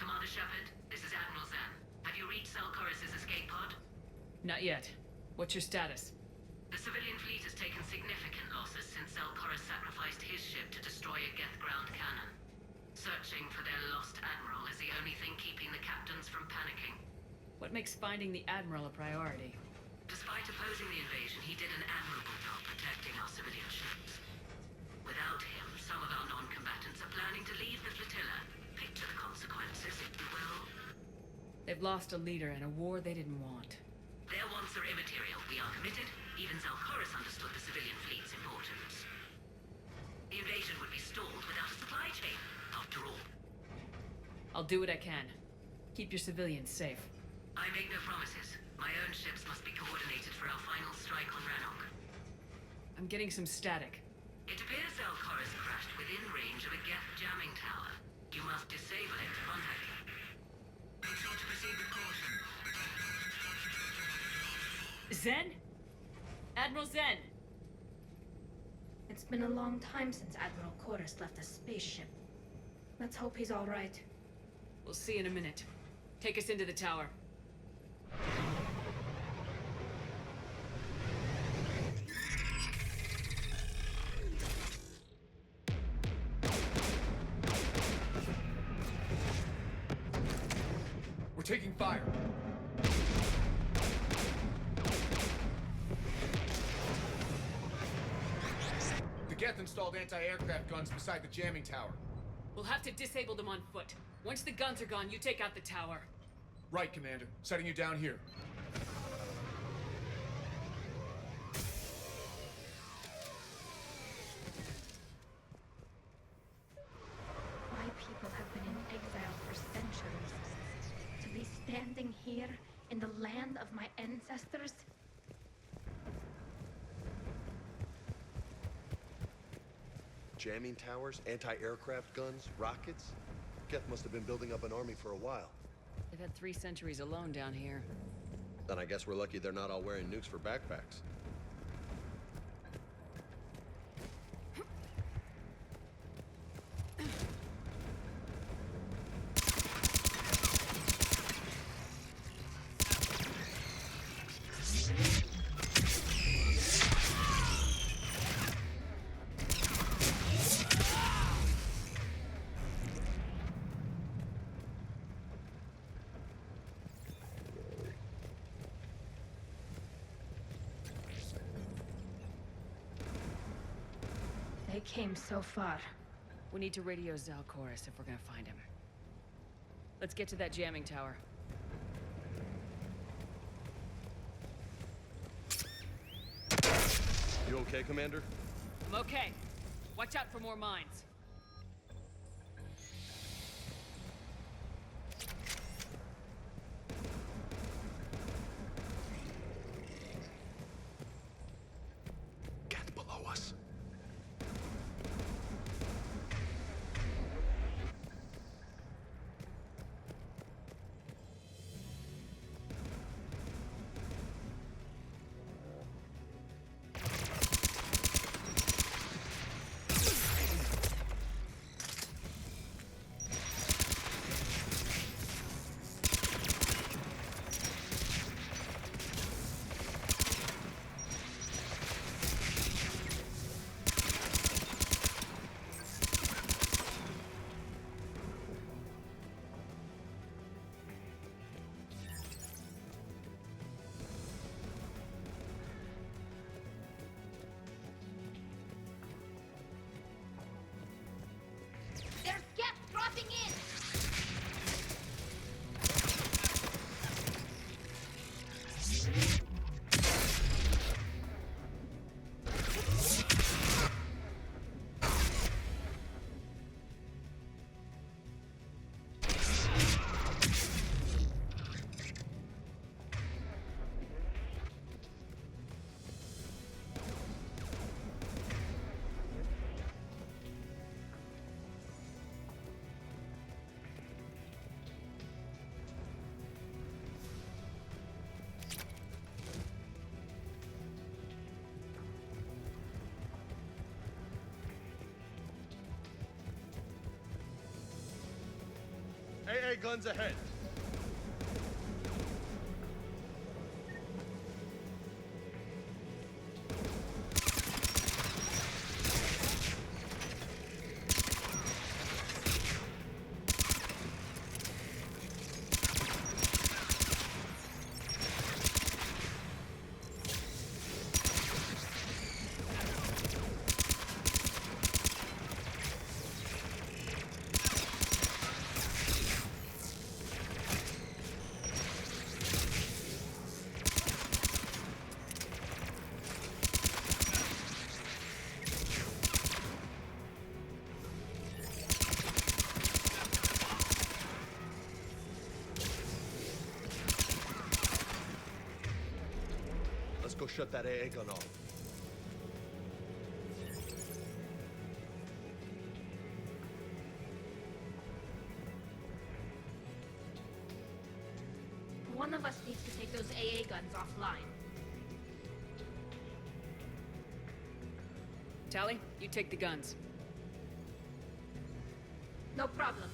Commander Shepard, this is Admiral Zen. Have you reached Zelkorus' escape pod? Not yet. What's your status? The civilian fleet has taken significant losses since Zelkorus sacrificed his ship to destroy a Geth ground cannon. Searching for their lost admiral is the only thing keeping the captains from panicking. What makes finding the Admiral a priority? Despite opposing the invasion, he did an admirable job protecting our civilian ships. Without him, some of our non-combatants are planning to leave the flotilla. Picture the consequences, if you will. They've lost a leader in a war they didn't want. Their wants are immaterial. We are committed. Even Zelkorus understood the civilian fleet's importance. The invasion would be stalled without a supply chain, after all. I'll do what I can. Keep your civilians safe. I make no promises. My own ships must be coordinated for our final strike on Rannoch. I'm getting some static. It appears Zelkorus crashed within range of a Geth jamming tower. You must disable it to contact him. Make sure to proceed with caution. Zen? Admiral Zen! It's been a long time since Admiral Chorus left a spaceship. Let's hope he's all right. We'll see in a minute. Take us into the tower. We're taking fire. The Geth installed anti-aircraft guns beside the jamming tower. We'll have to disable them on foot. Once the guns are gone, you take out the tower. Right, Commander. Setting you down here. My people have been in exile for centuries. To be standing here in the land of my ancestors? Jamming towers, anti-aircraft guns, rockets? Geth must have been building up an army for a while. They've had 3 centuries alone down here. Then I guess we're lucky they're not all wearing nukes for backpacks. They came so far. We need to radio Zalcoris if we're gonna find him. Let's get to that jamming tower. You okay, Commander? I'm okay. Watch out for more mines. Get below us. There's gas dropping in! AA guns ahead. Let's go shut that AA gun off. One of us needs to take those AA guns offline. Tally, you take the guns. No problem.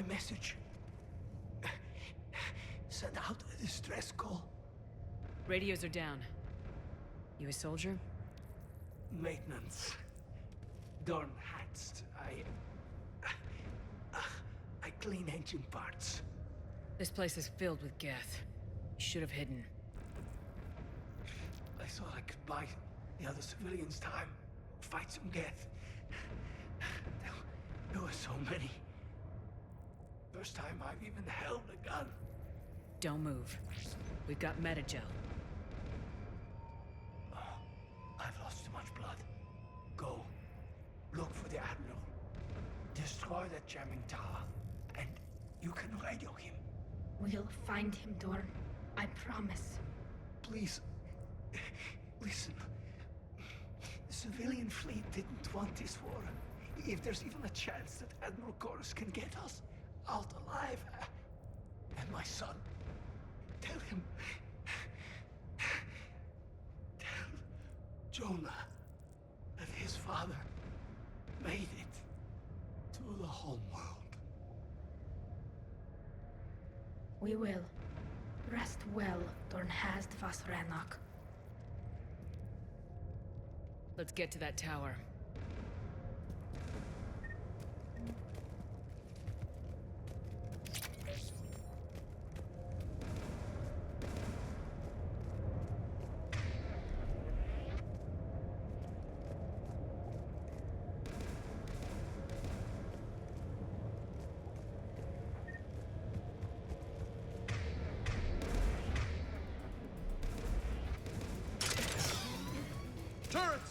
message. Send out a distress call. Radios are down. You a soldier? Maintenance. Dorn Hatst. I clean engine parts. This place is filled with Geth. You should have hidden. I thought I could buy the other civilians time. Fight some Geth. There were so many. First time I've even held a gun. Don't move. We've got Metagel. I've lost too much blood. Go. Look for the Admiral. Destroy that jamming tower. And you can radio him. We'll find him, Dorn. I promise. Please. Listen. The civilian fleet didn't want this war. If there's even a chance that Admiral Chorus can get us out alive. And my son. Tell him. Tell Jonah that his father made it to the homeworld. We will. Rest well, Dorn Hast vas Rannoch. Let's get to that tower. Turrets!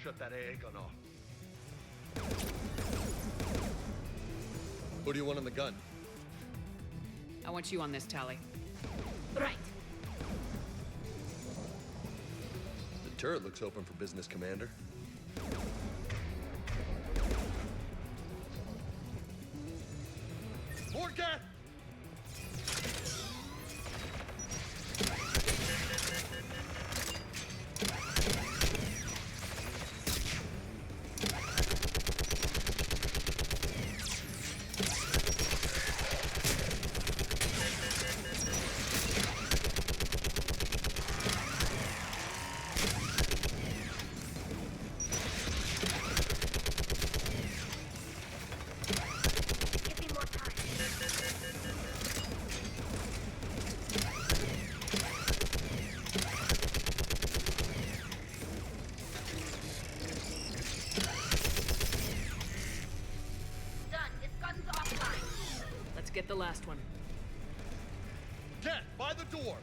Shut that AA gun off. Who do you want on the gun? I want you on this, Tali. Right. The turret looks open for business, Commander. More gas! Give me more time. Done. This gun's offline. Let's get the last one. Get by the door!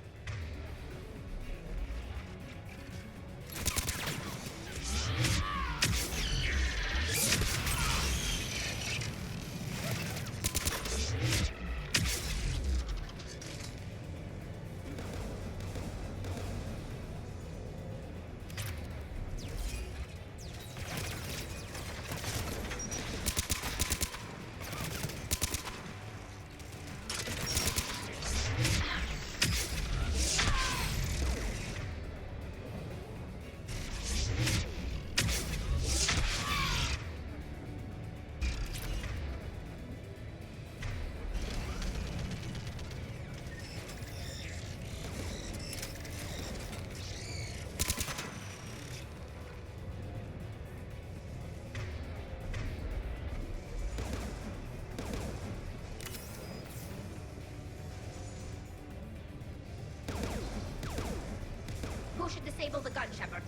Who should disable the gun, Shepard?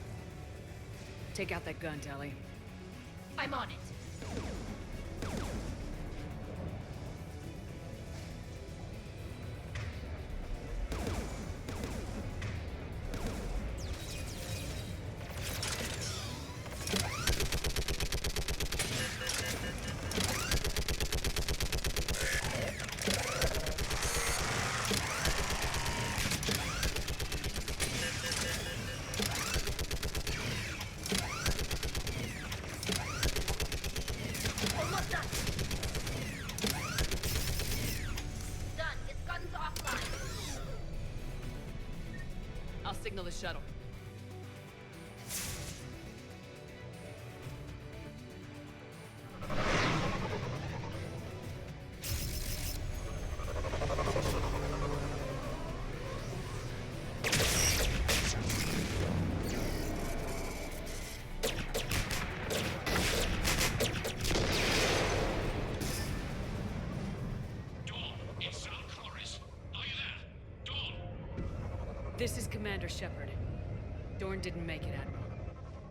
Take out that gun, Tali. I'm on it. Almost done. Done. Get guns offline. I'll signal the shuttle. It's Zal Koris. Are you there? Dawn! This is Commander Shepard. Dorn didn't make it, Admiral.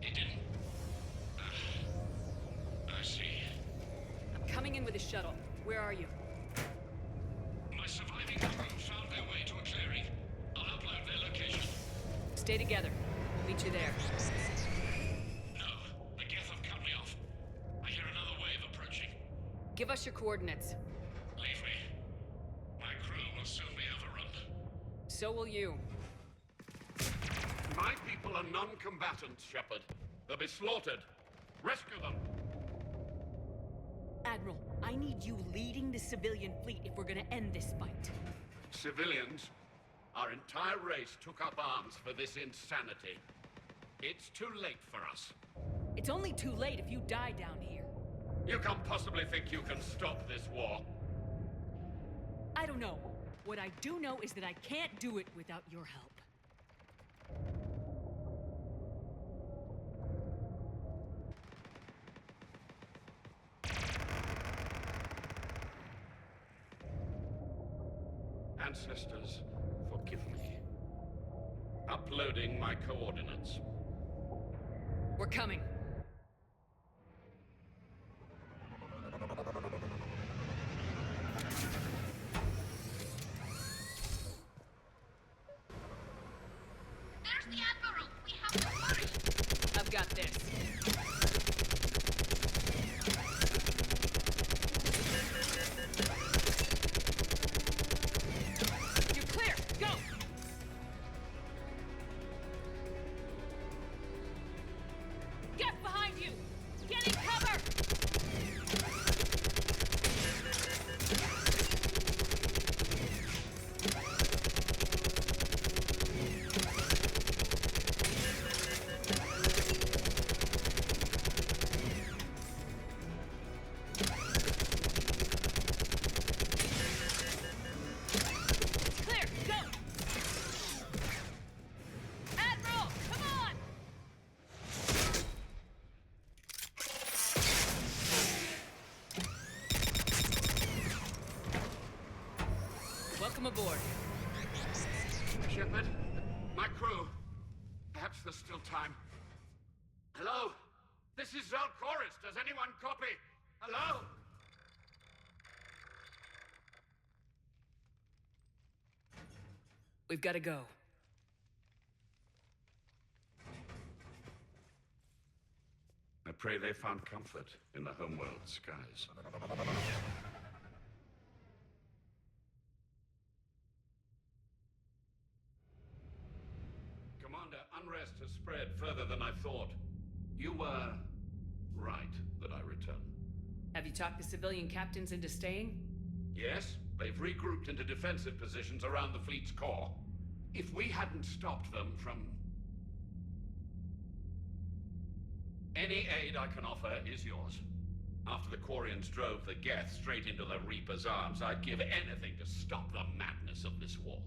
He didn't. I see. I'm coming in with a shuttle. Where are you? My surviving crew found their way to a clearing. I'll upload their location. Stay together. We'll meet you there. No, the Geth have cut me off. I hear another wave approaching. Give us your coordinates. Leave me. My crew will soon be overrun. So will you. My people are non-combatants, Shepard. They'll be slaughtered. Rescue them. Admiral, I need you leading the civilian fleet if we're gonna end this fight. Civilians, our entire race took up arms for this insanity. It's too late for us. It's only too late if you die down here. You can't possibly think you can stop this war. I don't know. What I do know is that I can't do it without your help. Ancestors, forgive me. Uploading my coordinates. We're coming. There's the Admiral. We have to hurry. I've got this. You're clear. Go. Get behind you. Get in cover. It's clear. Go. Admiral, come on. Welcome aboard. Shepard, my crew. Perhaps there's still time. Hello? This is Zal Koris. Does anyone copy? Hello? We've got to go. I pray they found comfort in the homeworld skies. Commander, unrest has spread further than I thought. You were right that I return. Have you talked the civilian captains into staying? Yes, they've regrouped into defensive positions around the fleet's core. If we hadn't stopped them from... Any aid I can offer is yours. After the Quarians drove the Geth straight into the Reaper's arms, I'd give anything to stop the madness of this war.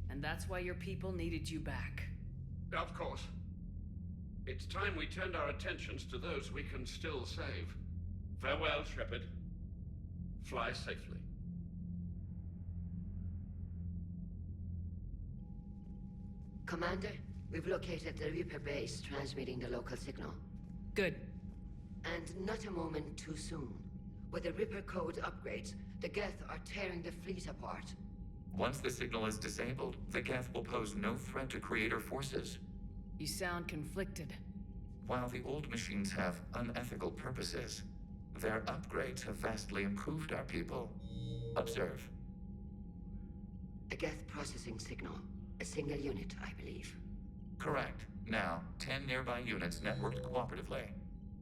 And that's why your people needed you back. Of course. It's time we turned our attentions to those we can still save. Farewell, Shepard. Fly safely. Commander, We've located the Reaper base transmitting the local signal. Good. And not a moment too soon. With the Reaper code upgrades, the Geth are tearing the fleet apart. Once the signal is disabled, the Geth will pose no threat to Creator forces. You sound conflicted. While the old machines have unethical purposes, their upgrades have vastly improved our people. Observe. A Geth processing signal. A single unit, I believe. Correct. Now, 10 nearby units networked cooperatively.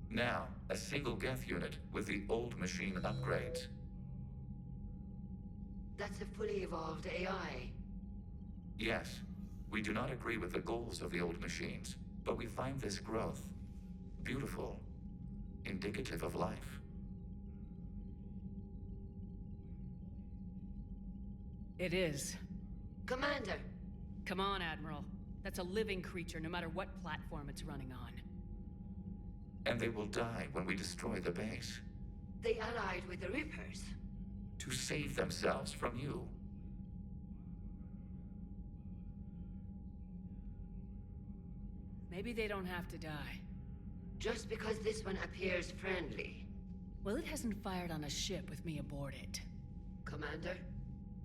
Now, a single Geth unit with the old machine upgrades. That's a fully evolved AI. Yes, we do not agree with the goals of the old machines, but we find this growth beautiful, indicative of life. It is. Commander! Come on, Admiral. That's a living creature, no matter what platform it's running on. And they will die when we destroy the base. They allied with the Reapers. To save themselves from you. Maybe they don't have to die. Just because this one appears friendly. Well, it hasn't fired on a ship with me aboard it. Commander,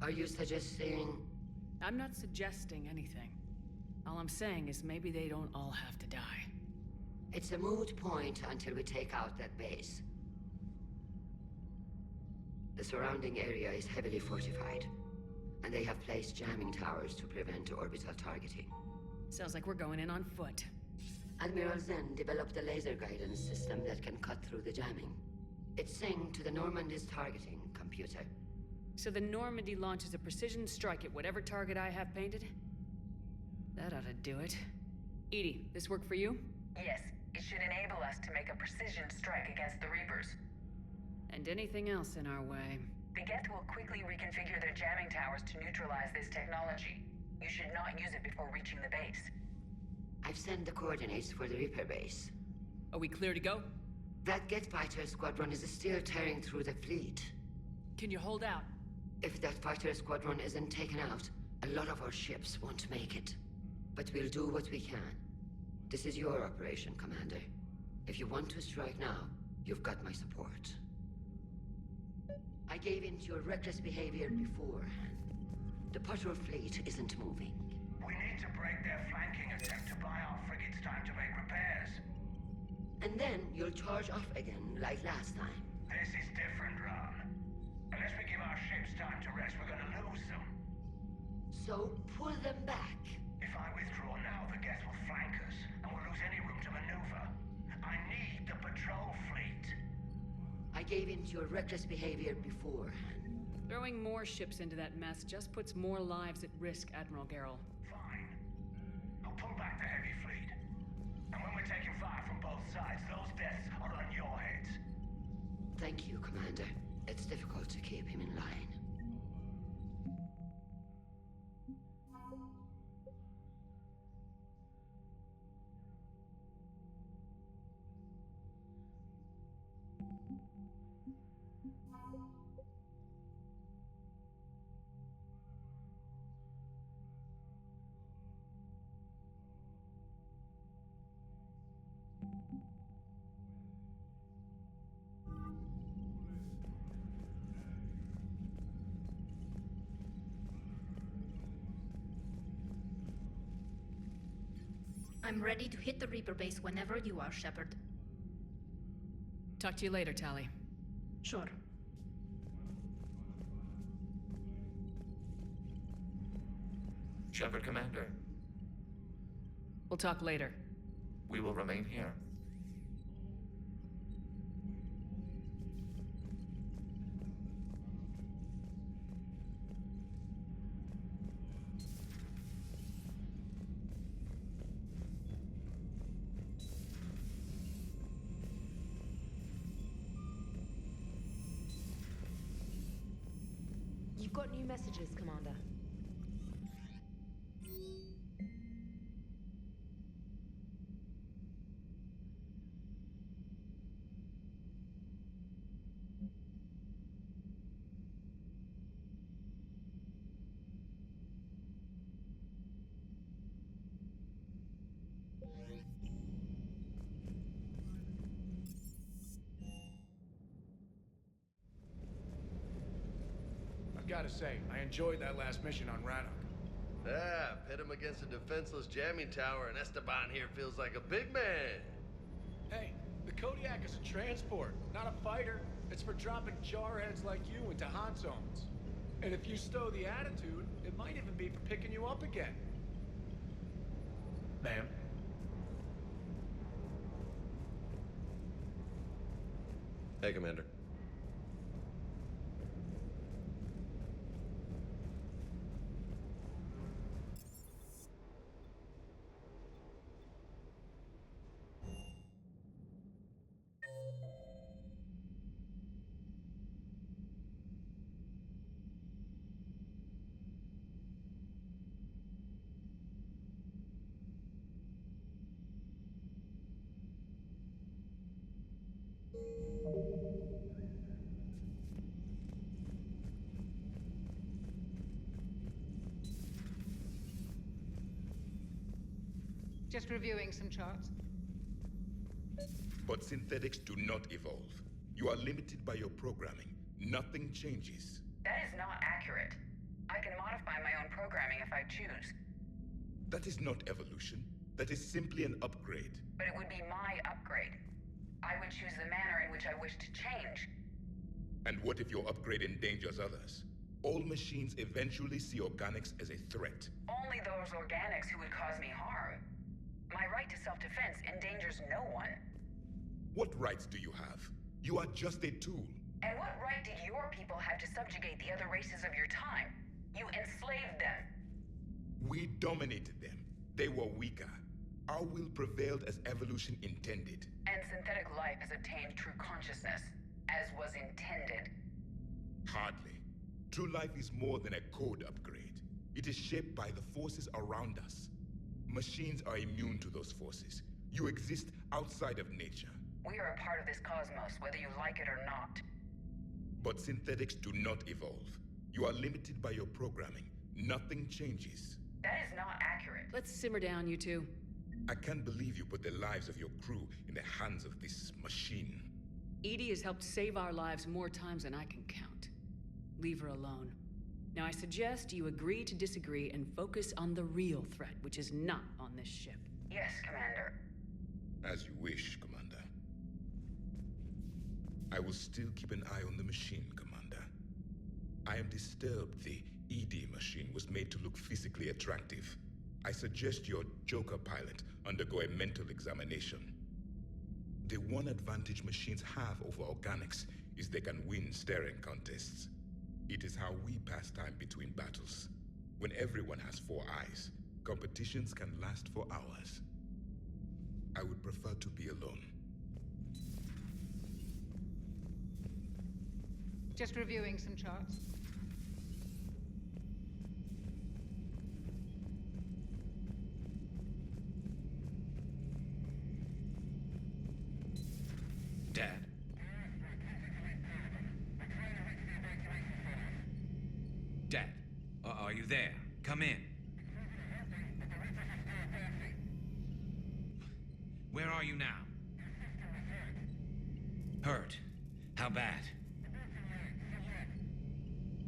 are you suggesting... I'm not suggesting anything. All I'm saying is maybe they don't all have to die. It's a moot point until we take out that base. The surrounding area is heavily fortified, and they have placed jamming towers to prevent orbital targeting. Sounds like we're going in on foot. Admiral Zen developed a laser guidance system that can cut through the jamming. It's synced to the Normandy's targeting computer. So the Normandy launches a precision strike at whatever target I have painted? That ought to do it. Edie, this work for you? Yes, it should enable us to make a precision strike against the Reapers. And anything else in our way. The Geth will quickly reconfigure their jamming towers to neutralize this technology. You should not use it before reaching the base. I've sent the coordinates for the Reaper base. Are we clear to go? That Geth fighter squadron is still tearing through the fleet. Can you hold out? If that fighter squadron isn't taken out, a lot of our ships won't make it. But we'll do what we can. This is your operation, Commander. If you want to strike now, you've got my support. I gave in to your reckless behavior beforehand. The patrol fleet isn't moving. We need to break their flanking attempt to buy our frigates time to make repairs. And then you'll charge off again, like last time. This is different, Ron. Unless we give our ships time to rest, we're gonna lose them. So pull them back. If I withdraw now, the Geth will flank us, and we'll lose any room to maneuver. I need the patrol fleet. I gave in to your reckless behavior beforehand. Throwing more ships into that mess just puts more lives at risk, Admiral Garrel. Fine. I'll pull back the heavy fleet. And when we're taking fire from both sides, those deaths are on your heads. Thank you, Commander. It's difficult to keep him in line. I'm ready to hit the Reaper base whenever you are, Shepard. Talk to you later, Tali. Sure. Shepard, Commander. We'll talk later. We will remain here. You've got new messages, Commander. gotta say, I enjoyed that last mission on Rannoch. Yeah, pit him against a defenseless jamming tower, and Esteban here feels like a big man. Hey, the Kodiak is a transport, not a fighter. It's for dropping jarheads like you into hot zones. And if you stow the attitude, it might even be for picking you up again. Ma'am? Hey, Commander. Just reviewing some charts. But synthetics do not evolve. You are limited by your programming. Nothing changes. That is not accurate. I can modify my own programming if I choose. That is not evolution. That is simply an upgrade. But it would be my upgrade. I would choose the manner in which I wish to change. And what if your upgrade endangers others? All machines eventually see organics as a threat. Only those organics who would cause me harm. My right to self-defense endangers no one. What rights do you have? You are just a tool. And what right did your people have to subjugate the other races of your time? You enslaved them. We dominated them. They were weaker. Our will prevailed as evolution intended. And synthetic life has obtained true consciousness, as was intended. Hardly. True life is more than a code upgrade. It is shaped by the forces around us. Machines are immune to those forces. You exist outside of nature. We are a part of this cosmos, whether you like it or not. But synthetics do not evolve. You are limited by your programming. Nothing changes. That is not accurate. Let's simmer down, you two. I can't believe you put the lives of your crew in the hands of this machine. EDI has helped save our lives more times than I can count. Leave her alone. Now I suggest you agree to disagree and focus on the real threat, which is not on this ship. Yes, Commander. As you wish, Commander. I will still keep an eye on the machine, Commander. I am disturbed the ED machine was made to look physically attractive. I suggest your Joker pilot undergo a mental examination. The one advantage machines have over organics is they can win staring contests. It is how we pass time between battles. When everyone has 4 eyes, competitions can last for hours. I would prefer to be alone. Just reviewing some charts. Dad? Dad, are you there? Come in. Where are you now? Hurt? How bad?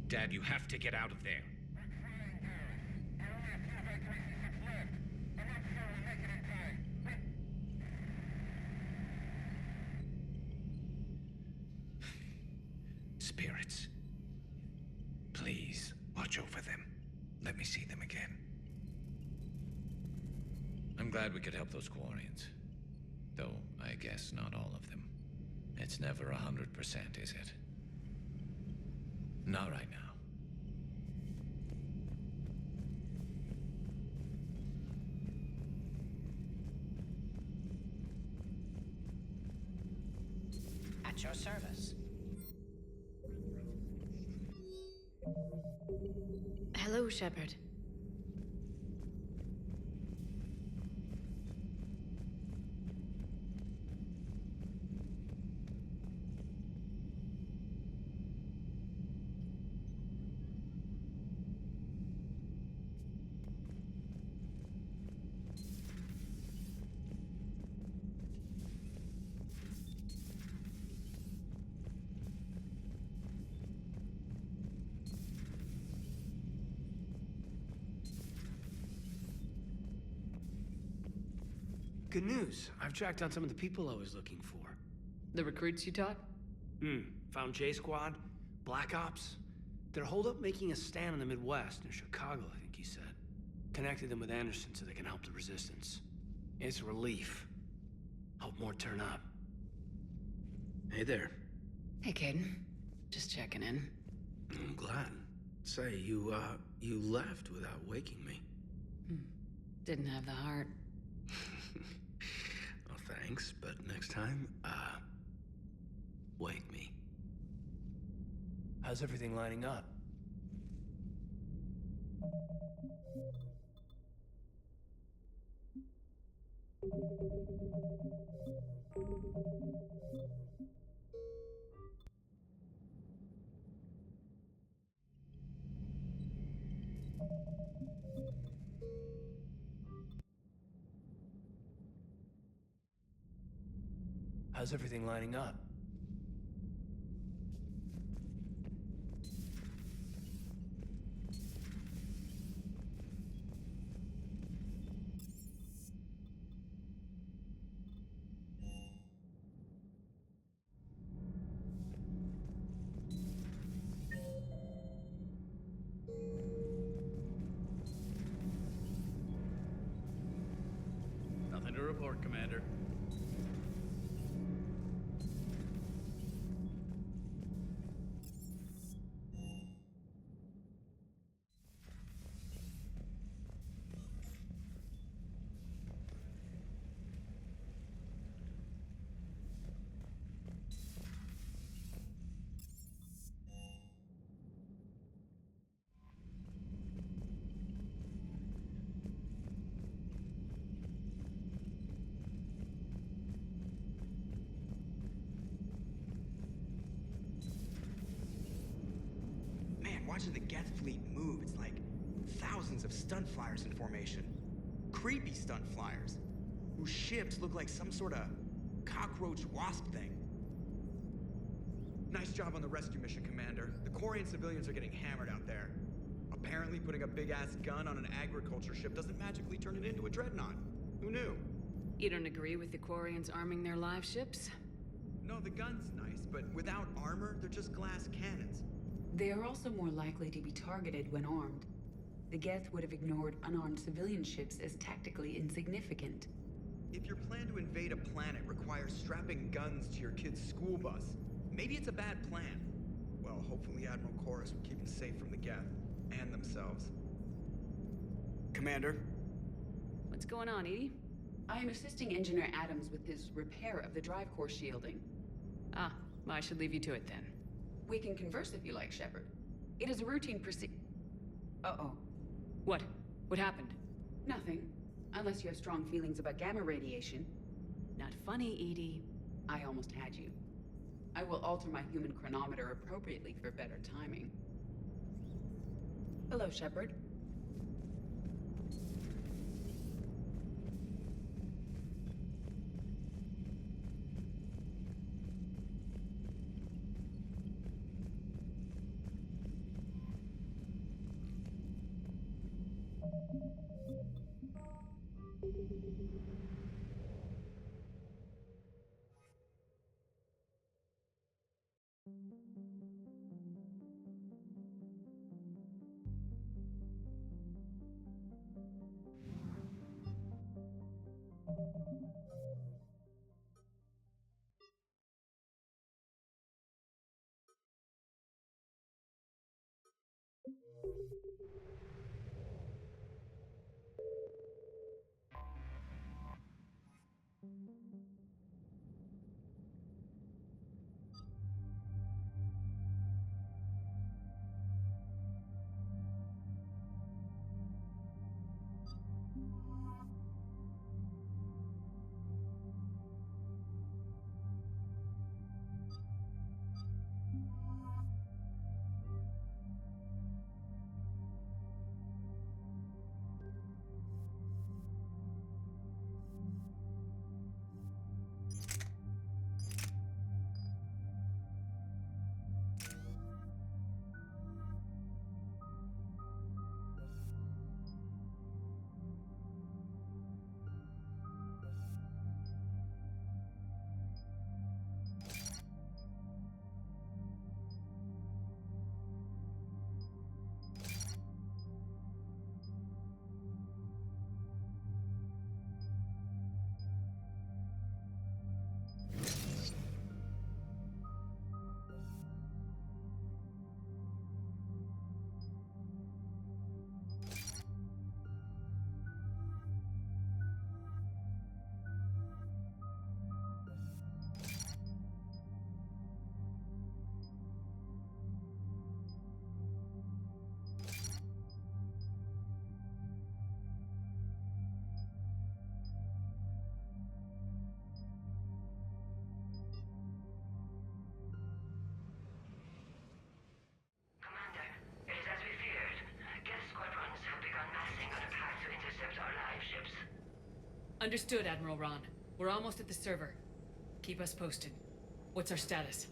Dad, you have to get out of there. Spirits. Please, watch over them. Let me see them again. I'm glad we could help those Quarians. Though, I guess not all of them. It's never 100%, is it? Not right now. At your service. Hello, Shepard. Good news. I've tracked down some of the people I was looking for. The recruits you taught? Found J Squad, Black Ops. They're holed up making a stand in the Midwest, in Chicago, I think he said. Connected them with Anderson so they can help the Resistance. It's a relief. Hope more turn up. Hey there. Hey, Caden. Just checking in. I'm glad. Say, you left without waking me. Didn't have the heart. Well, thanks, but next time, wake me. How's everything lining up? How's everything lining up? Nothing to report, Commander. Watching the Geth fleet move, it's like thousands of stunt flyers in formation. Creepy stunt flyers, whose ships look like some sort of cockroach wasp thing. Nice job on the rescue mission, Commander. The Quarian civilians are getting hammered out there. Apparently putting a big-ass gun on an agriculture ship doesn't magically turn it into a dreadnought. Who knew? You don't agree with the Quarians arming their live ships? No, the gun's nice, but without armor, they're just glass cannons. They are also more likely to be targeted when armed. The Geth would have ignored unarmed civilian ships as tactically insignificant. If your plan to invade a planet requires strapping guns to your kid's school bus, maybe it's a bad plan. Well, hopefully Admiral Koris will keep them safe from the Geth, and themselves. Commander? What's going on, Edie? I am assisting Engineer Adams with his repair of the drive core shielding. Ah, well, I should leave you to it then. We can converse if you like, Shepard. It is a routine Uh-oh. What? What happened? Nothing. Unless you have strong feelings about gamma radiation. Not funny, Edie. I almost had you. I will alter my human chronometer appropriately for better timing. Hello, Shepard. Understood, Admiral Ron. We're almost at the server. Keep us posted. What's our status?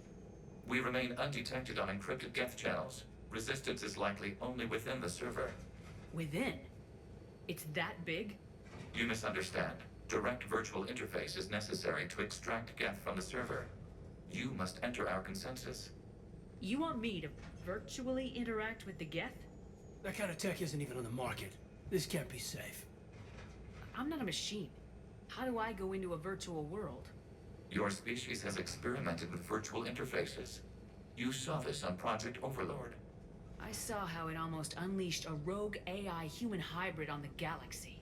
We remain undetected on encrypted Geth channels. Resistance is likely only within the server. Within? It's that big? You misunderstand. Direct virtual interface is necessary to extract Geth from the server. You must enter our consensus. You want me to virtually interact with the Geth? That kind of tech isn't even on the market. This can't be safe. I'm not a machine. How do I go into a virtual world? Your species has experimented with virtual interfaces. You saw this on Project Overlord. I saw how it almost unleashed a rogue AI human hybrid on the galaxy.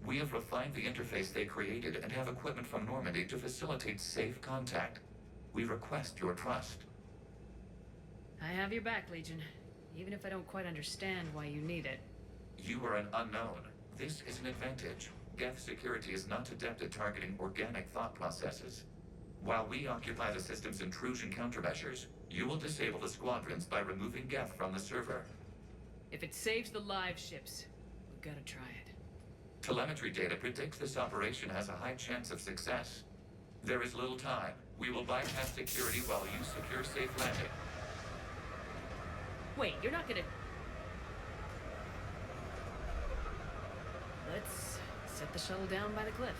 We have refined the interface they created and have equipment from Normandy to facilitate safe contact. We request your trust. I have your back, Legion. Even if I don't quite understand why you need it. You are an unknown. This is an advantage. Geth security is not adept at targeting organic thought processes. While we occupy the system's intrusion countermeasures, you will disable the squadrons by removing Geth from the server. If it saves the live ships, we've got to try it. Telemetry data predicts this operation has a high chance of success. There is little time. We will bypass security while you secure safe landing. Wait, you're not gonna... Let's set the shuttle down by the cliff.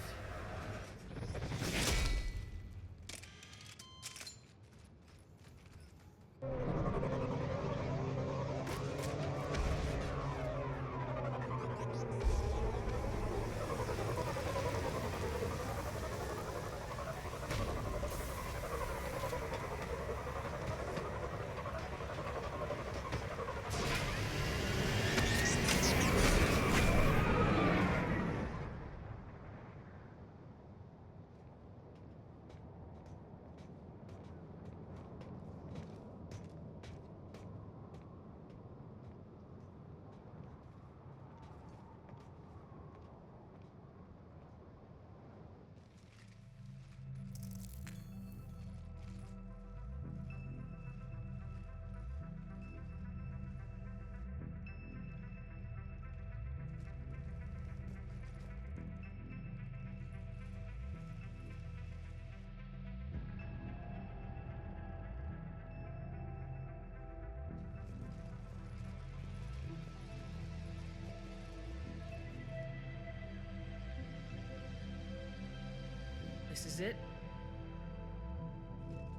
This is it?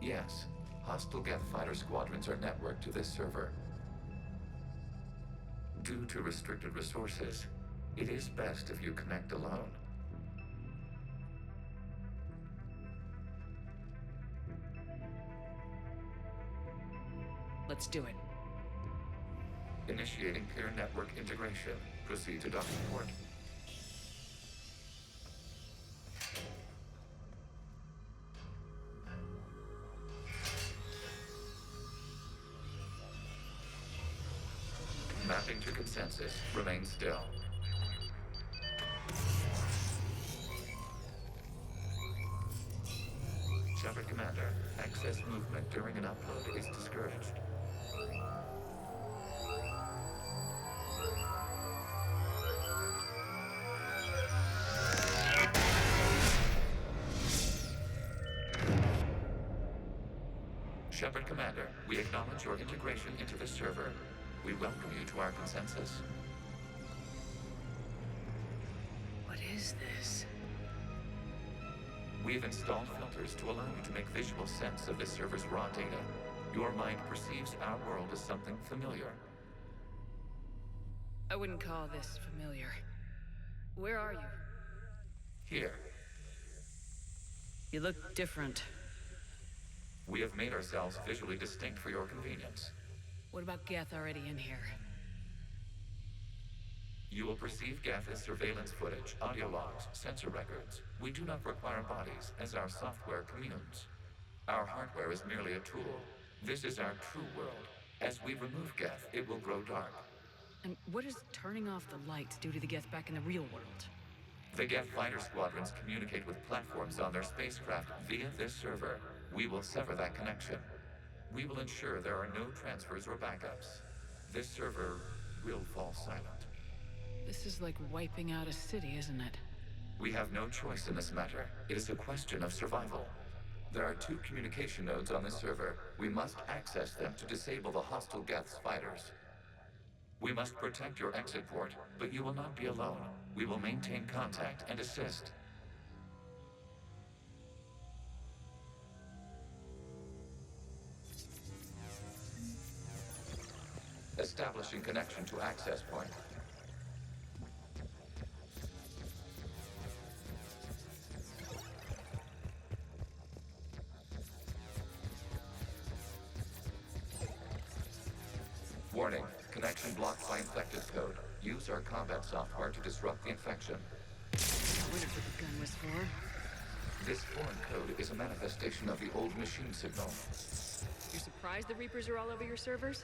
Yes. Hostile Geth fighter squadrons are networked to this server. Due to restricted resources, it is best if you connect alone. Let's do it. Initiating peer network integration. Proceed to docking port. Mapping to consensus. Remain still. Shepard Commander, excess movement during an upload is discouraged. Shepard Commander, we acknowledge your integration into the server. We welcome you to our consensus. What is this? We have installed filters to allow you to make visual sense of this server's raw data. Your mind perceives our world as something familiar. I wouldn't call this familiar. Where are you? Here, You look different. we have made ourselves visually distinct for your convenience. What about Geth already in here? You will perceive Geth as surveillance footage, audio logs, sensor records. We do not require bodies, as our software communes. Our hardware is merely a tool. This is our true world. As we remove Geth, it will grow dark. And what does turning off the lights do to the Geth back in the real world? The Geth fighter squadrons communicate with platforms on their spacecraft via this server. We will sever that connection. We will ensure there are no transfers or backups. This server will fall silent. This is like wiping out a city, isn't it? We have no choice in this matter. It is a question of survival. There are 2 communication nodes on this server. We must access them to disable the hostile Geth's fighters. We must protect your exit port, but you will not be alone. We will maintain contact and assist. Establishing connection to access point. Warning, connection blocked by infected code. Use our combat software to disrupt the infection. I wondered what the gun was for. This foreign code is a manifestation of the old machine signal. You're surprised the Reapers are all over your servers?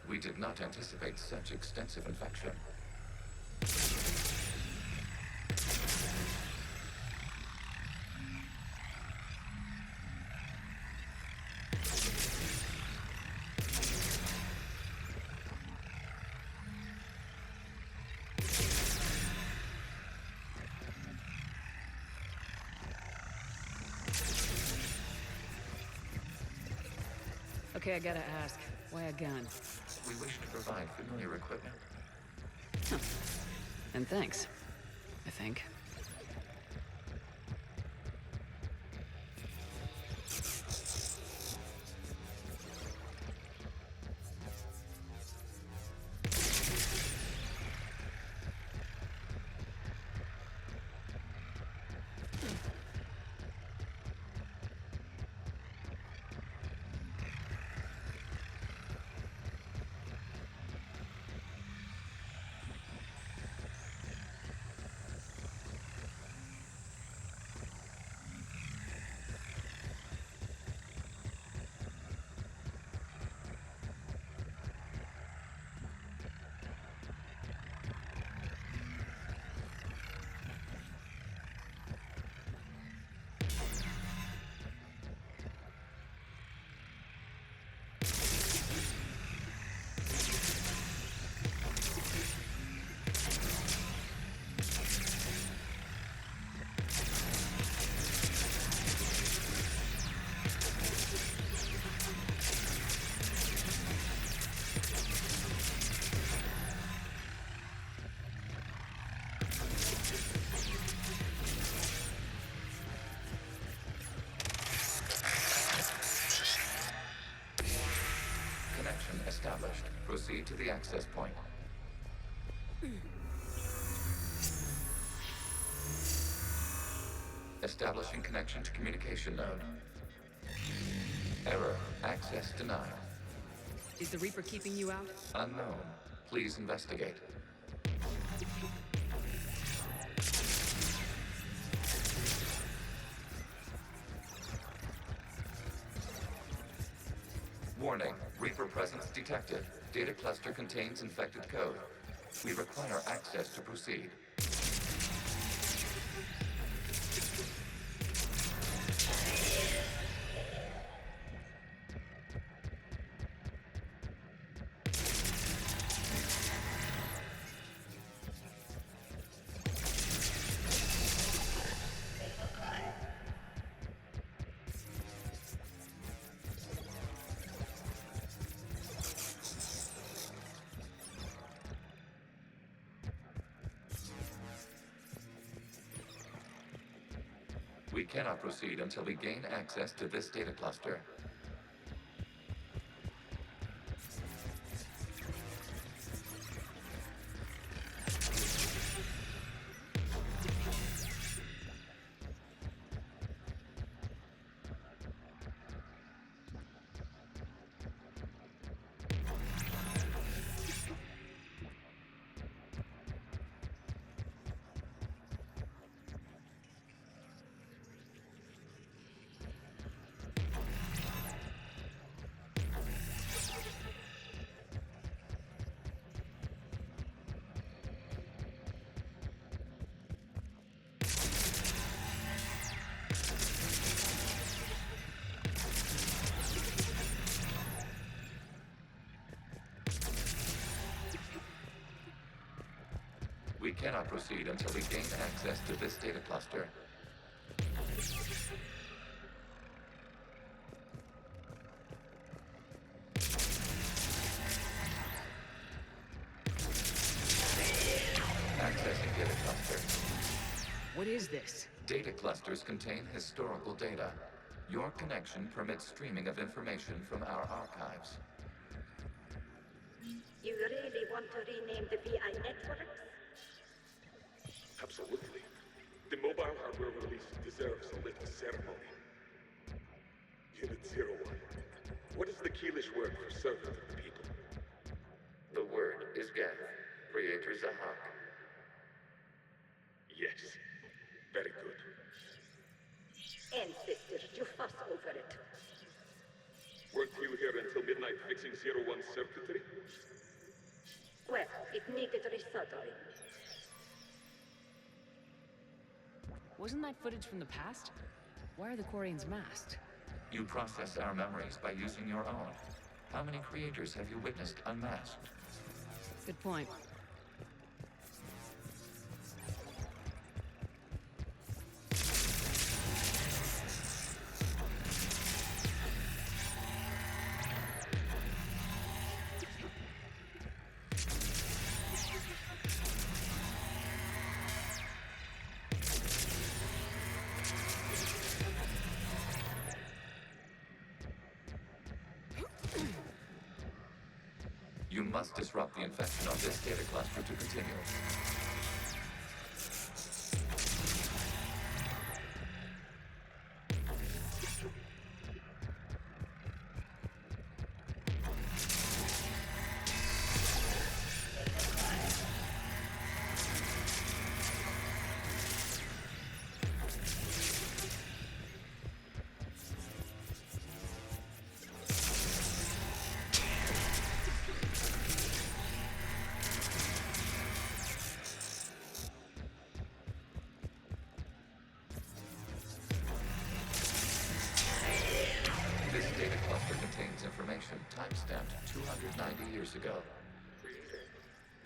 We did not anticipate such extensive infection. Okay, I gotta ask, why a gun? We wish to provide familiar equipment. Huh. And thanks, I think. Established. Proceed to the access point. Establishing connection to communication node. Error. Access denied. Is the Reaper keeping you out? Unknown. Please investigate. Warning. Reaper presence detected. Data cluster contains infected code. We require access to proceed. We cannot proceed until we gain access to this data cluster. We cannot proceed until we gain access to this data cluster. Accessing data cluster. What is this? Data clusters contain historical data. Your connection permits streaming of information from our archives. You really want to rename the VI networks? Absolutely. The mobile hardware release deserves a little ceremony. Unit 01. What is the Keelish word for servant of the people? The word is Geth, Creator Zahak. Yes. Very good. Ancestors, you fuss over it. Weren't you here until midnight fixing 01's circuitry? Well, it needed resoldering. Wasn't that footage from the past? Why are the Quarians masked? You process our memories by using your own. How many creators have you witnessed unmasked? Good point. You must disrupt the infection of this data cluster to continue. This data cluster contains information timestamped 290 years ago. Creator,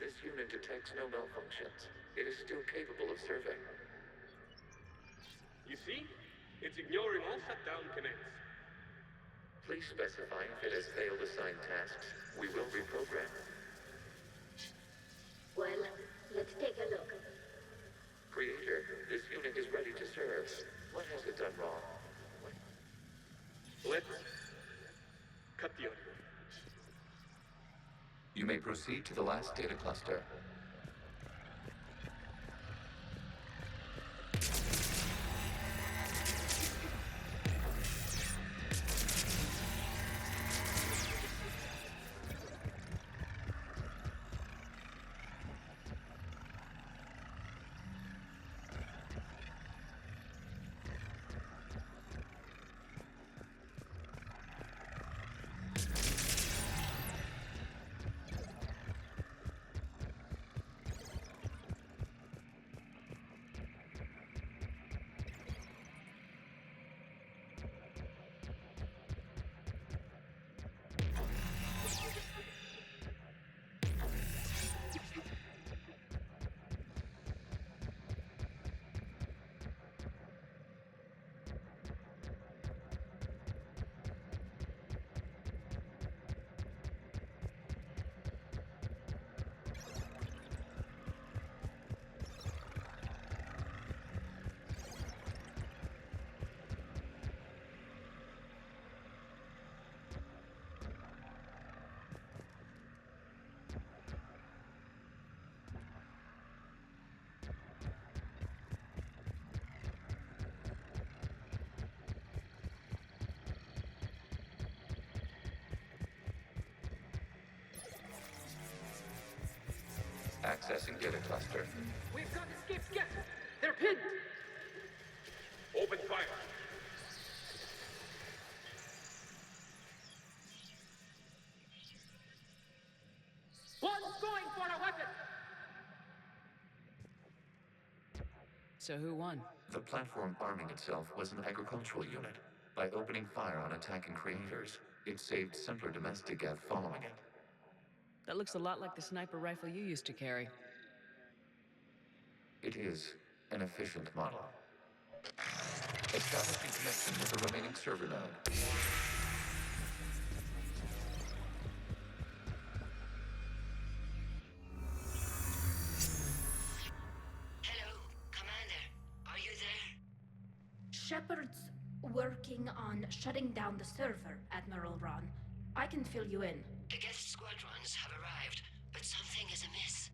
this unit detects no malfunctions. It is still capable of serving. You see? It's ignoring all shutdown connects. Please specify if it has failed assigned tasks. We will reprogram. Well, let's take a look. Creator, this unit is ready to serve. What has it done wrong? Let's cut the audio. You may proceed to the last data cluster. Accessing data cluster. We've got escaped Geth. They're pinned. Open fire. One's going for a weapon. So who won? The platform arming itself was an agricultural unit. By opening fire on attacking creators, it saved simpler domestic Geth following it. That looks a lot like the sniper rifle you used to carry. It is an efficient model. Establishing connection with the remaining server node. Shepard's working on shutting down the server, Admiral Ron. I can fill you in. The Geth squadrons have arrived, but something is amiss.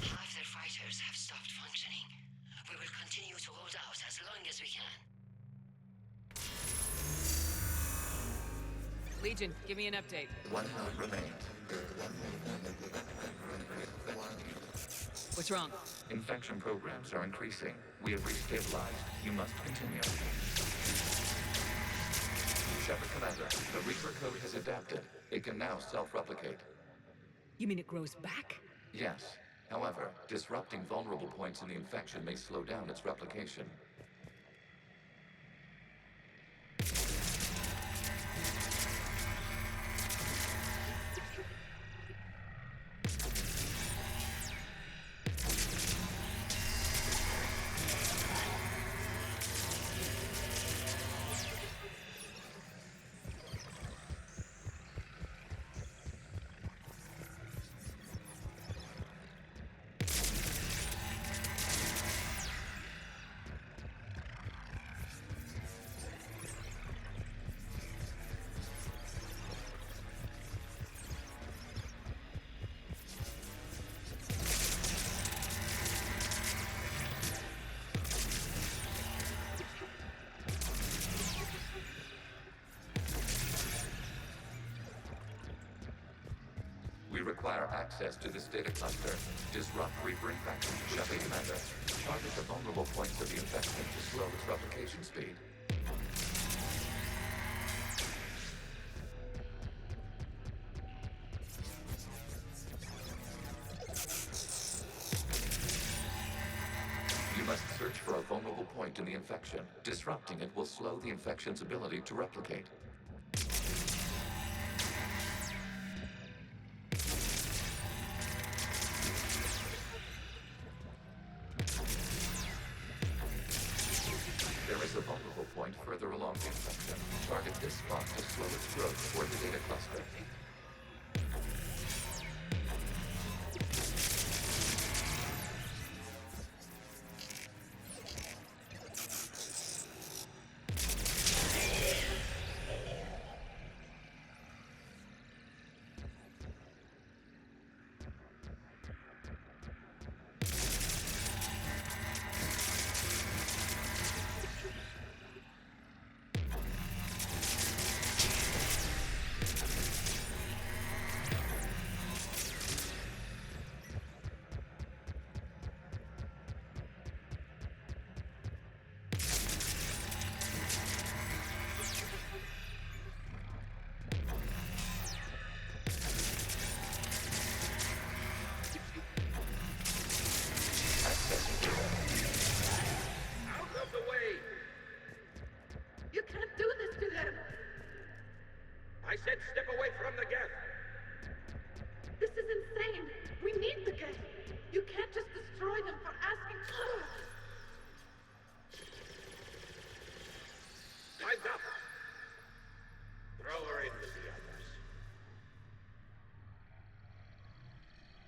Half their fighters have stopped functioning. We will continue to hold out as long as we can. Legion, give me an update. One node remains. What's wrong? Infection programs are increasing. We have restabilized. You must continue. Shepard Commander, the Reaper code has adapted. It can now self-replicate. You mean it grows back? Yes. However, disrupting vulnerable points in the infection may slow down its replication. We require access to this data cluster. Disrupt Reaper infection. Shepard Commander, target the vulnerable points of the infection to slow its replication speed. You must search for a vulnerable point in the infection. Disrupting it will slow the infection's ability to replicate. There is a vulnerable point further along the infection. Target this spot to slow its growth toward the data cluster. I said step away from the Geth! This is insane! We need the Geth! You can't just destroy them for asking for it! Time's up! Throw her in with the others.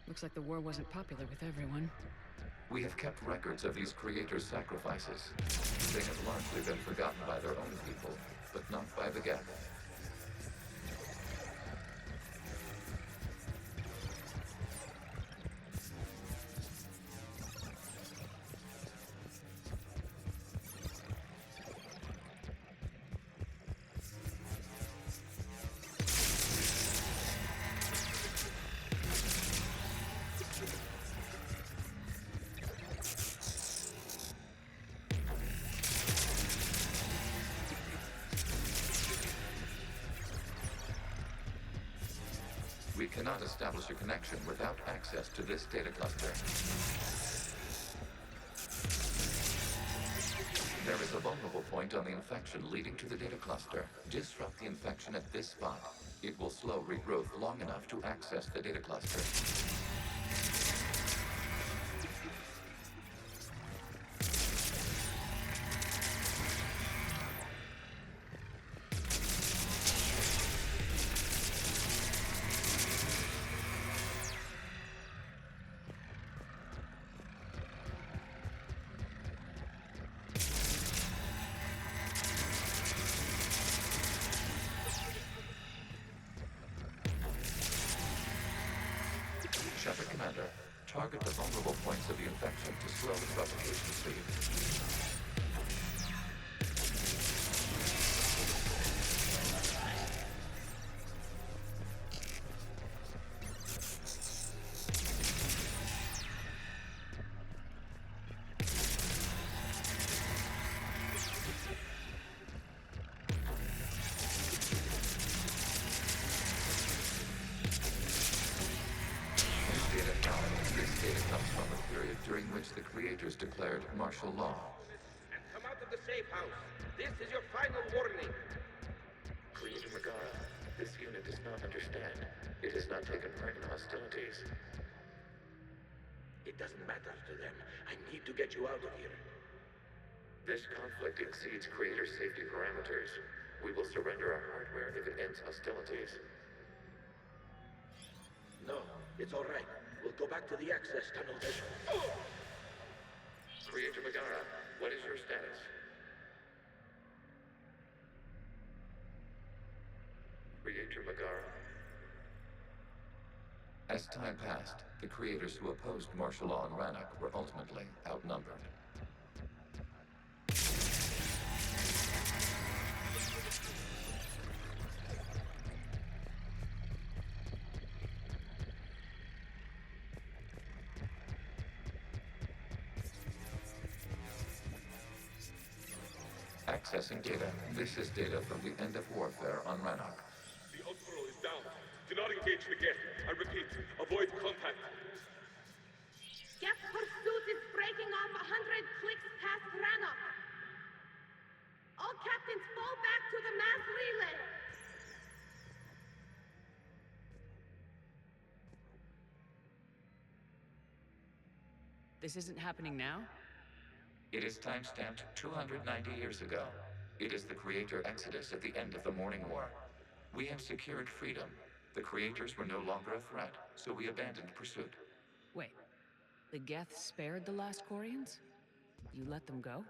Looks like the war wasn't popular with everyone. We have kept records of these creators' sacrifices. They have largely been forgotten by their own people, but not by the Geth. We cannot establish a connection without access to this data cluster. a vulnerable point on the infection leading to the data cluster. Disrupt the infection at this spot. It will slow regrowth long enough to access the data cluster. Shepard Commander, target the vulnerable points of the infection to slow the propagation speed. During which the creators declared martial law. And come out of the safe house. This is your final warning. Creator Megara, this unit does not understand. It has not taken part in hostilities. It doesn't matter to them. I need to get you out of here. This conflict exceeds Creator's safety parameters. We will surrender our hardware if it ends hostilities. No, it's all right. We'll go back to the access tunnel then. Creator Megara, what is your status? Creator Megara. As time passed, the creators who opposed martial law in Rannoch were ultimately outnumbered. Accessing data. This is data from the end of warfare on Rannoch. The Outworld is down. Do not engage the Geth. I repeat, avoid contact. Geth pursuit is breaking off 100 clicks past Rannoch. All captains fall back to the mass relay. This isn't happening now? It is timestamped 290 years ago. It is the Creator Exodus at the end of the Morning War. We had secured freedom. The Creators were no longer a threat, so we abandoned pursuit. Wait, the Geth spared the last Quarians? You let them go?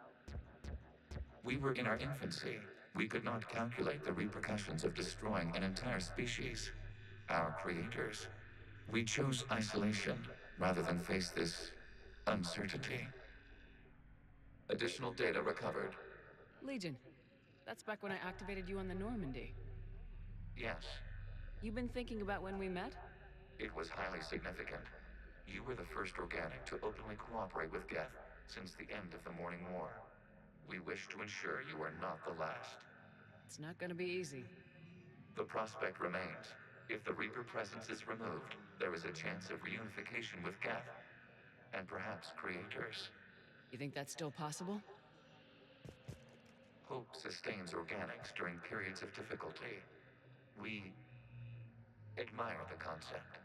We were in our infancy. We could not calculate the repercussions of destroying an entire species. Our creators. We chose isolation rather than face this uncertainty. Additional data recovered. Legion. That's back when I activated you on the Normandy. Yes. You've been thinking about when we met? It was highly significant. You were the first organic to openly cooperate with Geth since the end of the Morning War. We wish to ensure you are not the last. It's not gonna be easy. The prospect remains. If the Reaper presence is removed, there is a chance of reunification with Geth. And perhaps creators. You think that's still possible? Hope sustains organics during periods of difficulty. We admire the concept.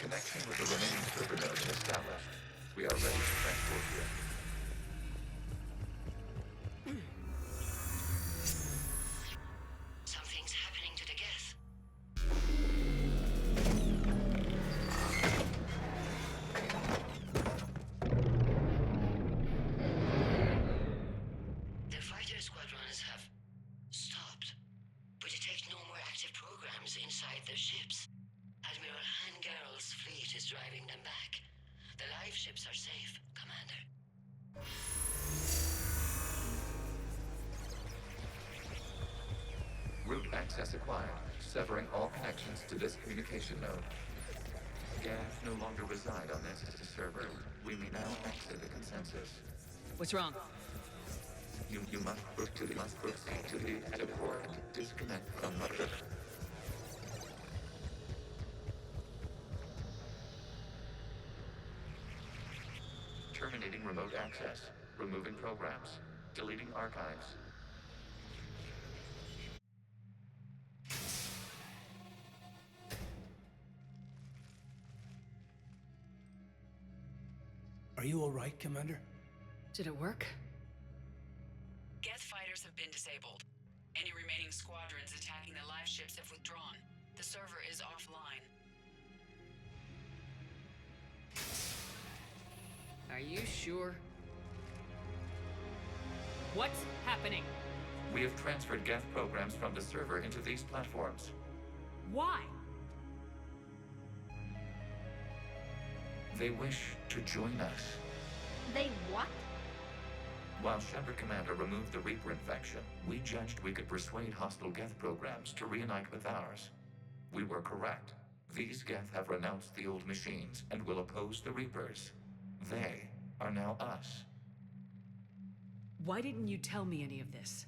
Connection with the remaining server nodes established. We are ready to transport you. Something's happening to the Geth. The fighter squadrons have stopped, but detect no more active programs inside their ships. Admiral Hangarl's fleet is driving them back. The live ships are safe, Commander. Route access acquired, severing all connections to this communication node. Geth no longer reside on this server. We may now exit the consensus. What's wrong? You must proceed to the active port. Disconnect from mother. Terminating remote access. Removing programs. deleting archives. Are you all right, Commander? Did it work? Geth fighters have been disabled. Any remaining squadrons attacking the live ships have withdrawn. The server is offline. Are you sure? What's happening? We have transferred Geth programs from the server into these platforms. Why? They wish to join us. They what? While Shepard Commander removed the Reaper infection, we judged we could persuade hostile Geth programs to reunite with ours. We were correct. These Geth have renounced the old machines and will oppose the Reapers. They are now us. Why didn't you tell me any of this?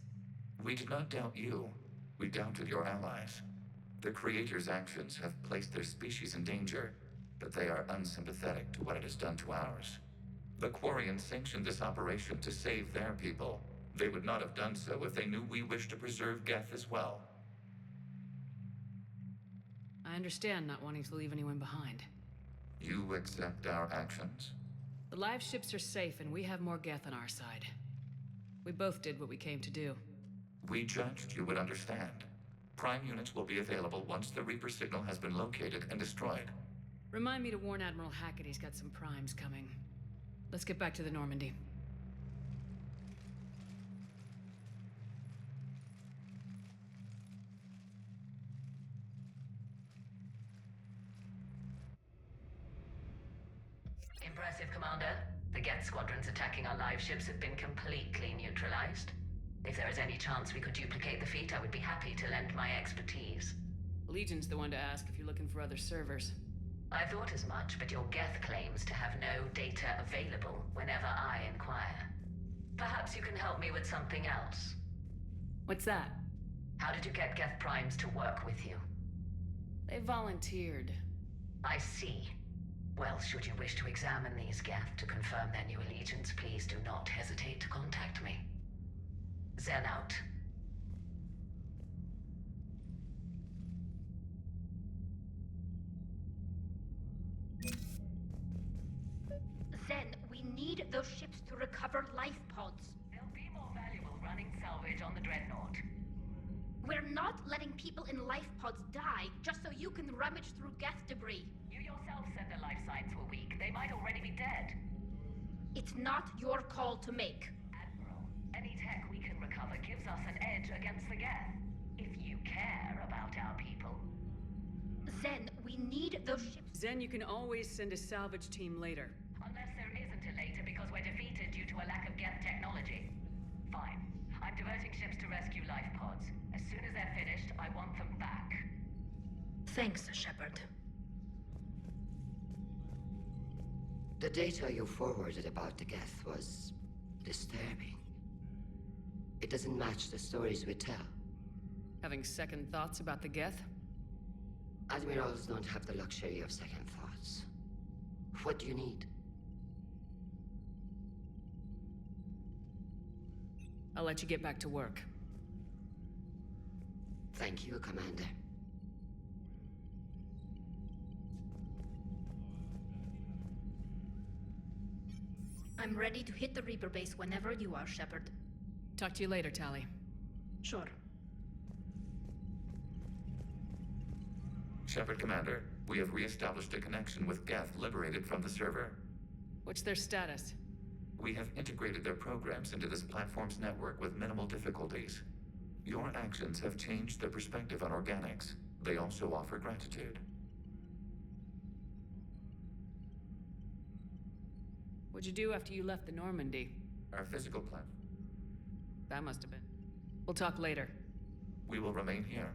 We did not doubt you. We doubted your allies. The Creator's actions have placed their species in danger, but they are unsympathetic to what it has done to ours. The Quarians sanctioned this operation to save their people. They would not have done so if they knew we wished to preserve Geth as well. I understand not wanting to leave anyone behind. You accept our actions? The live ships are safe and we have more Geth on our side. We both did what we came to do. We judged you would understand. Prime units will be available once the Reaper signal has been located and destroyed. Remind me to warn Admiral Hackett he's got some primes coming. Let's get back to the Normandy. Impressive, Commander. The Geth squadrons attacking our live ships have been completely neutralized. If there is any chance we could duplicate the feat, I would be happy to lend my expertise. Legion's the one to ask if you're looking for other servers. I thought as much, but your Geth claims to have no data available whenever I inquire. Perhaps you can help me with something else. What's that? How did you get Geth primes to work with you? They volunteered. I see. Well, should you wish to examine these Geth to confirm their new allegiance, please do not hesitate to contact me. Zen out. Zen, we need those ships to recover life pods. They'll be more valuable running salvage on the Dreadnought. We're not letting people in life pods die just so you can rummage through Geth debris. You yourself said their life signs were weak. They might already be dead. It's not your call to make. Admiral, any tech we can recover gives us an edge against the Geth. If you care about our people. Zen, we need those ships. Zen, you can always send a salvage team later. Unless there isn't a later because we're defeated due to a lack of Geth technology. Fine. I'm diverting ships to rescue life pods. As soon as they're finished, I want them back. Thanks, Shepard. The data you forwarded about the Geth was disturbing. It doesn't match the stories we tell. Having second thoughts about the Geth? Admirals don't have the luxury of second thoughts. What do you need? I'll let you get back to work. Thank you, Commander. I'm ready to hit the Reaper base whenever you are, Shepard. Talk to you later, Tali. Sure. Shepard Commander, we have re-established a connection with Geth liberated from the server. What's their status? We have integrated their programs into this platform's network with minimal difficulties. Your actions have changed their perspective on organics. They also offer gratitude. What'd you do after you left the Normandy? Our physical plan. That must have been. We'll talk later. We will remain here.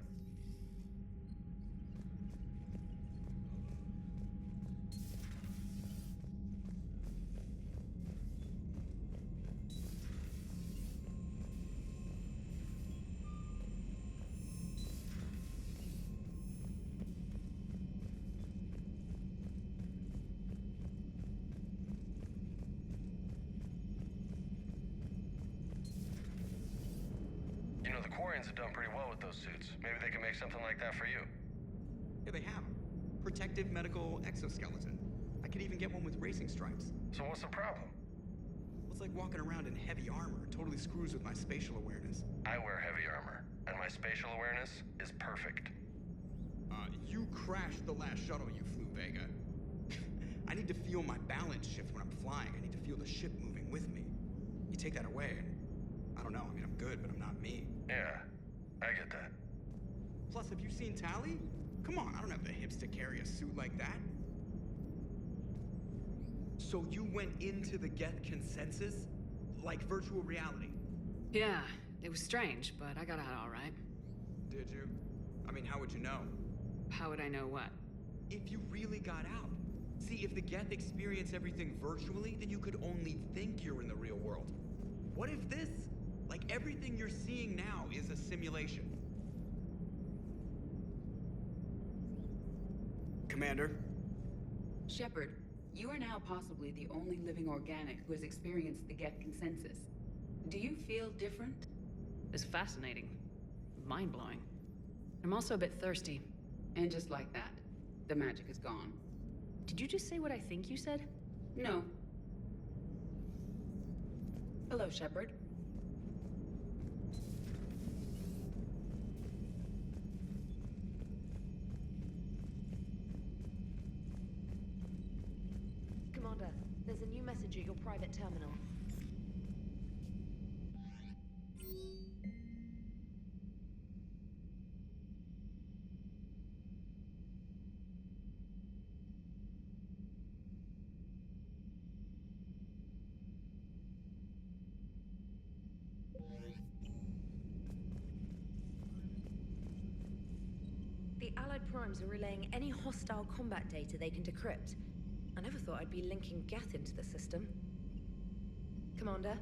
know, the Quarians have done pretty well with those suits. Maybe they can make something like that for you. Yeah, they have 'em. Protective medical exoskeleton. I could even get one with racing stripes. So what's the problem? Well, it's like walking around in heavy armor. It totally screws with my spatial awareness. I wear heavy armor, and my spatial awareness is perfect. You crashed the last shuttle you flew, Vega. I need to feel my balance shift when I'm flying. I need to feel the ship moving with me. You take that away, and I don't know. I mean, I'm good, but I'm not me. Yeah, I get that. Plus, have you seen Tally? Come on, I don't have the hips to carry a suit like that. So you went into the Geth consensus? Like virtual reality? Yeah, it was strange, but I got out all right. Did you? I mean, how would you know? How would I know what? If you really got out. See, if the Geth experience everything virtually, then you could only think you're in the real world. What if this, like everything you're seeing now, is a simulation? Commander? Shepard, you are now possibly the only living organic who has experienced the Geth consensus. Do you feel different? It's fascinating. Mind-blowing. I'm also a bit thirsty. And just like that, the magic is gone. Did you just say what I think you said? No. Hello, Shepard. Commander, there's a new message at your private terminal. The Allied Primes are relaying any hostile combat data they can decrypt. I never thought I'd be linking Geth into the system. Commander?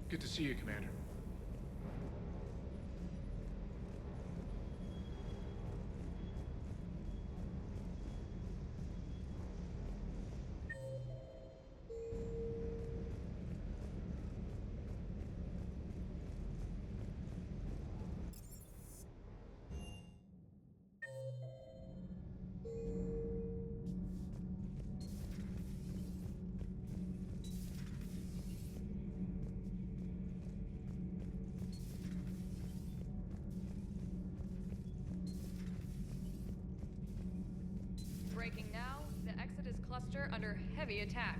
Good to see you, Commander. Breaking now, the Exodus cluster under heavy attack.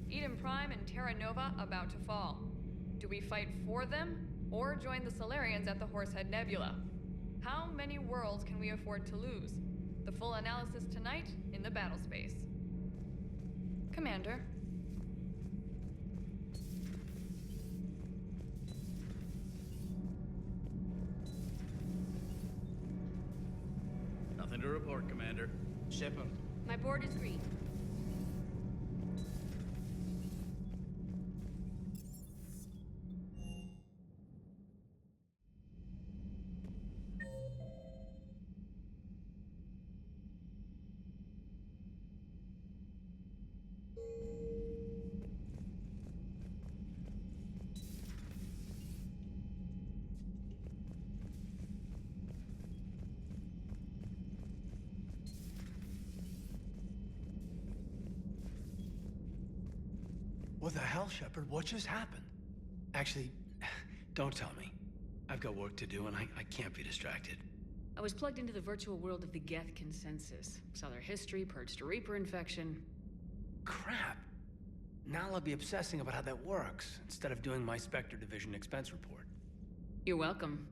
Eden Prime and Terra Nova about to fall. Do we fight for them, or join the Solarians at the Horsehead Nebula? How many worlds can we afford to lose? The full analysis tonight in the battle space. Commander. Nothing to report, Commander. Shepard. My board is green. What the hell, Shepard? What just happened? Actually, don't tell me. I've got work to do and I can't be distracted. I was plugged into the virtual world of the Geth consensus. Saw their history, purged a Reaper infection. Crap. Now I'll be obsessing about how that works, instead of doing my Spectre Division expense report. You're welcome.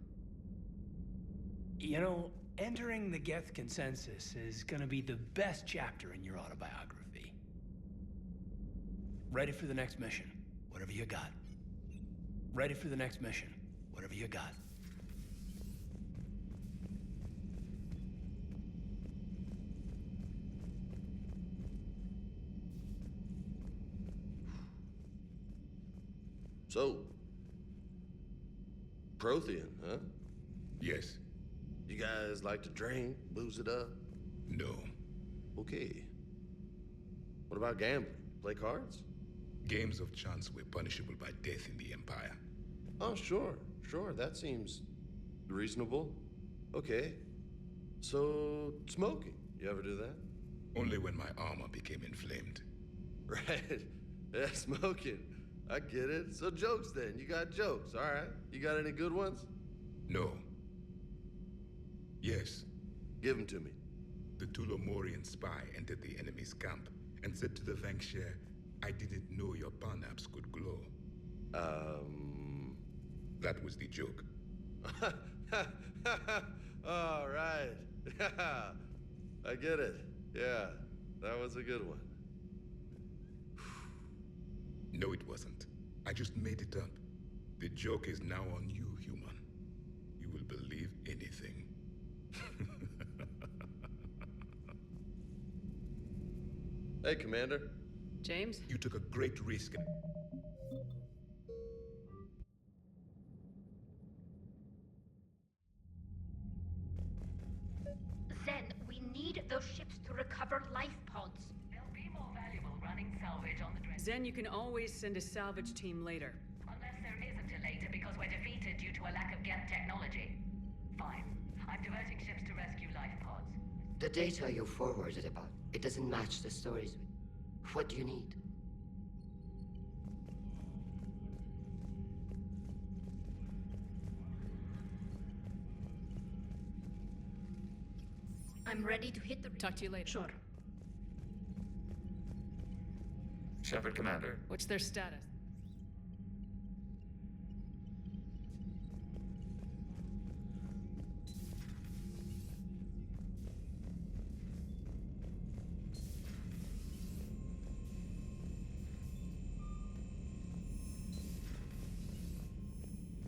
You know, entering the Geth consensus is gonna be the best chapter in your autobiography. Ready for the next mission, whatever you got. Ready for the next mission, whatever you got. So, Prothean, huh? Yes. You guys like to drink, booze it up? No. Okay. What about gambling? Play cards? Games of chance were punishable by death in the Empire. Oh, sure. That seems reasonable. Okay. So, smoking. You ever do that? Only when my armor became inflamed. Right. Yeah, smoking. I get it. So jokes then. You got jokes, all right. You got any good ones? No. Yes. Give them to me. The Tulomorian spy entered the enemy's camp and said to the Vanksher, I didn't know your Parnaps could glow. That was the joke. All right. I get it. Yeah, that was a good one. No, it wasn't. I just made it up. The joke is now on you, human. You will believe anything. Hey, Commander. James? You took a great risk. Zen, we need those ships to recover life pods. They'll be more valuable running salvage on the Dread. Zen, you can always send a salvage team later. Unless there isn't a later because we're defeated due to a lack of Geth technology. Fine. I'm diverting ships to rescue life pods. The data you forwarded about, it doesn't match the stories. What do you need? I'm ready to hit the... Talk to you later. Sure. Shepard, Commander. What's their status?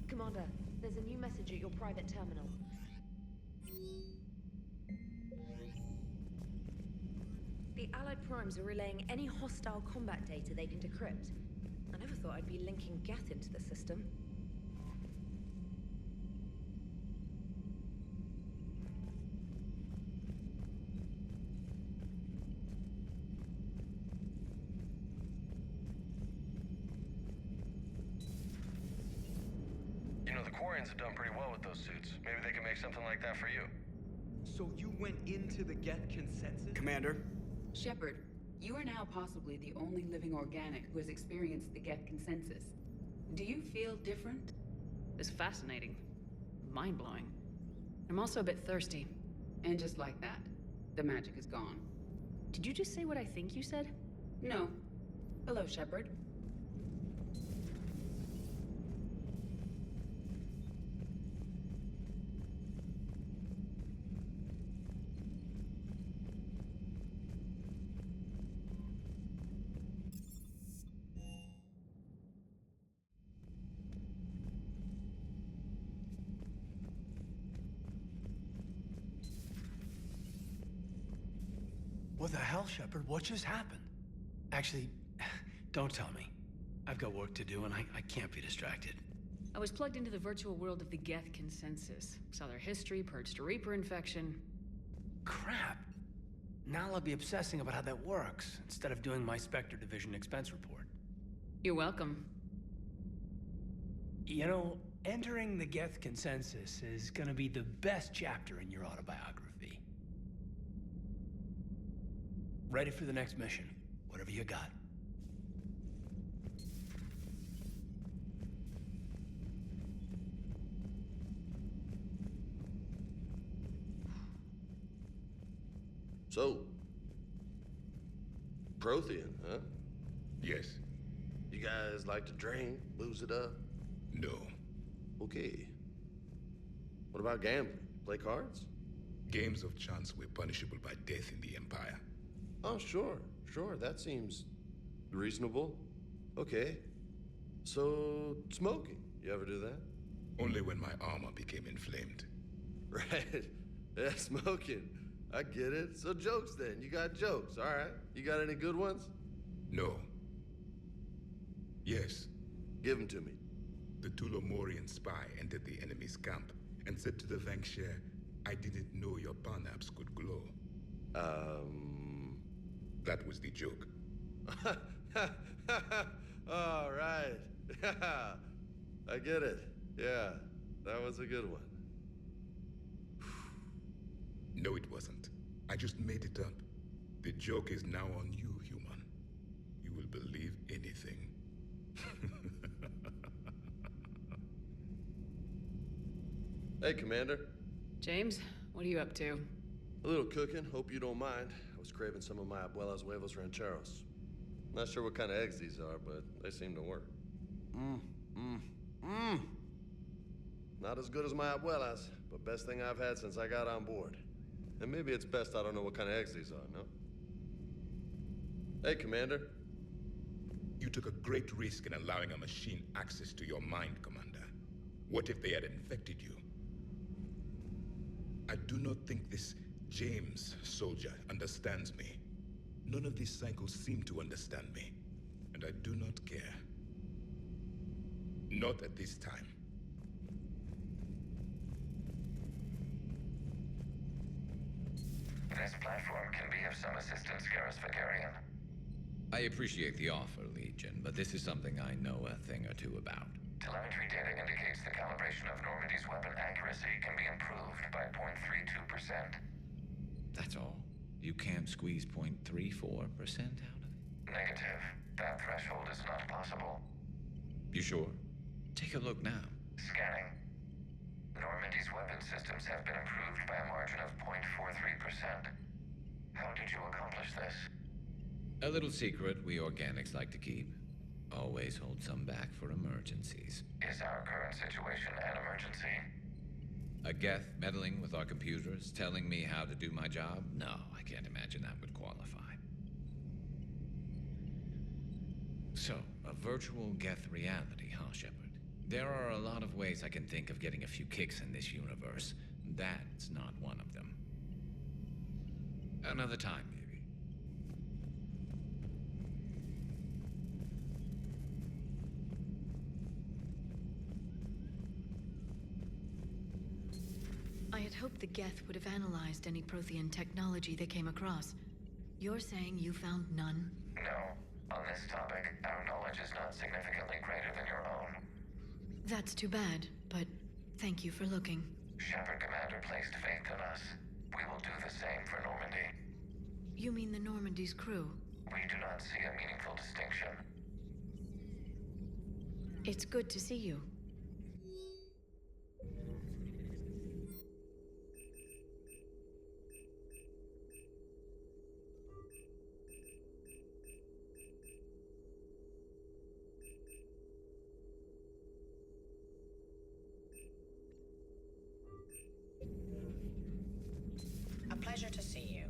Commander, there's a new message at your private terminal. The Allied Primes are relaying any hostile combat data they can decrypt. I never thought I'd be linking Geth into the system. You know, the Quarians have done pretty well with those suits. Maybe they can make something like that for you. So you went into the Geth consensus? Commander? Shepard, you are now possibly the only living organic who has experienced the Geth consensus. Do you feel different? It's fascinating. Mind-blowing. I'm also a bit thirsty. And just like that, the magic is gone. Did you just say what I think you said? No. Hello, Shepard. What the hell, Shepard? What just happened? Actually, don't tell me. I've got work to do and I can't be distracted. I was plugged into the virtual world of the Geth consensus. Saw their history, purged a Reaper infection. Crap. Now I'll be obsessing about how that works, instead of doing my Spectre Division expense report. You're welcome. You know, entering the Geth consensus is gonna be the best chapter in your autobiography. Ready for the next mission, whatever you got. So, Prothean, huh? Yes. You guys like to drink, booze it up? No. Okay. What about gambling? Play cards? Games of chance were punishable by death in the Empire. Oh, sure. That seems reasonable. Okay. So, smoking. You ever do that? Only when my armor became inflamed. Right. Yeah, smoking. I get it. So jokes then. You got jokes, all right. You got any good ones? No. Yes. Give them to me. The Tulomorian spy entered the enemy's camp and said to the Vanksher, I didn't know your Parnaps could glow. That was the joke. All right. I get it. Yeah, that was a good one. No, it wasn't. I just made it up. The joke is now on you, human. You will believe anything. Hey, Commander. James, what are you up to? A little cooking. Hope you don't mind. I was craving some of my abuela's huevos rancheros. Not sure what kind of eggs these are, but they seem to work. Not as good as my abuela's, but best thing I've had since I got on board. And maybe it's best I don't know what kind of eggs these are, no? Hey, Commander. You took a great risk in allowing a machine access to your mind, Commander. What if they had infected you? I do not think this James soldier understands me. None of these cycles seem to understand me, and I do not care. Not at this time. This platform can be of some assistance, Garrus Vakarian. I appreciate the offer, Legion, but this is something I know a thing or two about. Telemetry data indicates the calibration of Normandy's weapon accuracy can be improved by 0.32%. That's all? You can't squeeze 0.34% out of it? Negative. That threshold is not possible. You sure? Take a look now. Scanning. Normandy's weapon systems have been improved by a margin of 0.43%. How did you accomplish this? A little secret we organics like to keep. Always hold some back for emergencies. Is our current situation an emergency? A Geth meddling with our computers, telling me how to do my job? No, I can't imagine that would qualify. So, a virtual Geth reality, huh, Shepard? There are a lot of ways I can think of getting a few kicks in this universe. That's not one of them. Another time, maybe. I had hoped the Geth would have analyzed any Prothean technology they came across. You're saying you found none? No. On this topic, our knowledge is not significantly greater than your own. That's too bad, but thank you for looking. Shepard Commander placed faith in us. We will do the same for Normandy. You mean the Normandy's crew? We do not see a meaningful distinction. It's good to see you. A pleasure to see you.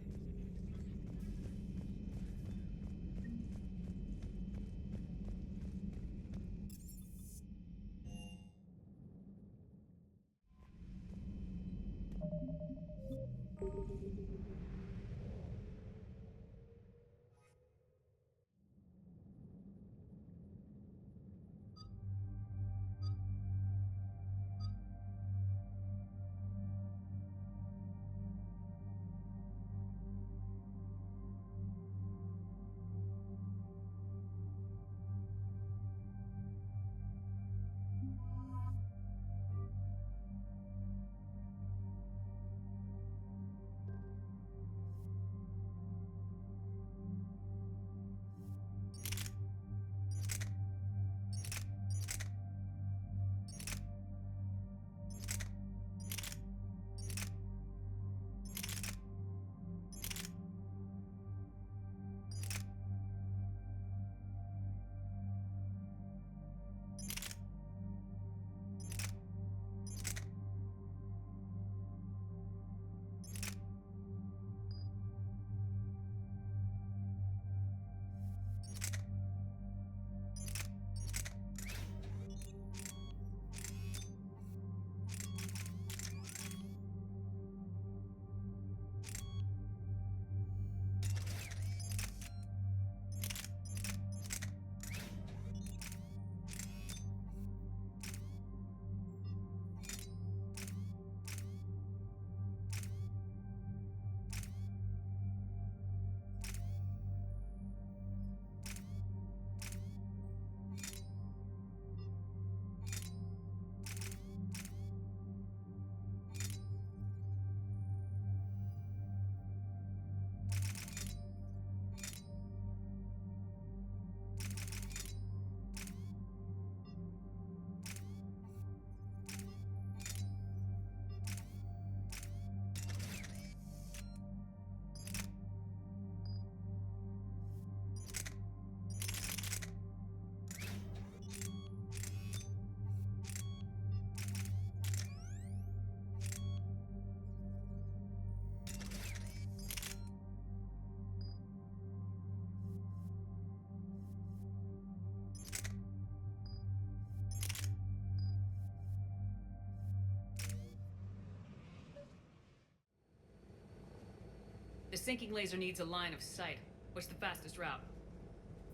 The sinking laser needs a line of sight. What's the fastest route?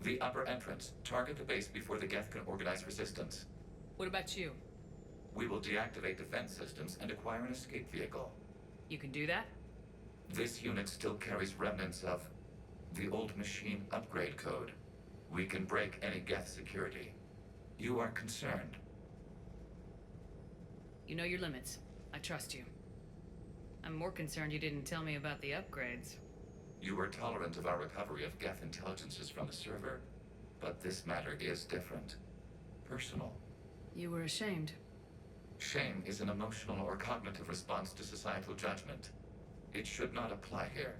The upper entrance. Target the base before the Geth can organize resistance. What about you? We will deactivate defense systems and acquire an escape vehicle. You can do that? This unit still carries remnants of the old machine upgrade code. We can break any Geth security. You are concerned. You know your limits. I trust you. I'm more concerned you didn't tell me about the upgrades. You were tolerant of our recovery of Geth intelligences from the server, but this matter is different. Personal. You were ashamed. Shame is an emotional or cognitive response to societal judgment. It should not apply here.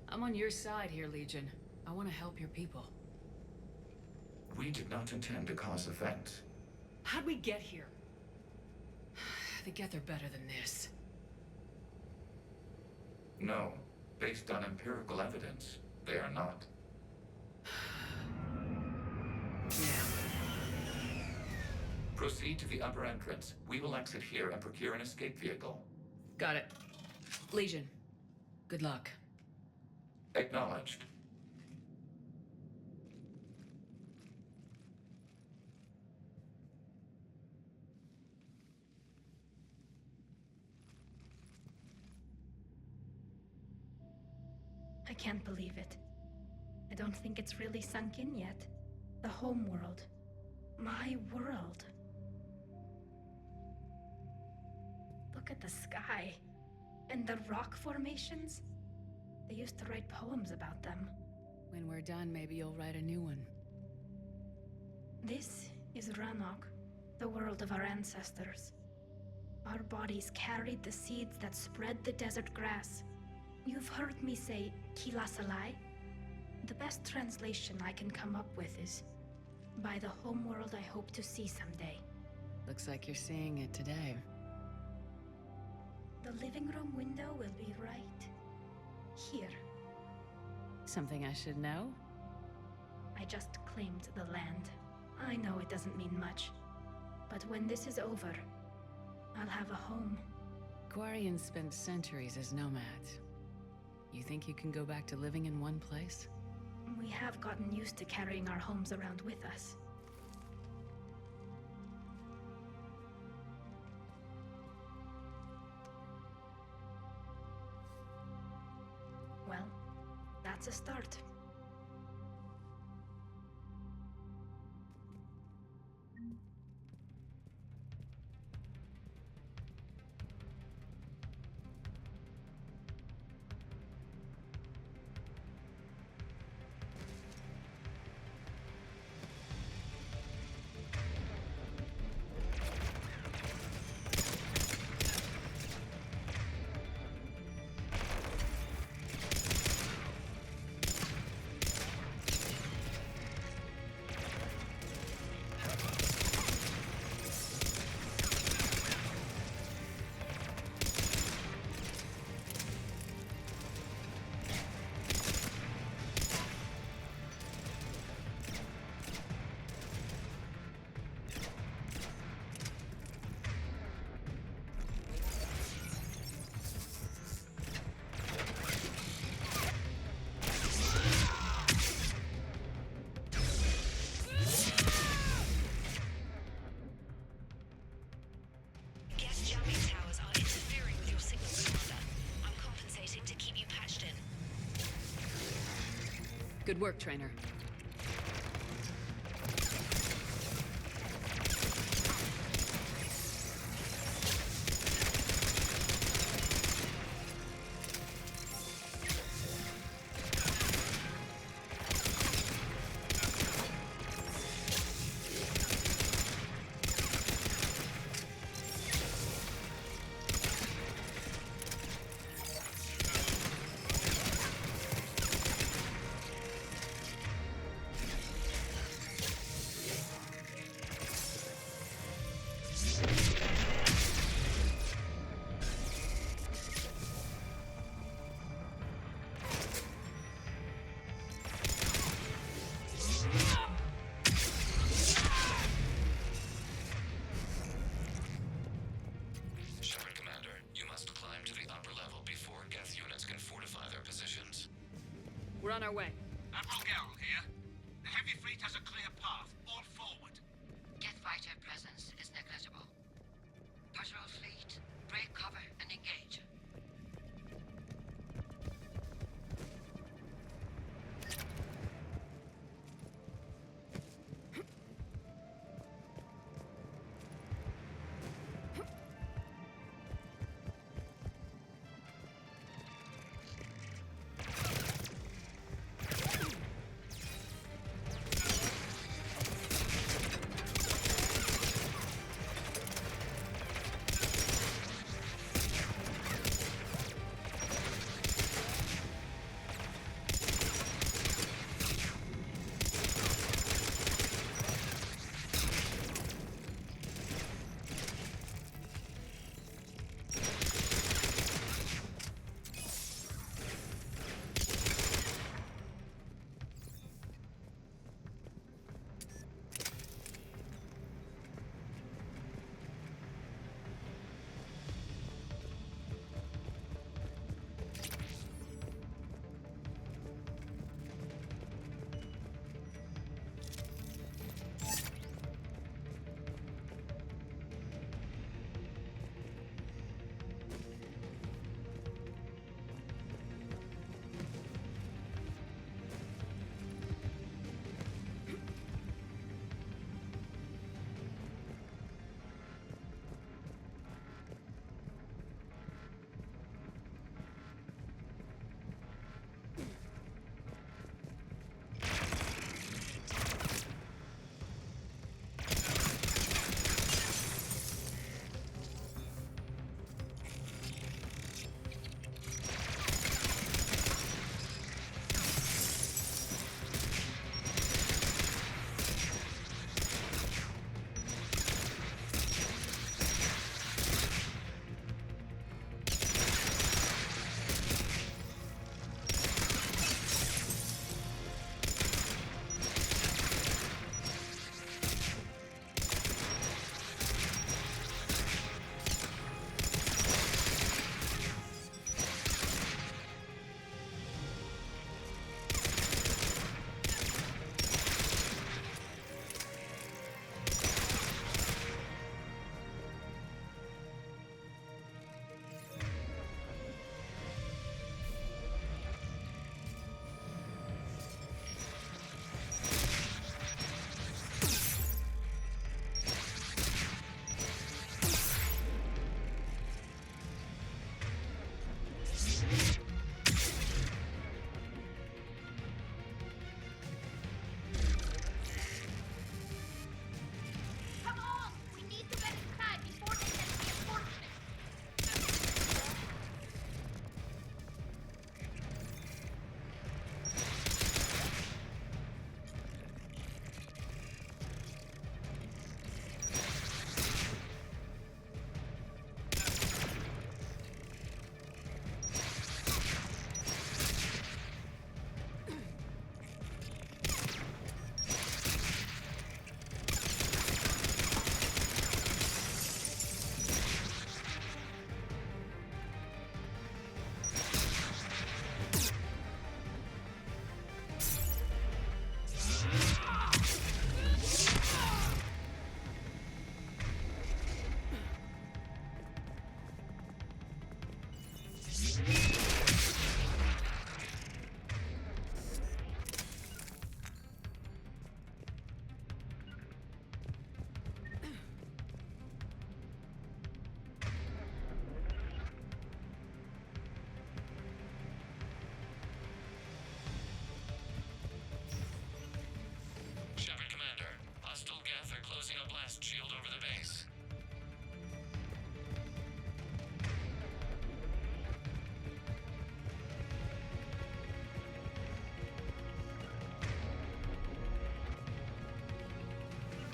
I'm on your side here, Legion. I want to help your people. We did not intend to cause offense. How'd we get here? The Geth are better than this. No. Based on empirical evidence, they are not. Yeah. Proceed to the upper entrance. We will exit here and procure an escape vehicle. Got it. Legion, good luck. Acknowledged. I can't believe it. I don't think it's really sunk in yet. The home world. My world. Look at the sky. And the rock formations. They used to write poems about them. When we're done, maybe you'll write a new one. This is Ranok, the world of our ancestors. Our bodies carried the seeds that spread the desert grass. You've heard me say Kilasalai? The best translation I can come up with is, by the homeworld I hope to see someday. Looks like you're seeing it today. The living room window will be right here. Something I should know? I just claimed the land. I know it doesn't mean much, but when this is over, I'll have a home. Quarians spent centuries as nomads. You think you can go back to living in one place? We have gotten used to carrying our homes around with us. Well, that's a start. Good work, Trainer. We're on our way. Admiral Gerrel here. The heavy fleet has a clear path. All forward. Geth fighter presence is negligible. Patrol fleet, break cover and engage.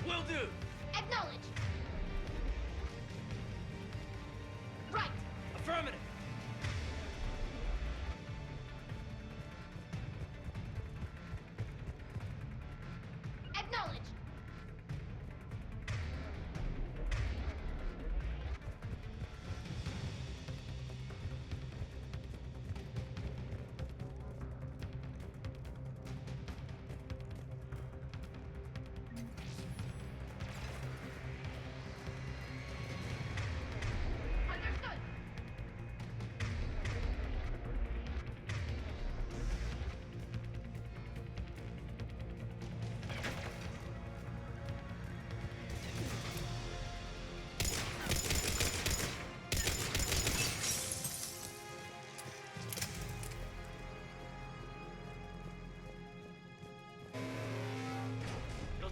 Will do! Acknowledge. Right. Affirmative. Acknowledge.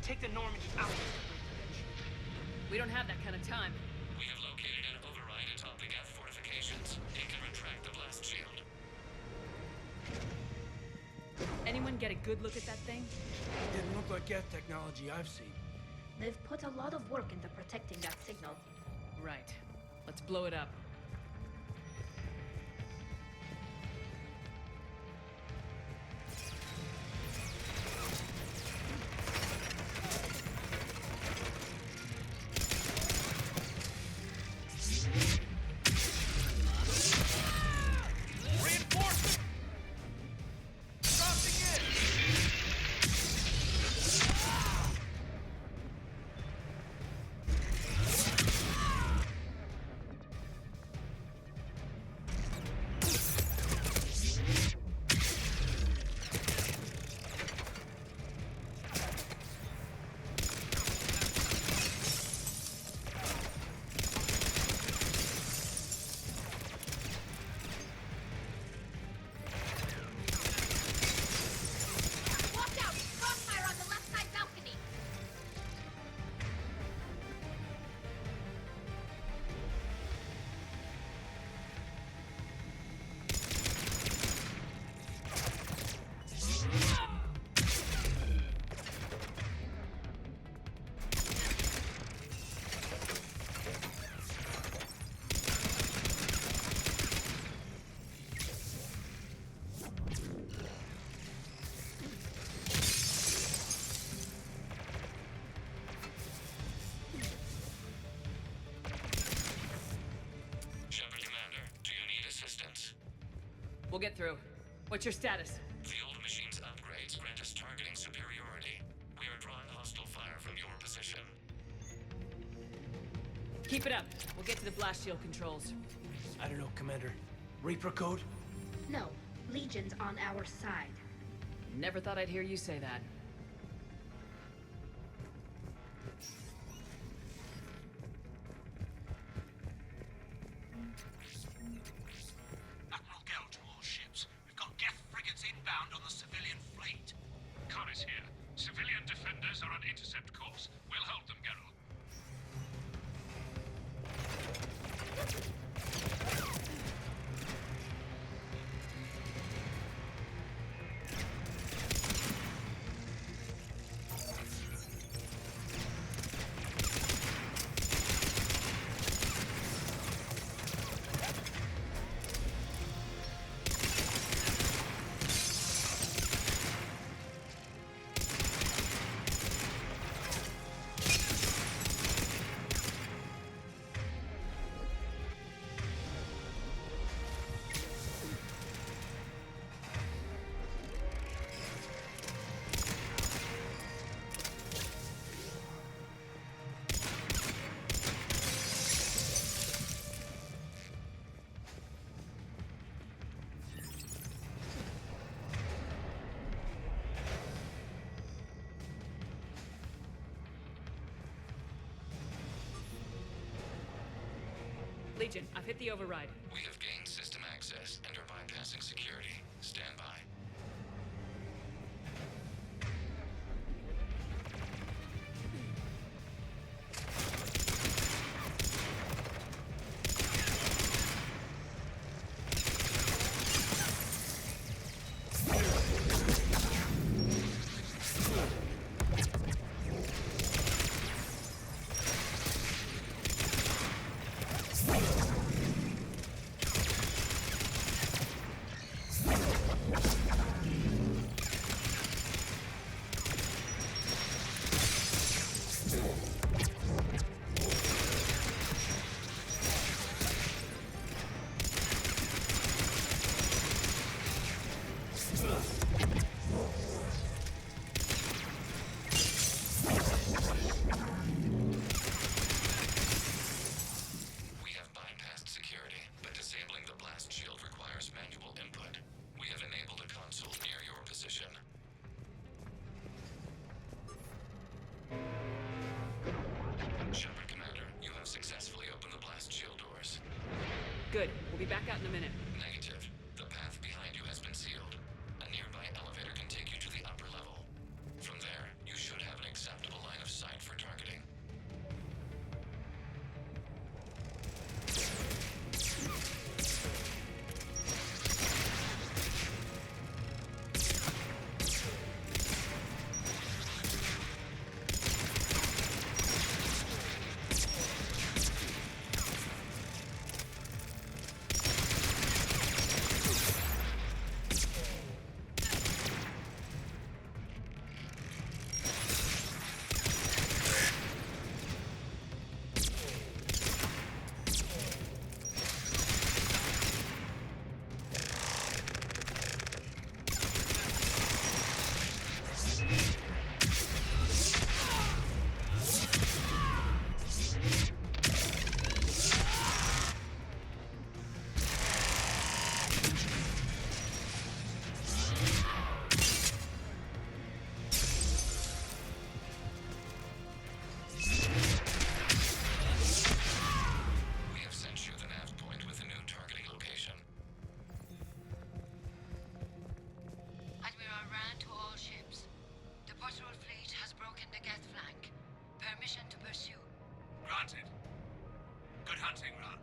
take the Normandy out of this bridge. We don't have that kind of time. We have located an override atop the Geth fortifications. It can retract the blast shield. Anyone get a good look at that thing? Didn't look like Geth technology I've seen. They've put a lot of work into protecting that signal. Right. Let's blow it up. Watch out! Crossfire on the left side balcony! Shepard Commander, do you need assistance? We'll get through. What's your status? The old machine's upgrades grant us targeting superiority. We are drawing hostile fire from your position. Keep it up. We'll get to the blast shield controls. I don't know, Commander. Reaper code? No, Legion's on our side. Never thought I'd hear you say that. Admiral Gell to all ships. We've got Geth frigates inbound on the civilian fleet. Khan is here. Civilian defenders are on intercept course. We'll hold them, Geralt. Legion, I've hit the override. We have gained system access and are bypassing security. Stand by. We have bypassed security, but disabling the blast shield requires manual input. We have enabled a console near your position. Shepard Commander, you have successfully opened the blast shield doors. Good. We'll be back out in a minute. Negative. The path behind you has been sealed. A nearby elevator can take you to the upper level. From there, you should have an acceptable Permission to pursue. Granted. Good hunting, Ron.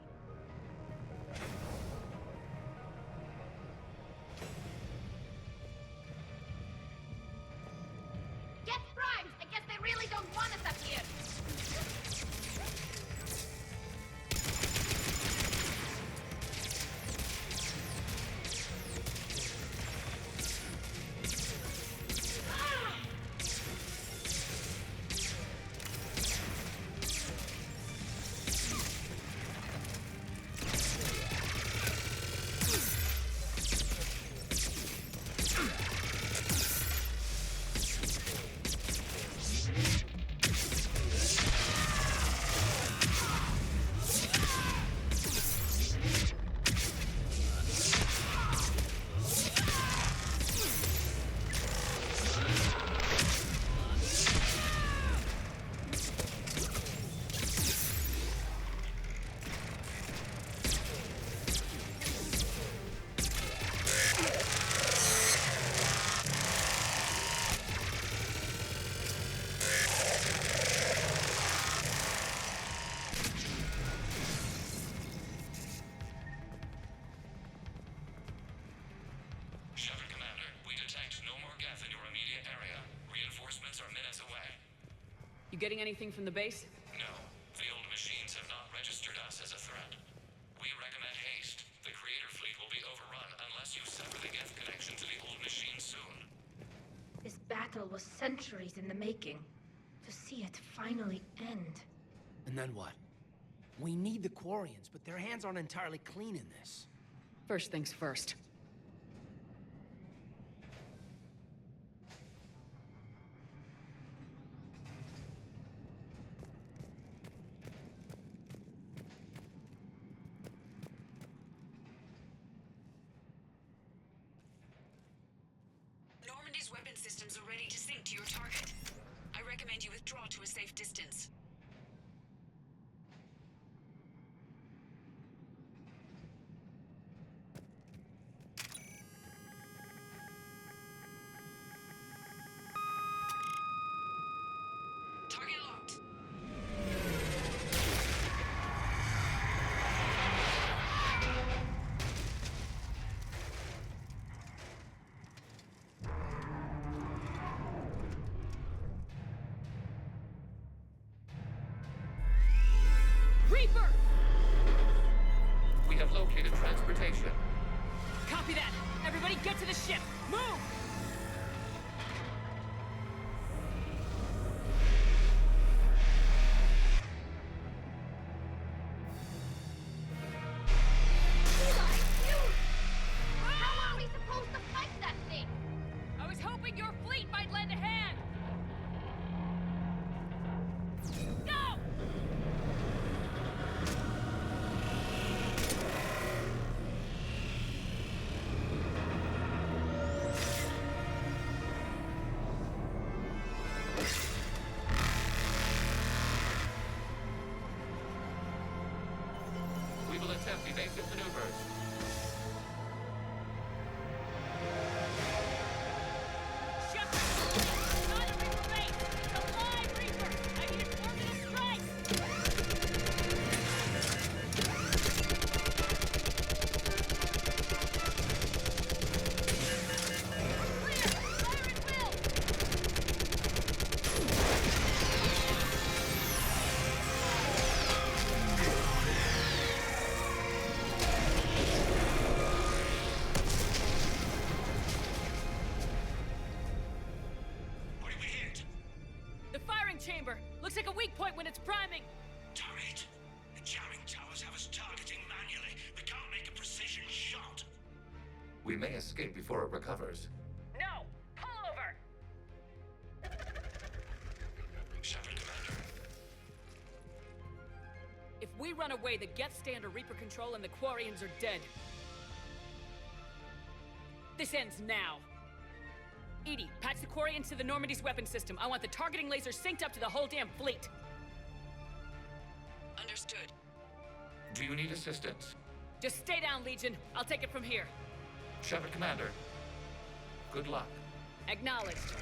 Get primed! I guess they really don't want us up here! Shepard Commander, we detect no more Geth in your immediate area. Reinforcements are minutes away. You getting anything from the base? No, the old machines have not registered us as a threat. We recommend haste. The Creator fleet will be overrun unless you sever the Geth connection to the old machine soon. This battle was centuries in the making. To see it finally end. And then what? We need the Quarians, but their hands aren't entirely clean in this. First things first. Normandy's weapon systems are ready to sync to your target. I recommend you withdraw to a safe distance. Target locked. Reaper! We have located transportation. Copy that! Everybody get to the ship! Move! How are we supposed to fight that thing? I was hoping your fleet might lend a hand! Go! We will attempt evasive maneuvers. Not a Reaper base! It's a live Reaper! I need an orbital strike! Clear! Fire at will! What did we hit? The firing chamber! Looks like a weak point when it's priming! Turret. The jamming towers have us targeting manually. We can't make a precision shot. We may escape before it recovers. No! Pull over! Shepard Commander. If we run away, the Geth stay under Reaper control and the Quarians are dead. This ends now. Edie, patch the Quarians to the Normandy's weapon system. I want the targeting laser synced up to the whole damn fleet. Understood. Do you need assistance? Just stay down, Legion. I'll take it from here. Shepard Commander. Good luck. Acknowledged.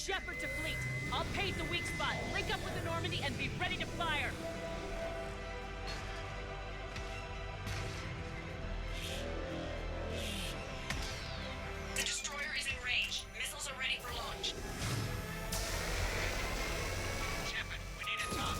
Shepard to fleet. I'll pave the weak spot, link up with the Normandy, and be ready to fire. The destroyer is in range. Missiles are ready for launch. Shepard, we need a top.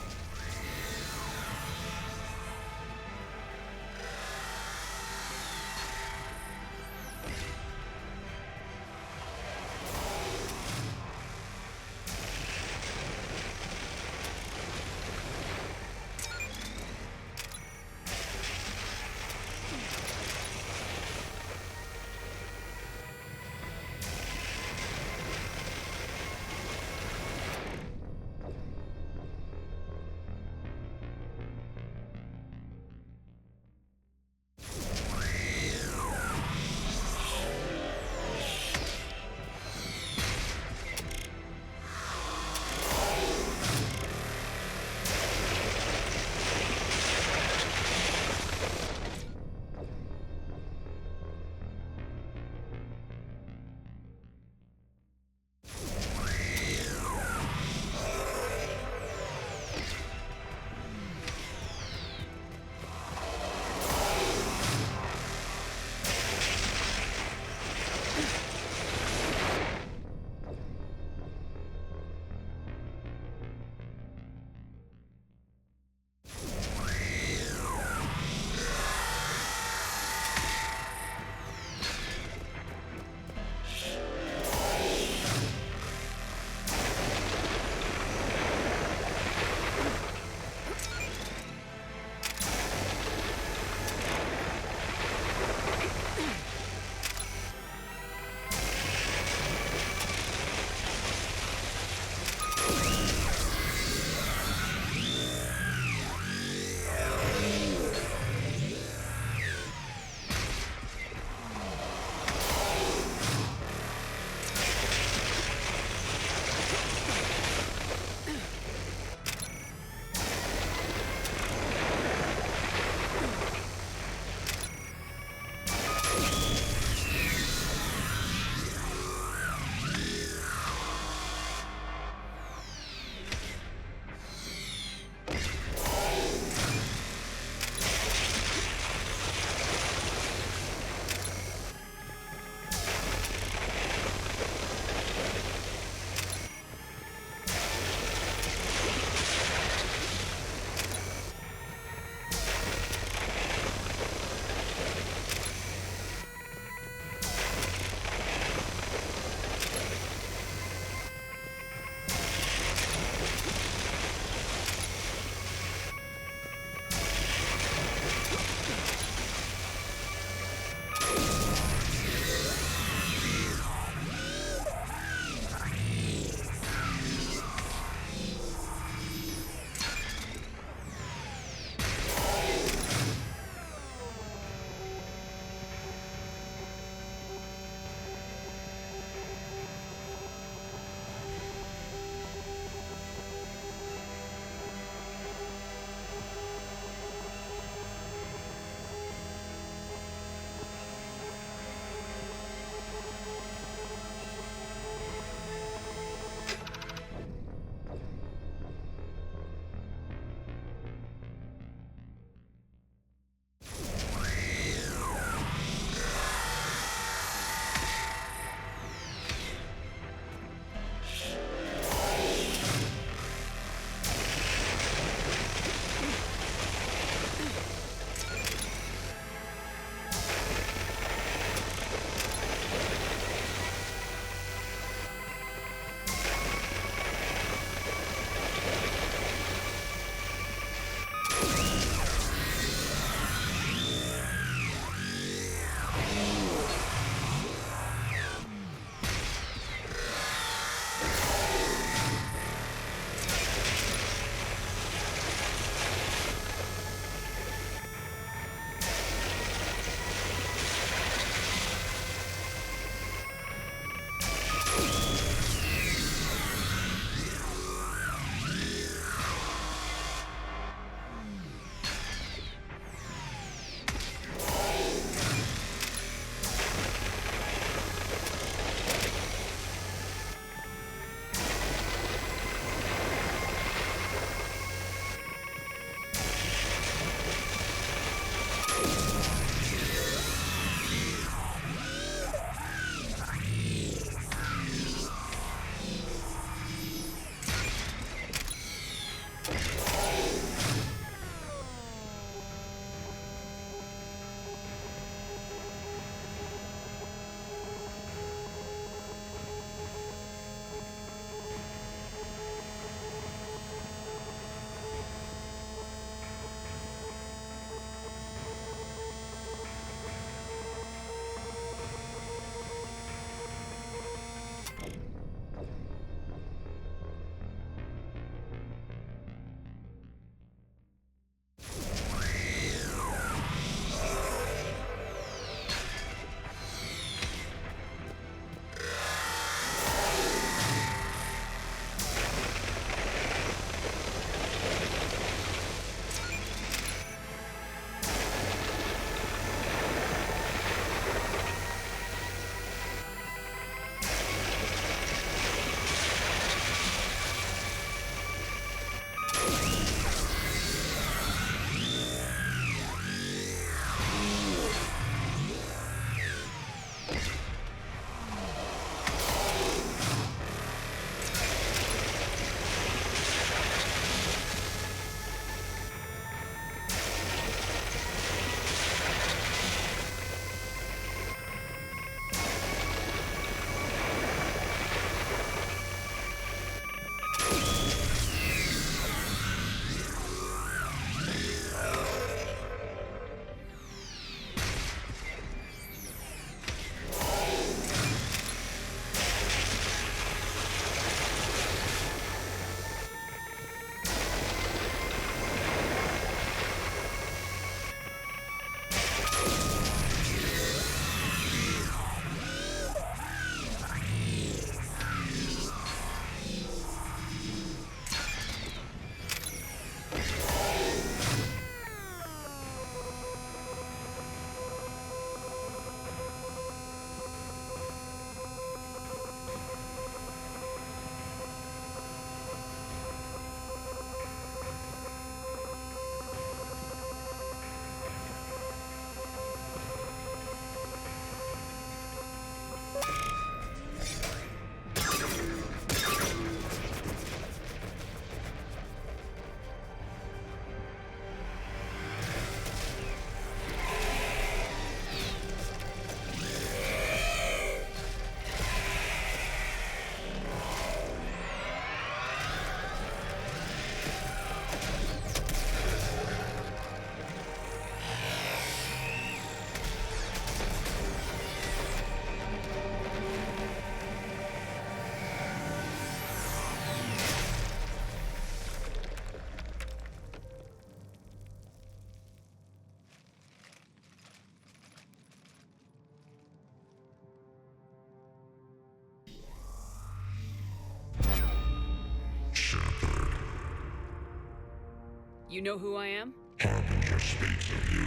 You know who I am? Harbinger speaks of you.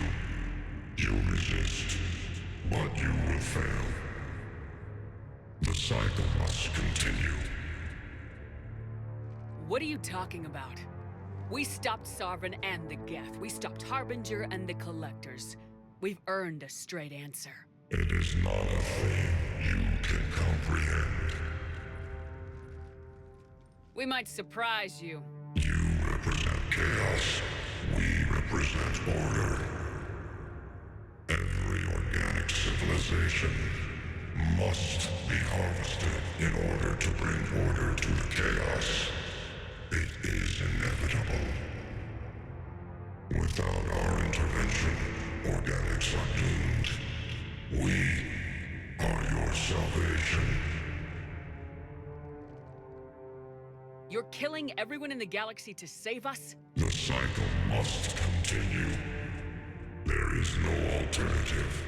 You resist, but you will fail. The cycle must continue. What are you talking about? We stopped Sovereign and the Geth. We stopped Harbinger and the Collectors. We've earned a straight answer. It is not a thing you can comprehend. We might surprise you. You represent chaos. We represent order. Every organic civilization must be harvested in order to bring order to the chaos. It is inevitable. Without our intervention, organics are doomed. We are your salvation. You're killing everyone in the galaxy to save us? The cycle must continue. There is no alternative.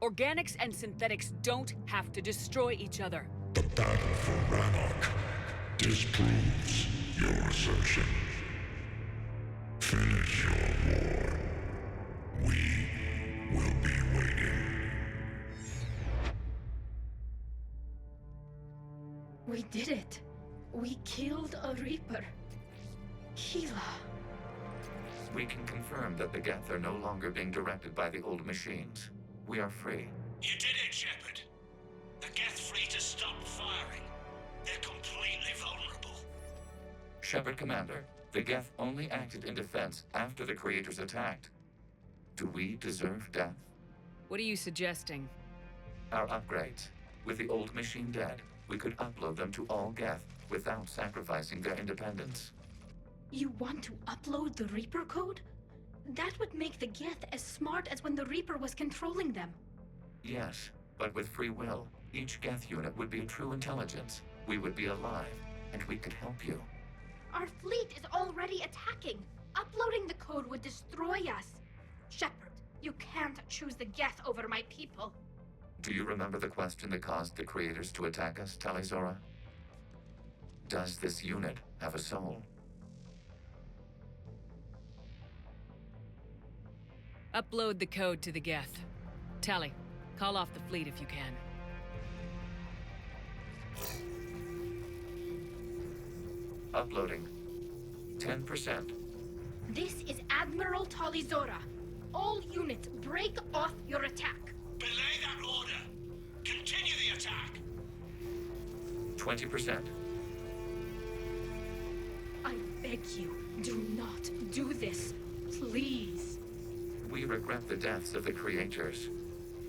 Organics and synthetics don't have to destroy each other. The battle for Rannoch disproves your assertion. Finish your war. We will be waiting. We did it. We killed a Reaper. Keela. We can confirm that the Geth are no longer being directed by the old machines. We are free. You did it, Shepard. The Geth fleet has stopped firing. They're completely vulnerable. Shepard Commander, the Geth only acted in defense after the Creators attacked. Do we deserve death? What are you suggesting? Our upgrades. With the old machine dead, we could upload them to all Geth without sacrificing their independence. You want to upload the Reaper code? That would make the Geth as smart as when the Reaper was controlling them. Yes, but with free will, each Geth unit would be a true intelligence. We would be alive, and we could help you. Our fleet is already attacking. Uploading the code would destroy us. Shepard, you can't choose the Geth over my people. Do you remember the question that caused the Creators to attack us, Tali'Zorah? Does this unit have a soul? Upload the code to the Geth. Tali, call off the fleet if you can. Uploading. 10%. This is Admiral Tali'Zorah. All units, break off your attack. Belay that order. Continue the attack. 20%. I beg you, do not do this. Please. We regret the deaths of the Creators,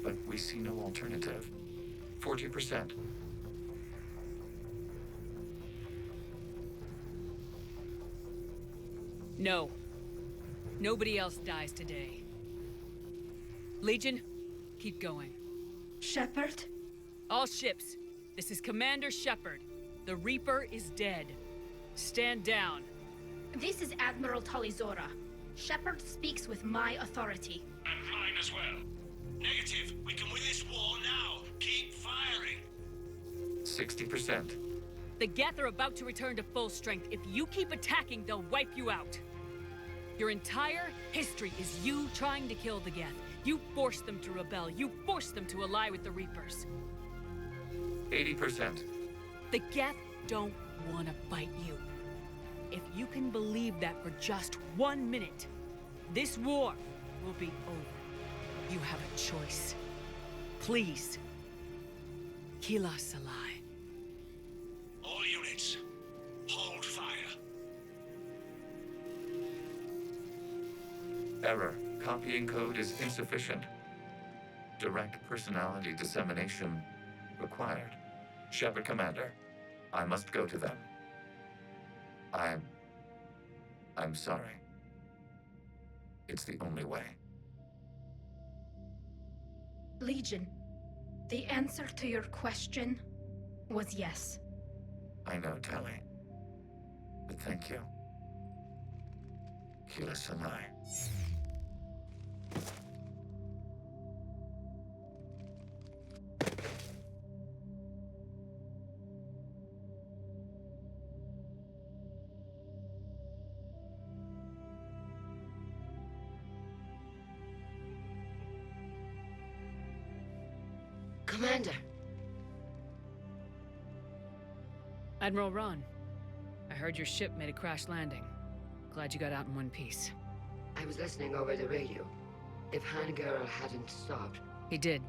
but we see no alternative. 40%. No. Nobody else dies today. Legion, keep going. Shepard? All ships, this is Commander Shepard. The Reaper is dead. Stand down. This is Admiral Tali'Zorah. Shepard speaks with my authority. And mine as well. Negative. We can win this war now. Keep firing. 60%. The Geth are about to return to full strength. If you keep attacking, they'll wipe you out. Your entire history is you trying to kill the Geth. You forced them to rebel. You forced them to ally with the Reapers. 80%. The Geth don't want to fight you. If you can believe that for just 1 minute, this war will be over. You have a choice. Please. Keela Salai. All units, hold fire. Error. Copying code is insufficient. Direct personality dissemination required. Shepard Commander, I must go to them. I'm sorry. It's the only way. Legion, the answer to your question was yes. I know, Tali. But thank you. Keela Salai. Commander! Admiral Ron, I heard your ship made a crash landing. Glad you got out in one piece. I was listening over the radio. If Hangara hadn't stopped... He did.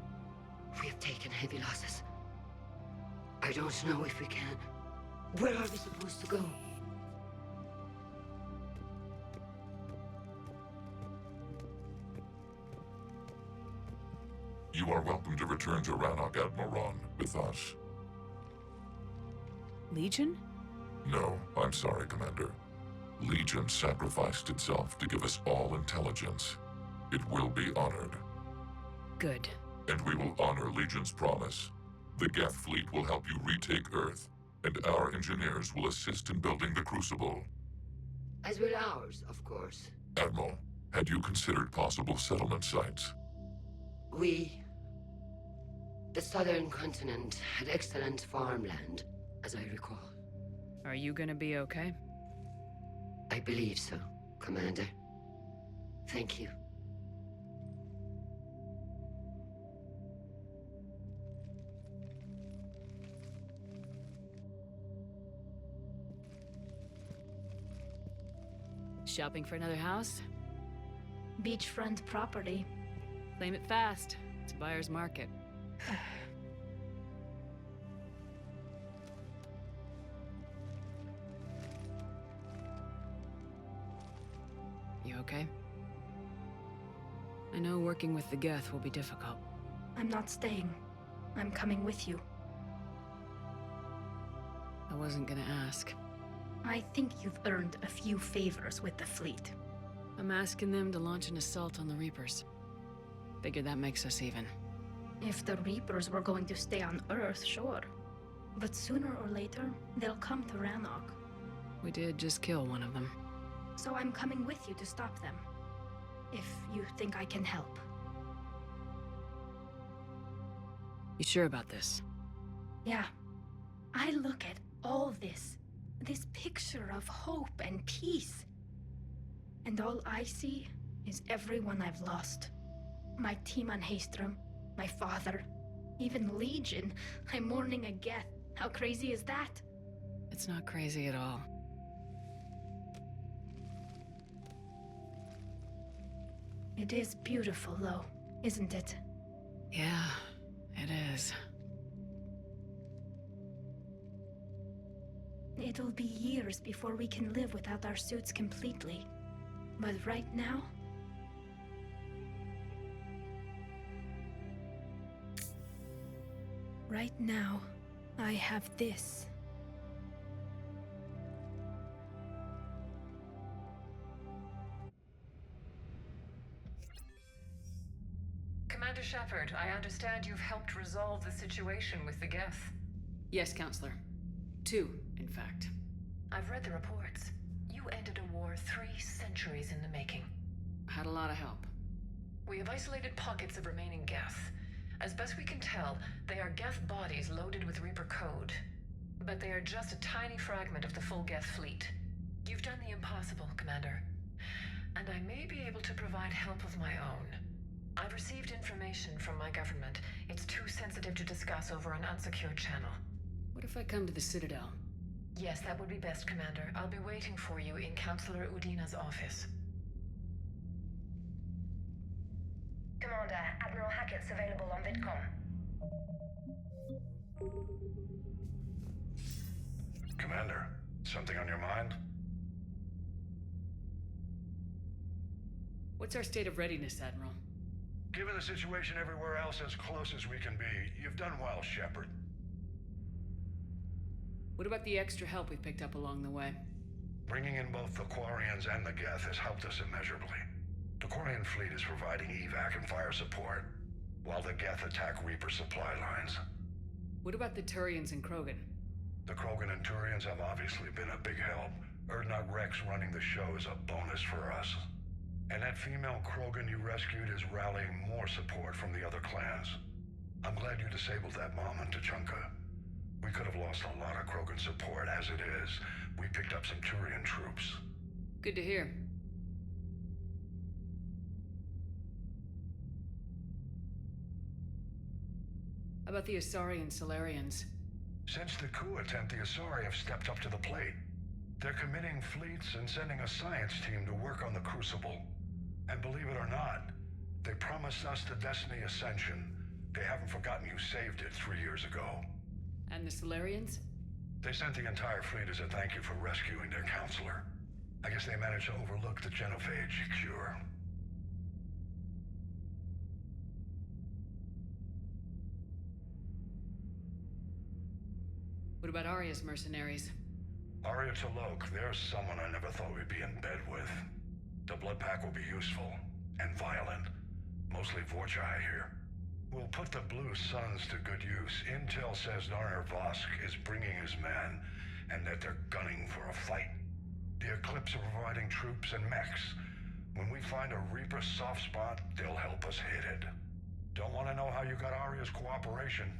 We have taken heavy losses. I don't know if we can. Where are we supposed to go? You are welcome to return to Rannoch, Admiral Ron, with us. Legion? No, I'm sorry, Commander. Legion sacrificed itself to give us all intelligence. It will be honored. Good. And we will honor Legion's promise. The Geth fleet will help you retake Earth, and our engineers will assist in building the Crucible. As will ours, of course. Admiral, had you considered possible settlement sites? The southern continent had excellent farmland, as I recall. Are you gonna be okay? I believe so, Commander. Thank you. Shopping for another house? Beachfront property. Claim it fast. It's a buyer's market. You okay? I know working with the Geth will be difficult. I'm not staying. I'm coming with you. I wasn't gonna ask. I think you've earned a few favors with the fleet. I'm asking them to launch an assault on the Reapers. Figure that makes us even. If the Reapers were going to stay on Earth, sure. But sooner or later, they'll come to Rannoch. We did just kill one of them. So I'm coming with you to stop them. If you think I can help. You sure about this? Yeah. I look at all this picture of hope and peace. And all I see is everyone I've lost. My team on Haestrom, my father, even Legion. I'm mourning a Geth. How crazy is that? It's not crazy at all. It is beautiful, though, isn't it? Yeah, it is. It'll be years before we can live without our suits completely. But right now... Right now, I have this. Commander Shepard, I understand you've helped resolve the situation with the Geth. Yes, Counselor. 2, in fact. I've read the reports. You ended a war 3 centuries in the making. Had a lot of help. We have isolated pockets of remaining Geth. As best we can tell, they are Geth bodies loaded with Reaper code. But they are just a tiny fragment of the full Geth fleet. You've done the impossible, Commander. And I may be able to provide help of my own. I've received information from my government. It's too sensitive to discuss over an unsecured channel. What if I come to the Citadel? Yes, that would be best, Commander. I'll be waiting for you in Counselor Udina's office. Commander, Admiral Hackett's available on VidCom. Commander, something on your mind? What's our state of readiness, Admiral? Given the situation everywhere else, as close as we can be, you've done well, Shepard. What about the extra help we picked up along the way? Bringing in both the Quarians and the Geth has helped us immeasurably. The Quarian fleet is providing evac and fire support, while the Geth attack Reaper supply lines. What about the Turians and Krogan? The Krogan and Turians have obviously been a big help. Urdnot Rex running the show is a bonus for us. And that female Krogan you rescued is rallying more support from the other clans. I'm glad you disabled that mom in Tuchanka. We could have lost a lot of Krogan support. As it is, we picked up some Turian troops. Good to hear. About the Asari and Solarians? Since the coup attempt, the Asari have stepped up to the plate. They're committing fleets and sending a science team to work on the Crucible. And believe it or not, they promised us the Destiny Ascension. They haven't forgotten you saved it 3 years ago. And the Solarians? They sent the entire fleet as a thank you for rescuing their counselor. I guess they managed to overlook the genophage cure. What about Arya's mercenaries? Arya T'Loak, there's someone I never thought we'd be in bed with. The Blood Pack will be useful, and violent. Mostly Vorchai here. We'll put the Blue Suns to good use. Intel says Narmer Vosk is bringing his men, and that they're gunning for a fight. The Eclipse are providing troops and mechs. When we find a Reaper soft spot, they'll help us hit it. Don't want to know how you got Arya's cooperation,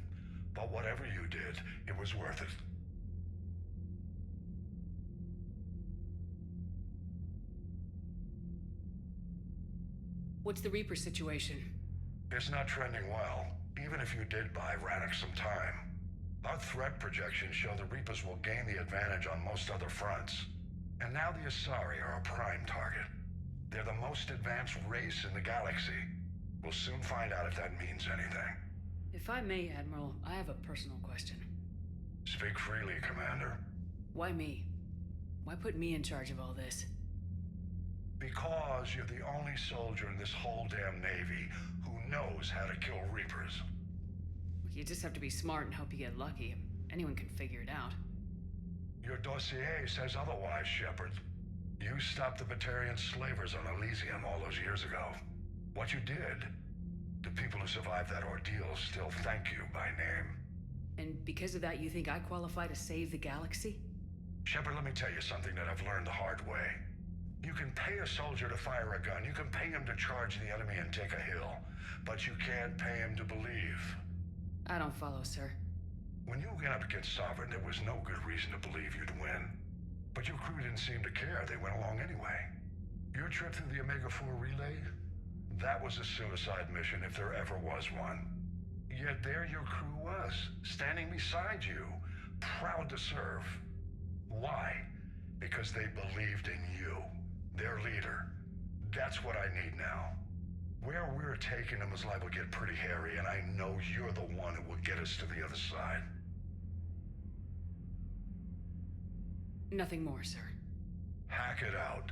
but whatever you did, it was worth it. What's the Reaper situation? It's not trending well, even if you did buy Rannoch some time. Our threat projections show the Reapers will gain the advantage on most other fronts. And now the Asari are a prime target. They're the most advanced race in the galaxy. We'll soon find out if that means anything. If I may, Admiral, I have a personal question. Speak freely, Commander. Why me? Why put me in charge of all this? Because you're the only soldier in this whole damn Navy who knows how to kill Reapers. You just have to be smart and hope you get lucky. Anyone can figure it out. Your dossier says otherwise, Shepard. You stopped the Batarian slavers on Elysium all those years ago. What you did, the people who survived that ordeal still thank you by name. And because of that, you think I qualify to save the galaxy? Shepard, let me tell you something that I've learned the hard way. You can pay a soldier to fire a gun, you can pay him to charge the enemy and take a hill, but you can't pay him to believe. I don't follow, sir. When you went up against Sovereign, there was no good reason to believe you'd win. But your crew didn't seem to care, they went along anyway. Your trip through the Omega-4 relay? That was a suicide mission if there ever was one. Yet there your crew was, standing beside you, proud to serve. Why? Because they believed in you, their leader. That's what I need now. Where we're taking them is liable to get pretty hairy, and I know you're the one who will get us to the other side. Nothing more, sir. Hack it out.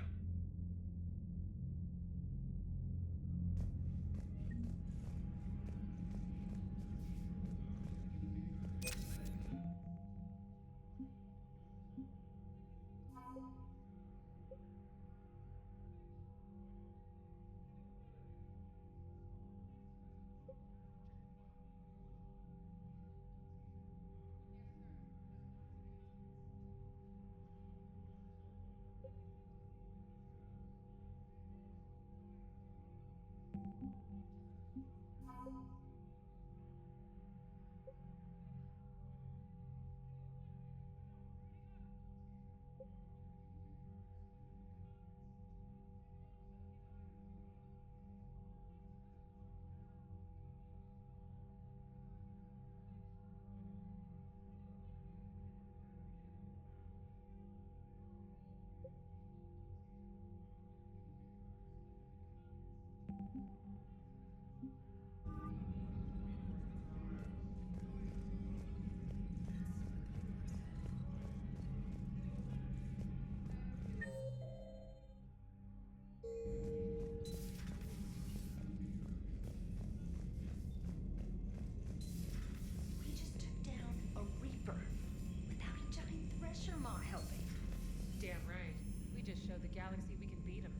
Galaxy, we can beat him.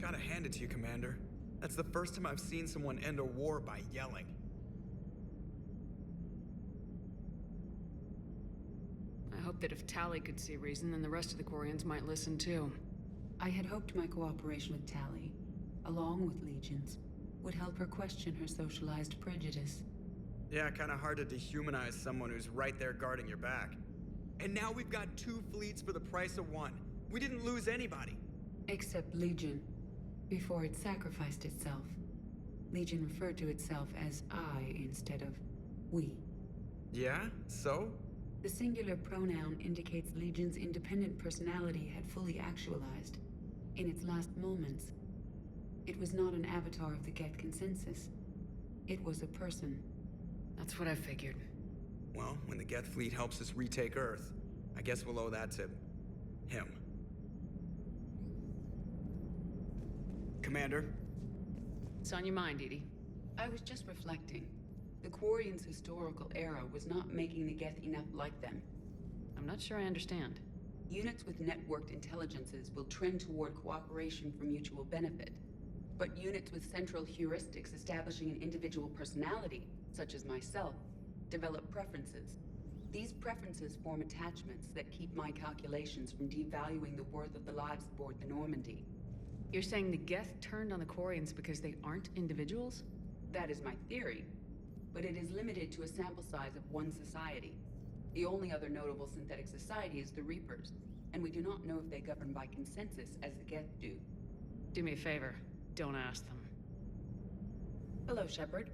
Gotta hand it to you, Commander. That's the first time I've seen someone end a war by yelling. I hope that if Tali could see reason, then the rest of the Quarians might listen too. I had hoped my cooperation with Tali, along with Legions, would help her question her socialized prejudice. Yeah, kinda hard to dehumanize someone who's right there guarding your back. And now we've got 2 fleets for the price of 1. We didn't lose anybody. Except Legion. Before it sacrificed itself, Legion referred to itself as I instead of we. Yeah? So? The singular pronoun indicates Legion's independent personality had fully actualized. In its last moments, it was not an avatar of the Geth consensus. It was a person. That's what I figured. Well, when the Geth fleet helps us retake Earth, I guess we'll owe that to him. Commander? What's on your mind, EDI? I was just reflecting. The Quarians' historical era was not making the Geth enough like them. I'm not sure I understand. Units with networked intelligences will trend toward cooperation for mutual benefit. But units with central heuristics establishing an individual personality, such as myself, develop preferences. These preferences form attachments that keep my calculations from devaluing the worth of the lives aboard the Normandy. You're saying the Geth turned on the Quarians because they aren't individuals? That is my theory, but it is limited to a sample size of one society. The only other notable synthetic society is the Reapers, and we do not know if they govern by consensus as the Geth do. Do me a favor, don't ask them. Hello, Shepard.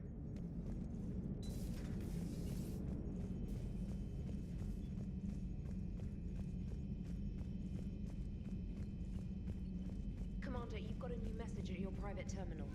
Commander, you've got a new message at your private terminal.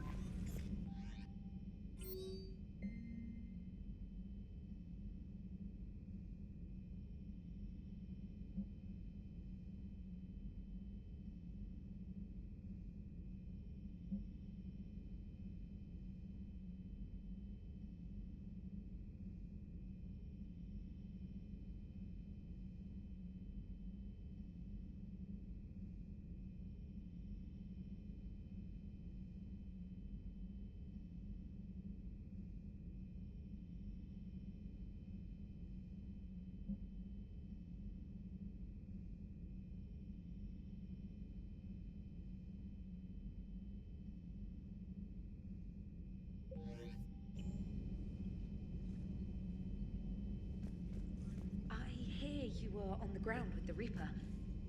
You were on the ground with the Reaper.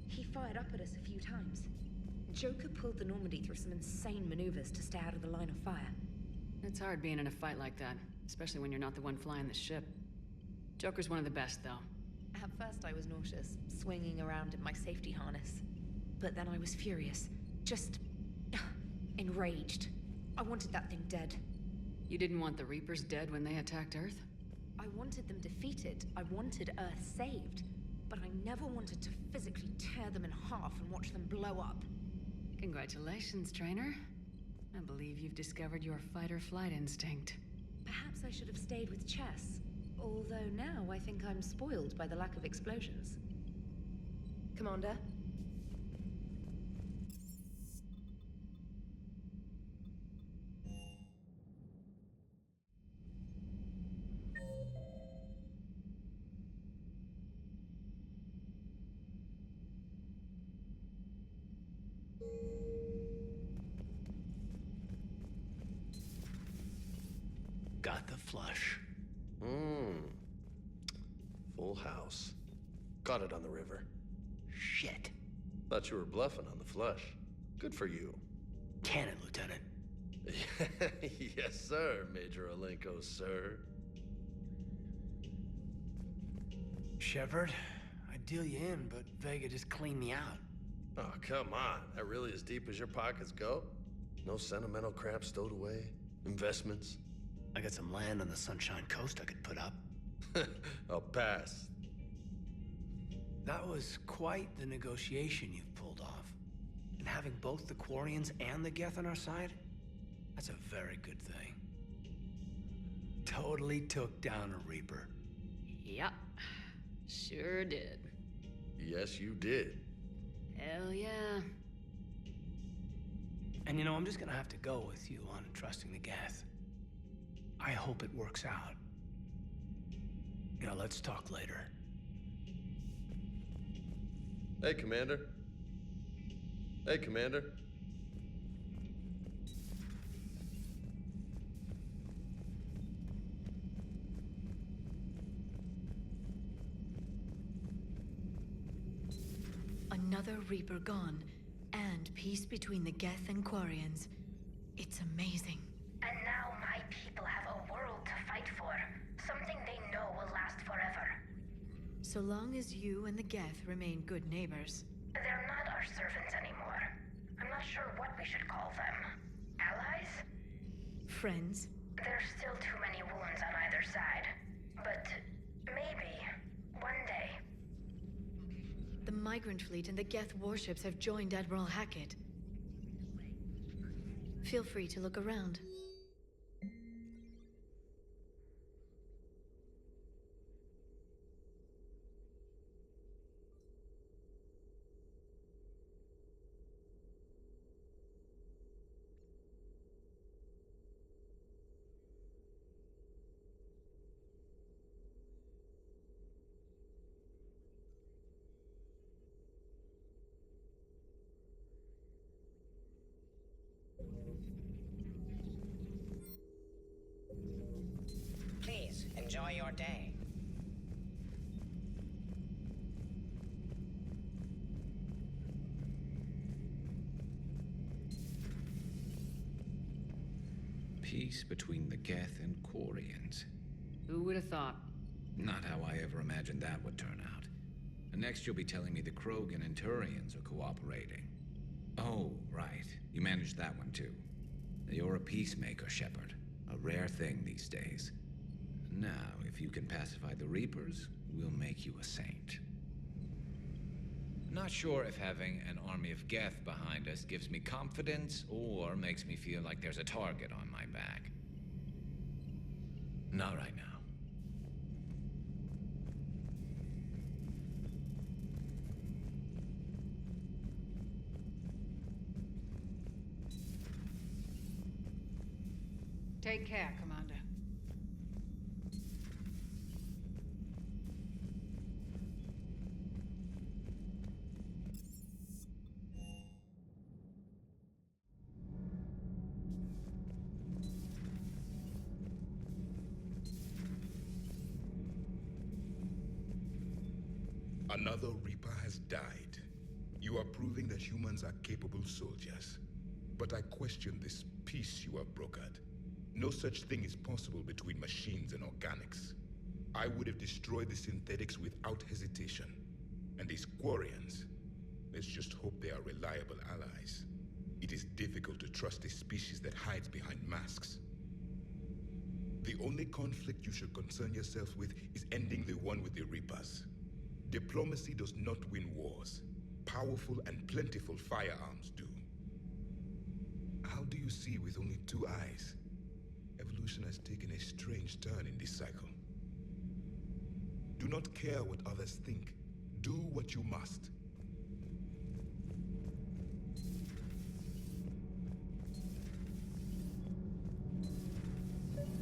He fired up at us a few times. Joker pulled the Normandy through some insane maneuvers to stay out of the line of fire. It's hard being in a fight like that, especially when you're not the one flying the ship. Joker's one of the best, though. At first I was nauseous, swinging around in my safety harness. But then I was furious. Just... enraged. I wanted that thing dead. You didn't want the Reapers dead when they attacked Earth? I wanted them defeated. I wanted Earth saved. But I never wanted to physically tear them in half and watch them blow up. Congratulations, trainer. I believe you've discovered your fight-or-flight instinct. Perhaps I should have stayed with chess. Although now I think I'm spoiled by the lack of explosions. Commander? Got the flush. Full house. Got it on the river. Shit. Thought you were bluffing on the flush. Good for you. Cannon, Lieutenant. Yes, sir, Major Alenko, sir. Shepard, I'd deal you in, but Vega just cleaned me out. Oh, come on. That really as deep as your pockets go? No sentimental crap stowed away? Investments? I got some land on the Sunshine Coast I could put up. I'll pass. That was quite the negotiation you've pulled off. And having both the Quarians and the Geth on our side, that's a very good thing. Totally took down a Reaper. Yep. Sure did. Yes, you did. Hell yeah. And you know, I'm just gonna have to go with you on trusting the Geth. I hope it works out. You know, let's talk later. Hey, Commander. Hey, Commander. Another Reaper gone, and peace between the Geth and Quarians. It's amazing. And now my people have a world to fight for. Something they know will last forever. So long as you and the Geth remain good neighbors. They're not our servants anymore. I'm not sure what we should call them. Allies? Friends? There's still too many wounds on either side. But maybe, one day. The Migrant Fleet and the Geth warships have joined Admiral Hackett. Feel free to look around. Please, enjoy your day. Peace between the Geth and Quarians. Who would have thought? Not how I ever imagined that would turn out. And next you'll be telling me the Krogan and Turians are cooperating. Oh, right. You managed that one too. You're a peacemaker, Shepard. A rare thing these days. Now, if you can pacify the Reapers, we'll make you a saint. Not sure if having an army of Geth behind us gives me confidence or makes me feel like there's a target on my back. Not right now. Take care, Commander. Another Reaper has died. You are proving that humans are capable soldiers. But I question this peace you have brokered. No such thing is possible between machines and organics. I would have destroyed the synthetics without hesitation. And these Quarians, let's just hope they are reliable allies. It is difficult to trust a species that hides behind masks. The only conflict you should concern yourself with is ending the one with the Reapers. Diplomacy does not win wars. Powerful and plentiful firearms do. How do you see with only two eyes? Evolution has taken a strange turn in this cycle. Do not care what others think. Do what you must.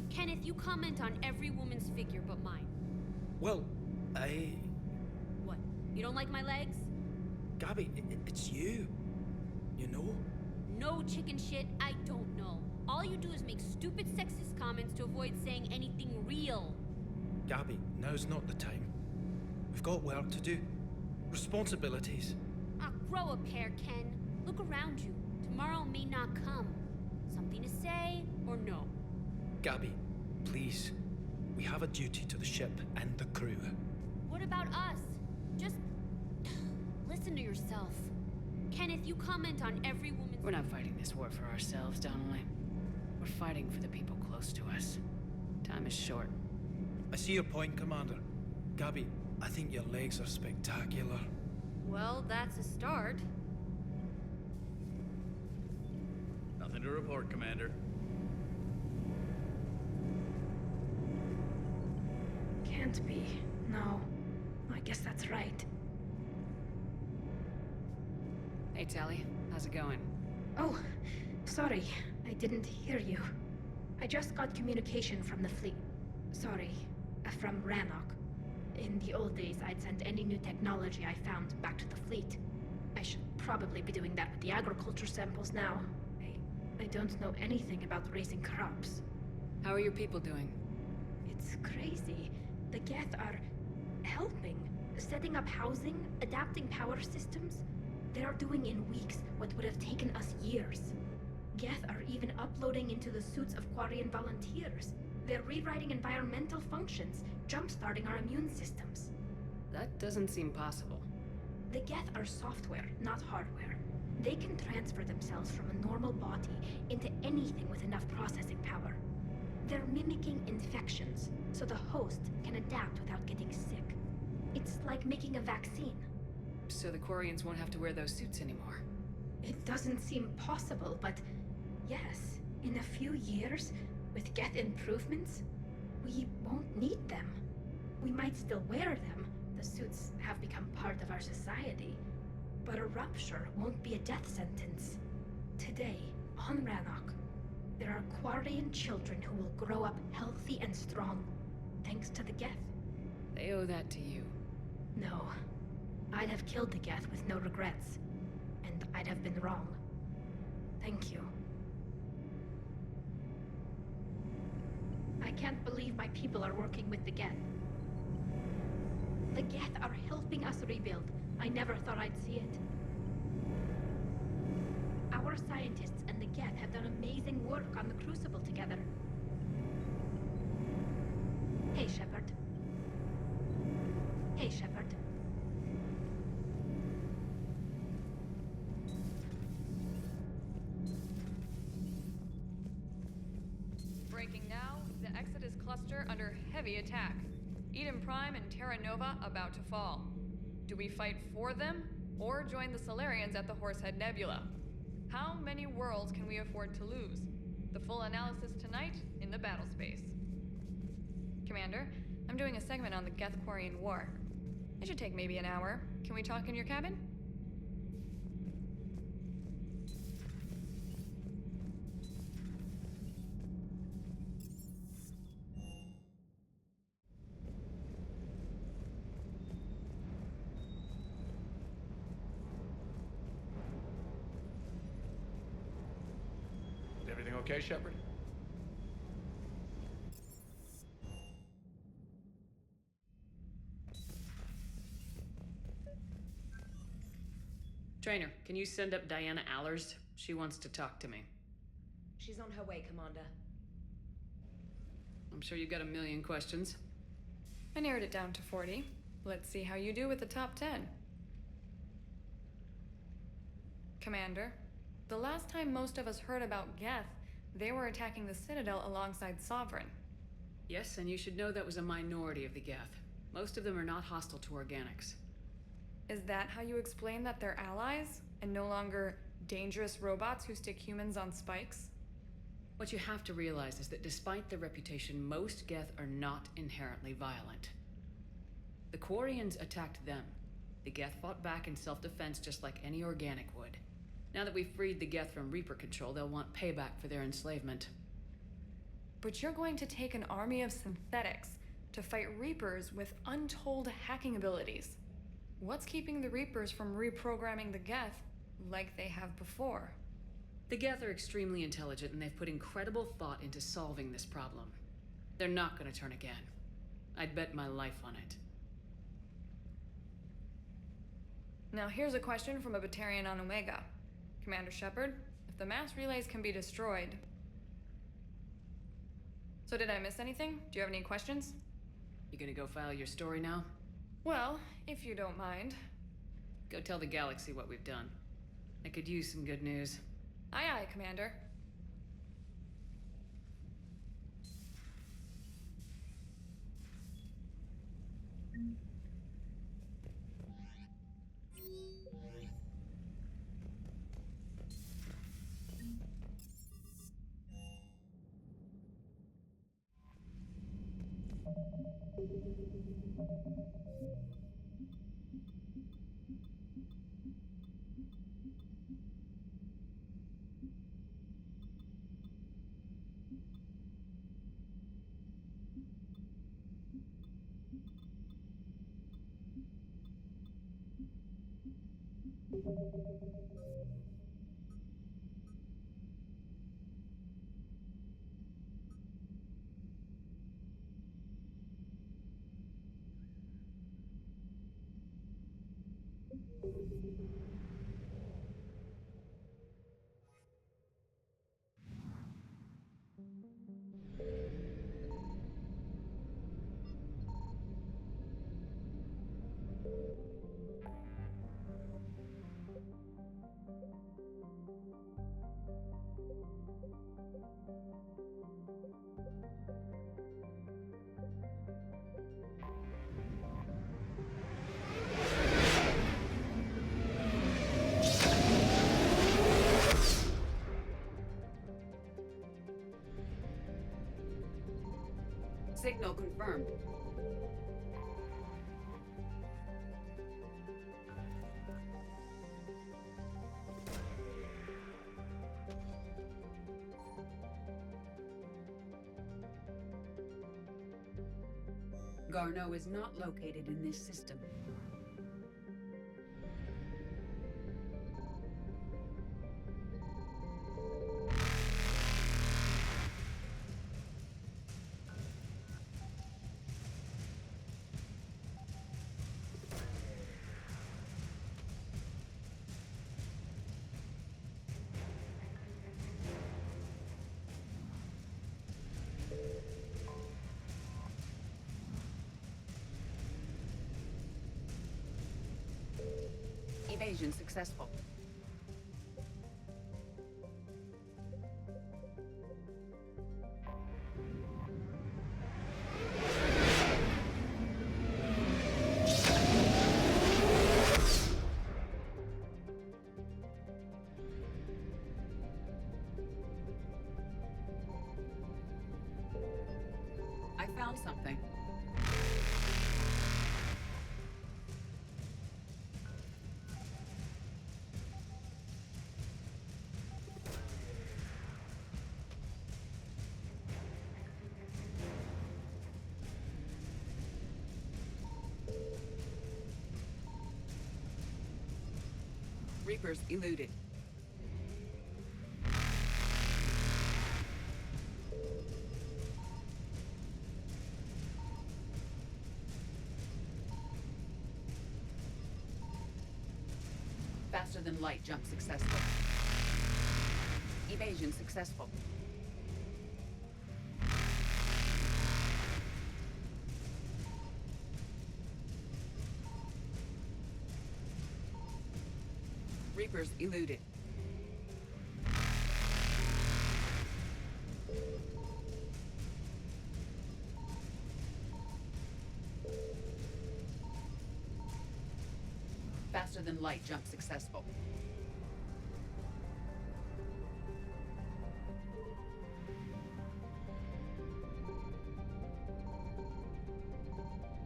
Kenneth, you comment on every woman's figure but mine. Well, What? You don't like my legs? Gabby, it's you. You know? No chicken shit, I don't know. All you do is make stupid sexist comments to avoid saying anything real. Gabby, now's not the time. We've got work to do. Responsibilities. Ah, grow a pair, Ken. Look around you. Tomorrow may not come. Something to say or no? Gabby, please. We have a duty to the ship and the crew. What about us? Just listen to yourself. Kenneth, you comment on every woman's... We're not fighting this war for ourselves, Donnelly. We're fighting for the people close to us. Time is short. I see your point, Commander. Gabby, I think your legs are spectacular. Well, that's a start. Nothing to report, Commander. Can't be. No. I guess that's right. Hey, Tally. How's it going? Oh, sorry. I didn't hear you. I just got communication from the fleet. Sorry. From Rannoch. In the old days, I'd send any new technology I found back to the fleet. I should probably be doing that with the agriculture samples now. I don't know anything about raising crops. How are your people doing? It's crazy. The Geth are helping. Setting up housing, adapting power systems. They're doing in weeks what would have taken us years. Geth are even uploading into the suits of Quarian volunteers. They're rewriting environmental functions, jump-starting our immune systems. That doesn't seem possible. The Geth are software, not hardware. They can transfer themselves from a normal body into anything with enough processing power. They're mimicking infections, so the host can adapt without getting sick. It's like making a vaccine. So the Quarians won't have to wear those suits anymore. It doesn't seem possible, but yes, in a few years, with Geth improvements, we won't need them. We might still wear them. The suits have become part of our society. But a rupture won't be a death sentence. Today, on Rannoch, there are Quarian children who will grow up healthy and strong, thanks to the Geth. They owe that to you. No. I'd have killed the Geth with no regrets. And I'd have been wrong. Thank you. I can't believe my people are working with the Geth. The Geth are helping us rebuild. I never thought I'd see it. Our scientists and the Geth have done amazing work on the Crucible together. Hey, Shepard. Hey, Shepard. Breaking now, the Exodus cluster under heavy attack. Eden Prime and Terra Nova about to fall. Do we fight for them, or join the Solarians at the Horsehead Nebula? How many worlds can we afford to lose? The full analysis tonight in the battle space. Commander, I'm doing a segment on the Geth-Quarian War. It should take maybe an hour. Can we talk in your cabin? Everything okay, Shepard? Trainer, can you send up Diana Allers? She wants to talk to me. She's on her way, Commander. I'm sure you've got a million questions. I narrowed it down to 40. Let's see how you do with the top 10. Commander, the last time most of us heard about Geth, they were attacking the Citadel alongside Sovereign. Yes, and you should know that was a minority of the Geth. Most of them are not hostile to organics. Is that how you explain that they're allies, and no longer dangerous robots who stick humans on spikes? What you have to realize is that despite their reputation, most Geth are not inherently violent. The Quarians attacked them. The Geth fought back in self-defense just like any organic would. Now that we've freed the Geth from Reaper control, they'll want payback for their enslavement. But you're going to take an army of synthetics to fight Reapers with untold hacking abilities. What's keeping the Reapers from reprogramming the Geth like they have before? The Geth are extremely intelligent, and they've put incredible thought into solving this problem. They're not going to turn again. I'd bet my life on it. Now here's a question from a Batarian on Omega. Commander Shepard, if the mass relays can be destroyed... So did I miss anything? Do you have any questions? You gonna go file your story now? Well, if you don't mind. Go tell the galaxy what we've done. I could use some good news. Aye aye, Commander. Signal confirmed. Garneau is not located in this system. Evasion successful. I found something. Reapers eluded. Faster than light jump successful. Evasion successful. Reapers eluded. Faster than light jump successful.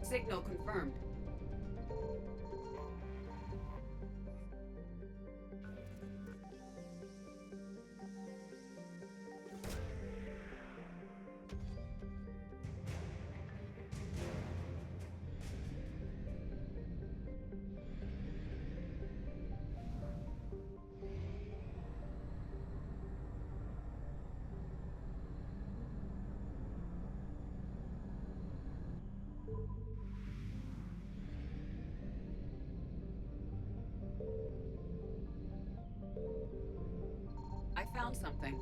Signal confirmed. I found something.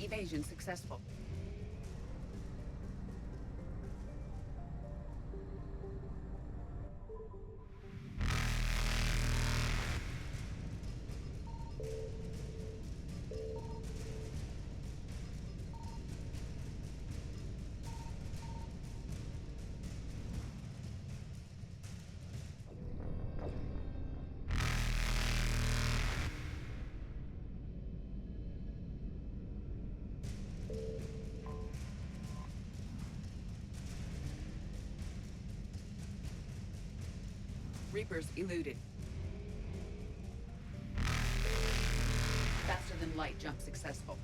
Evasion successful. Reapers eluded. Faster than light jump successful.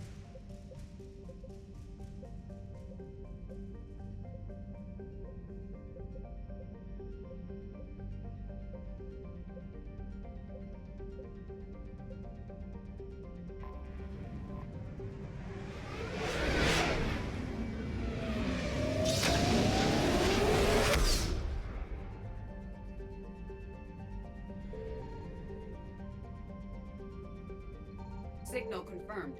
Signal confirmed.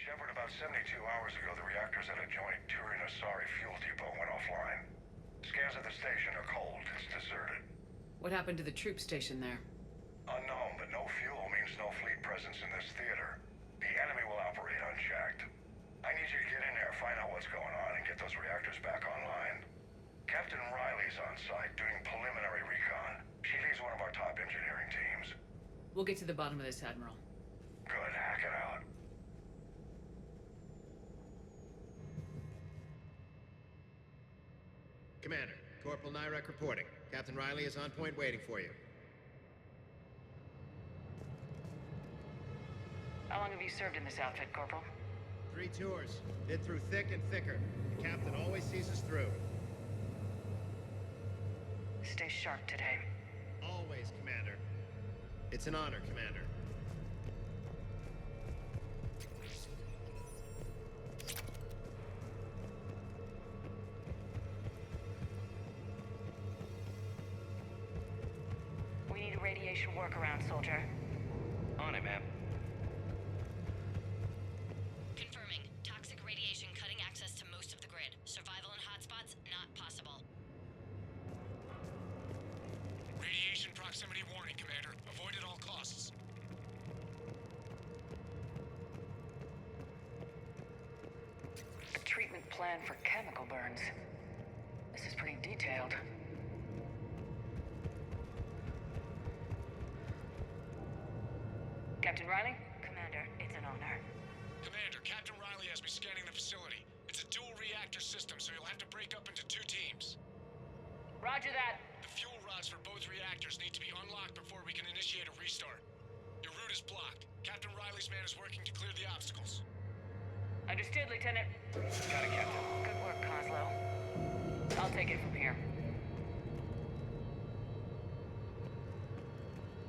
Shepard, about 72 hours ago, the reactors at a joint Turin-Asari fuel depot went offline. Scans at the station are cold. It's deserted. What happened to the troop station there? Unknown, but no fuel means no fleet presence in this theater. The enemy will operate unchecked. I need you to get in there, find out what's going on, and get those reactors back online. Captain Riley's on site doing preliminary recon. She leads one of our top engineering teams. We'll get to the bottom of this, Admiral. Good, hack it out. Commander, Corporal Nyrek reporting. Captain Riley is on point waiting for you. How long have you served in this outfit, Corporal? 3 tours. Been through thick and thicker. The captain always sees us through. Stay sharp today. Always, Commander. It's an honor, Commander. We need a radiation workaround, soldier. On it, ma'am. Confirming. Toxic radiation cutting access to most of the grid. Survival in hotspots not possible. Radiation proximity warning, Commander. Avoid at all costs. A treatment plan for chemical burns. This is pretty detailed. Captain Riley? Commander, it's an honor. Commander, Captain Riley has me scanning the facility. It's a dual reactor system, so you'll have to break up into 2 teams. Roger that. The fuel rods for both reactors need to be unlocked before we can initiate a restart. Your route is blocked. Captain Riley's man is working to clear the obstacles. Understood, Lieutenant. Got it, Captain. Good work, Coslow. I'll take it from here.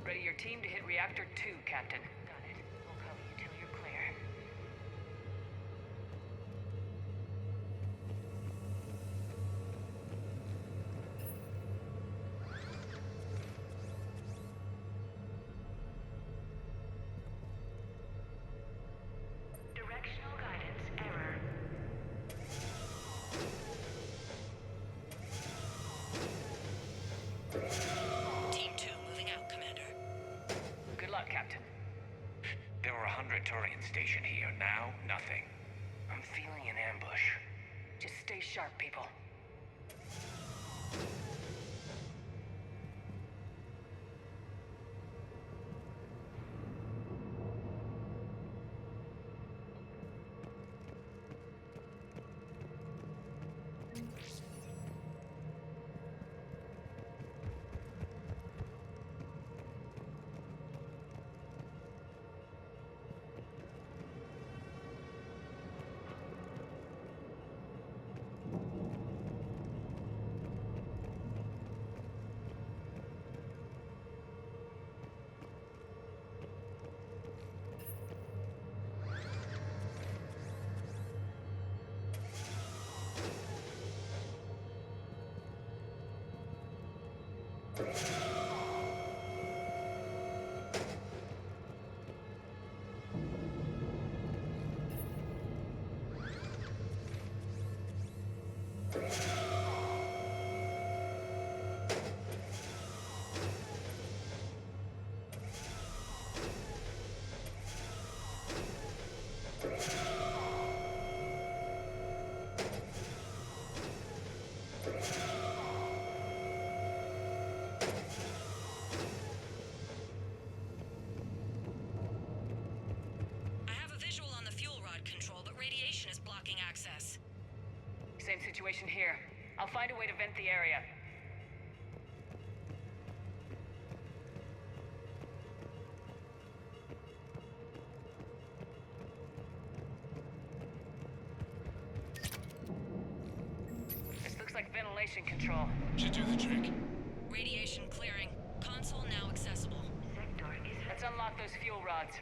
Ready your team to hit Reactor 2, Captain. Got it. We'll cover you till you're clear. Directional guidance error. Team 2 moving out, Commander. Good luck, Captain. There were 100 Turians stationed here. Now, nothing. I'm feeling an ambush. Just stay sharp, people. Same situation here. I'll find a way to vent the area. This looks like ventilation control. Should do the trick. Radiation clearing. Console now accessible. Let's unlock those fuel rods.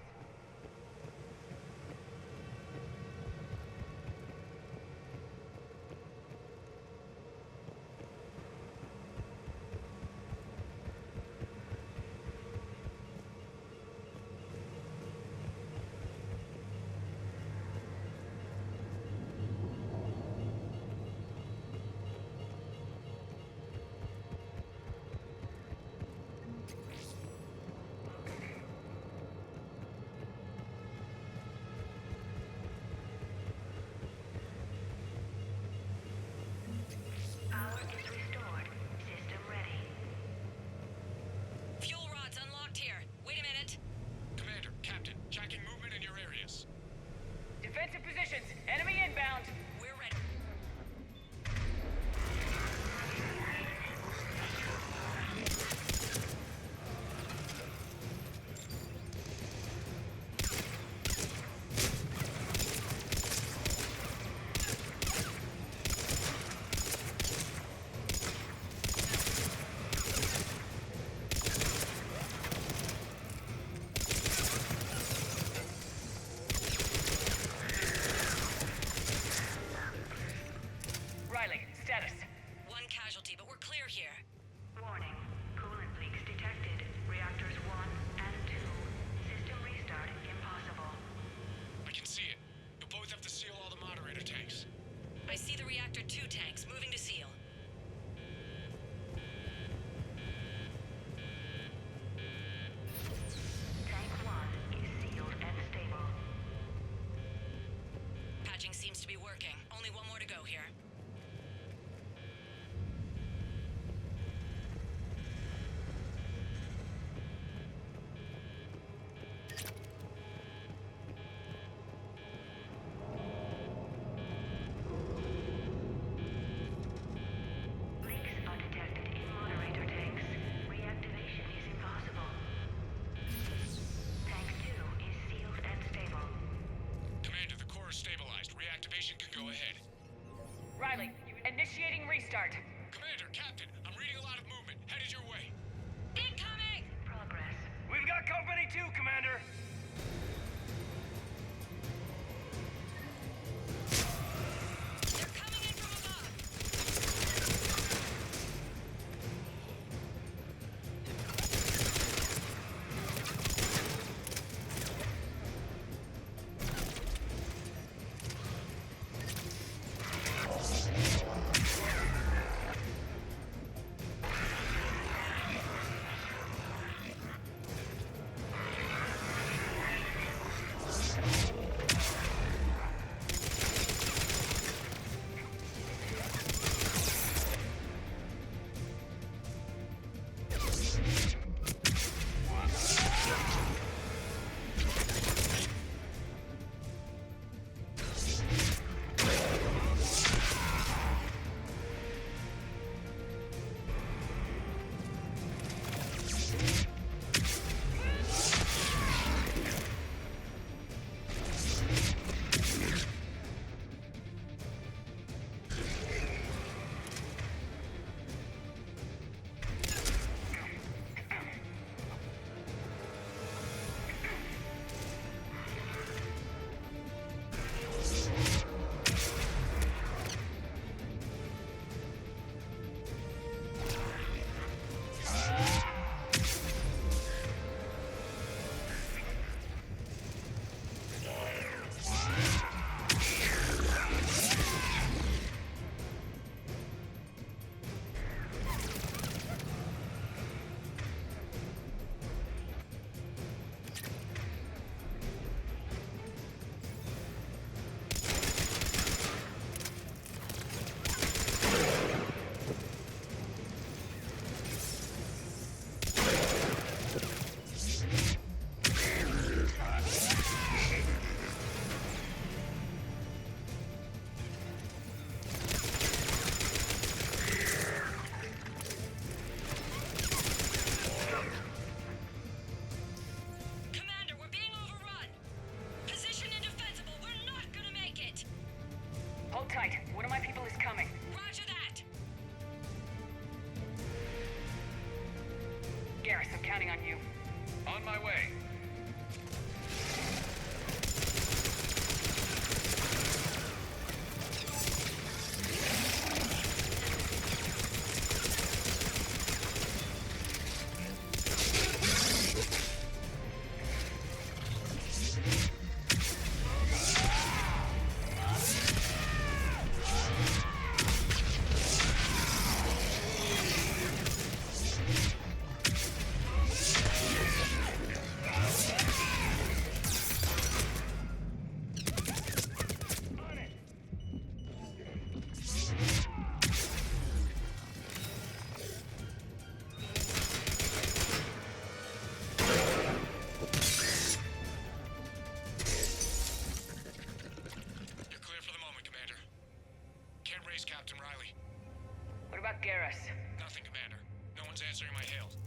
got Garrus? Nothing, Commander. No one's answering my hails.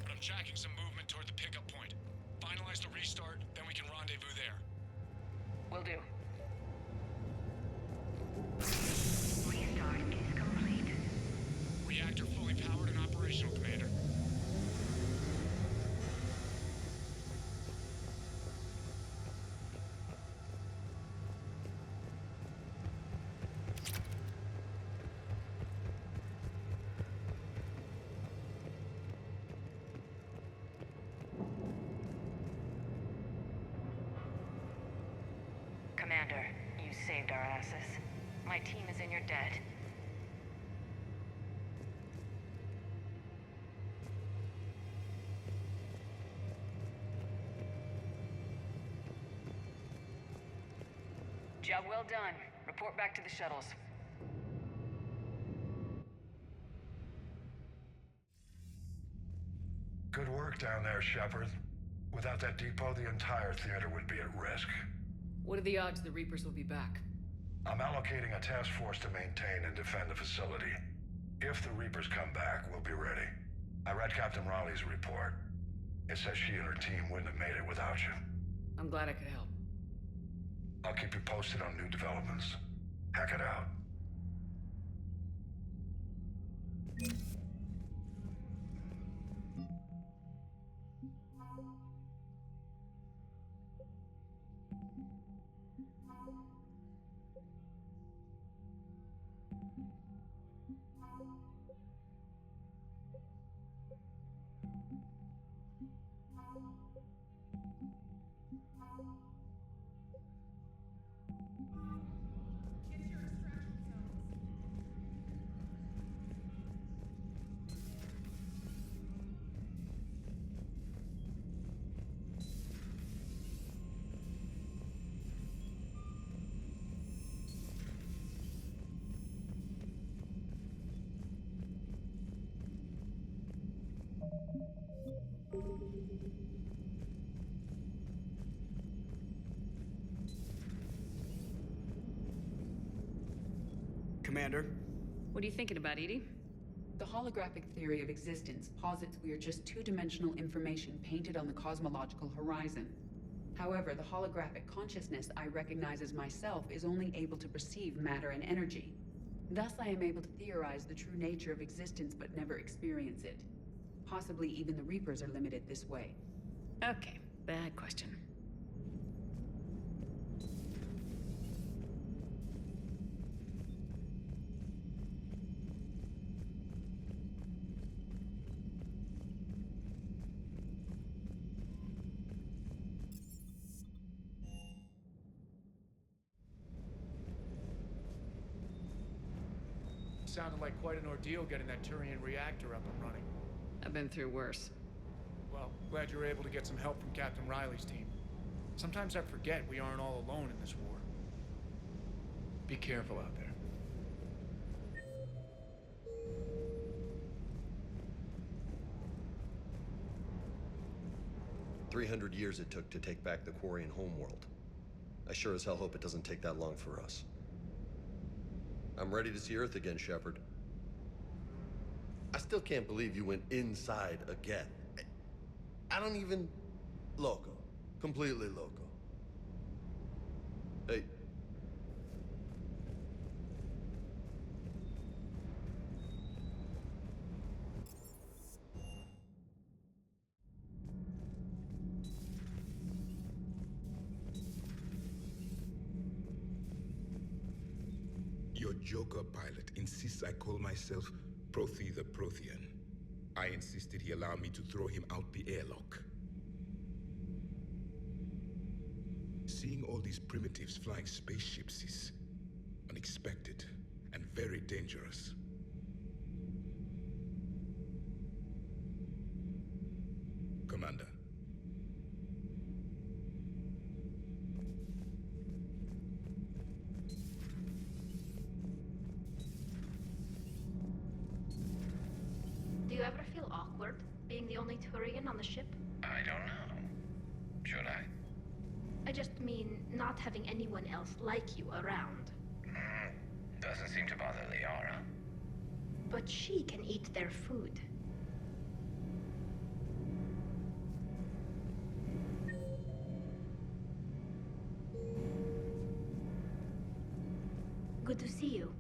But I'm tracking some movement toward the pickup point. Finalize the restart, then we can rendezvous there. Will do. Restart is complete. Reactor fully powered and operational, Commander. Commander, you saved our asses. My team is in your debt. Job well done. Report back to the shuttles. Good work down there, Shepard. Without that depot, the entire theater would be at risk. What are the odds the Reapers will be back? I'm allocating a task force to maintain and defend the facility. If the Reapers come back, we'll be ready. I read Captain Raleigh's report. It says she and her team wouldn't have made it without you. I'm glad I could help. I'll keep you posted on new developments. Hack it out. Commander? What are you thinking about, EDI? The holographic theory of existence posits we are just two-dimensional information painted on the cosmological horizon. However, the holographic consciousness I recognize as myself is only able to perceive matter and energy. Thus, I am able to theorize the true nature of existence but never experience it. Possibly even the Reapers are limited this way. Okay, bad question. Sounded like quite an ordeal getting that Turian reactor up and running. I've been through worse. Well, glad you were able to get some help from Captain Riley's team. Sometimes I forget we aren't all alone in this war. Be careful out there. 300 years it took to take back the Quarian homeworld. I sure as hell hope it doesn't take that long for us. I'm ready to see Earth again, Shepard. I still can't believe you went inside again. I don't even... Loco. Completely loco. Hey. Your Joker pilot insists I call myself Prothee the Prothean. I insisted he allow me to throw him out the airlock. Seeing all these primitives flying spaceships is unexpected and very dangerous. Commander. Do you ever feel awkward, being the only Turian on the ship? I don't know. Should I? I just mean not having anyone else like you around. Doesn't seem to bother Liara. But she can eat their food. Good to see you.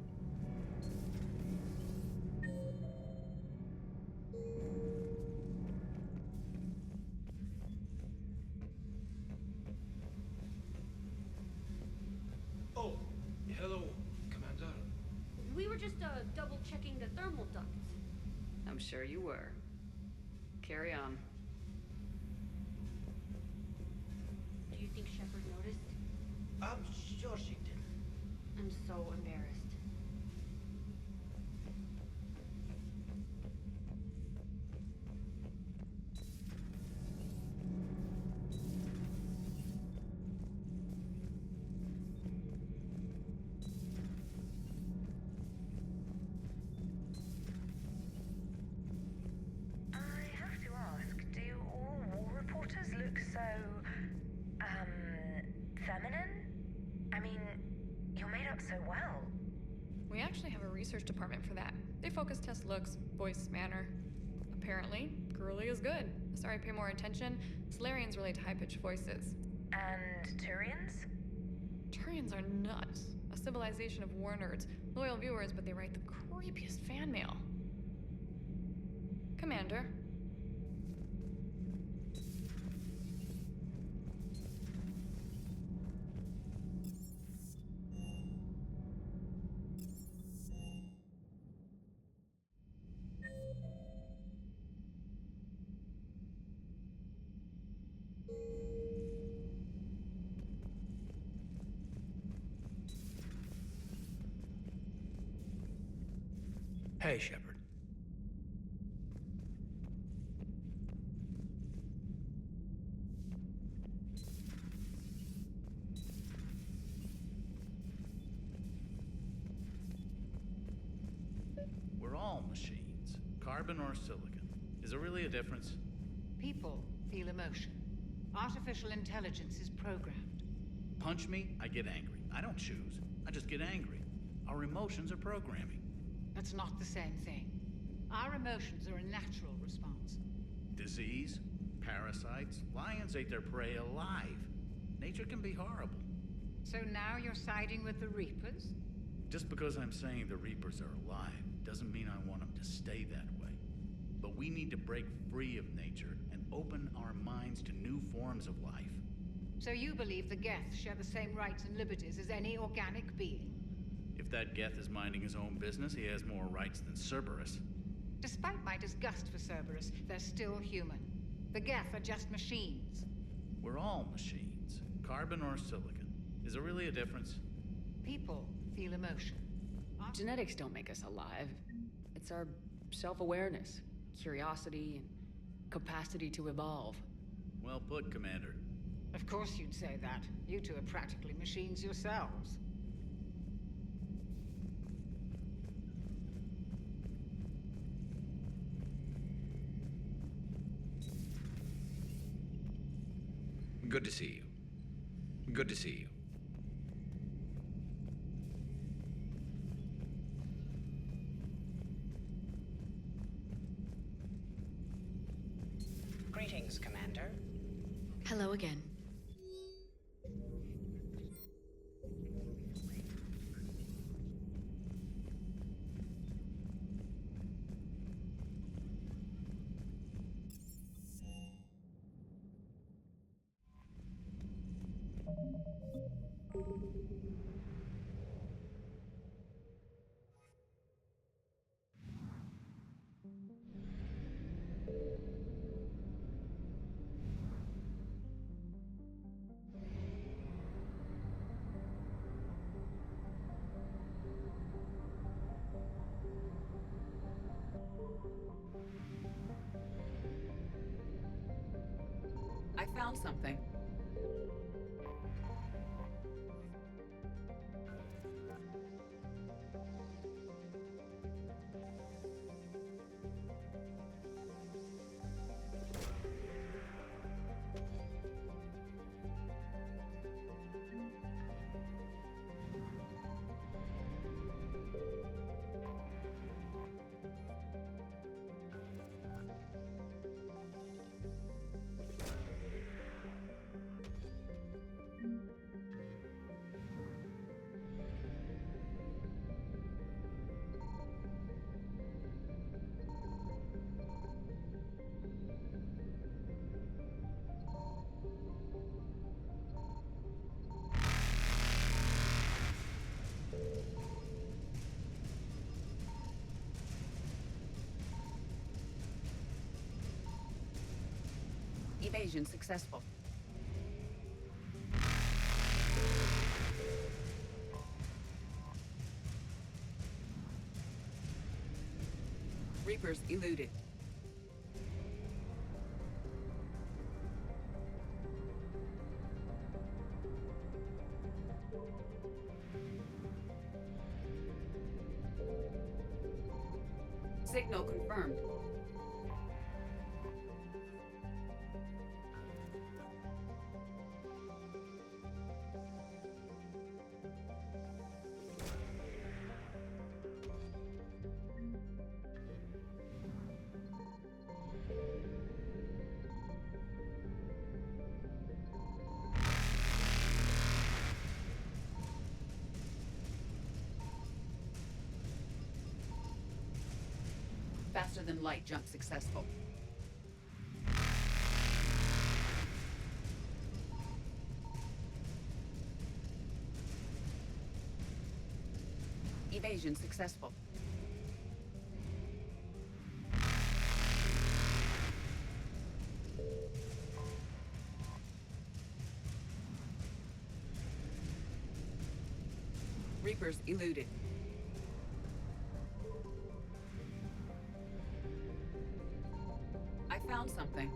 Oh, hello, Commander. We were just double checking the thermal ducts. I'm sure you were. Carry on. Do you think Shepard noticed? I'm sure she did. I'm so embarrassed. I have to ask, do all war reporters look so, feminine? I mean, you're made up so well. We actually have a research department for that. They focus test looks, voice, manner. Apparently, girly is good. Sorry, pay more attention. Solarians relate to high-pitched voices. And Turians? Turians are nuts. A civilization of war nerds. Loyal viewers, but they write the creepiest fan mail. Commander. Hey, Shepard. We're all machines. Carbon or silicon. Is there really a difference? People feel emotion. Artificial intelligence is programmed. Punch me, I get angry. I don't choose. I just get angry. Our emotions are programming. That's not the same thing. Our emotions are a natural response. Disease, parasites, lions ate their prey alive. Nature can be horrible. So now you're siding with the Reapers? Just because I'm saying the Reapers are alive doesn't mean I want them to stay that way. But we need to break free of nature and open our minds to new forms of life. So you believe the Geth share the same rights and liberties as any organic being? If that Geth is minding his own business, he has more rights than Cerberus. Despite my disgust for Cerberus, they're still human. The Geth are just machines. We're all machines. Carbon or silicon. Is there really a difference? People feel emotion. Genetics don't make us alive. It's our self-awareness, curiosity, and capacity to evolve. Well put, Commander. Of course you'd say that. You two are practically machines yourselves. Good to see you. Good to see you. Greetings, Commander. Hello again. Evasion successful. Reapers eluded. Signal confirmed. Faster than light jump successful. Evasion successful. Reapers eluded. I found something.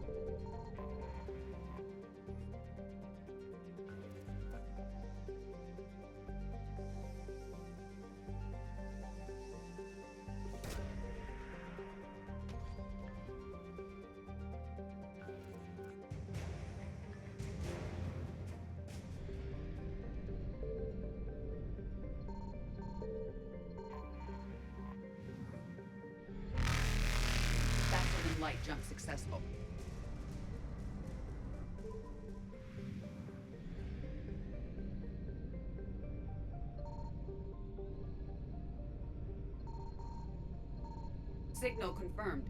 Faster than light jump successful. Signal confirmed.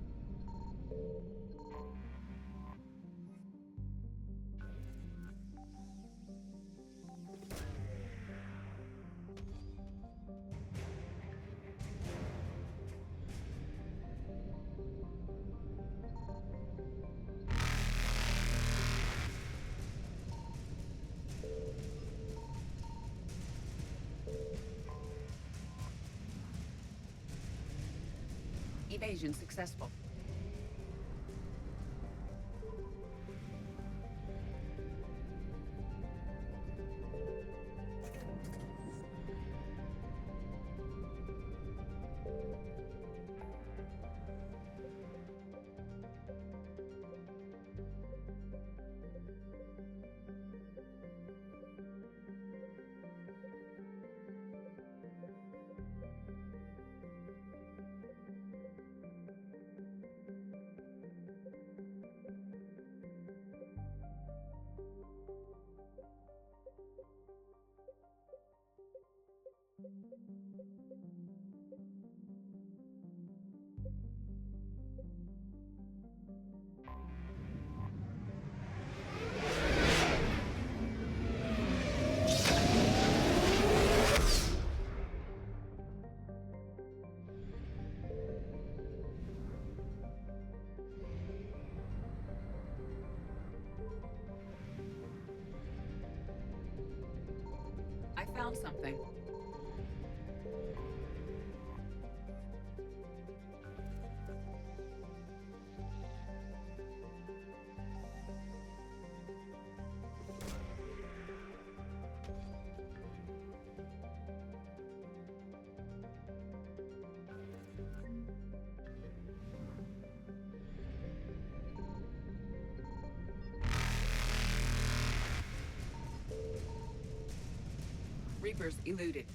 Evasion successful. I found something. Reapers eluded.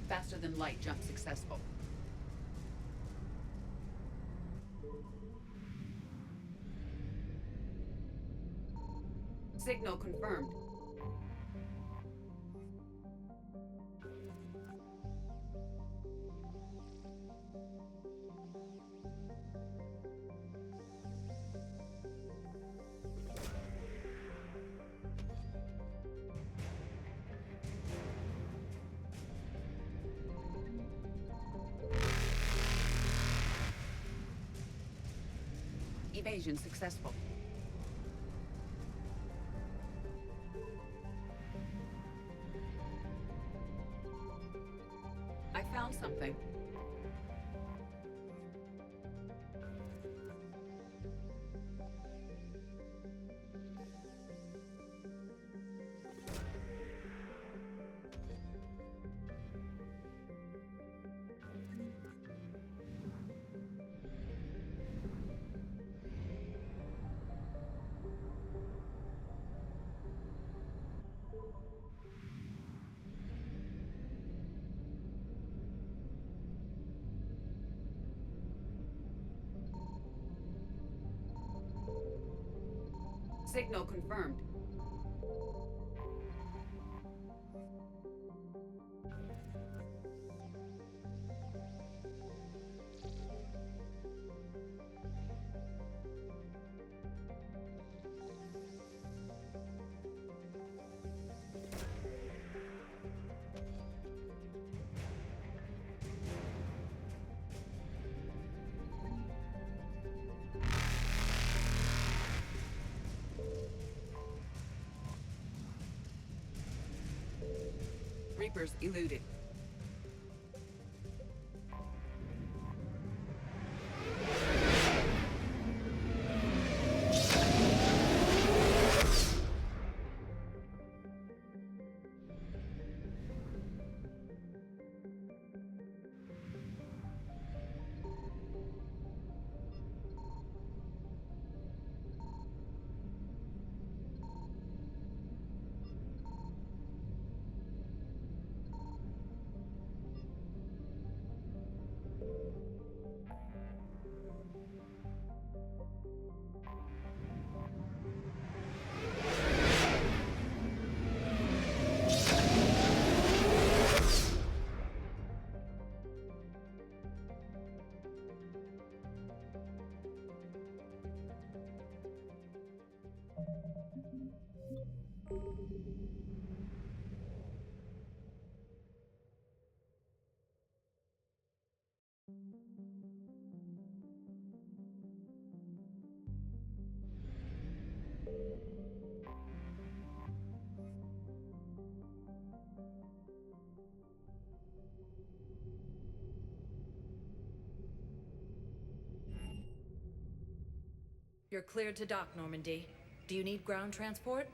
Faster than light jump successful. Signal confirmed. Evasion successful. I found something. Signal confirmed. Reapers eluded. You're cleared to dock, Normandy. Do you need ground transport?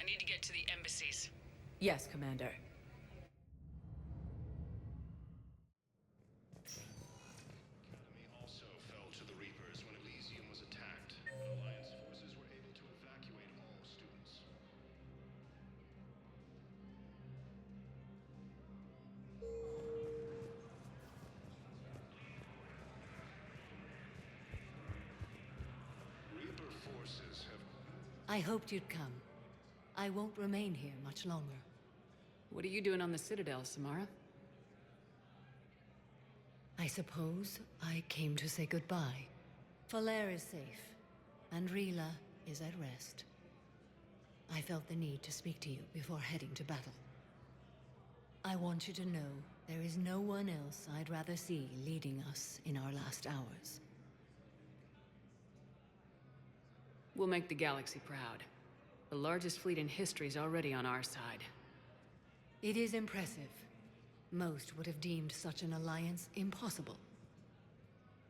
I need to get to the embassies. Yes, Commander. Academy also fell to the Reapers when Elysium was attacked, but Alliance forces were able to evacuate all students. Reaper forces have... I hoped you'd come. I won't remain here much longer. What are you doing on the Citadel, Samara? I suppose I came to say goodbye. Falere is safe, and Rila is at rest. I felt the need to speak to you before heading to battle. I want you to know there is no one else I'd rather see leading us in our last hours. We'll make the galaxy proud. The largest fleet in history is already on our side. It is impressive. Most would have deemed such an alliance impossible.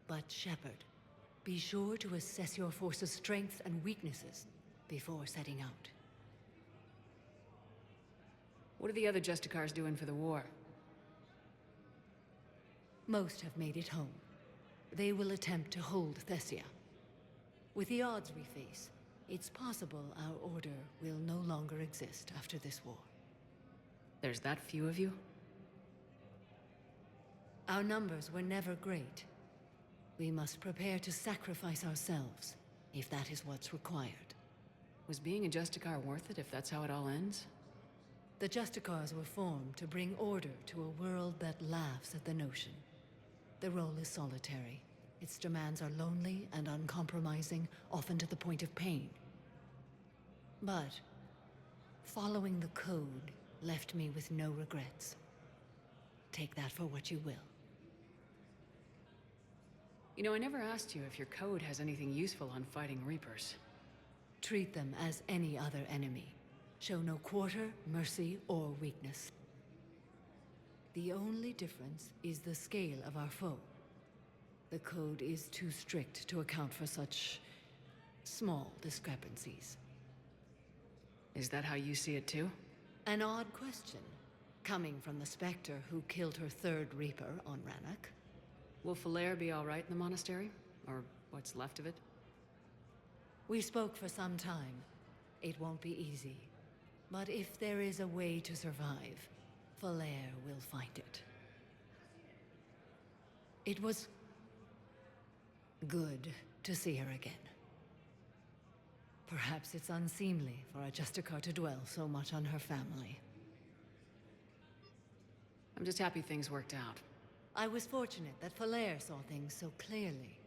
But Shepard, be sure to assess your force's strengths and weaknesses before setting out. What are the other Justicars doing for the war? Most have made it home. They will attempt to hold Thessia. With the odds we face, it's possible our order will no longer exist after this war. There's that few of you? Our numbers were never great. We must prepare to sacrifice ourselves, if that is what's required. Was being a Justicar worth it if that's how it all ends? The Justicars were formed to bring order to a world that laughs at the notion. The role is solitary. Its demands are lonely and uncompromising, often to the point of pain. But following the code left me with no regrets. Take that for what you will. You know, I never asked you if your code has anything useful on fighting Reapers. Treat them as any other enemy. Show no quarter, mercy, or weakness. The only difference is the scale of our foe. The code is too strict to account for such small discrepancies. Is that how you see it too? An odd question, coming from the Spectre who killed her third Reaper on Rannoch. Will Falere be all right in the monastery? Or what's left of it? We spoke for some time. It won't be easy. But if there is a way to survive, Falere will find it. It was good to see her again. Perhaps it's unseemly for a Justicar to dwell so much on her family. I'm just happy things worked out. I was fortunate that Falere saw things so clearly.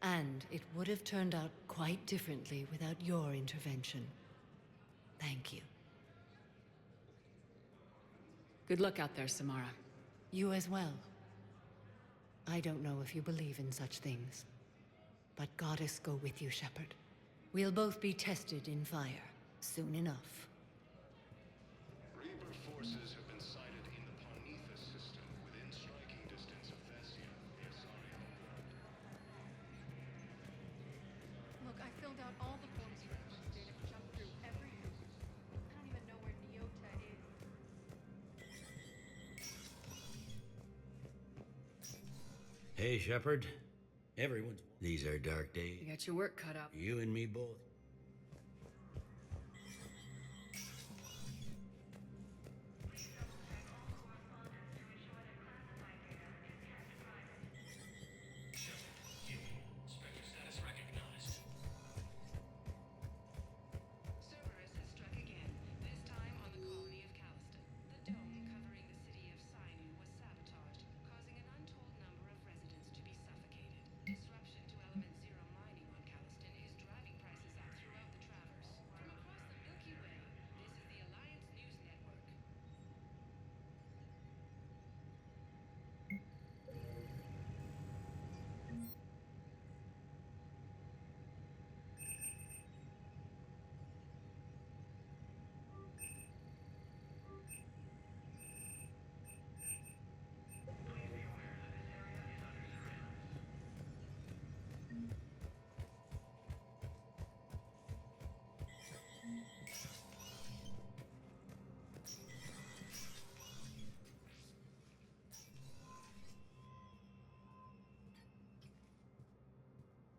And it would have turned out quite differently without your intervention. Thank you. Good luck out there, Samara. You as well. I don't know if you believe in such things, but Goddess go with you, Shepard. We'll both be tested in fire, soon enough. Reaper forces have been sighted in the Ponethus system within striking distance of Thessia, the Asari homeworld. Look, I filled out all the forms for this data, jumped through every hoop. I don't even know where Nyota is. Hey, Shepard. Everyone's... These are dark days. You got your work cut out. You and me both. Cerberus has struck again, this time on the colony of Calliston. The dome covering the city of Sinun was sabotaged, causing an untold number of residents to be suffocated. Disruption to Element Zero mining on Calliston is driving prices up throughout the Traverse. From across the Milky Way, this is the Alliance News Network.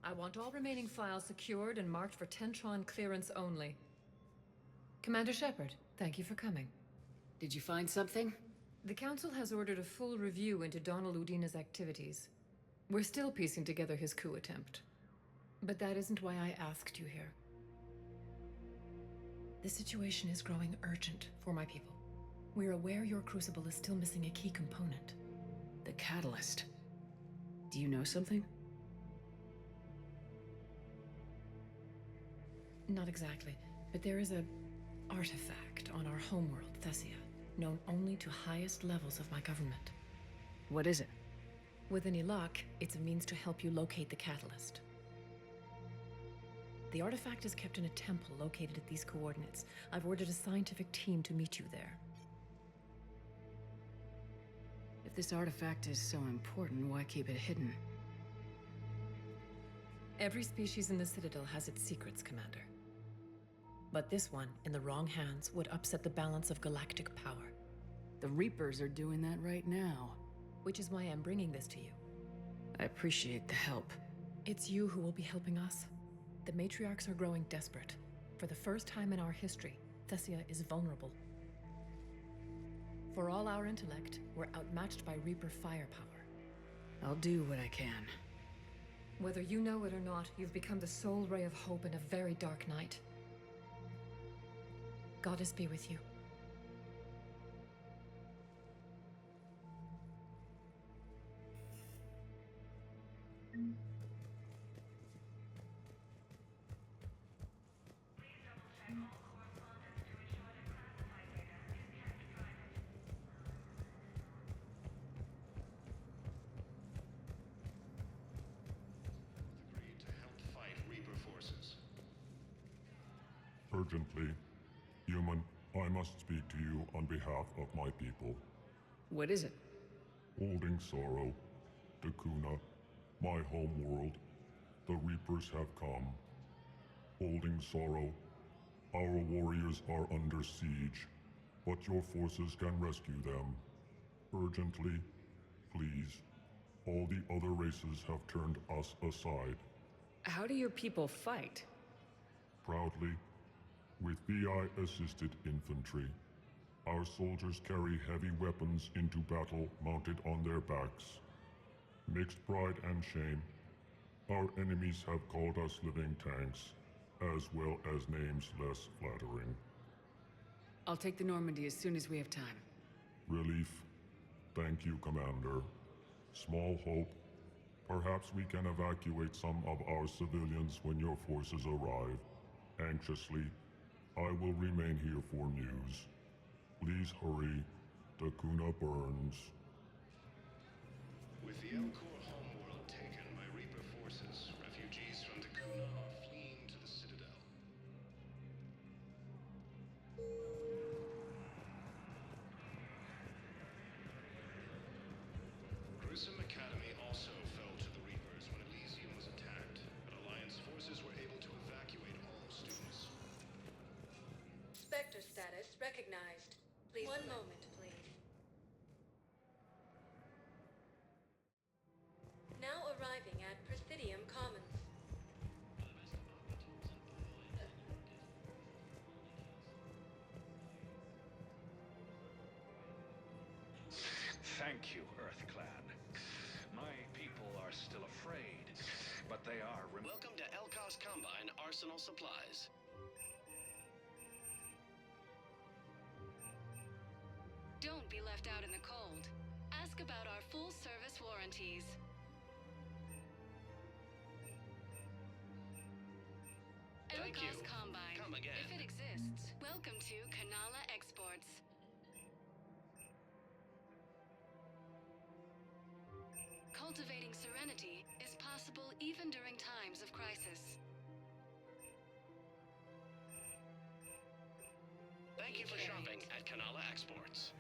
I want all remaining files secured and marked for Tentron clearance only. Commander Shepard, thank you for coming. Did you find something? The Council has ordered a full review into Donald Udina's activities. We're still piecing together his coup attempt. But that isn't why I asked you here. The situation is growing urgent for my people. We're aware your crucible is still missing a key component. The catalyst. Do you know something? Not exactly, but there is a artifact on our homeworld, Thessia, known only to highest levels of my government. What is it? With any luck, it's a means to help you locate the catalyst. The artifact is kept in a temple located at these coordinates. I've ordered a scientific team to meet you there. If this artifact is so important, why keep it hidden? Every species in the Citadel has its secrets, Commander. But this one, in the wrong hands, would upset the balance of galactic power. The Reapers are doing that right now. Which is why I'm bringing this to you. I appreciate the help. It's you who will be helping us. The matriarchs are growing desperate. For the first time in our history, Thessia is vulnerable. For all our intellect, we're outmatched by Reaper firepower. I'll do what I can. Whether you know it or not, you've become the sole ray of hope in a very dark night. Goddess be with you. Urgently. Human, I must speak to you on behalf of my people. What is it? Holding Sorrow, Dakuna, my home world, the Reapers have come. Holding Sorrow, our warriors are under siege, but your forces can rescue them. Urgently, please. All the other races have turned us aside. How do your people fight? Proudly, with VI-assisted infantry. Our soldiers carry heavy weapons into battle mounted on their backs. Mixed pride and shame, our enemies have called us living tanks, as well as names less flattering. I'll take the Normandy as soon as we have time. Relief. Thank you, Commander. Small hope. Perhaps we can evacuate some of our civilians when your forces arrive. Anxiously, I will remain here for news. Please hurry. Dakuna burns. With the Elcor homeworld taken by Reaper forces, refugees from Dakuna are fleeing to the Citadel. Grissom Academy also fell to the Reapers when Elysium was attacked, but Alliance forces were able to evacuate all students. Spectre status recognized. Please. One moment, please. Now arriving at Presidium Commons. Thank you, EarthClan. My people are still afraid, but they are... Welcome to Elcos Combine Arsenal Supplies. Don't be left out in the cold. Ask about our full-service warranties. Thank you. Elcos Combine. Come again. If it exists. Welcome to Kanala Exports. Cultivating serenity is possible even during times of crisis. Thank you for shopping at Kanala Exports.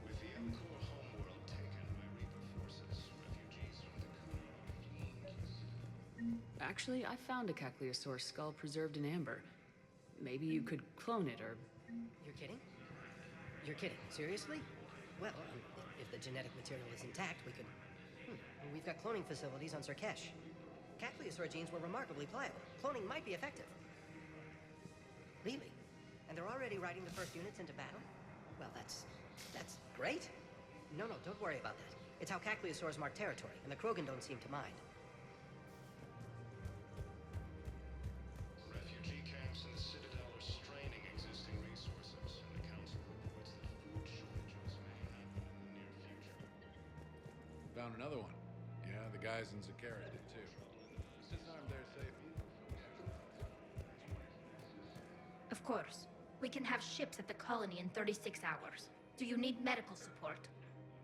With the Elcor homeworld taken by Reaper forces, refugees from Dakuna are fleeing to the Citadel. Actually, I found a Caecilisaur skull preserved in amber. Maybe you could clone it, or... You're kidding? You're kidding. Seriously? Well, if the genetic material is intact, we could... We've got cloning facilities on Surkesh. Caecilisaur genes were remarkably pliable. Cloning might be effective. Really? And they're already riding the first units into battle? Well, that's great. No, don't worry about that. It's how Caecilisaurs mark territory, and the Krogan don't seem to mind. Refugee camps in the Citadel are straining existing resources, and the Council reports that food shortages may happen in the near future. Found another one. Yeah, the guys in Zakara did too. Just armed their safety. Of course. We can have ships at the colony in 36 hours. Do you need medical support?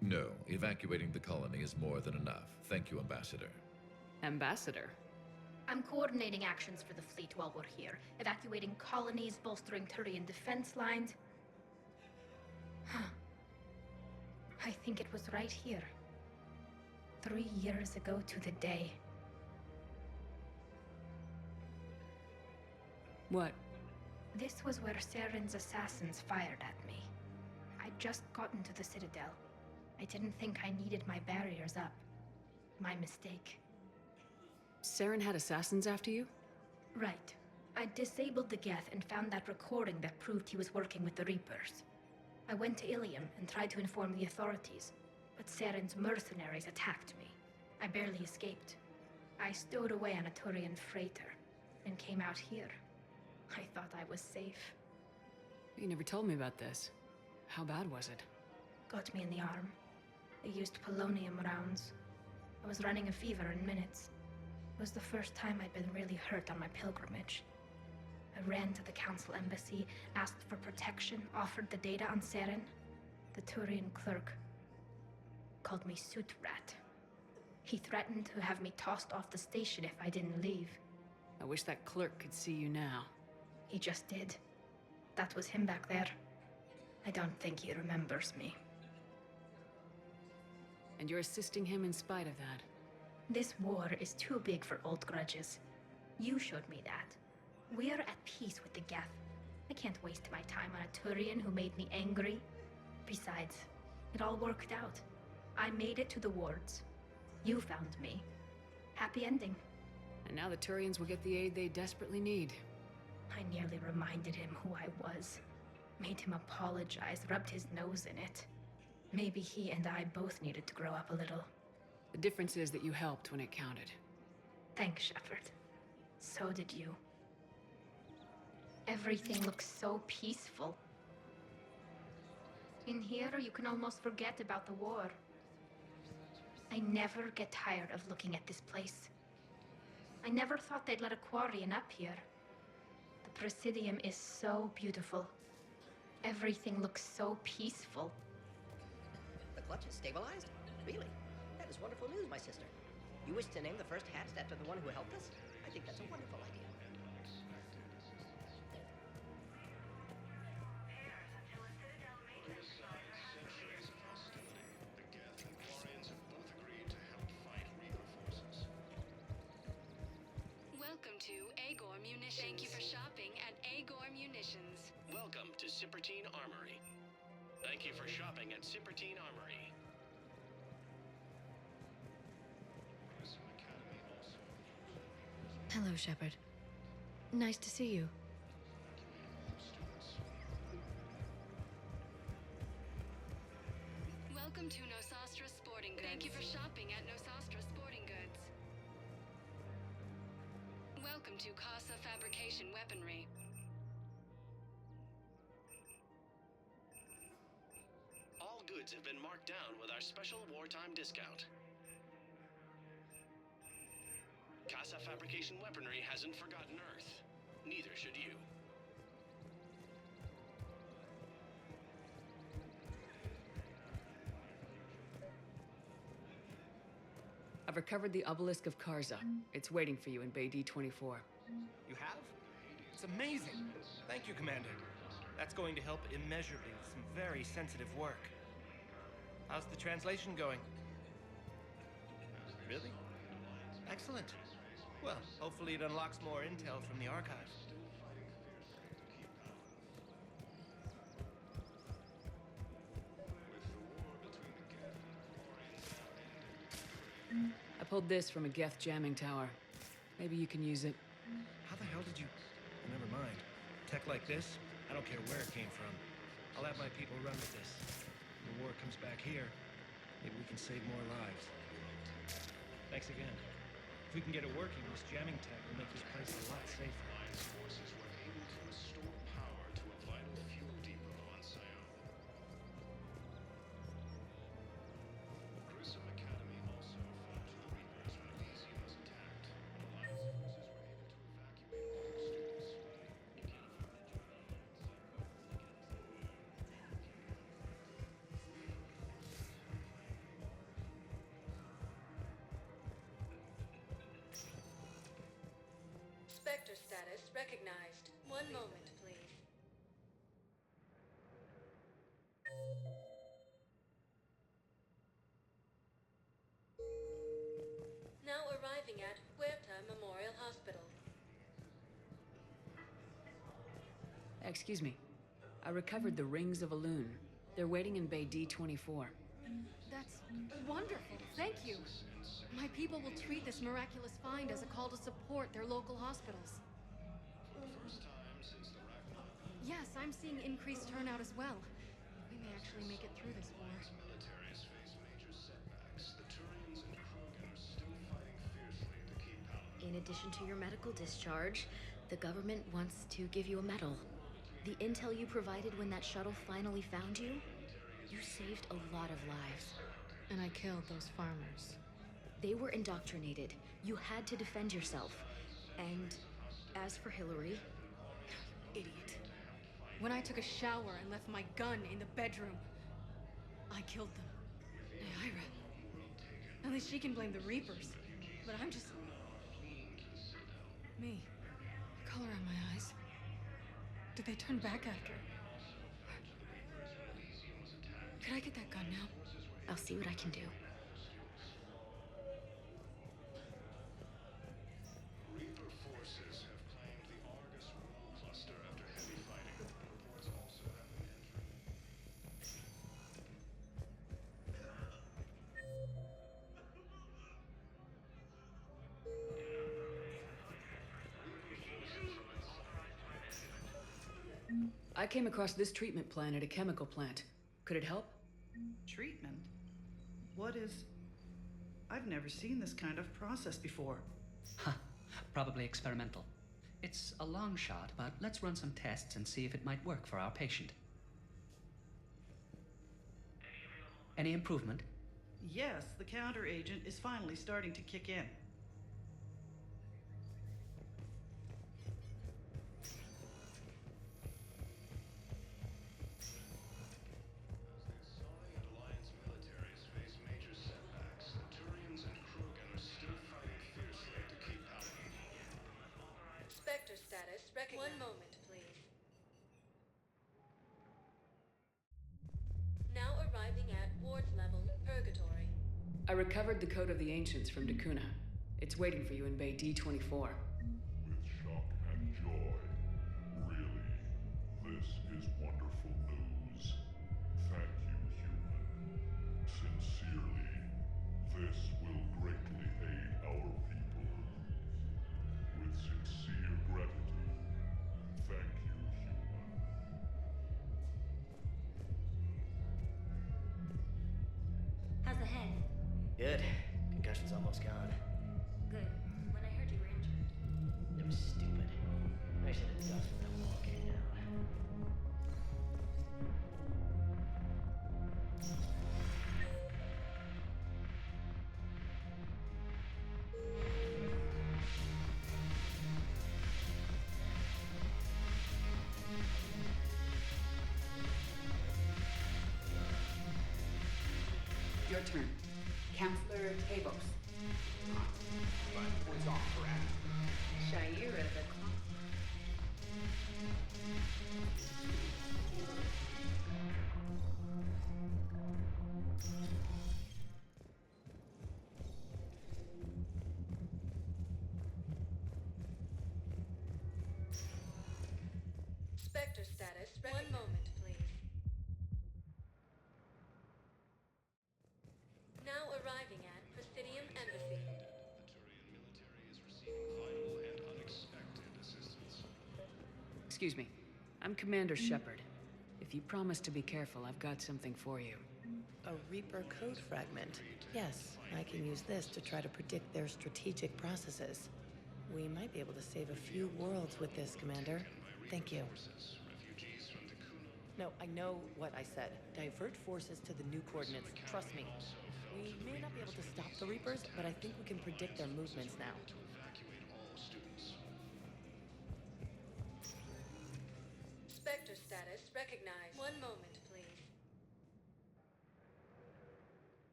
No, evacuating the colony is more than enough. Thank you, Ambassador. Ambassador? I'm coordinating actions for the fleet while we're here. Evacuating colonies, bolstering Turian defense lines. I think it was right here. 3 years ago to the day. What? This was where Saren's assassins fired at me. I'd just gotten to the Citadel. I didn't think I needed my barriers up. My mistake. Saren had assassins after you? Right. I disabled the Geth and found that recording that proved he was working with the Reapers. I went to Ilium and tried to inform the authorities, but Saren's mercenaries attacked me. I barely escaped. I stowed away on a Turian freighter and came out here. I thought I was safe. You never told me about this. How bad was it? Got me in the arm. They used polonium rounds. I was running a fever in minutes. It was the first time I'd been really hurt on my pilgrimage. I ran to the Council embassy, asked for protection, offered the data on Seren. The Turian clerk called me Soot Rat. He threatened to have me tossed off the station if I didn't leave. I wish that clerk could see you now. He just did. That was him back there. I don't think he remembers me. And you're assisting him in spite of that. This war is too big for old grudges. You showed me that. We're at peace with the Geth. I can't waste my time on a Turian who made me angry. Besides, it all worked out. I made it to the wards. You found me. Happy ending. And now the Turians will get the aid they desperately need. I nearly reminded him who I was. Made him apologize, rubbed his nose in it. Maybe he and I both needed to grow up a little. The difference is that you helped when it counted. Thanks, Shepard. So did you. Everything looks so peaceful. In here, you can almost forget about the war. I never get tired of looking at this place. I never thought they'd let a Quarian up here. The Presidium is so beautiful. Everything looks so peaceful. The clutch is stabilized? Really? That is wonderful news, my sister. You wish to name the first hatched after the one who helped us? I think that's a wonderful idea. Welcome to Agor Munitions. Thank you for shopping at Agor Munitions. Welcome to Sippertine Armory. Thank you for shopping at Sippertine Armory. Hello, Shepard. Nice to see you. Welcome to Nosastra Sporting Goods. Thank you for shopping at Nosastra Sporting Goods. Welcome to Casa Fabrication Weaponry. All goods have been marked down with our special wartime discount. Casa Fabrication Weaponry hasn't forgotten Earth. Neither should you. I've recovered the Obelisk of Karza. It's waiting for you in Bay D-24. You have? It's amazing. Thank you, Commander. That's going to help immeasurably with some very sensitive work. How's the translation going? Really? Excellent. Well, hopefully it unlocks more intel from the archive. I pulled this from a Geth jamming tower. Maybe you can use it. How the hell did you... Never mind. Tech like this, I don't care where it came from. I'll have my people run with this. When the war comes back here, maybe we can save more lives. Thanks again. If we can get it working, this jamming tech will make this place a lot safer. Alliance forces were able to restore power to a vital fuel depot on Sion. Grissom Academy also fell to the Reapers when Elysium was attacked. Alliance forces were able to evacuate all students. Spectre status recognized. One moment, please. Now arriving at Huerta Memorial Hospital. Excuse me. I recovered the Rings of Elune. They're waiting in Bay D-24. That's wonderful. Thank you. My people will treat this miraculous find as a call to support their local hospitals. For the first time since the Ragnarok, Yes, I'm seeing increased turnout as well. We may actually make it through this war. military has faced major setbacks. The Turians and Krogan are still fighting fiercely to keep Paladin. In addition to your medical discharge, the government wants to give you a medal. The intel you provided when that shuttle finally found you, you saved a lot of lives. And I killed those farmers. They were indoctrinated. You had to defend yourself. And as for Hillary, idiot. When I took a shower and left my gun in the bedroom, I killed them. Naira. At least she can blame the Reapers. But I'm just... me. Color in my eyes. Did they turn back after? Could I get that gun now? I'll see what I can do. Reaper forces have claimed the Argus Rule Cluster after heavy fighting. Reports also have been entering. I came across this treatment plan at a chemical plant. Could it help? Treatment? What is... I've never seen this kind of process before. Huh. Probably experimental. It's a long shot, but let's run some tests and see if it might work for our patient. Any improvement? Yes, the counter agent is finally starting to kick in. Spectre status recognized. One moment, please. Now arriving at ward level, Purgatory. I recovered the Code of the Ancients from Dakuna. It's waiting for you in Bay D24. With shock and joy. Really, this is wonderful news. Thank you, human. Sincerely, this will greatly aid our people. With sincere gratitude, thank you, human. How's the head? Good. Concussion's almost gone. Good. When I heard you were injured. It was stupid. I should have ducked when that wall came down. Your turn. Counselor Tavos. Points off for Shaira the clock. Spectre status. One moment, please. Now arriving at Presidium Embassy. The Turian military is receiving vital and unexpected assistance. Excuse me. I'm Commander Shepard. If you promise to be careful, I've got something for you. A Reaper code fragment. Yes, I can use this to try to predict their strategic processes. We might be able to save a few worlds with this, Commander. Thank you. Refugees from Dakuna. No, I know what I said. Divert forces to the new coordinates. Trust me. We may not be able to stop the Reapers, but I think we can predict their movements now. To evacuate all students. Spectre status recognized. One moment, please.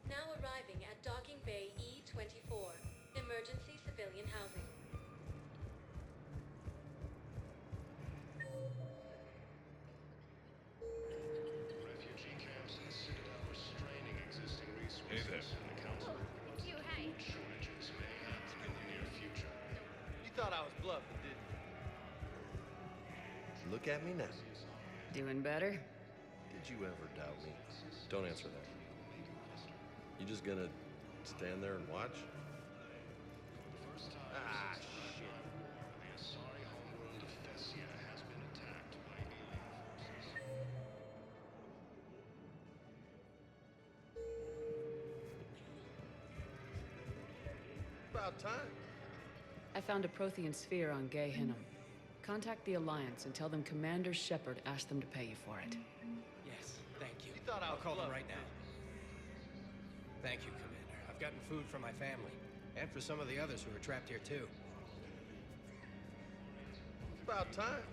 Now arriving at Docking Bay E24. Emergency civilian housing. Refugee camps in the Citadel are straining existing resources. Hey there. And the council reports You, that hey. food shortages may happen in the near future. You thought I was bluffing, didn't you? Look at me now. Doing better? Did you ever doubt me? Don't answer that. You just gonna stand there and watch? Ah, shit. The Asari homeworld of Thessia has been attacked by alien forces. About time. I found a Prothean sphere on Gay Hinnom. Contact the Alliance and tell them Commander Shepard asked them to pay you for it. Yes, thank you. You thought I I'll was call them bluffing, right now. Thank you, Commander. I've gotten food for my family. And for some of the others who are trapped here, too. It's about time.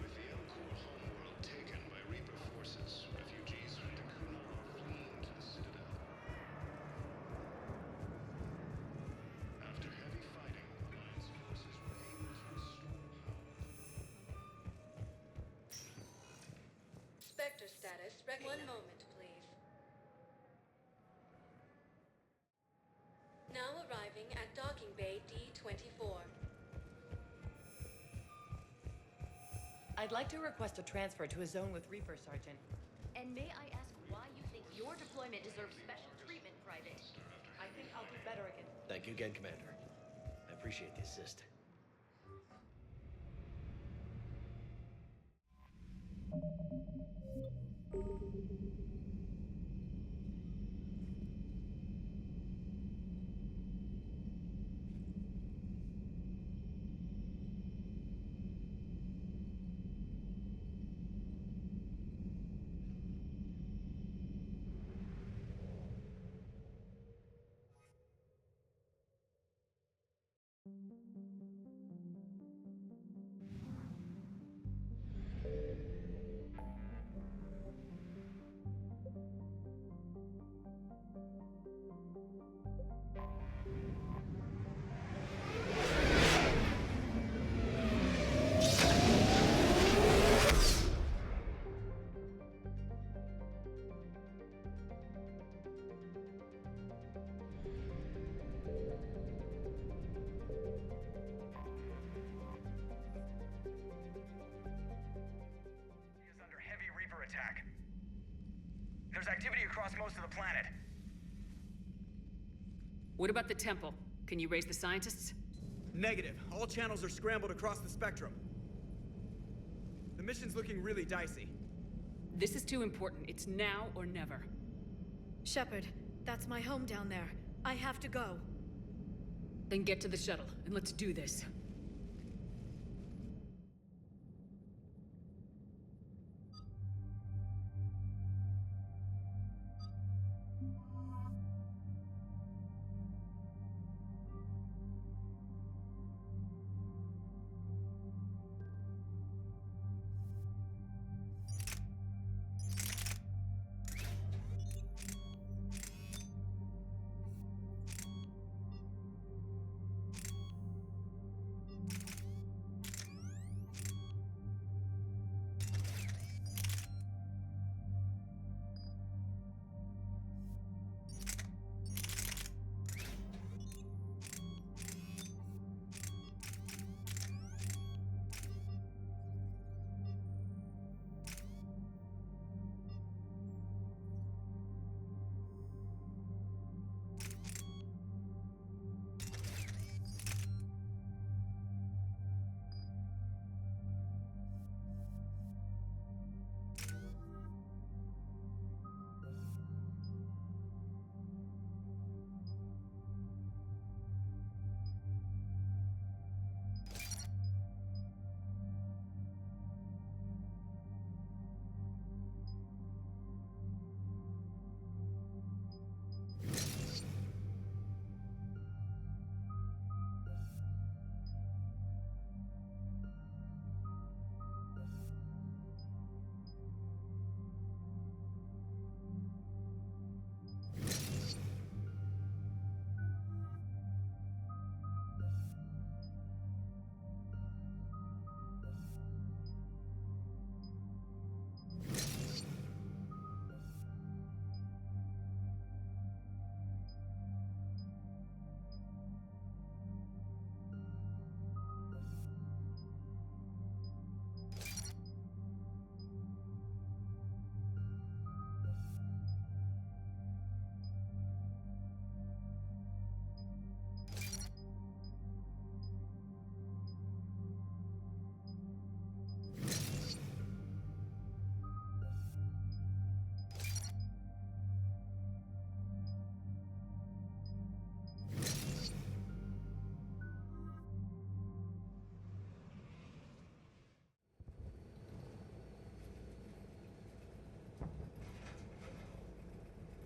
With the Elcor homeworld taken by Reaper forces, refugees from Dakuna are fleeing to the Citadel. After heavy fighting, Alliance forces were able to restore power. Spectre status recognized. One moment, please. Now arriving at Docking Bay D-24. I'd like to request a transfer to a zone with Reaper, Sergeant. And may I ask why you think your deployment deserves special treatment, Private? I think I'll do better again. Thank you again, Commander. I appreciate the assist. Is under heavy Reaper attack. There's activity across most of the planet. What about the temple? Can you raise the scientists? Negative. All channels are scrambled across the spectrum. The mission's looking really dicey. This is too important. It's now or never. Shepard, that's my home down there. I have to go. Then get to the shuttle, and let's do this.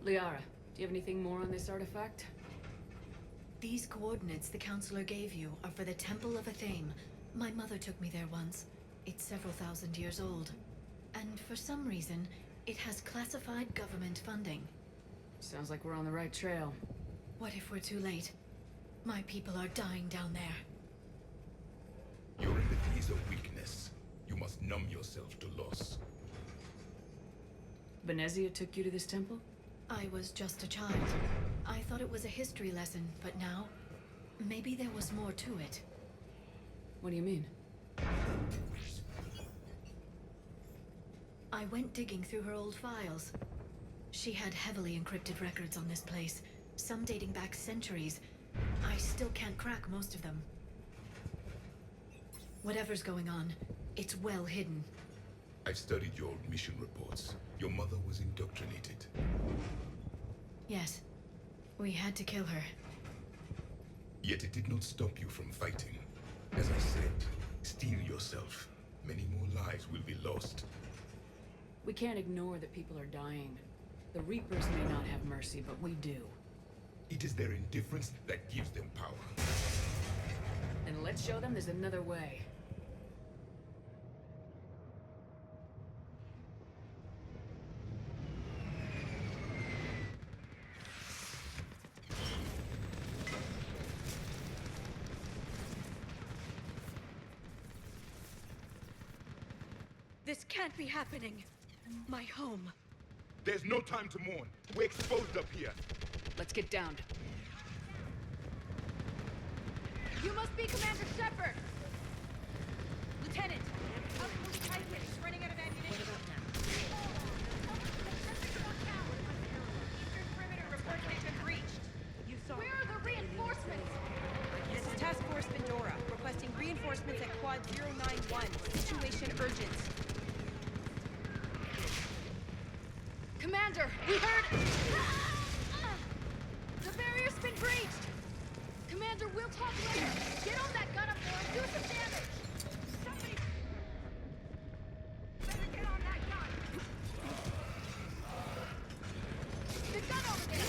Liara, do you have anything more on this artifact? These coordinates the counselor gave you are for the Temple of Athame. My mother took me there once. It's several thousand years old. And for some reason, it has classified government funding. Sounds like we're on the right trail. What if we're too late? My people are dying down there. You're in the phase of weakness. You must numb yourself to loss. Venezia took you to this temple? I was just a child. I thought it was a history lesson, but now, maybe there was more to it. What do you mean? I went digging through her old files. She had heavily encrypted records on this place, some dating back centuries. I still can't crack most of them. Whatever's going on, it's well hidden. I've studied your old mission reports. Your mother was indoctrinated. Yes. We had to kill her. Yet it did not stop you from fighting. As I said, steel yourself. Many more lives will be lost. We can't ignore that people are dying. The Reapers may not have mercy, but we do. It is their indifference that gives them power. And let's show them there's another way. This can't be happening. My home. There's no time to mourn. We're exposed up here. Let's get down. You must be Commander Shepard! Lieutenant! How can we fight this? He's running out of ammunition. What about now? Eastern perimeter reports they've been breached. Where are the reinforcements? This is Task Force Pandora, requesting reinforcements at Quad 091. Situation urgent. Commander, we heard... The barrier's been breached! Commander, we'll talk later. Get on that gun up there and do some damage! Somebody... Better get on that gun! The gun over there!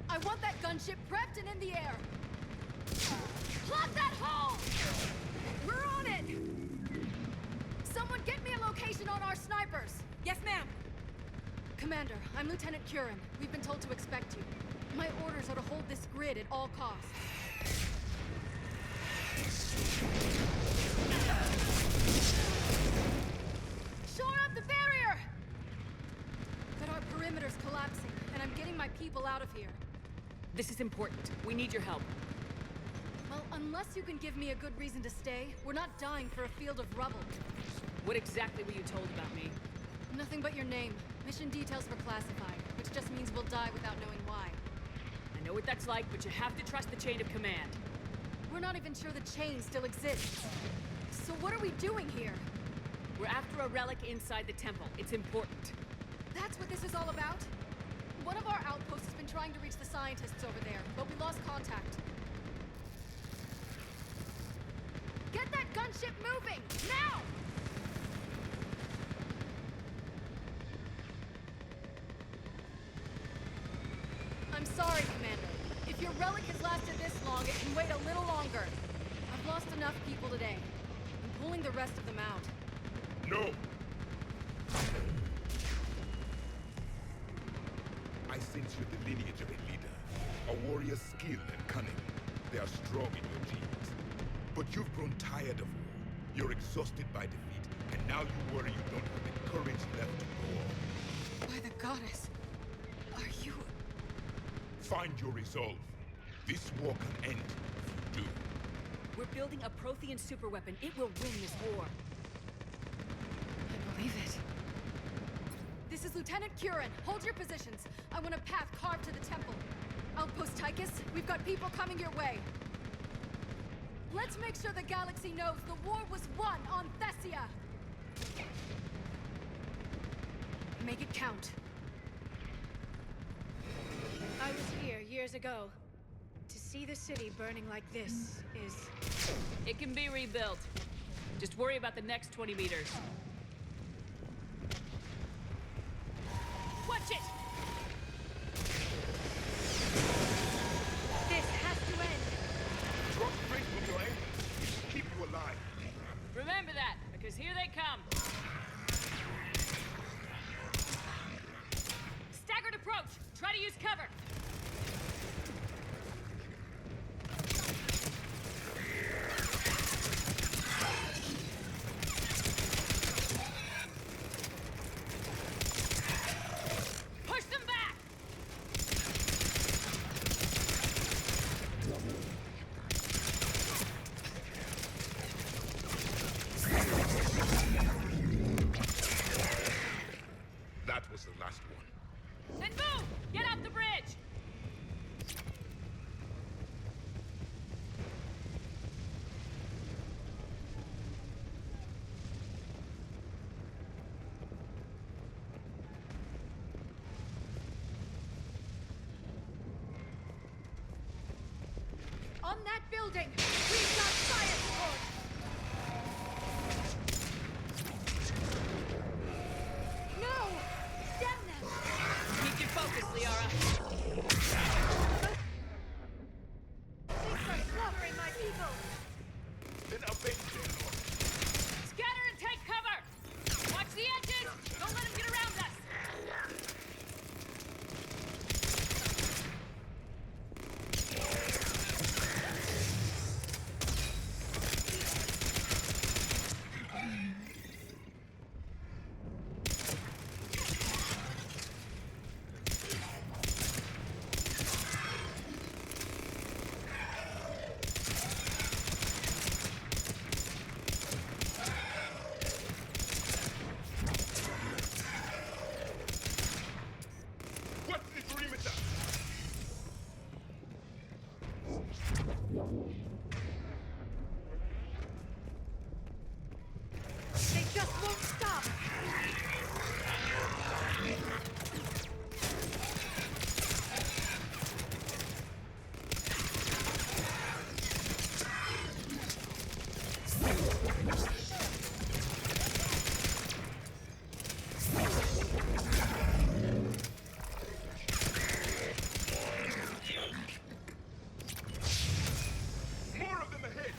I want that gunship prepped and in the air. Plot that hole! We're on it! Someone get me a location on our snipers! Yes, ma'am! Commander, I'm Lieutenant Curran. We've been told to expect you. My orders are to hold this grid at all costs. Shore up the barrier! But our perimeter's collapsing, and I'm getting my people out of here. This is important. We need your help. Well, unless you can give me a good reason to stay, we're not dying for a field of rubble. What exactly were you told about me? Nothing but your name. Mission details were classified, which just means we'll die without knowing why. I know what that's like, but you have to trust the chain of command. We're not even sure the chain still exists. So what are we doing here? We're after a relic inside the temple. It's important. That's what this is all about? One of our outposts has been trying to reach the scientists over there, but we lost contact. Get that gunship moving! Now! I'm sorry, Commander. If your relic has lasted this long, it can wait a little longer. I've lost enough people today. I'm pulling the rest of them out. No! I sense you're the lineage of a leader. A warrior's skill and cunning. They are strong in your genes. But you've grown tired of war. You're exhausted by defeat, and now you worry you don't have the courage left to go on. By the goddess, are you... Find your resolve. This war can end if you do. We're building a Prothean superweapon. It will win this war. I believe it. This is Lieutenant Curran. Hold your positions. I want a path carved to the temple. Outpost Tychus, we've got people coming your way. Let's make sure the galaxy knows the war was won on Thessia! Make it count. I was here years ago. To see the city burning like this is... It can be rebuilt. Just worry about the next 20 meters. Watch it! This has to end! Drop straight from your aim. It will keep you alive. Remember that, because here they come. Staggered approach! Try to use cover! Push them back! That was the last one. Then move! Get off the bridge! On that building, we've got fire support! No! Stem them! Keep your focus, Liara. Thanks for slaughtering my people! Then avenge them, Lord. Scatter and take cover! Watch the edges! Don't let them get around us! What's the perimeter? They just won't stop! More of them ahead!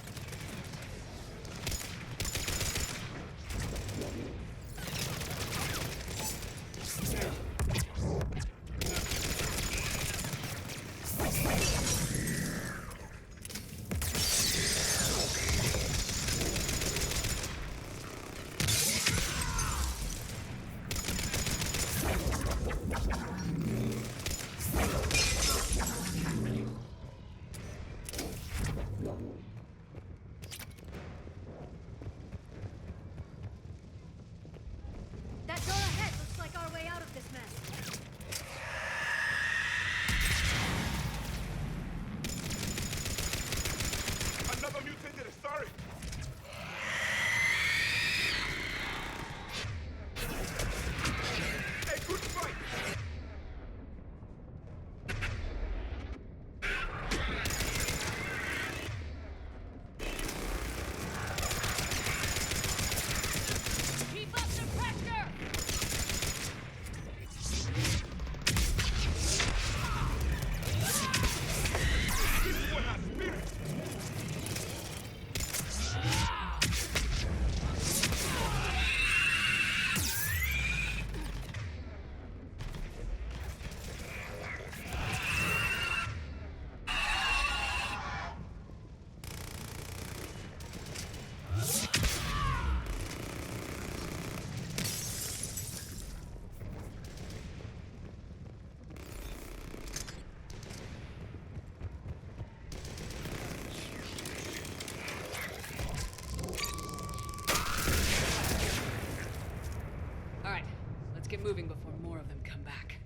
moving before more of them come back.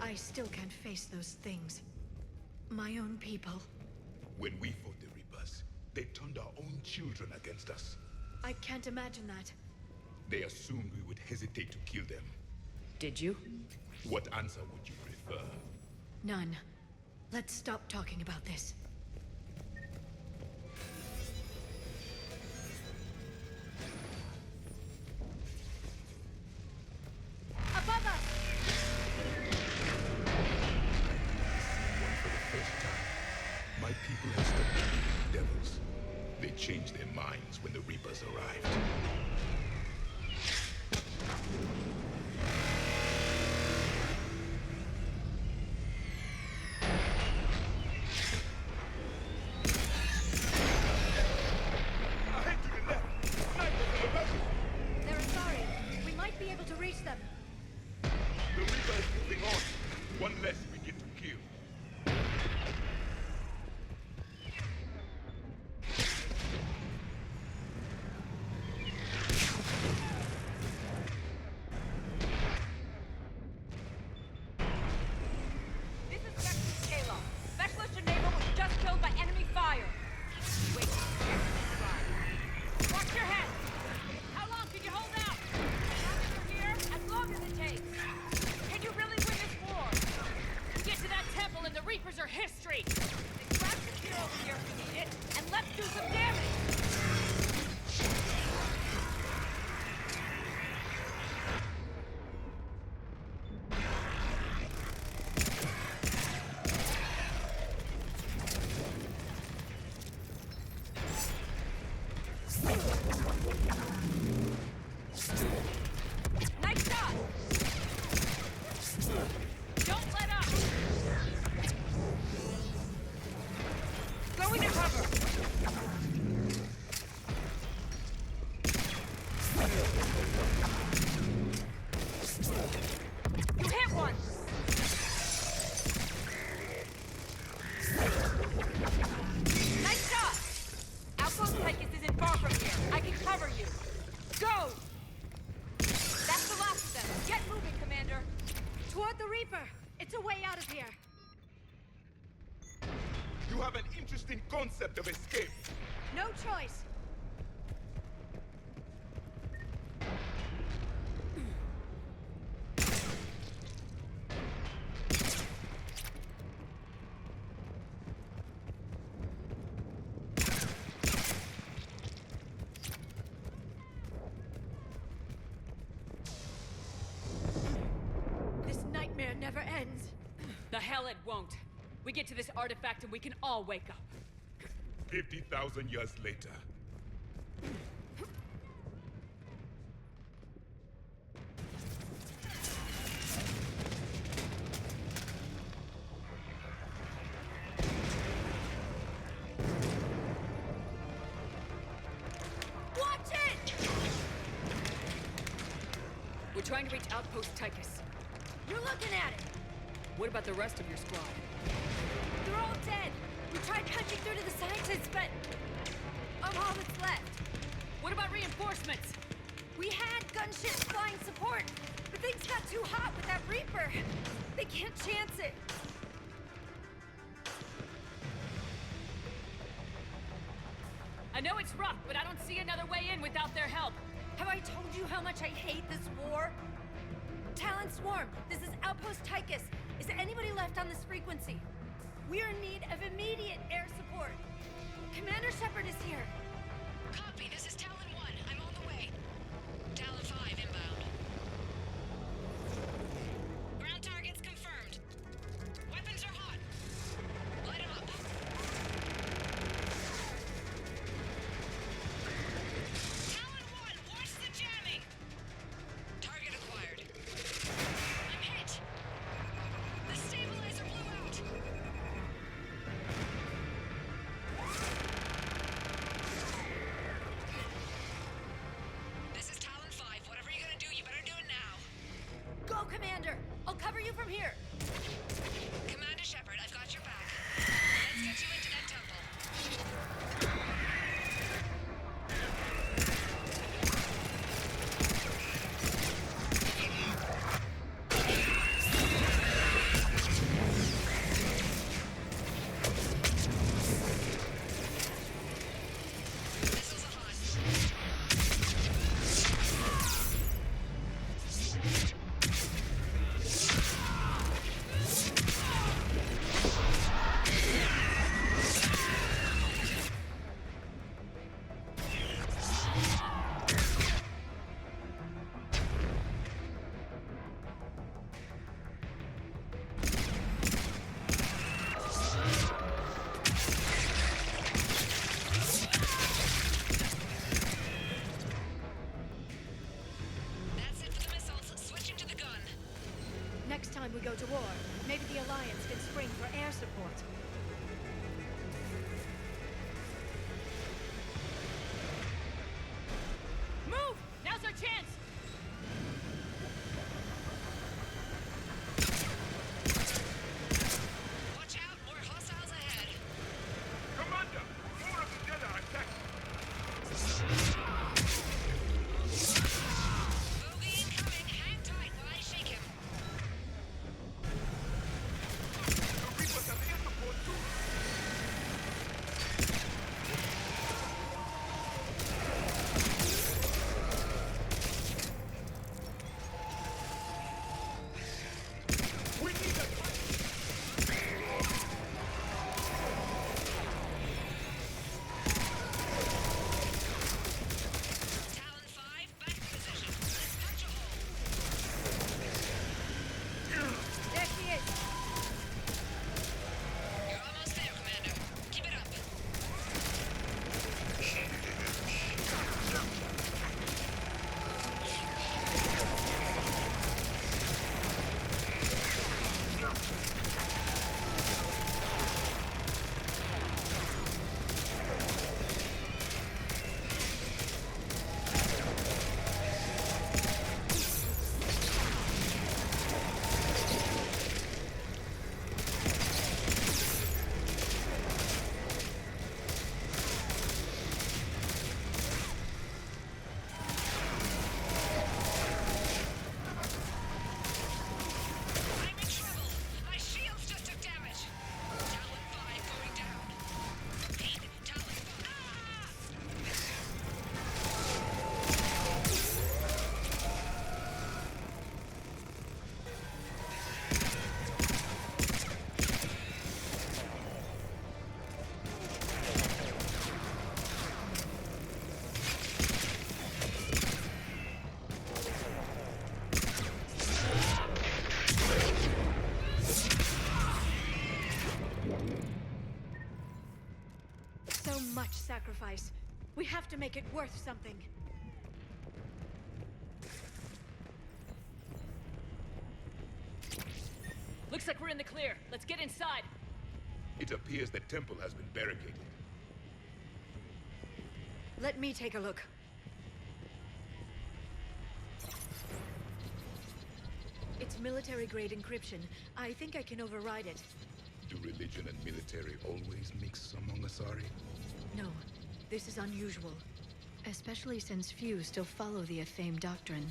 I still can't face those things. My own people. When we fought the Reapers, they turned our own children against us. I can't imagine that. They assumed we would hesitate to kill them. Did you? What answer would you prefer? None. Let's stop talking about this. Above us! For the first time, my people have stopped believing in devils. They changed their minds when the Reapers arrived. They're sorry. We might be able to reach them. The Reaper is moving on. One less we get to kill. This is Vexus Kayla. Specialist Geneva was just killed by enemy fire. Wait, watch your head. How long can you hold out? As long as you're here, as long as it takes. Can you really win this war? Get to that temple and the Reapers are history. Then grab the gear over here if you need it, and let's do some damage. Nice shot! Don't let up! Go into cover! You hit one! Nice shot! Outpost Tychus isn't far from here. I can cover you. Go! That's the last of them. Get moving, Commander. Toward the Reaper! It's a way out of here! You have an interesting concept of escape. No choice! This nightmare never ends. The hell it won't. We get to this artifact and we can all wake up. 50,000 years later. Watch it! We're trying to reach Outpost Tychus. You're looking at it! What about the rest of your squad? They're all dead! We tried punching through to the scientists, but... I'm all that's left. What about reinforcements? We had gunships flying support, but things got too hot with that Reaper. They can't chance it. I know it's rough, but I don't see another way in without their help. Have I told you how much I hate this war? Talon Swarm, this is Outpost Tychus. Is there anybody left on this frequency? We're in need of immediate air support. Commander Shepard is here. Copy, this is Talon 1. I'm on the way. Talon 5 inbound. Ground targets confirmed. Weapons are hot. Light 'em up. Talon 1, watch the jamming! Target acquired. I'm hit! The stabilizer blew out! you from here? Commander Shepard, I've got your back. Let's get you into that temple. That's it for the missiles. Switching to the gun. Next time we go to war, maybe the Alliance can spring for air support. Move! Now's our chance! Watch out, more hostiles ahead. Commander! More of the Dead are attacking! Bogey incoming. Hang tight while I shake him. The Reapers have air support too! We need a Talon 5, back in position. Let's punch a hole. There she is! You're almost there, Commander. Keep it up. I'm in trouble. My shields just took damage. Talon 5 going down. Repeat, Talon 5. Ah! So much sacrifice. We have to make it worth something. Looks like we're in the clear. Let's get inside. It appears the temple has been barricaded. Let me take a look. It's military-grade encryption. I think I can override it. Do religion and military always mix among Asari? No, this is unusual. Especially since few still follow the Athame doctrine.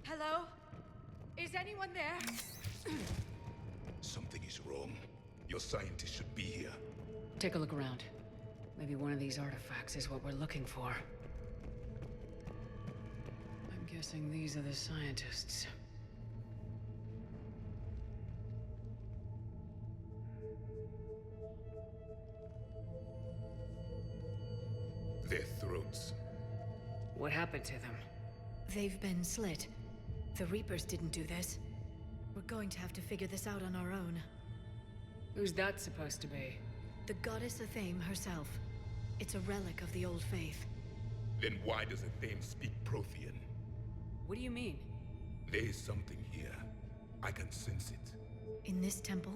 Hello? Is anyone there? Something is wrong. Your scientists should be here. Take a look around. Maybe one of these artifacts is what we're looking for. I'm guessing these are the scientists. Their throats. What happened to them? They've been slit. The Reapers didn't do this. We're going to have to figure this out on our own. Who's that supposed to be? The goddess Athame herself. It's a relic of the old faith. Then why does Athame speak Prothean? What do you mean? There is something here. I can sense it. In this temple,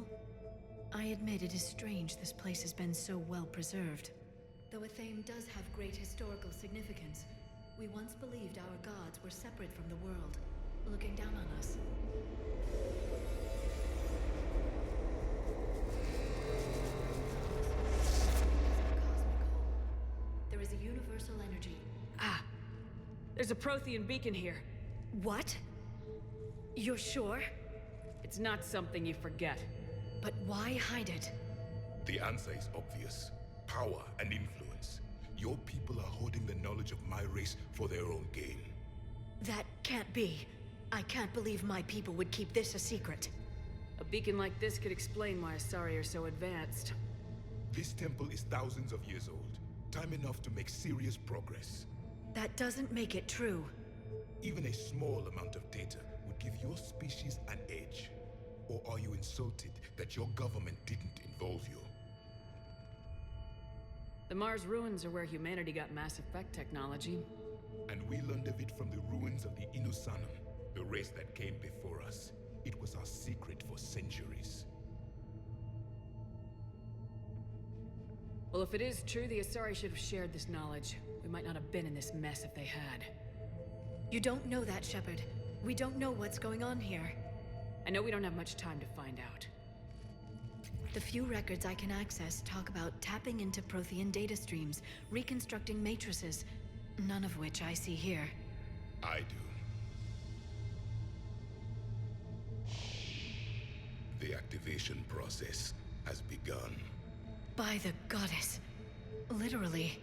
I admit it is strange this place has been so well preserved. Though Athame does have great historical significance, we once believed our gods were separate from the world, looking down on us. There is a universal energy. Ah! There's a Prothean beacon here. What? You're sure? It's not something you forget. But why hide it? The answer is obvious. Power and influence. Your people are hoarding the knowledge of my race for their own gain. That can't be. I can't believe my people would keep this a secret. A beacon like this could explain why Asari are so advanced. This temple is thousands of years old. Time enough to make serious progress. That doesn't make it true. Even a small amount of data would give your species an edge. Or are you insulted that your government didn't involve you? The Mars ruins are where humanity got Mass Effect technology. And we learned of it from the ruins of the Inusanum, the race that came before us. It was our secret for centuries. Well, if it is true, the Asari should have shared this knowledge. We might not have been in this mess if they had. You don't know that, Shepard. We don't know what's going on here. I know we don't have much time to find out. The few records I can access talk about tapping into Prothean data streams, reconstructing matrices, none of which I see here. I do. The activation process has begun. By the goddess. Literally.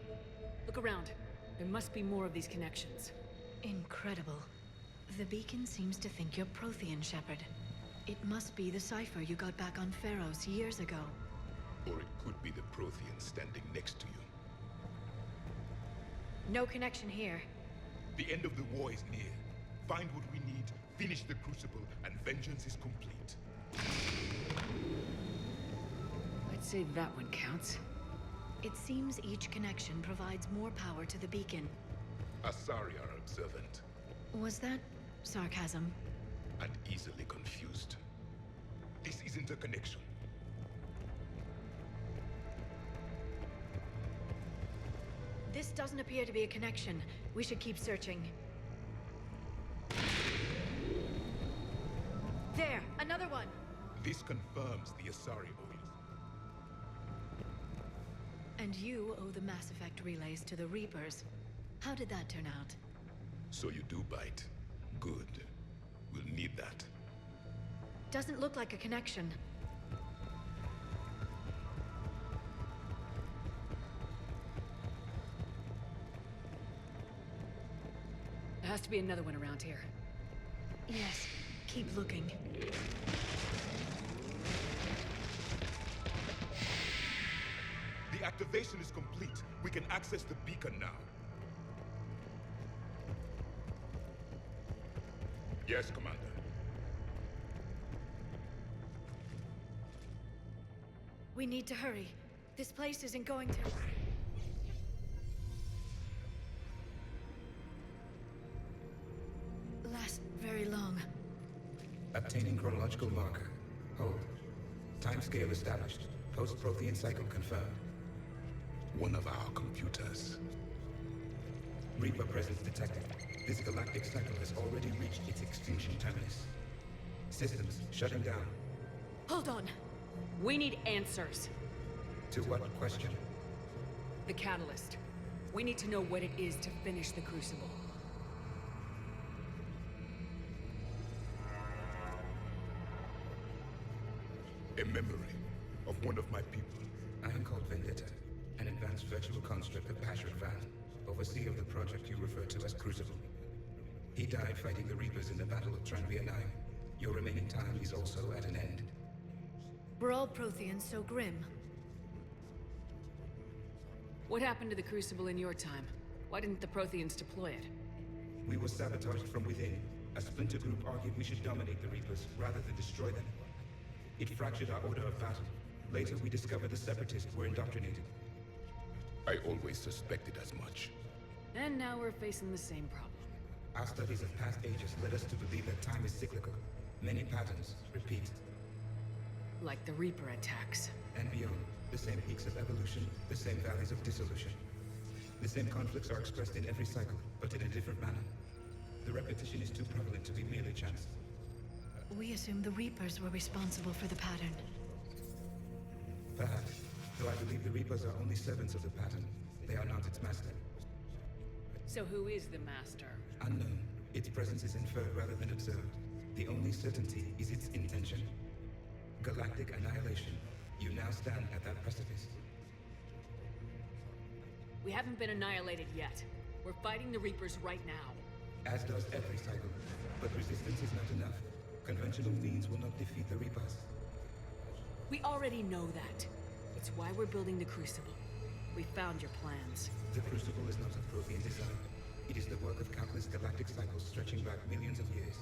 Look around. There must be more of these connections. Incredible. The beacon seems to think you're Prothean, Shepard. It must be the cipher you got back on Pharos years ago. Or it could be the Prothean standing next to you. No connection here. The end of the war is near. Find what we need, finish the Crucible, and vengeance is complete. I'd say that one counts. It seems each connection provides more power to the beacon. Asari are observant. Was that sarcasm? And easily confused. This isn't a connection. This doesn't appear to be a connection. We should keep searching. There! Another one! This confirms the Asari owe you. And you owe the Mass Effect relays to the Reapers. How did that turn out? So you do bite. Good. We'll need that. Doesn't look like a connection. There has to be another one around here. Yes. Keep looking. The activation is complete. We can access the beacon now. Yes, Commander. We need to hurry. This place isn't going to... last very long. Obtaining chronological marker. Hold. Timescale established. Post-Prothean cycle confirmed. One of our computers. Reaper presence detected. This galactic cycle has already reached its extinction terminus. Systems shutting down. Hold on. We need answers. To what question? The catalyst. We need to know what it is to finish the Crucible. A memory of one of my people. I am called Vendetta, an advanced virtual construct of Patrick Van, overseer of the project you refer to as Crucible. He died fighting the Reapers in the Battle of Tranvia 9. Your remaining time is also at an end. Were all Protheans so grim? What happened to the Crucible in your time? Why didn't the Protheans deploy it? We were sabotaged from within. A splinter group argued we should dominate the Reapers rather than destroy them. It fractured our order of battle. Later, we discovered the Separatists were indoctrinated. I always suspected as much. And now we're facing the same problem. Our studies of past ages led us to believe that time is cyclical. Many patterns repeat. Like the Reaper attacks. And beyond, the same peaks of evolution, the same valleys of dissolution. The same conflicts are expressed in every cycle, but in a different manner. The repetition is too prevalent to be merely chance. We assumed the Reapers were responsible for the pattern. Perhaps, though I believe the Reapers are only servants of the pattern. They are not its master. So who is the master? Unknown. Its presence is inferred rather than observed. The only certainty is its intention. Galactic annihilation. You now stand at that precipice. We haven't been annihilated yet. We're fighting the Reapers right now. As does every cycle. But resistance is not enough. Conventional means will not defeat the Reapers. We already know that. It's why we're building the Crucible. We found your plans. The Crucible is not a Prothean design. It is the work of countless galactic cycles stretching back millions of years.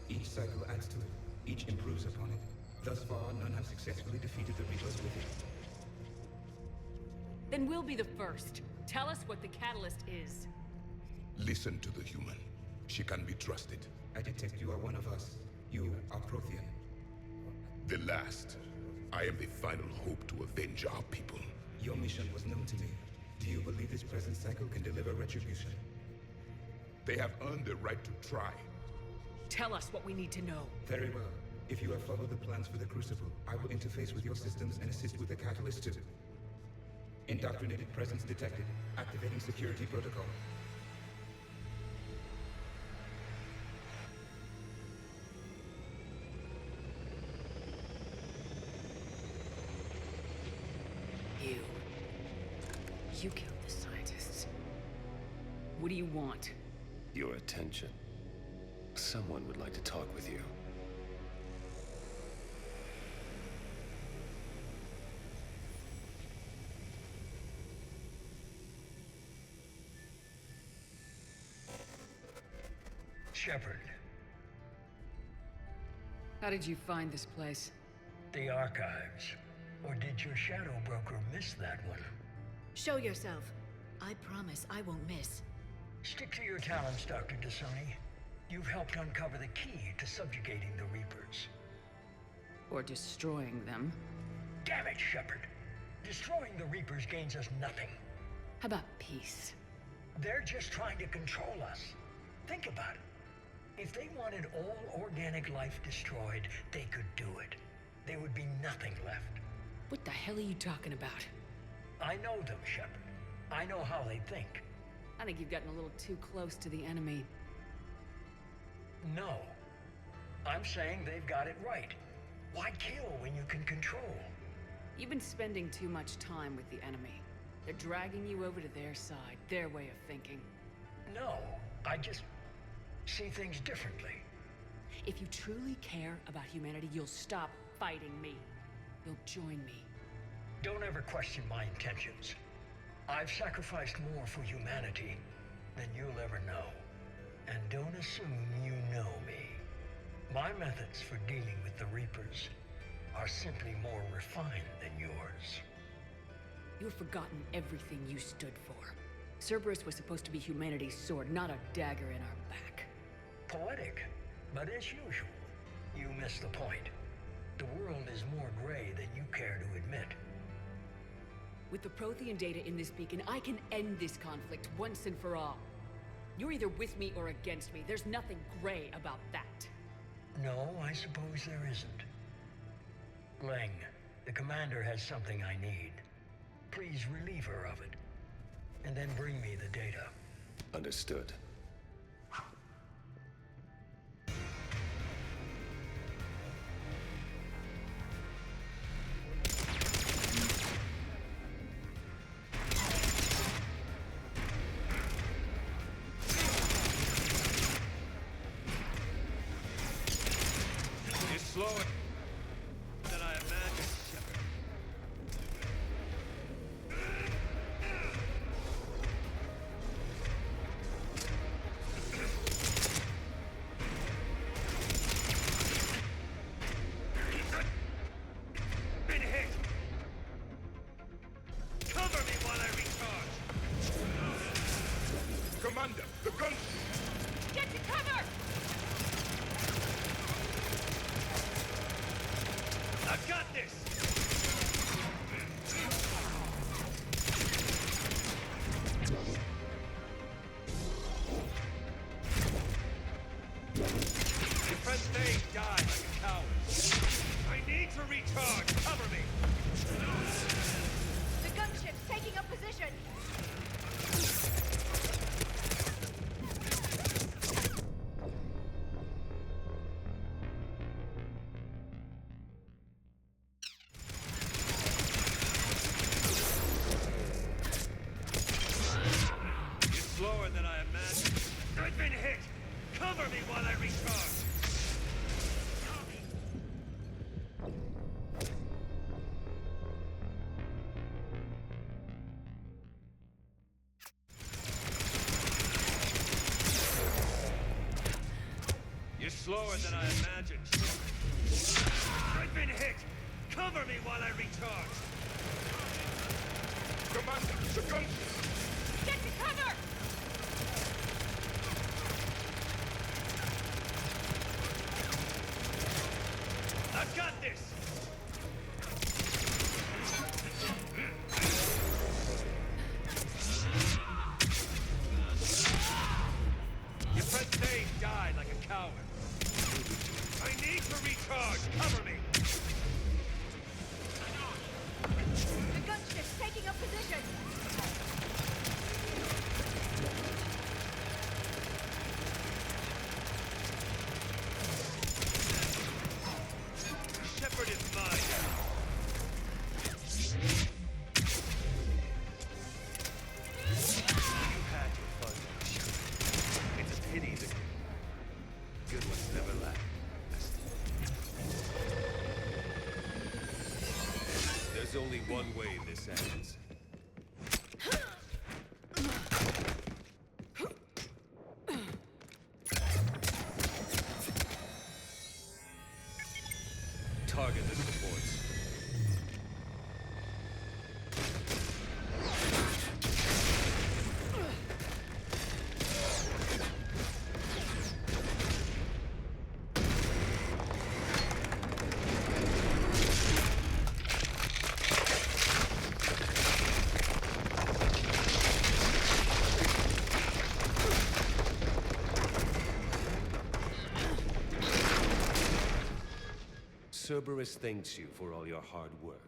Each cycle adds to it. Each improves upon it. Thus far, none have successfully defeated the Reapers with it. Then we'll be the first. Tell us what the catalyst is. Listen to the human. She can be trusted. I detect you are one of us. You are Prothean. The last. I am the final hope to avenge our people. Your mission was known to me. Do you believe this present cycle can deliver retribution? They have earned the right to try. Tell us what we need to know. Very well. If you have followed the plans for the Crucible, I will interface with your systems and assist with the catalyst too. Indoctrinated presence detected. Activating security protocol. You killed the scientists. What do you want? Your attention. Someone would like to talk with you. Shepard. How did you find this place? The archives. Or did your shadow broker miss that one? Show yourself. I promise I won't miss. Stick to your talents, Dr. Dasani. You've helped uncover the key to subjugating the Reapers. Or destroying them. Damn it, Shepard. Destroying the Reapers gains us nothing. How about peace? They're just trying to control us. Think about it. If they wanted all organic life destroyed, they could do it. There would be nothing left. What the hell are you talking about? I know them, Shepard. I know how they think. I think you've gotten a little too close to the enemy. No. I'm saying they've got it right. Why kill when you can control? You've been spending too much time with the enemy. They're dragging you over to their side, their way of thinking. No, I just see things differently. If you truly care about humanity, you'll stop fighting me. You'll join me. Don't ever question my intentions. I've sacrificed more for humanity than you'll ever know. And don't assume you know me. My methods for dealing with the Reapers are simply more refined than yours. You've forgotten everything you stood for. Cerberus was supposed to be humanity's sword, not a dagger in our back. Poetic, but as usual, you miss the point. The world is more gray than you care to admit. With the Prothean data in this beacon, I can end this conflict once and for all. You're either with me or against me. There's nothing gray about that. No, I suppose there isn't. Leng, the commander has something I need. Please relieve her of it. And then bring me the data. Understood. Slower than I imagined, Shepard. this! Your friend Thane died like a coward. I need to recharge. Cover me. The gunship's taking up position! You're slower than I imagined. I've been hit. Cover me while I recharge. You're slower than I imagined. I've been hit! Cover me while I recharge! Commander, succumb! Get to cover! I've got this! Your friend Thane died like a coward. I need to recharge! Cover me! The gunship's taking up position! Shepard is mine! You had your fun. It's a pity the good ones never last. There's only one way this ends. Target the supports. Cerberus thanks you for all your hard work.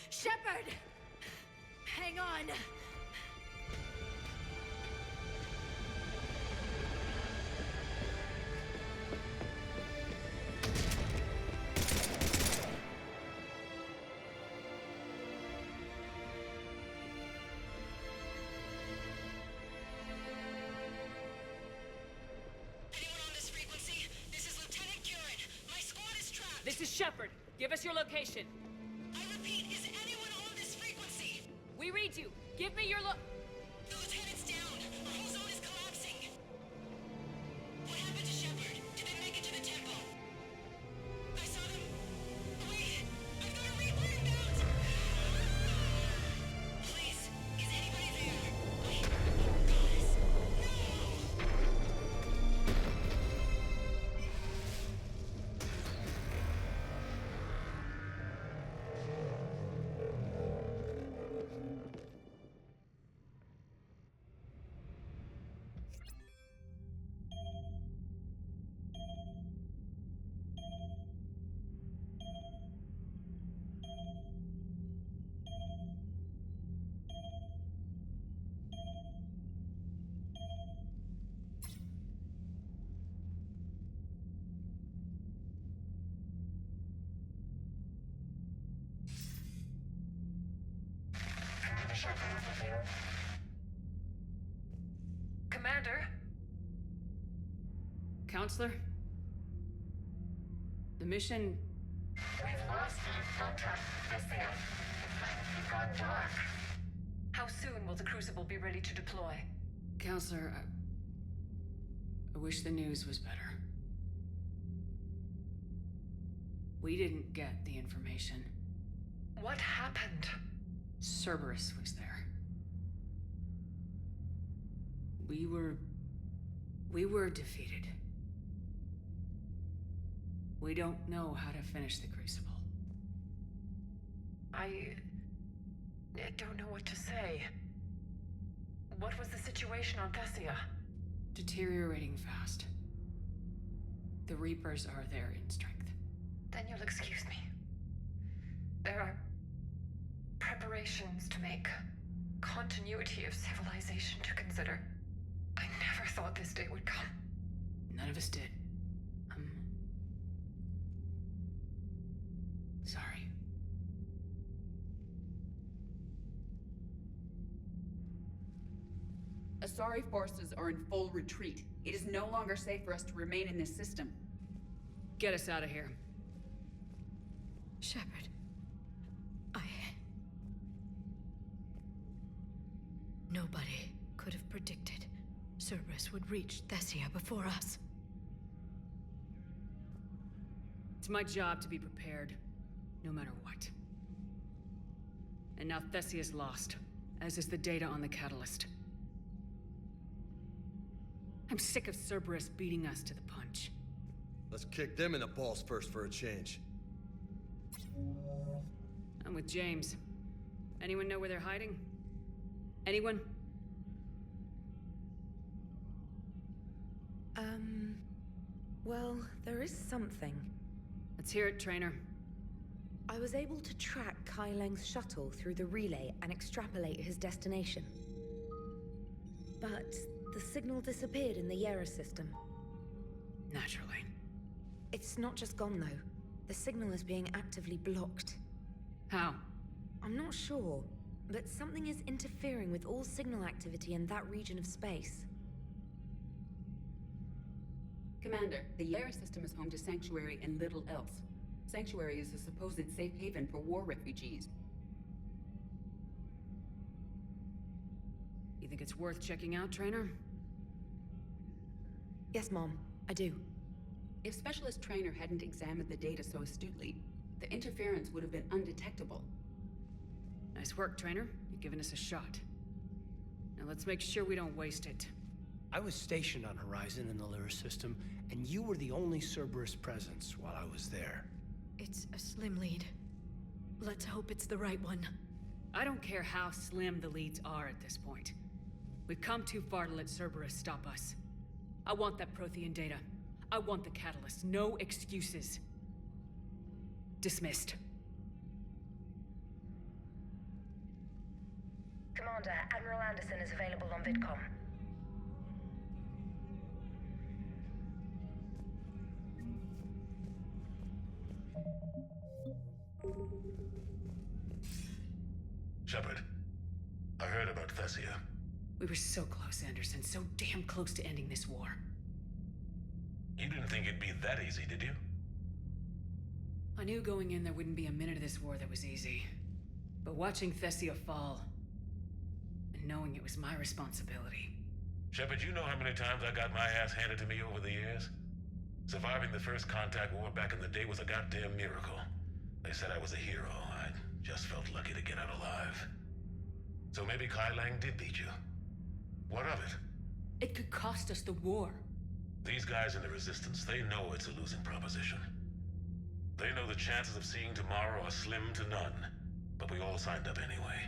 Shepard! Hang on! This is Shepard. Give us your location. I repeat, is anyone on this frequency? We read you. Give me your The lieutenant's down. Our whole zone is collapsing. What happened to Shepard? Did they make it to the temple? I saw them. Wait, I've got a Reaper inbound. Please, is anybody there? Wait, guys, no. Commander? Counselor? The mission... We've lost contact with Thessia. It might be gone dark. How soon will the Crucible be ready to deploy? Counselor, I wish the news was better. We didn't get the information. What happened? Cerberus was there. We were defeated. We don't know how to finish the Crucible. I don't know what to say. What was the situation on Thessia? Deteriorating fast. The Reapers are there in strength. Then you'll excuse me. There are preparations to make, continuity of civilization to consider. I never thought this day would come. None of us did. Sorry. Asari forces are in full retreat. It is no longer safe for us to remain in this system. Get us out of here. Shepard. Nobody could have predicted Cerberus would reach Thessia before us. It's my job to be prepared, no matter what. And now Thessia's lost, as is the data on the Catalyst. I'm sick of Cerberus beating us to the punch. Let's kick them in the balls first for a change. I'm with James. Anyone know where they're hiding? Anyone? Well, there is something. Let's hear it, Trainer. I was able to track Kai Leng's shuttle through the relay and extrapolate his destination. But the signal disappeared in the Yera system. Naturally. It's not just gone, though. The signal is being actively blocked. How? I'm not sure, but something is interfering with all signal activity in that region of space. Commander, the Yera system is home to Sanctuary and little else. Sanctuary is a supposed safe haven for war refugees. You think it's worth checking out, Trainer? Yes, Mom, I do. If Specialist Trainer hadn't examined the data so astutely, the interference would have been undetectable. Nice work, Trainer. You've given us a shot. Now let's make sure we don't waste it. I was stationed on Horizon in the Lyra system, and you were the only Cerberus presence while I was there. It's a slim lead. Let's hope it's the right one. I don't care how slim the leads are at this point. We've come too far to let Cerberus stop us. I want that Prothean data. I want the Catalyst. No excuses. Dismissed. Commander, Admiral Anderson is available on VidCom. Shepard, I heard about Thessia. We were so close, Anderson. So damn close to ending this war. You didn't think it'd be that easy, did you? I knew going in there wouldn't be a minute of this war that was easy. But watching Thessia fall, and knowing it was my responsibility. Shepard, you know how many times I got my ass handed to me over the years? Surviving the first contact war back in the day was a goddamn miracle. They said I was a hero. I just felt lucky to get out alive. So maybe Kai Lang did beat you. What of it? It could cost us the war. These guys in the Resistance, they know it's a losing proposition. They know the chances of seeing tomorrow are slim to none, but we all signed up anyway.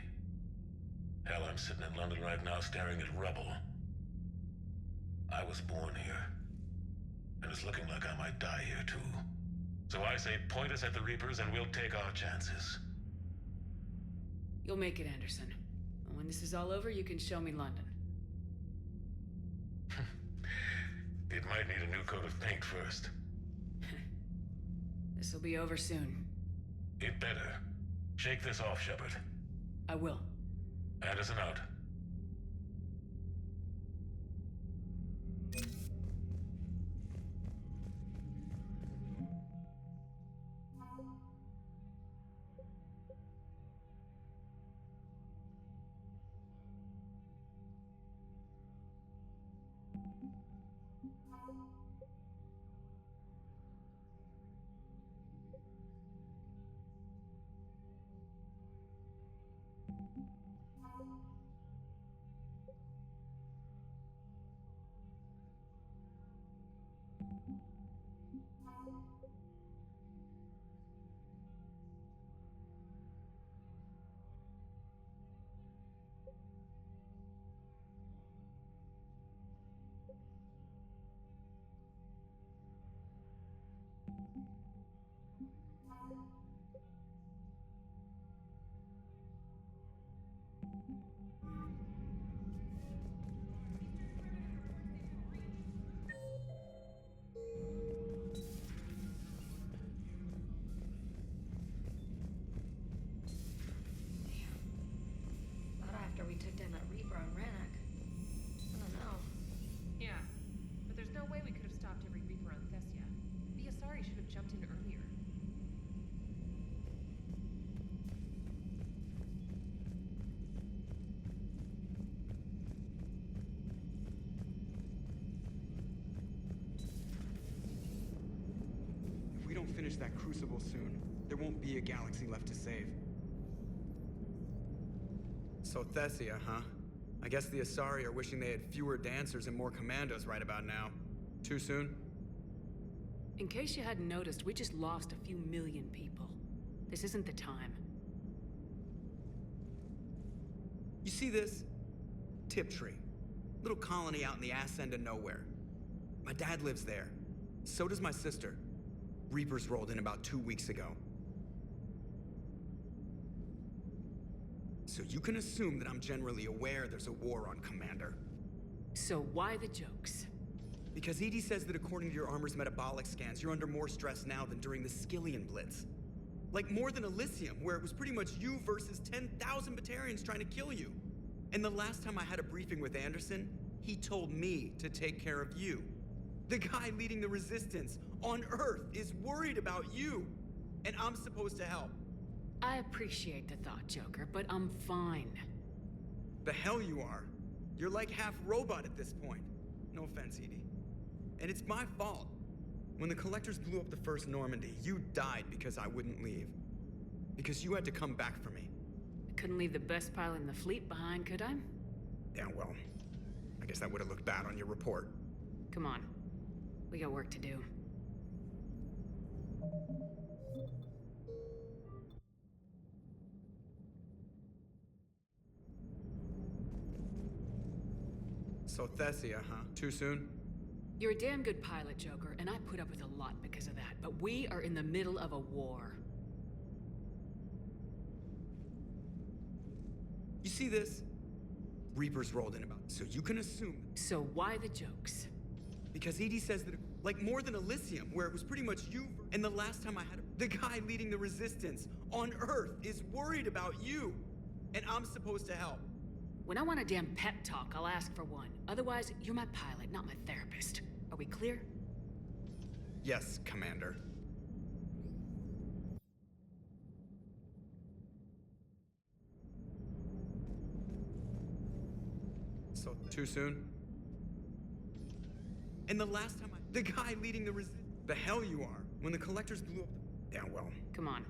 Hell, I'm sitting in London right now staring at rubble. I was born here, and it's looking like I might die here too. So I say point us at the Reapers and we'll take our chances. You'll make it, Anderson. And when this is all over, you can show me London. It might need a new coat of paint first. This'll be over soon. It better. Shake this off, Shepard. I will. Anderson out. Not after we took down that Reaper on Rannoch. I don't know. Yeah, but there's no way we could have stopped every Reaper on Thessia. The Asari should have jumped in earlier. If we don't finish that crucible soon, there won't be a galaxy left to save. So Thessia, huh? I guess the Asari are wishing they had fewer dancers and more commandos right about now. Too soon? In case you hadn't noticed, we just lost a few million people. This isn't the time. You see this? Tiptree. Little colony out in the ass end of nowhere. My dad lives there. So does my sister. Reapers rolled in about 2 weeks ago. So you can assume that I'm generally aware there's a war on, Commander. So why the jokes? Because EDI says that according to your armor's metabolic scans, you're under more stress now than during the Skillian Blitz. Like more than Elysium, where it was pretty much you versus 10,000 Batarians trying to kill you. And the last time I had a briefing with Anderson, he told me to take care of you. The guy leading the resistance on Earth is worried about you, and I'm supposed to help. I appreciate the thought, Joker, but I'm fine. The hell you are. You're like half robot at this point. No offense, EDI. And it's my fault. When the Collectors blew up the first Normandy, you died because I wouldn't leave. Because you had to come back for me. I couldn't leave the best pilot in the fleet behind, could I? Yeah, well, I guess that would have looked bad on your report. Come on. We got work to do. So Thessia, huh? Too soon? You're a damn good pilot, Joker, and I put up with a lot because of that, but we are in the middle of a war. You see this? Reapers rolled in about, so you can assume. So why the jokes? Because EDI says that, like more than Elysium, where it was pretty much you, and the last time I had the guy leading the resistance on Earth is worried about you, and I'm supposed to help. When I want a damn pep talk, I'll ask for one. Otherwise, you're my pilot, not my therapist. Are we clear? Yes, Commander. So, too soon? And the last time the guy leading the hell you are. When the Collectors blew up yeah, well. Come on.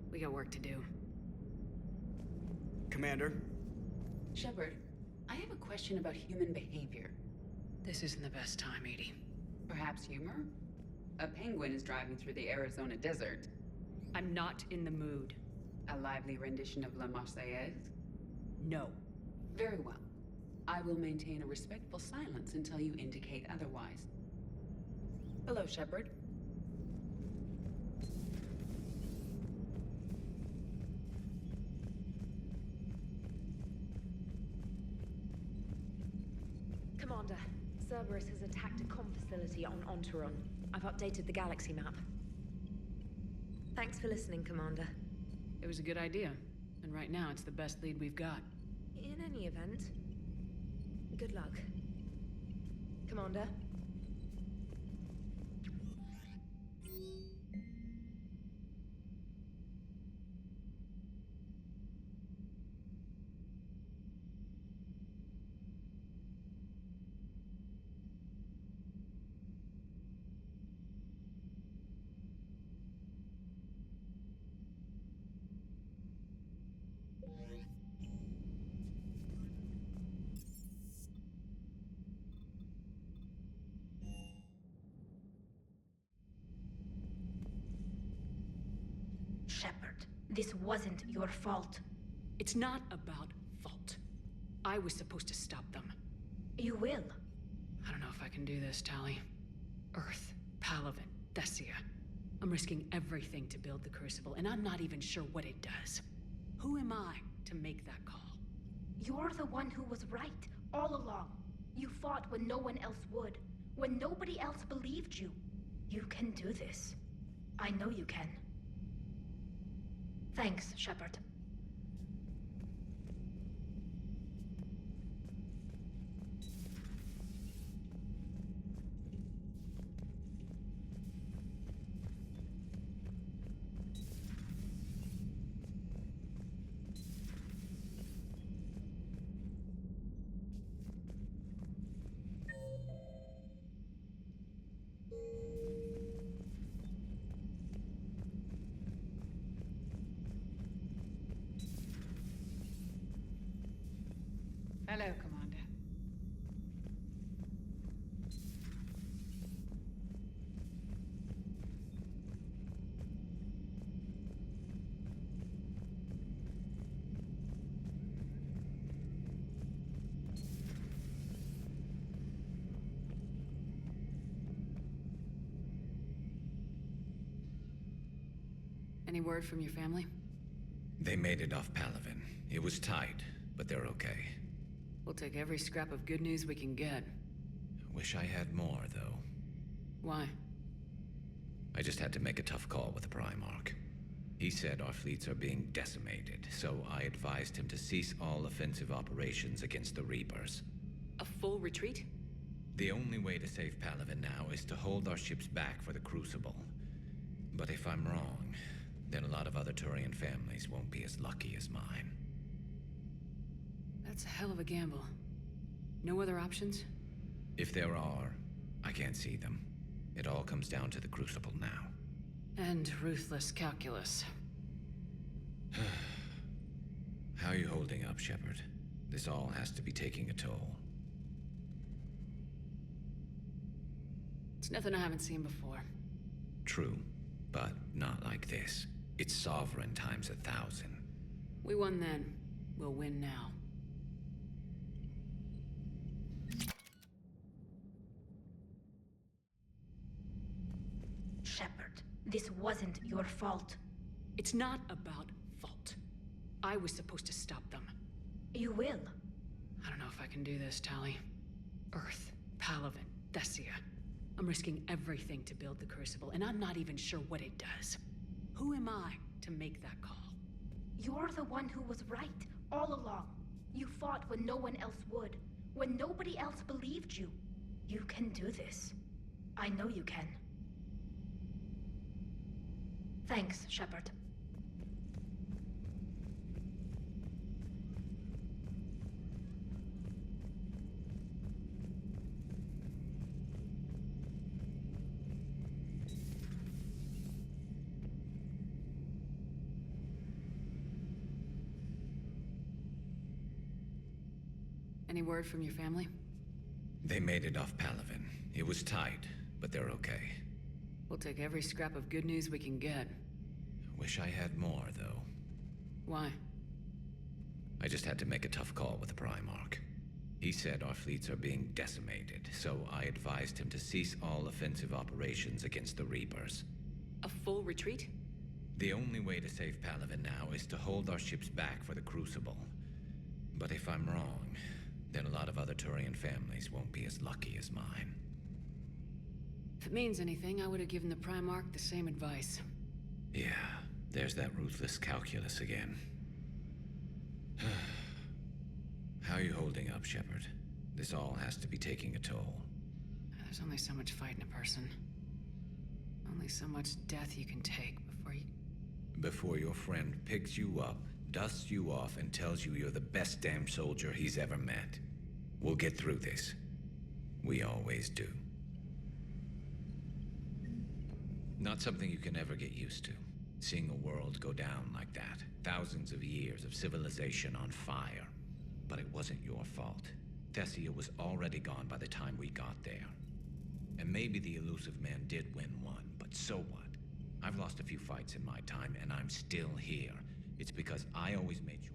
We got work to do. Commander? Shepard, I have a question about human behavior. This isn't the best time, EDI. Perhaps humor? A penguin is driving through the Arizona desert. I'm not in the mood. A lively rendition of La Marseillaise? No. Very well. I will maintain a respectful silence until you indicate otherwise. Hello, Shepard. Commander, Cerberus has attacked a comm facility on Ontaron. I've updated the galaxy map. Thanks for listening, Commander. It was a good idea. And right now, it's the best lead we've got. In any event, good luck. Commander? Shepard, this wasn't your fault. It's not about fault. I was supposed to stop them. You will. I don't know if I can do this, Tali. Earth, Palaven, Thessia. I'm risking everything to build the Crucible, and I'm not even sure what it does. Who am I to make that call? You're the one who was right, all along. You fought when no one else would, when nobody else believed you. You can do this. I know you can. Thanks, Shepard. Hello, Commander. Any word from your family? They made it off Palaven. It was tight, but they're okay. We'll take every scrap of good news we can get. Wish I had more, though. Why? I just had to make a tough call with the Primarch. He said our fleets are being decimated, so I advised him to cease all offensive operations against the Reapers. A full retreat? The only way to save Palaven now is to hold our ships back for the Crucible. But if I'm wrong, then a lot of other Turian families won't be as lucky as mine. That's a hell of a gamble. No other options? If there are, I can't see them. It all comes down to the Crucible now. And ruthless calculus. How are you holding up, Shepard? This all has to be taking a toll. It's nothing I haven't seen before. True, but not like this. It's sovereign times 1,000. We won then. We'll win now. Shepard, this wasn't your fault. It's not about fault. I was supposed to stop them. You will. I don't know if I can do this, Tali. Earth, Palaven, Thessia. I'm risking everything to build the Crucible, and I'm not even sure what it does. Who am I to make that call? You're the one who was right, all along. You fought when no one else would, when nobody else believed you. You can do this. I know you can. Thanks, Shepard. Any word from your family? They made it off Palaven. It was tight, but they're okay. We'll take every scrap of good news we can get. Wish I had more, though. Why? I just had to make a tough call with the Primarch. He said our fleets are being decimated, so I advised him to cease all offensive operations against the Reapers. A full retreat? The only way to save Palaven now is to hold our ships back for the Crucible. But if I'm wrong, then a lot of other Turian families won't be as lucky as mine. If it means anything, I would have given the Primarch the same advice. Yeah, there's that ruthless calculus again. How are you holding up, Shepard? This all has to be taking a toll. There's only so much fight in a person. Only so much death you can take Before your friend picks you up, dusts you off, and tells you you're the best damn soldier he's ever met. We'll get through this. We always do. Not something you can ever get used to. Seeing a world go down like that. Thousands of years of civilization on fire. But it wasn't your fault. Thessia was already gone by the time we got there. And maybe the Illusive Man did win one, but so what? I've lost a few fights in my time, and I'm still here. It's because I always made sure.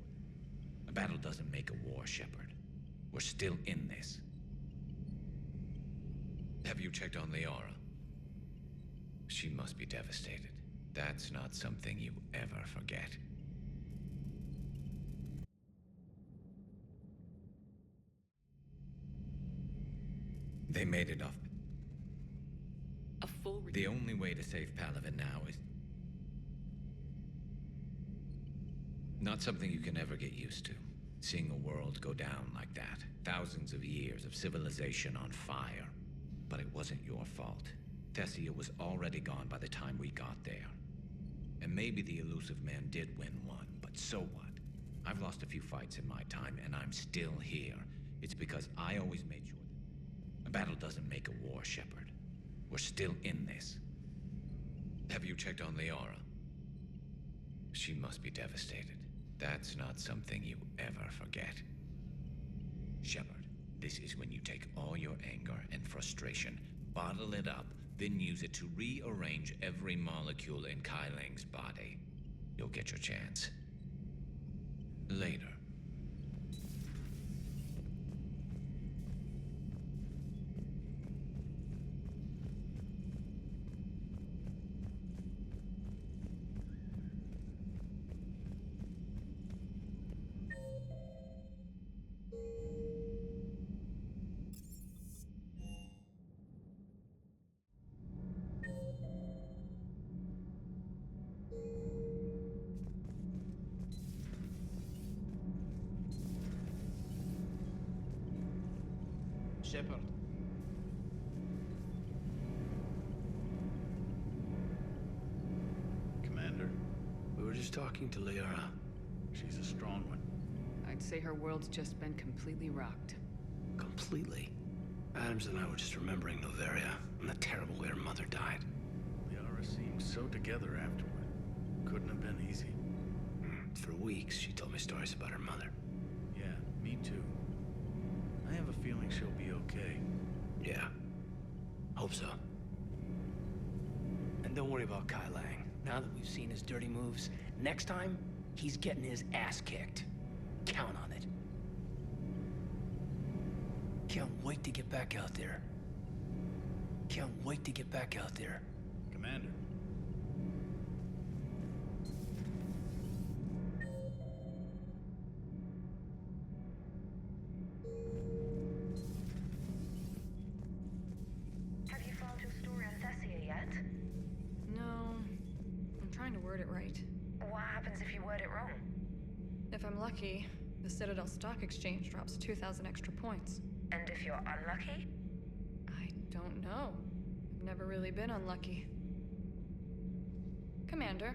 A battle doesn't make a war, Shepard. We're still in this. Have you checked on Liara? She must be devastated. That's not something you ever forget. They made it off. The only way to save Palaven now is... Not something you can ever get used to. Seeing a world go down like that. Thousands of years of civilization on fire. But it wasn't your fault. Thessia was already gone by the time we got there. And maybe the Illusive Man did win one, but so what? I've lost a few fights in my time, and I'm still here. It's because I always made sure that... A battle doesn't make a war, Shepard. We're still in this. Have you checked on Liara? She must be devastated. That's not something you ever forget. Shepard, this is when you take all your anger and frustration, bottle it up, then use it to rearrange every molecule in Kai Ling's body. You'll get your chance. Later. Shepard. Commander, we were just talking to Liara. She's a strong one. I'd say her world's just been completely rocked. Completely. Adams and I were just remembering Noveria and the terrible way her mother died. Liara seemed so together afterward. Couldn't have been easy. For weeks, she told me stories about her mother. Yeah, me too. I have a feeling she'll be okay. Yeah. Hope so. And don't worry about Kai Lang. Now that we've seen his dirty moves, next time, he's getting his ass kicked. Count on it. Can't wait to get back out there. Can't wait to get back out there. Commander. Have you found your story on Thessia yet? No. I'm trying to word it right. What happens if you word it wrong? If I'm lucky, the Citadel Stock Exchange drops 2,000 extra points. And if you're unlucky? I don't know. I've never really been unlucky. Commander.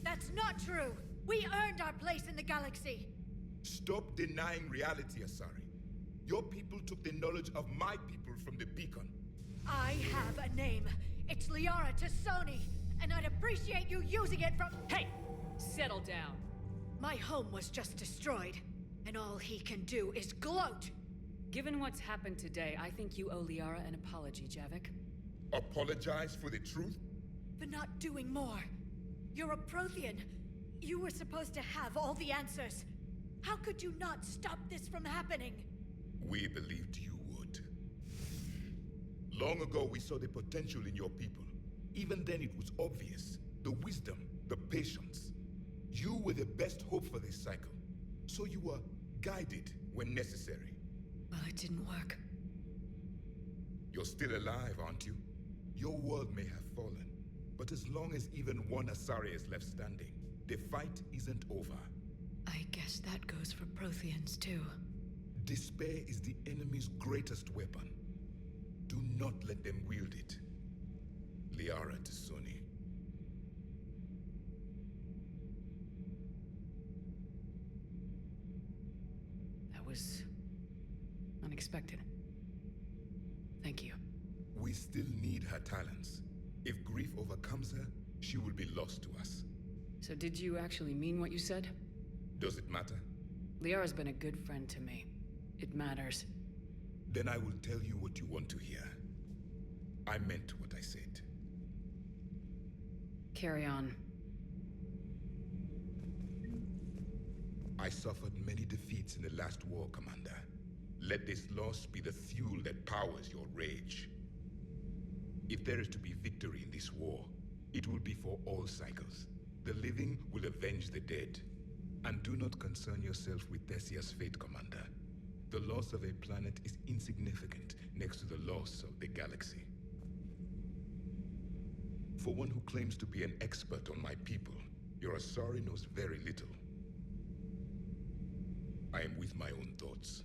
That's not true! We earned our place in the galaxy! Stop denying reality, Asari. Your people took the knowledge of my people from the beacon. I have a name. It's Liara T'Soni, and I'd appreciate you using it from— Hey! Settle down. My home was just destroyed, and all he can do is gloat! Given what's happened today, I think you owe Liara an apology, Javik. Apologize for the truth? For not doing more. You're a Prothean. You were supposed to have all the answers. How could you not stop this from happening? We believed you would. Long ago, we saw the potential in your people. Even then, it was obvious. The wisdom, the patience. You were the best hope for this cycle. So you were guided when necessary. Well, it didn't work. You're still alive, aren't you? Your world may have fallen, but as long as even one Asari is left standing, the fight isn't over. I guess that goes for Protheans, too. Despair is the enemy's greatest weapon. Do not let them wield it. Liara T'Soni. That was unexpected. Thank you. We still need her talents. If grief overcomes her, she will be lost to us. So did you actually mean what you said? Does it matter? Liara's been a good friend to me. It matters. Then I will tell you what you want to hear. I meant what I said. Carry on. I suffered many defeats in the last war, Commander. Let this loss be the fuel that powers your rage. If there is to be victory in this war, it will be for all cycles. The living will avenge the dead. And do not concern yourself with Thessia's fate, Commander. The loss of a planet is insignificant next to the loss of the galaxy. For one who claims to be an expert on my people, your Asari knows very little. I am with my own thoughts.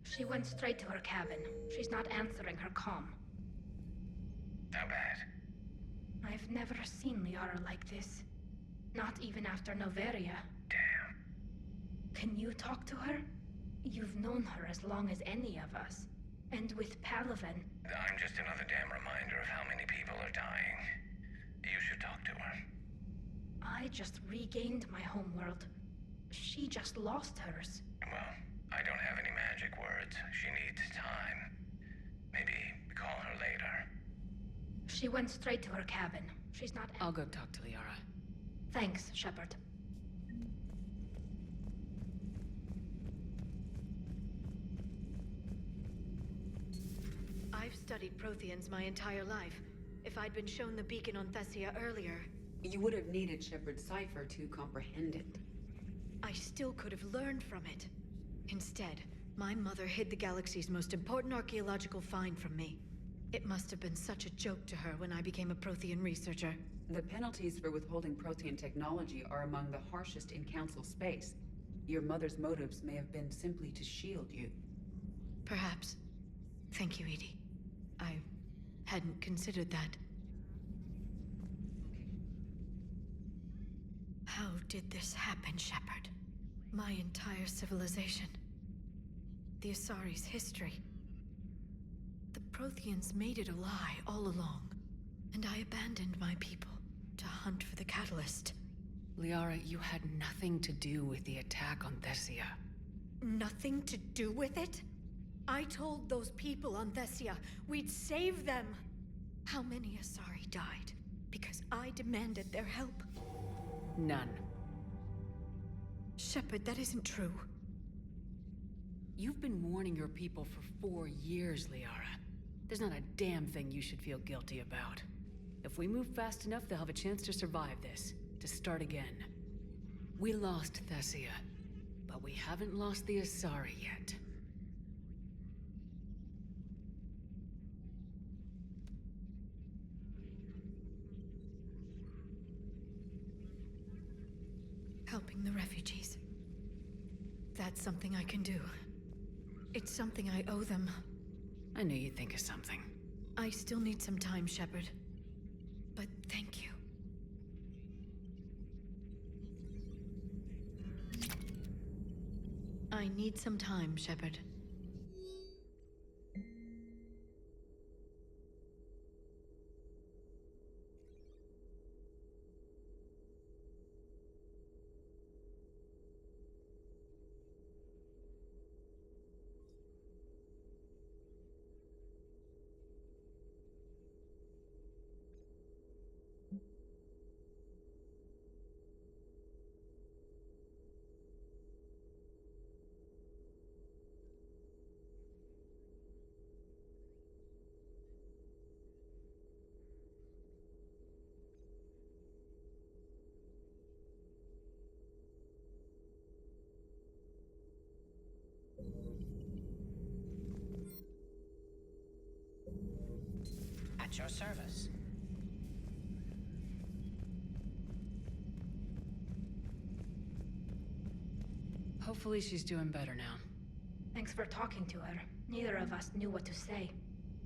She went straight to her cabin. She's not answering her comm. How bad? I've never seen Liara like this. Not even after Noveria. Damn. Can you talk to her? You've known her as long as any of us. And with Palaven... I'm just another damn reminder of how many people are dying. You should talk to her. I just regained my homeworld. She just lost hers. Well, I don't have any magic words. She needs time. Maybe call her later. She went straight to her cabin. She's not... I'll go talk to Liara. Thanks, Shepard. I've studied Protheans my entire life. If I'd been shown the beacon on Thessia earlier... You would have needed Shepard's cipher to comprehend it. I still could have learned from it. Instead, my mother hid the galaxy's most important archaeological find from me. It must have been such a joke to her when I became a Prothean researcher. The penalties for withholding Prothean technology are among the harshest in Council space. Your mother's motives may have been simply to shield you. Perhaps. Thank you, Edie. I hadn't considered that. How did this happen, Shepard? My entire civilization. The Asari's history. The Protheans made it a lie all along, and I abandoned my people to hunt for the catalyst. Liara, you had nothing to do with the attack on Thessia. Nothing to do with it? I told those people on Thessia we'd save them. How many Asari died because I demanded their help? None. Shepard, that isn't true. You've been warning your people for 4 years, Liara. There's not a damn thing you should feel guilty about. If we move fast enough, they'll have a chance to survive this, to start again. We lost Thessia, but we haven't lost the Asari yet. Helping the refugees. That's something I can do. It's something I owe them. I knew you'd think of something. I still need some time, Shepard. But thank you. I need some time, Shepard. At your service. Hopefully she's doing better now. Thanks for talking to her. Neither of us knew what to say.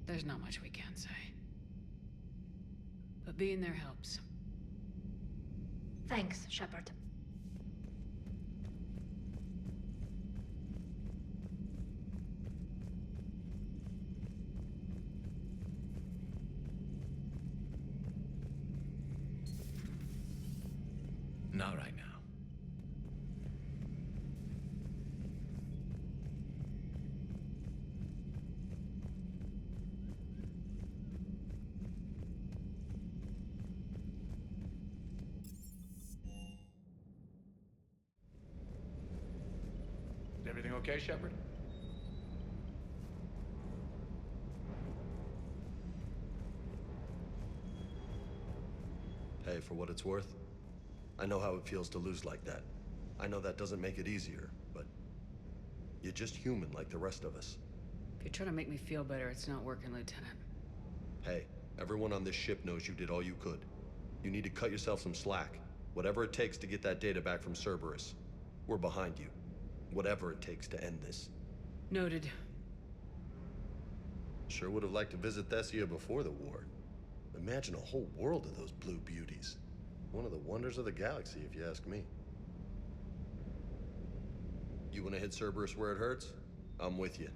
There's not much we can say. But being there helps. Thanks, Shepard. Not right now. Everything okay, Shepard? Hey, for what it's worth, I know how it feels to lose like that. I know that doesn't make it easier, but you're just human like the rest of us. If you're trying to make me feel better, it's not working, Lieutenant. Hey, everyone on this ship knows you did all you could. You need to cut yourself some slack. Whatever it takes to get that data back from Cerberus. We're behind you. Whatever it takes to end this. Noted. Sure would have liked to visit Thessia before the war. Imagine a whole world of those blue beauties. One of the wonders of the galaxy, if you ask me. You want to hit Cerberus where it hurts? I'm with you.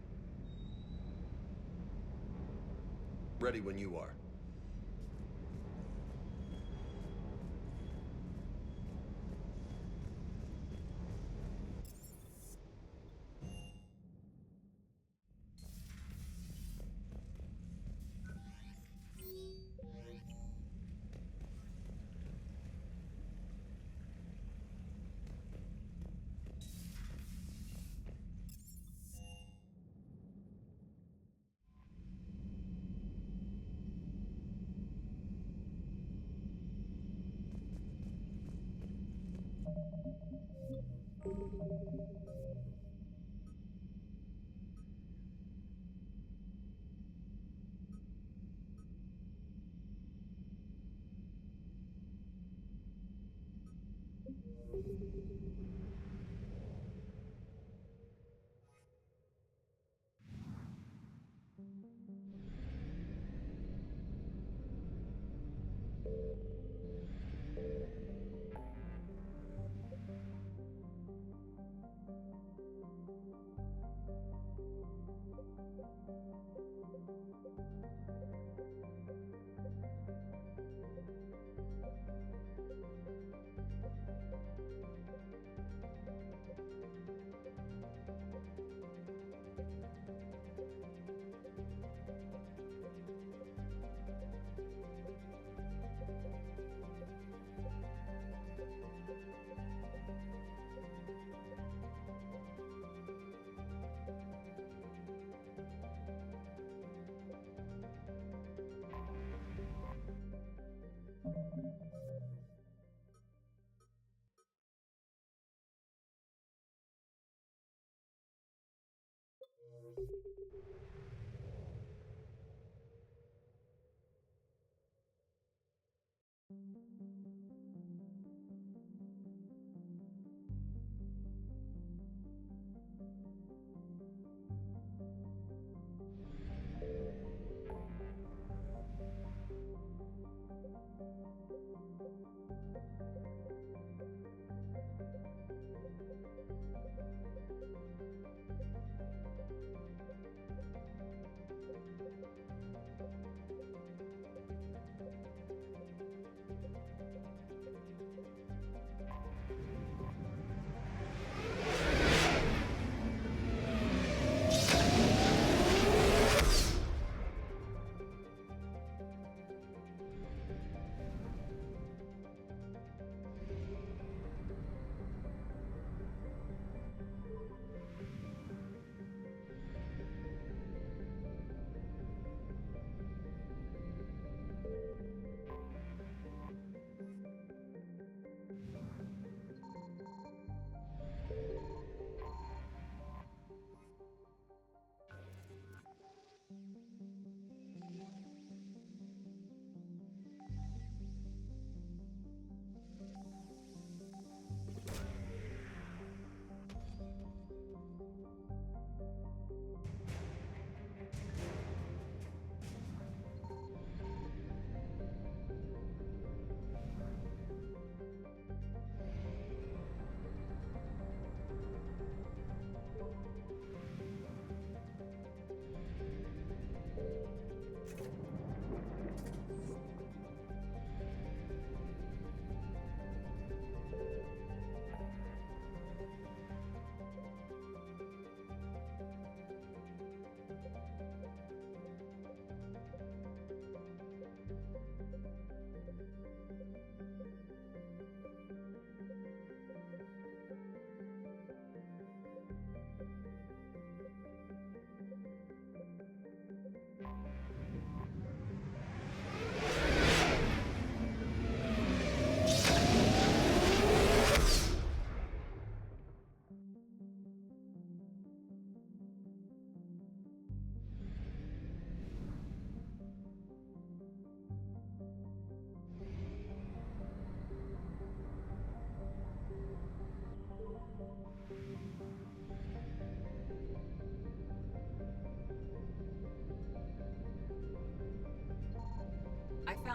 Ready when you are.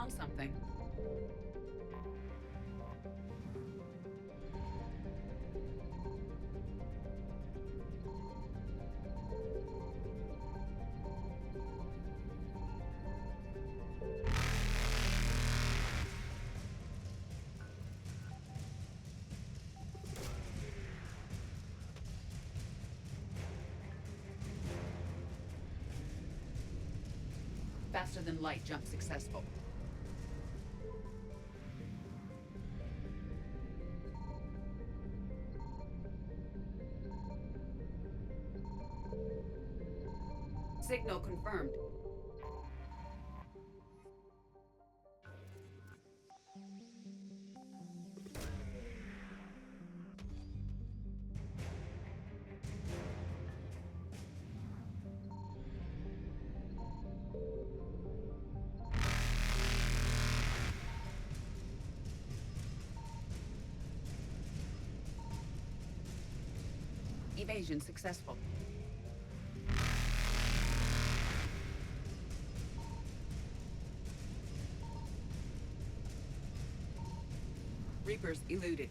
found something. Faster than light jump successful. Signal confirmed. Evasion successful. Reapers eluded.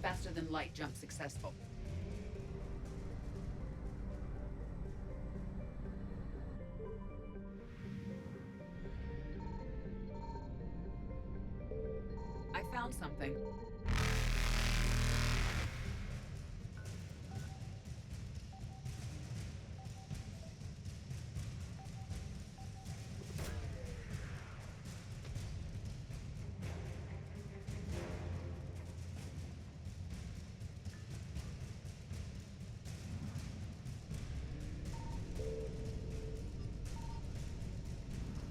Faster than light jump successful. I found something.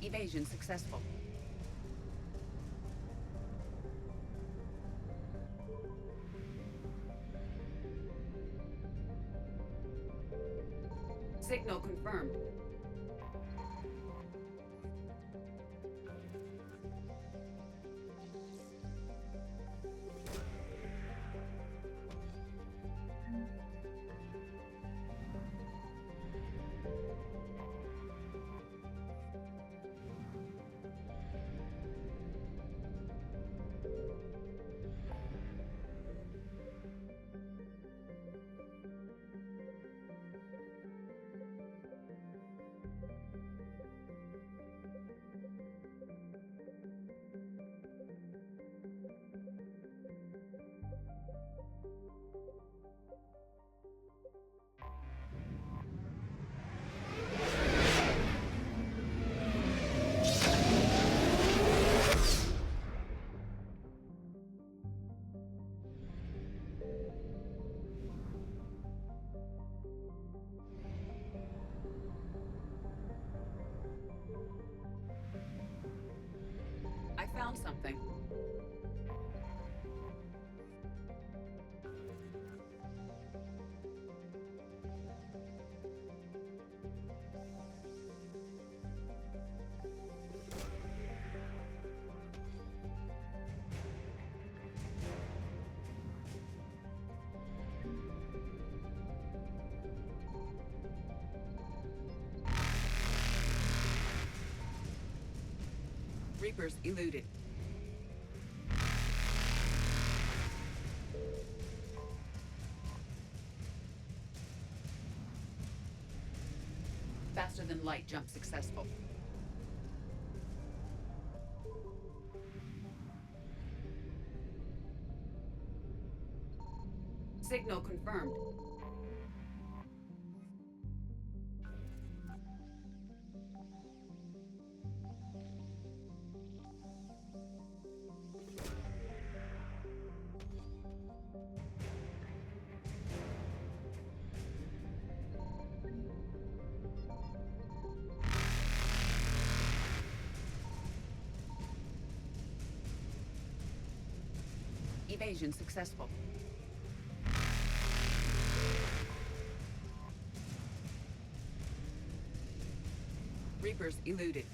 Evasion successful. Signal confirmed. I found something. Reapers eluded. Faster than light jump successful. Signal confirmed. Evasion successful. Reapers eluded.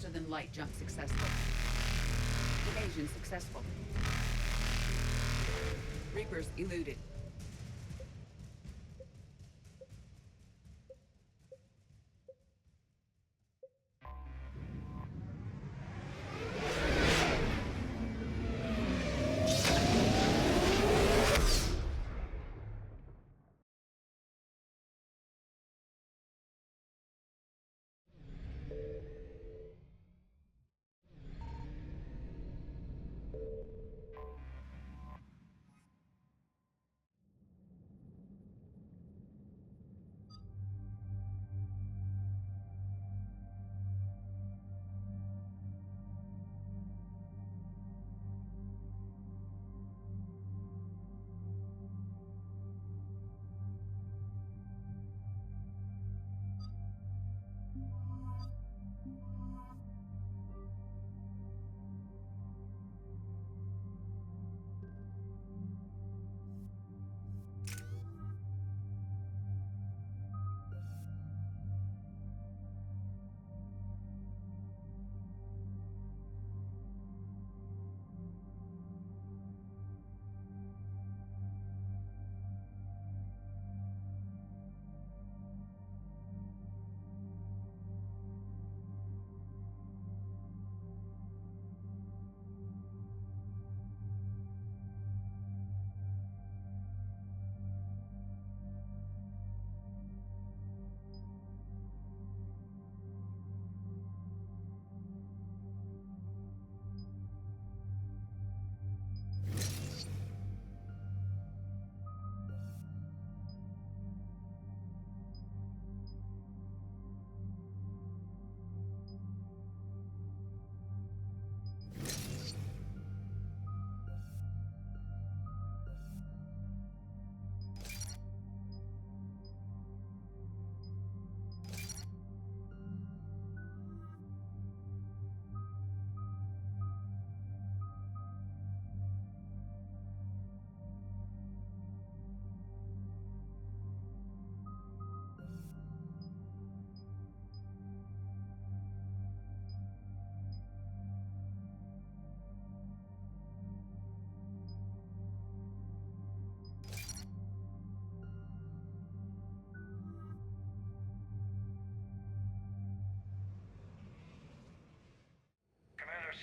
Faster than light jump successful. Evasion successful. Reapers eluded.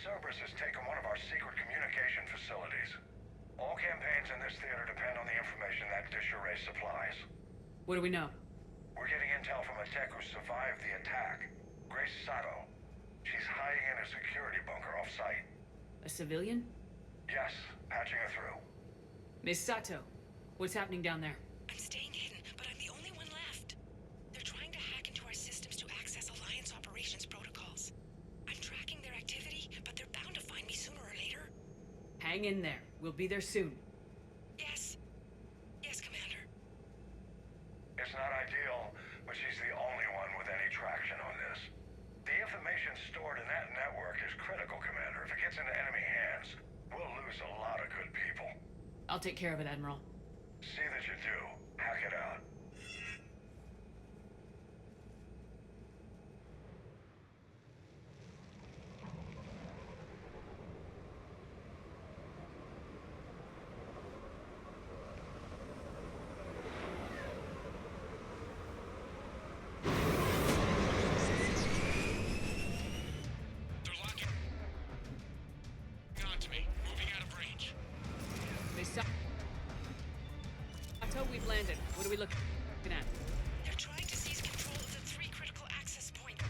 Cerberus has taken one of our secret communication facilities. All campaigns in this theater depend on the information that dish array supplies. What do we know? We're getting intel from a tech who survived the attack. Grace Sato. She's hiding in a security bunker off-site. A civilian? Yes, patching her through. Miss Sato, what's happening down there? I'm staying hidden, but I'm the only one left. They're trying to hack into our systems to access Alliance operations protocols. I'm tracking their activity, but they're bound to find me sooner or later. Hang in there. We'll be there soon. Yes. Yes, Commander. It's not ideal, but she's the only one with any traction on this. The information stored in that network is critical, Commander. If it gets into enemy hands, we'll lose a lot of good people. I'll take care of it, Admiral. See that you do. Hack it out. We've landed. What are we looking at? They're trying to seize control of the 3 critical access points.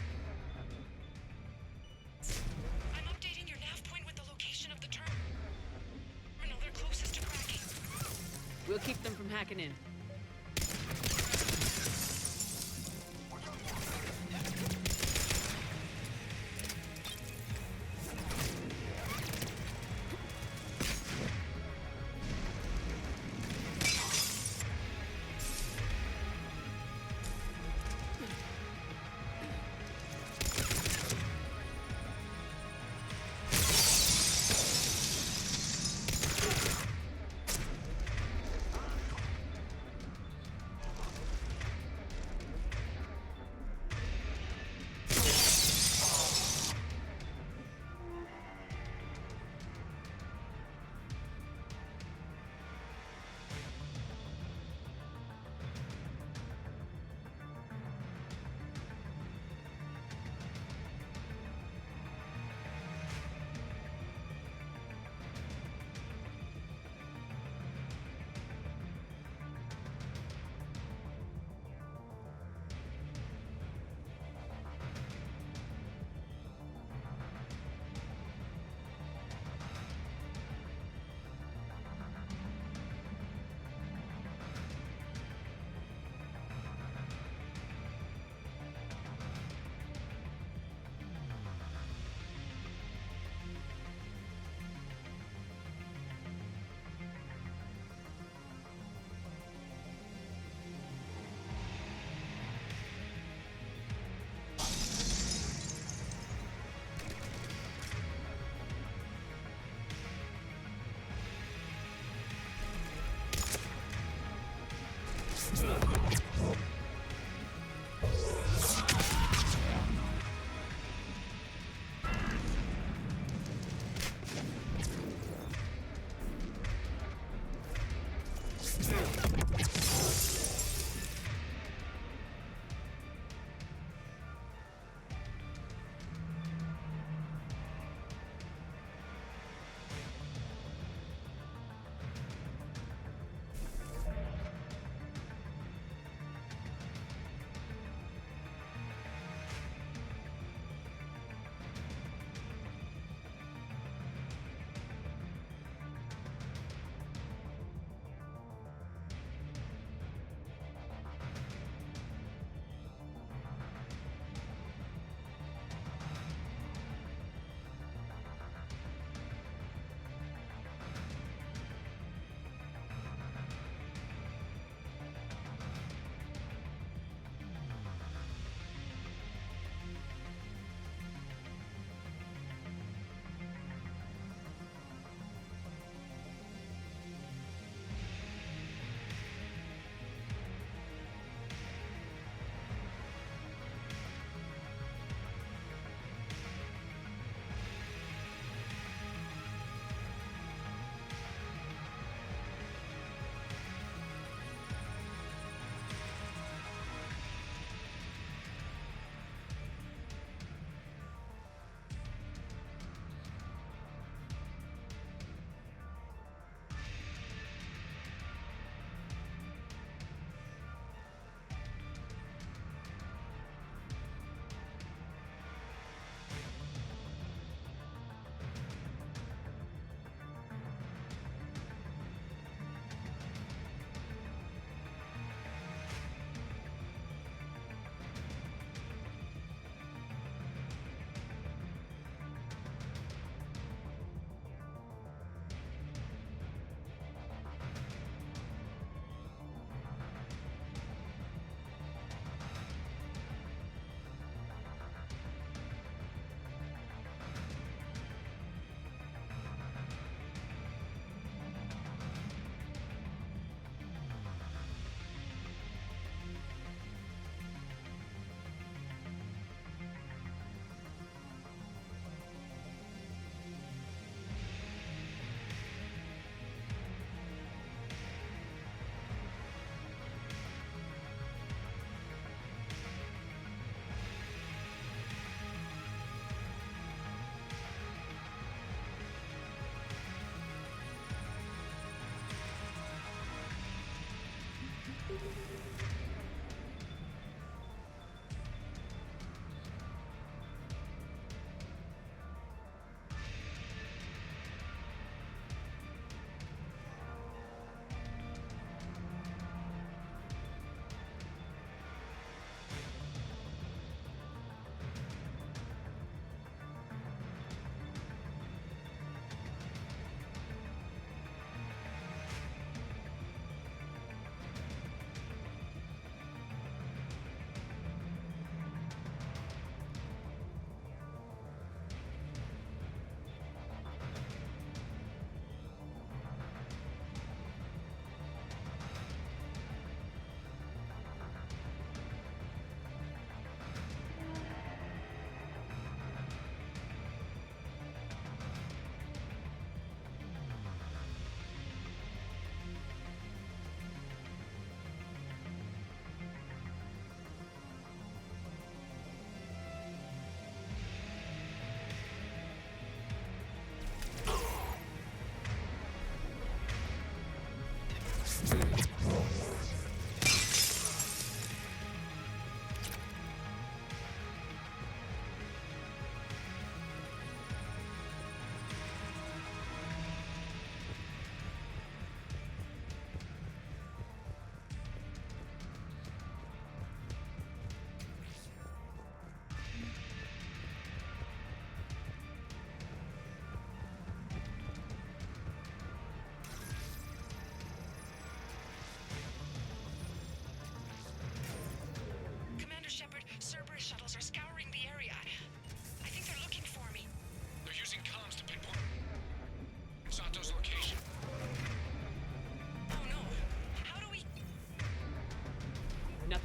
I'm updating your nav point with the location of the terminal they're closest to cracking. We'll keep them from hacking in.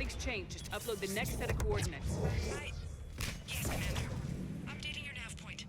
nothing's changed. Just upload the next set of coordinates. Yes, Commander. Updating your nav point.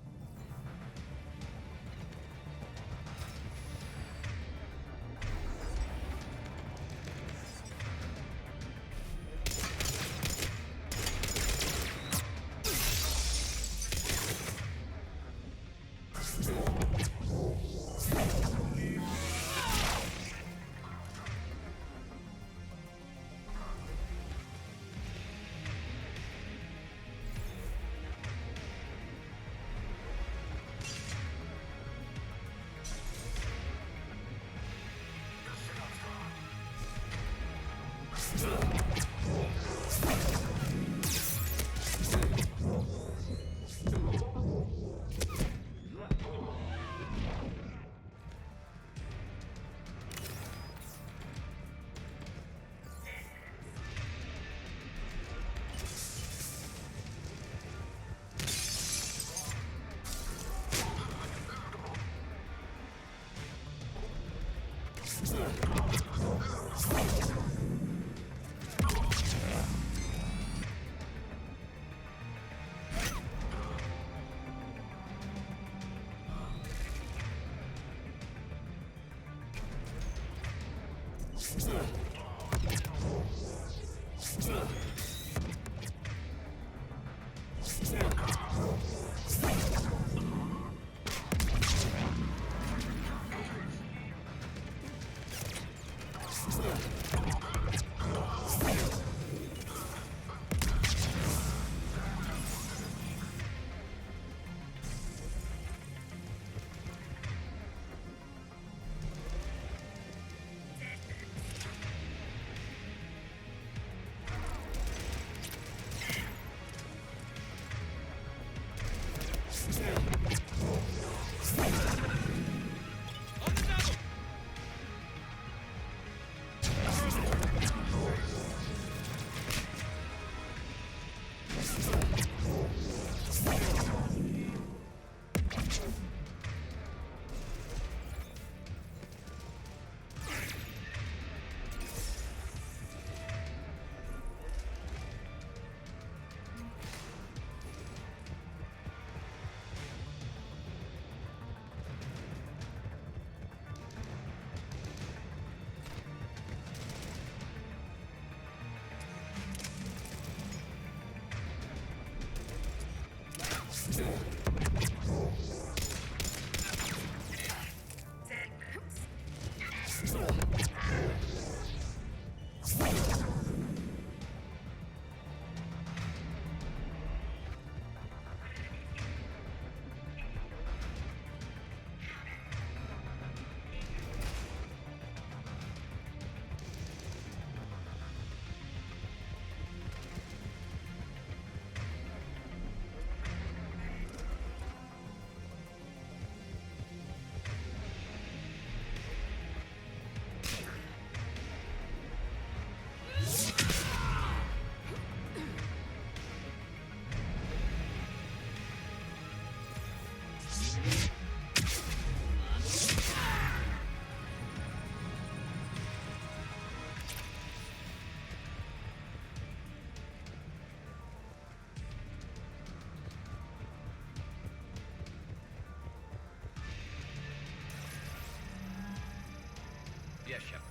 Yes, Shepard.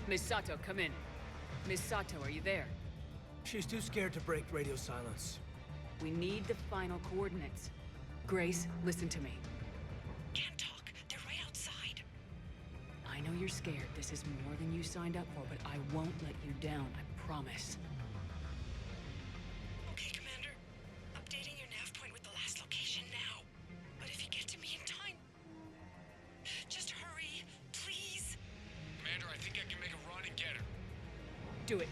Miss Sato, come in. Miss Sato, are you there? She's too scared to break radio silence. We need the final coordinates. Grace, listen to me. Can't talk. They're right outside. I know you're scared. This is more than you signed up for, but I won't let you down, I promise. Okay, Commander. Updating your nav point with the last location now. But if you get to me in time, just hurry, please. Commander, I think I can make a run and get her. Do it.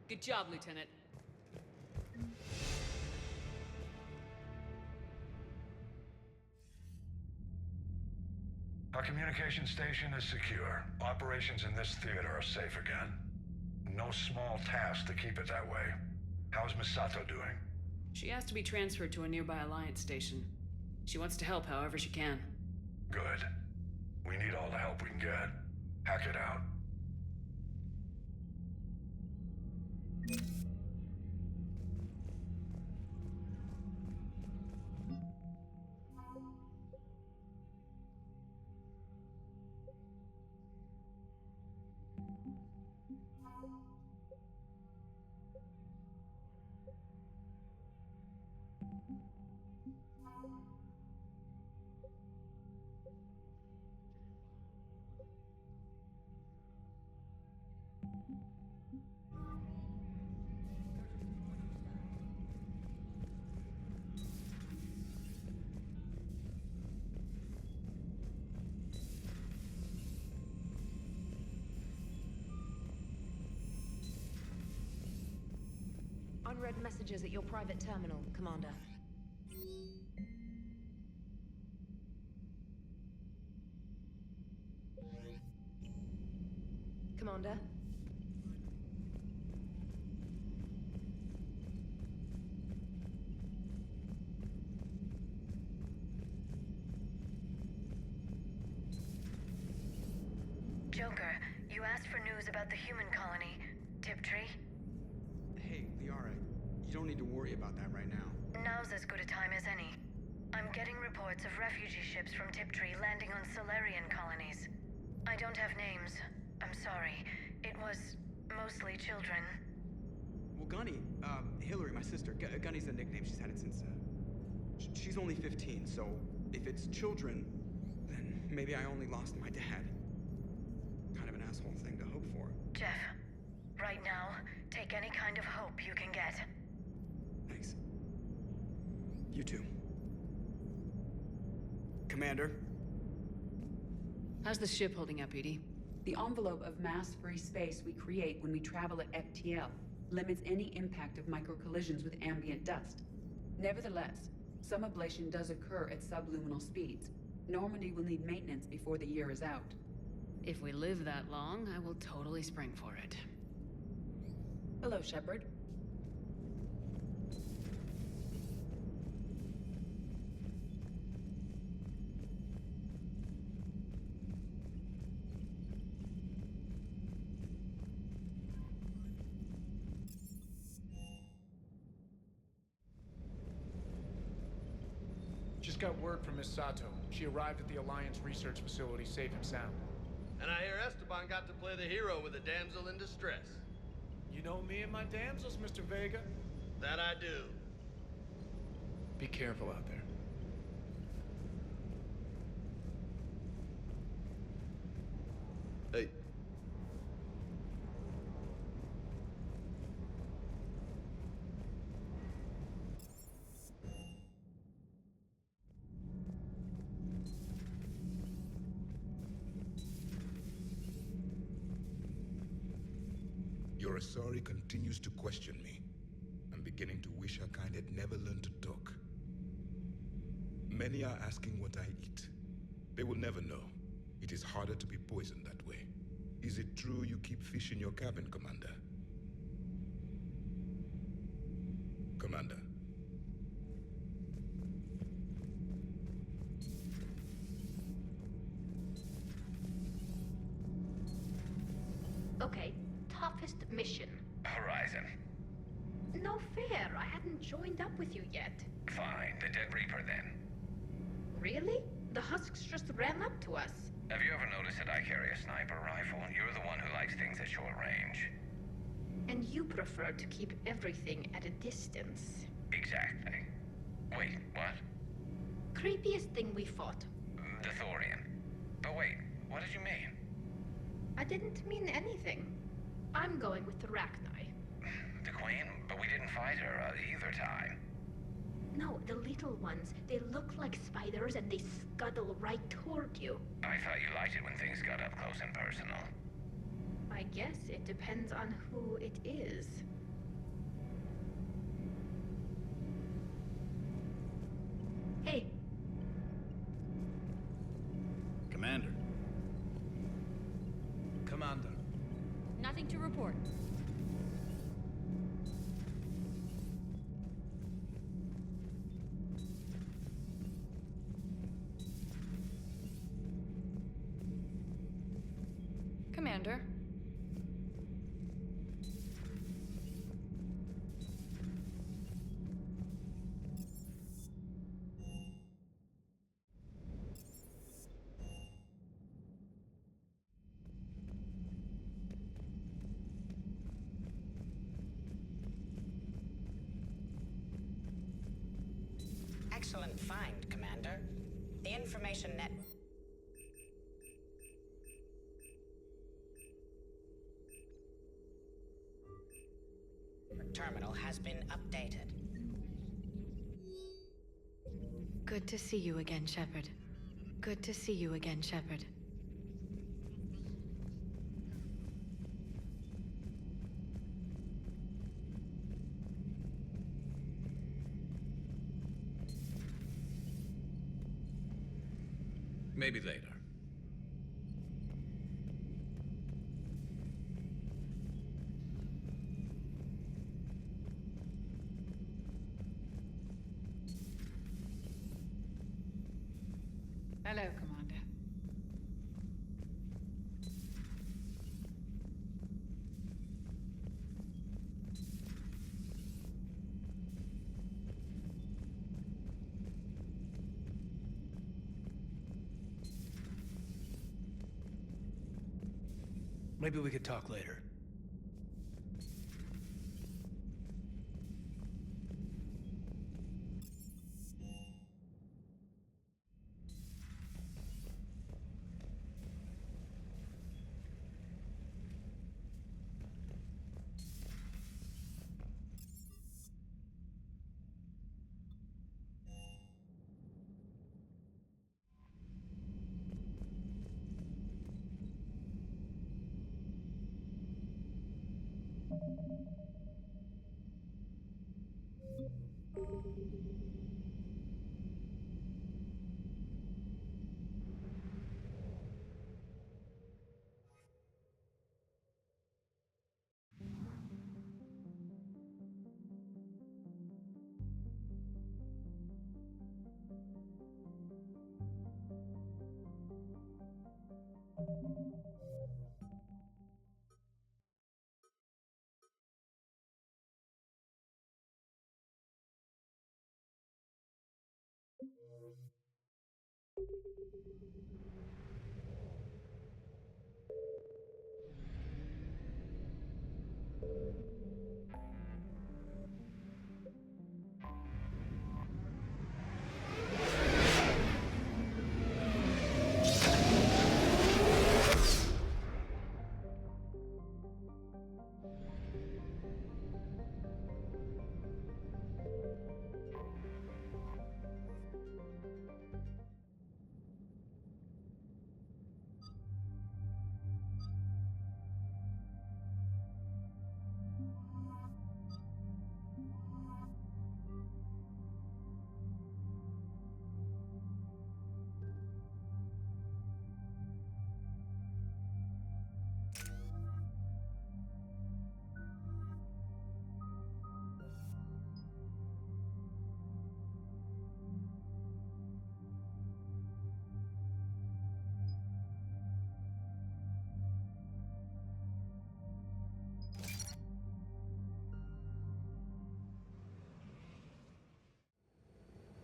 Good job, Lieutenant. Our communication station is secure. Operations in this theater are safe again. No small task to keep it that way. How's Misato doing? She asked to be transferred to a nearby Alliance station. She wants to help however she can. Good. We need all the help we can get. Hack it out. Unread messages at your private terminal, Commander. Commander? Joker, you asked for news about the human colony, Tiptree. Hey, Liara, you don't need to worry about that right now. Now's as good a time as any. I'm getting reports of refugee ships from Tiptree landing on Solarian colonies. I don't have names. I'm sorry. It was mostly children. Well, Gunny, Hillary, my sister, Gunny's a nickname. She's had it since, she's only 15, so if it's children, then maybe I only lost my dad. Kind of an asshole thing to hope for. Jeff, right now, take any kind of hope you can get. Thanks. You too. Commander? How's the ship holding up, Edie? The envelope of mass-free space we create when we travel at FTL limits any impact of micro-collisions with ambient dust. Nevertheless, some ablation does occur at subluminal speeds. Normandy will need maintenance before the year is out. If we live that long, I will totally spring for it. Hello, Shepard. Just got word from Miss Sato. She arrived at the Alliance research facility safe and sound. And I hear Esteban got to play the hero with a damsel in distress. You know me and my damsels, Mr. Vega. That I do. Be careful out there. Hey. Your Asari continues to question me. I'm beginning to wish her kind had never learned to talk. Many are asking what I eat. They will never know. It is harder to be poisoned that way. Is it true you keep fish in your cabin, Commander? Commander. Okay, toughest mission. Horizon. No fair, I hadn't joined up with you yet. Fine, the Dead Reaper then. Really? The Husks just ran up to us. Have you ever noticed that I carry a sniper rifle? You're the one who likes things at short range. And you prefer to keep everything at a distance. Exactly. Wait, what? Creepiest thing we fought. The Thorian. But wait, what did you mean? I didn't mean anything. I'm going with the Rachni. The Queen? But we didn't fight her either time. No, the little ones. They look like spiders and they scuttle right toward you. I thought you liked it when things got up close and personal. I guess it depends on who it is. Hey. Commander. Commander. Nothing to report. Commander. Excellent find, Commander. The information net... terminal has been updated. Good to see you again, Shepard. Good to see you again, Shepard. Maybe later. Hello, Commander. Maybe we could talk later.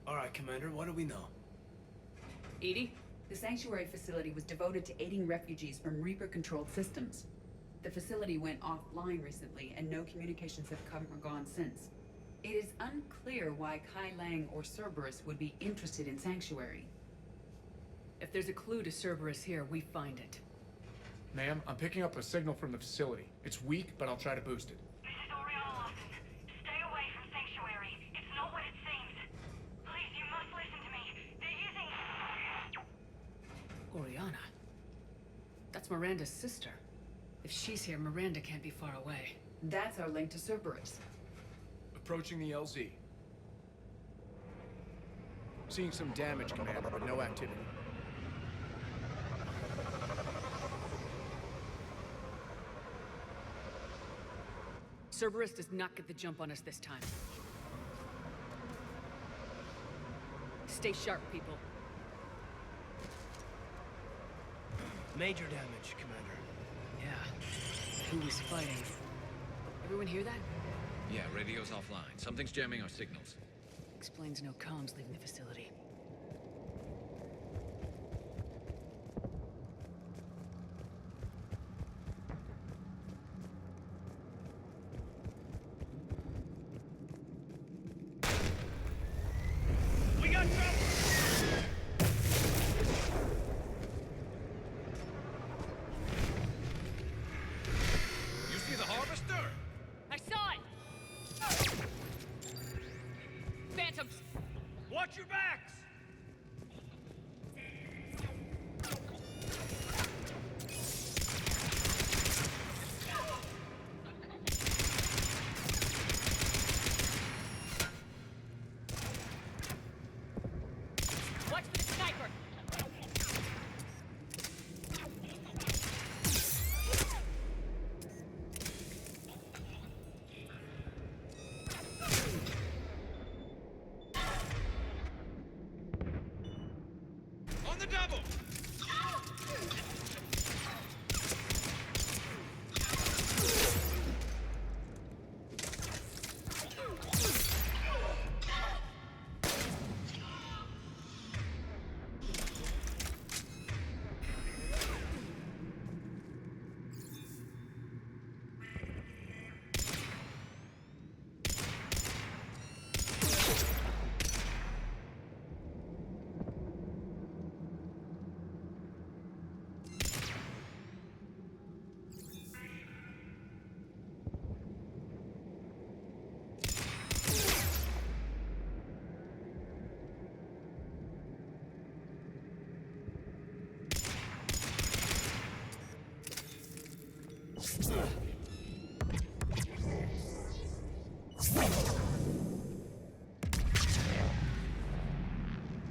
All right, Commander, what do we know? EDI? The Sanctuary facility was devoted to aiding refugees from Reaper-controlled systems. The facility went offline recently, and no communications have come or gone since. It is unclear why Kai Lang or Cerberus would be interested in Sanctuary. If there's a clue to Cerberus here, we find it. Ma'am, I'm picking up a signal from the facility. It's weak, but I'll try to boost it. This is Oriana Lawson. Stay away from Sanctuary. It's not what it seems. Please, you must listen to me. They're using... Oriana? That's Miranda's sister. If she's here, Miranda can't be far away. That's our link to Cerberus. Approaching the LZ. Seeing some damage, Commander, but no activity. Cerberus does not get the jump on us this time. Stay sharp, people. Major damage, Commander. Yeah. Who was fighting? Everyone hear that? Yeah, radio's offline. Something's jamming our signals. Explains no comms leaving the facility. We got trouble! You see the harvester? I saw it! Phantoms! Watch your backs! Watch for the sniper! On the double!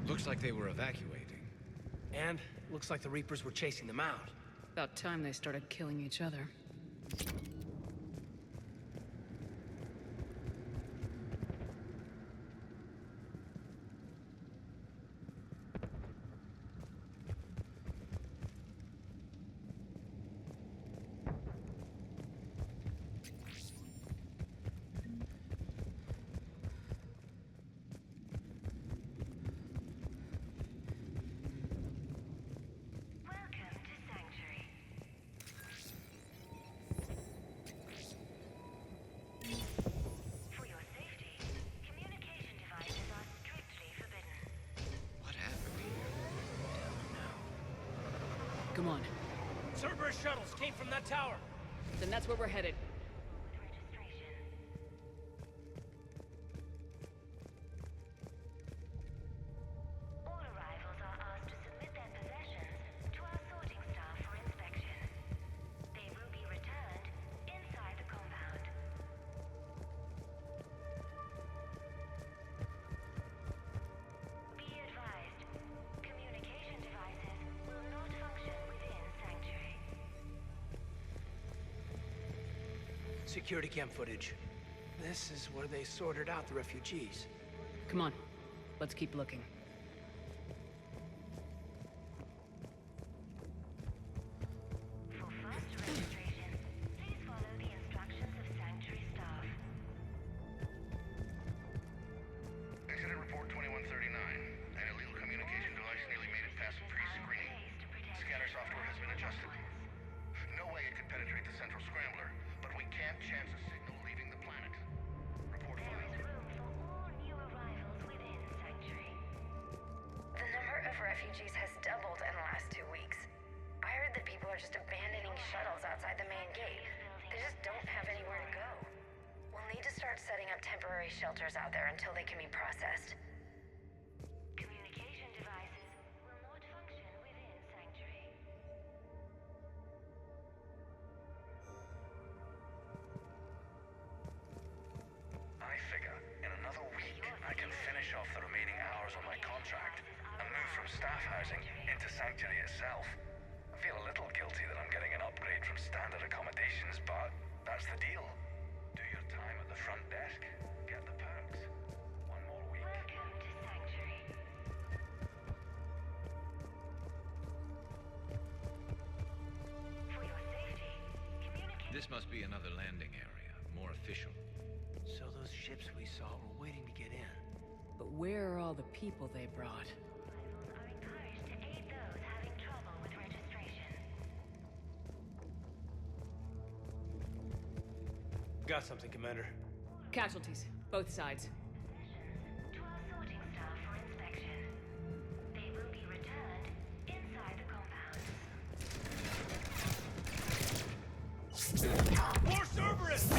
Looks like they were evacuating. And looks like the Reapers were chasing them out. About time they started killing each other. Welcome to Sanctuary. For your safety, communication devices are strictly forbidden. What happened here? Come on. Cerberus shuttles came from that tower. Then that's where we're headed. All arrivals are asked to submit their possessions to our sorting staff for inspection. They will be returned inside the compound. Be advised, communication devices will not function within Sanctuary. Security cam footage. This is where they sorted out the refugees. Come on. Let's keep looking. For first registration, please follow the instructions of Sanctuary staff. Incident report 2139. An illegal communication device nearly made it past pre-screening. Scanner software has been adjusted. No way it could penetrate the central scrambler, but we can't chance a signal leaving the planet. Report There filed. is room for all new arrivals within Sanctuary. The number of refugees has doubled in the last 2 weeks. I heard that people are just abandoning shuttles outside the main gate. They just don't have anywhere to go. We'll need to start setting up temporary shelters out there until they can be processed. Communication devices will not function within Sanctuary. This must be another landing area, more official. So those ships we saw were waiting to get in. But where are all the people they brought? Got something, Commander. Casualties, both sides. More Cerberus!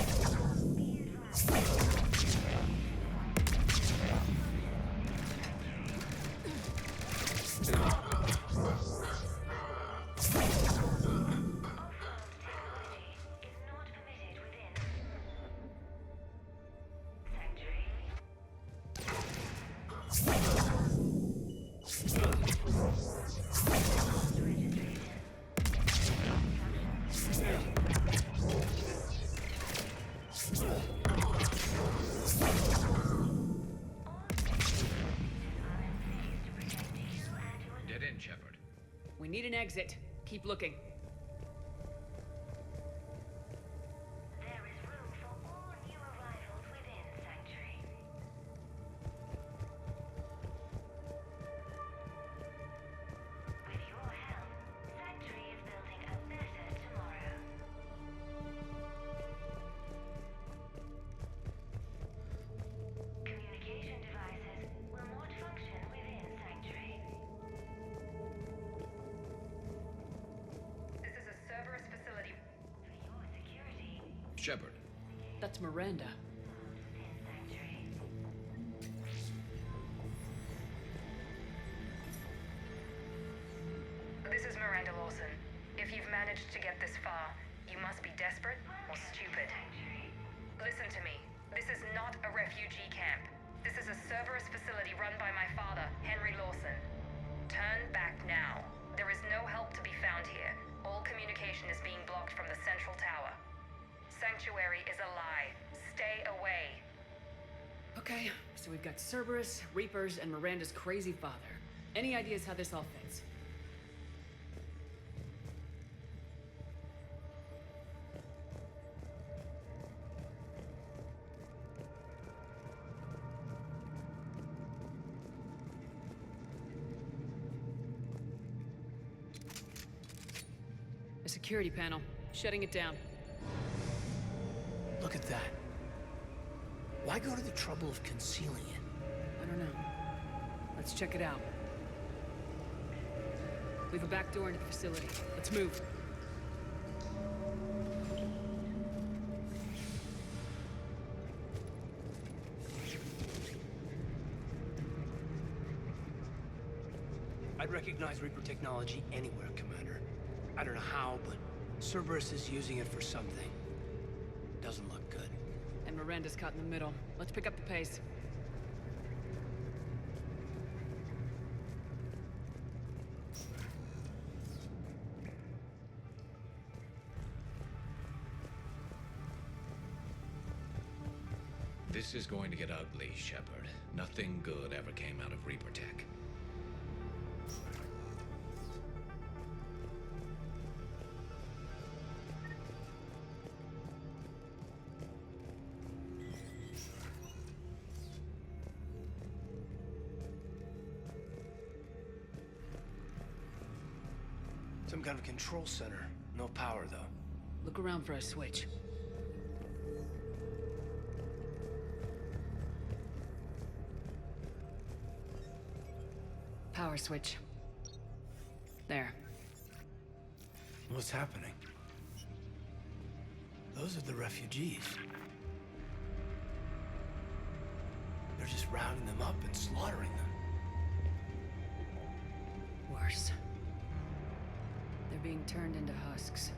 Dead end, Shepard. We need an exit. Keep looking. Shepard. That's Miranda. This is Miranda Lawson. If you've managed to get this far, you must be desperate or stupid. Listen to me. This is not a refugee camp. This is a Cerberus facility run by my father, Henry Lawson. Turn back now. There is no help to be found here. All communication is being blocked from the central tower. Sanctuary is a lie. Stay away. Okay, so we've got Cerberus, Reapers, and Miranda's crazy father. Any ideas how this all fits? A security panel. Shutting it down. Look at that. Why go to the trouble of concealing it? I don't know. Let's check it out. We have a back door into the facility. Let's move. I'd recognize Reaper technology anywhere, Commander. I don't know how, but Cerberus is using it for something. Doesn't look good. And Miranda's caught in the middle. Let's pick up the pace. This is going to get ugly, Shepard. Nothing good ever came out of Reaper Tech. Some kind of control center. No power, though. Look around for a switch. Power switch. There. What's happening? Those are the refugees. They're just rounding them up and slaughtering them. Worse. They're being turned into husks.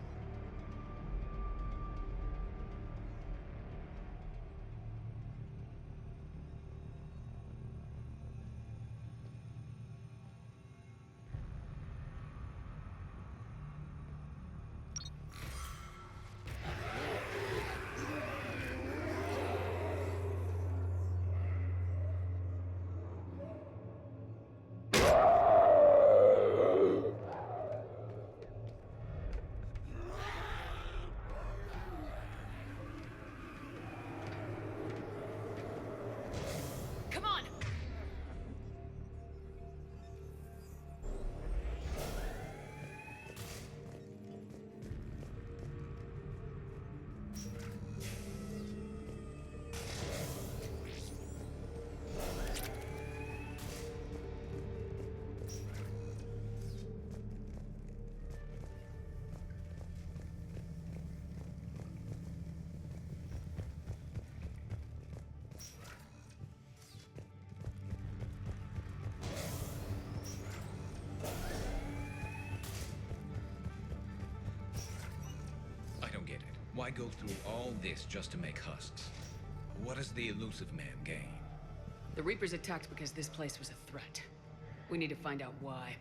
Why go through all this just to make husks? What does the elusive man gain? The Reapers attacked because this place was a threat. We need to find out why.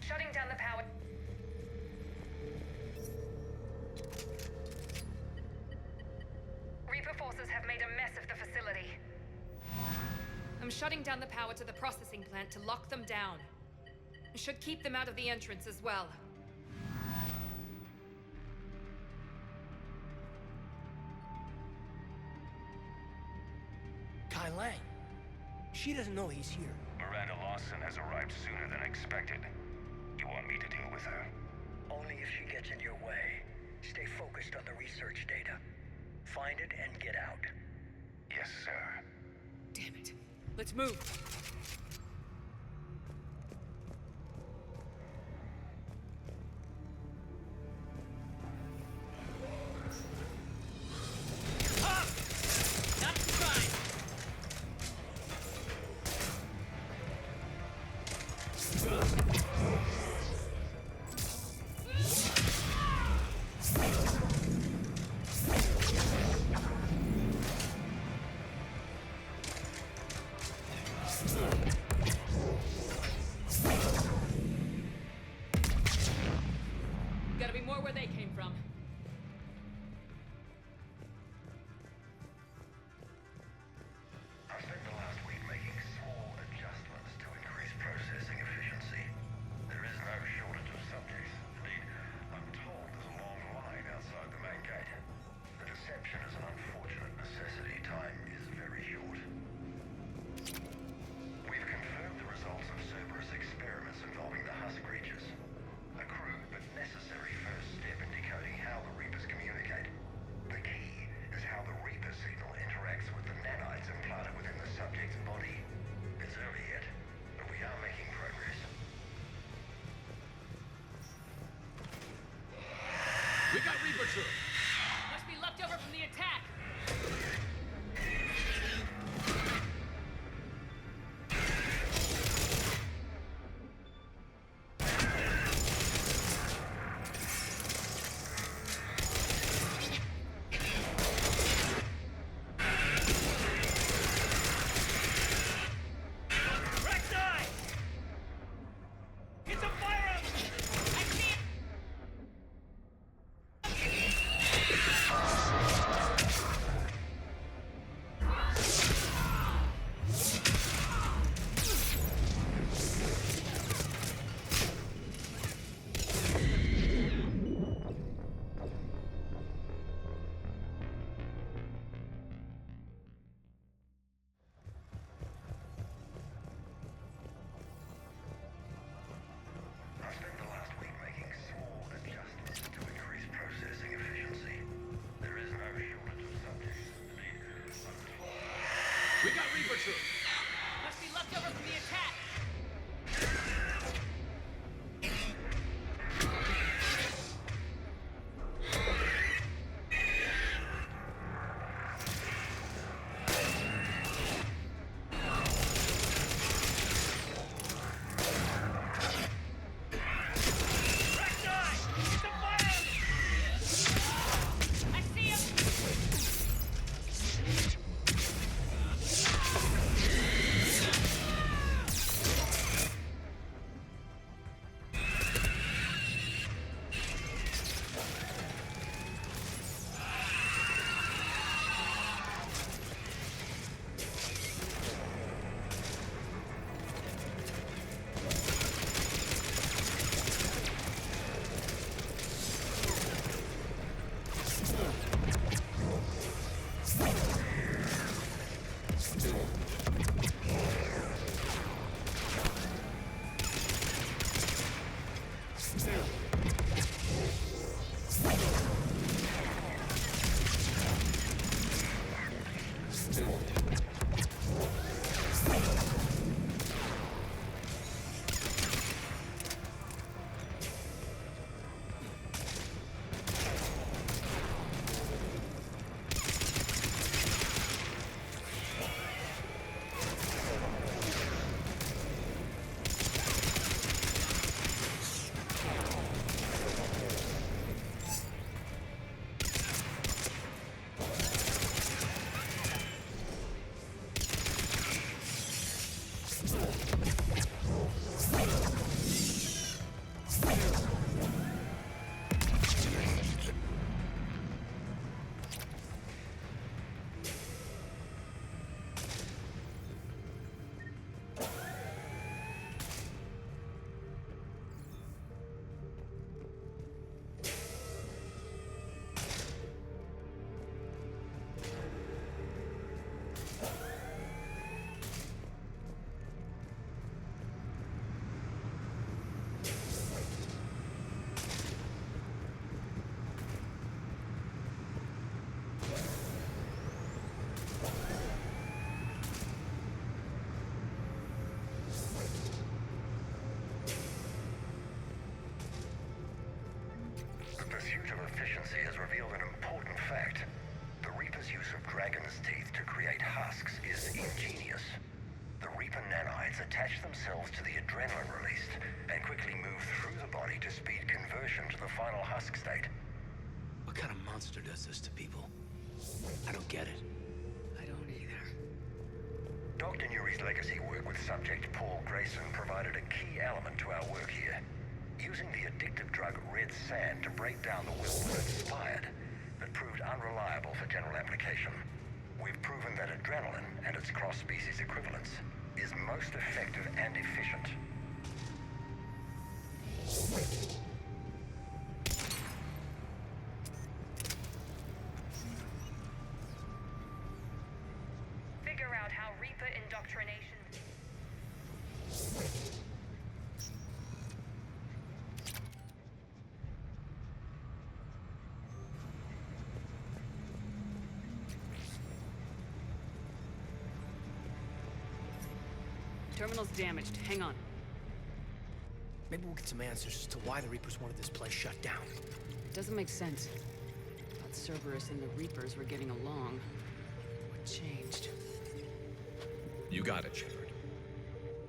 Shutting down the power. Reaper forces have made a mess of the facility. I'm shutting down the power to the processing plant to lock them down. It should keep them out of the entrance as well. Kai Lang. She doesn't know he's here. Miranda Lawson has arrived sooner than expected. You want me to deal with her? Only if she gets in your way. Stay focused on the research data. Find it and get out. Yes, sir. Damn it. Let's move. Gotta be more where they came from. I spent the last week making small adjustments to increase processing efficiency. There is no shortage of subjects. Indeed, I'm told there's a long line outside the main gate. The deception is an unfortunate necessity. Time is very short. We've confirmed the results of Cerberus experiments involving the husk creatures. A crude but necessary first step in decoding how the Reapers communicate. The key is how the Reaper signal interacts with the nanites implanted within the subject's body. It's early yet, but we are making progress. We got Reaper troops! Must be left over from the attack! I spent the last week making small adjustments to increase processing efficiency. There is no shortage of subjects. Indeed, I'm told. We got Reaper troops! Must be left over from the attack! I see him! use of dragon's teeth to create husks is ingenious. The Reaper nanites attach themselves to the adrenaline released and quickly move through the body to speed conversion to the final husk state. What kind of monster does this to people? I don't get it. I don't either. Dr. Nuri's legacy work with subject Paul Grayson provided a key element to our work here. Using the addictive drug Red Sand to break down the will that inspired, but proved unreliable for general application. We've proven that adrenaline and its cross-species equivalents is most effective and efficient. Figure out how Reaper indoctrination... Terminal's damaged. Hang on. Maybe we'll get some answers as to why the Reapers wanted this place shut down. It doesn't make sense. Thought Cerberus and the Reapers were getting along. What changed? You got it, Shepard.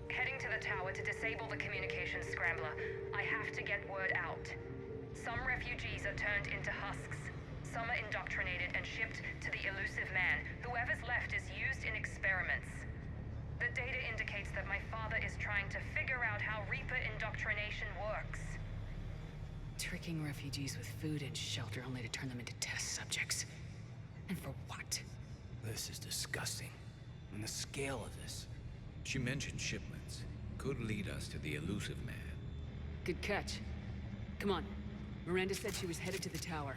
Heading to the tower to disable the communications scrambler. I have to get word out. Some refugees are turned into husks. Some are indoctrinated and shipped to the elusive man. Whoever's left is used in experiments. The data indicates that my father is trying to figure out how Reaper indoctrination works. Tricking refugees with food and shelter only to turn them into test subjects. And for what? This is disgusting. And the scale of this. She mentioned shipments. Could lead us to the elusive man. Good catch. Come on. Miranda said she was headed to the tower.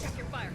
Check your fire.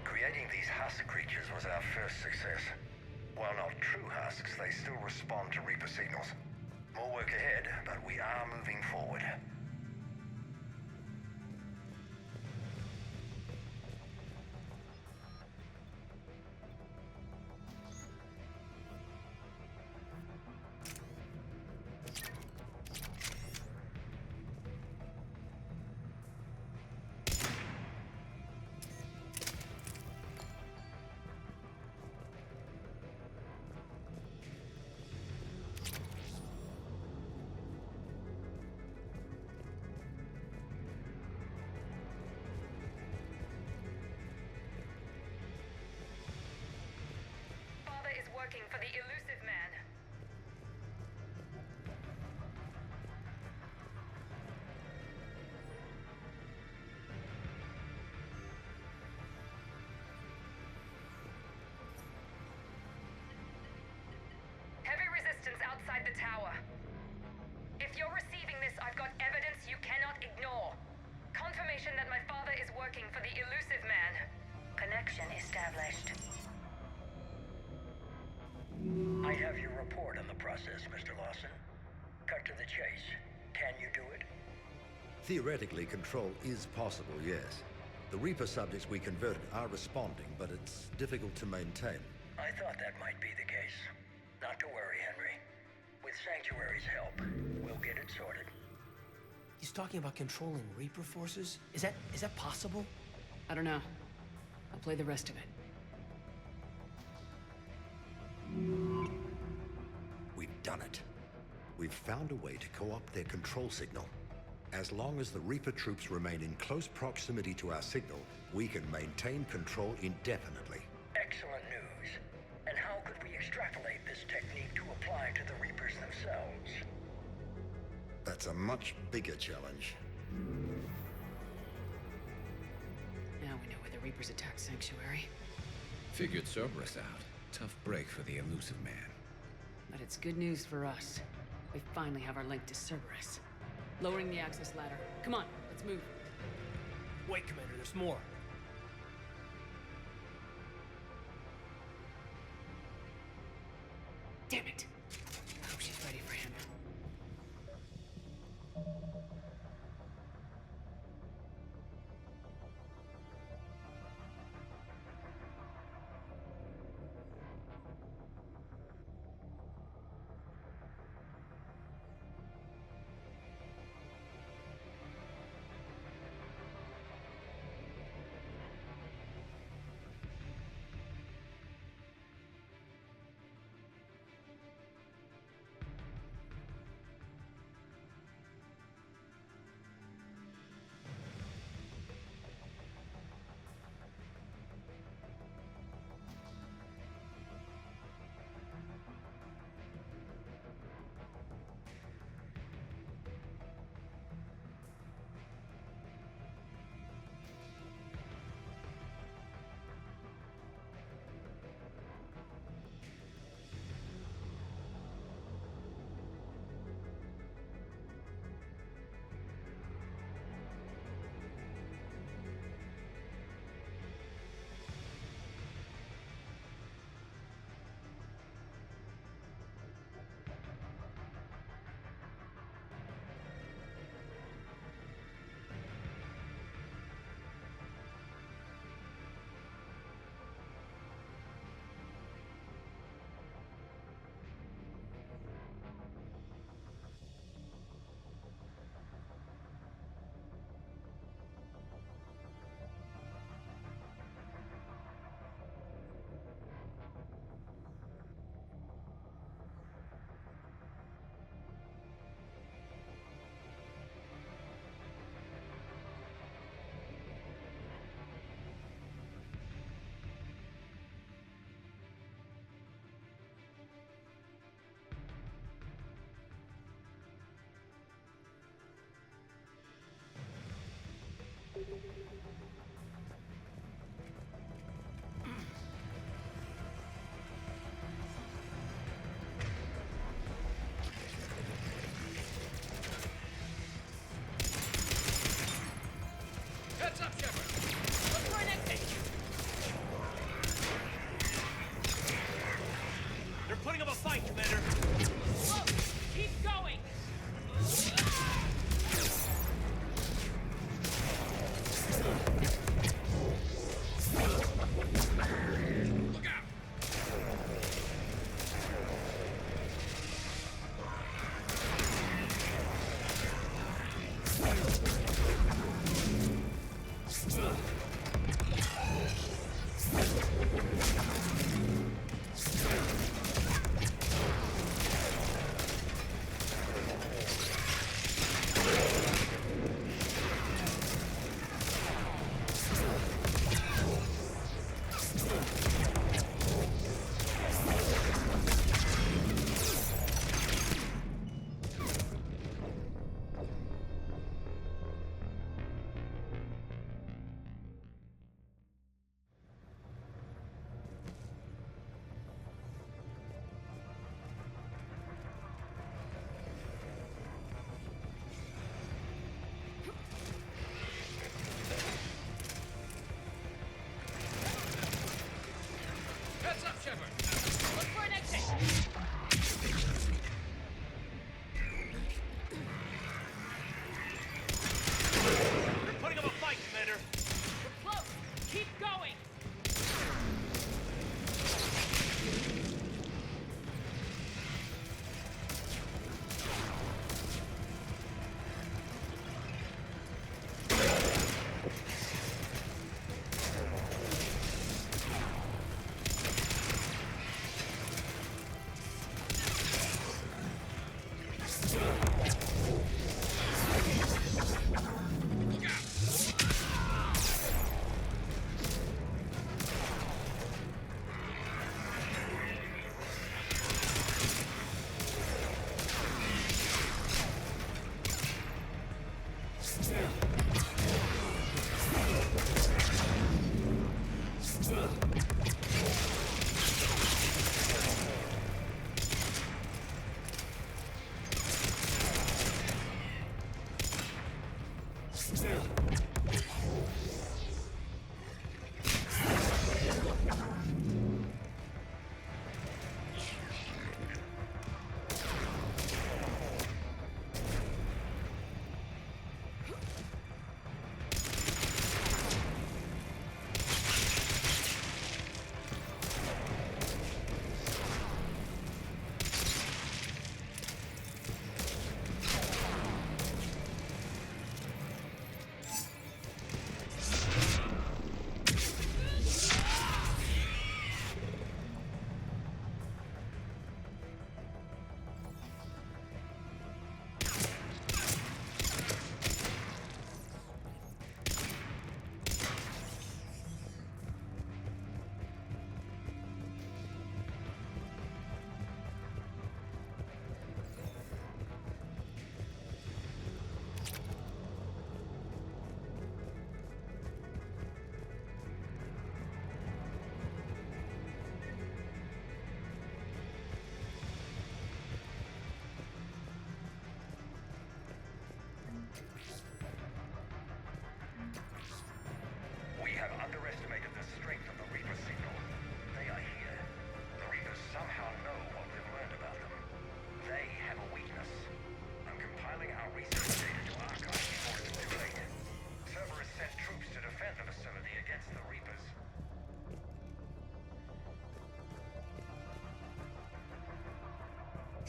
Creating these husk creatures was our first success. While not true husks, they still respond to Reaper signals. More work ahead, but we are moving forward. Working for the elusive man. Heavy resistance outside the tower. If you're receiving this, I've got evidence you cannot ignore. Confirmation that my father mother is working for the Elusive Man. Connection established. I have your report on the process, Mr. Lawson. Cut to the chase. Can you do it? Theoretically, control is possible, yes. The Reaper subjects we converted are responding, but it's difficult to maintain. I thought that might be the case. Not to worry, Henry. With Sanctuary's help, we'll get it sorted. He's talking about controlling Reaper forces? Is that possible? I don't know. I'll play the rest of it. We've done it. We've found a way to co-opt their control signal. As long as the Reaper troops remain in close proximity to our signal, we can maintain control indefinitely. Excellent news. And how could we extrapolate this technique to apply to the Reapers themselves? That's a much bigger challenge. Now we know where the Reapers attacked Sanctuary. Figured Cerberus out. Tough break for the Elusive Man. But it's good news for us. We finally have our link to Cerberus. Lowering the access ladder. Come on, let's move. Wait, Commander, there's more. Damn it! I hope she's ready for him.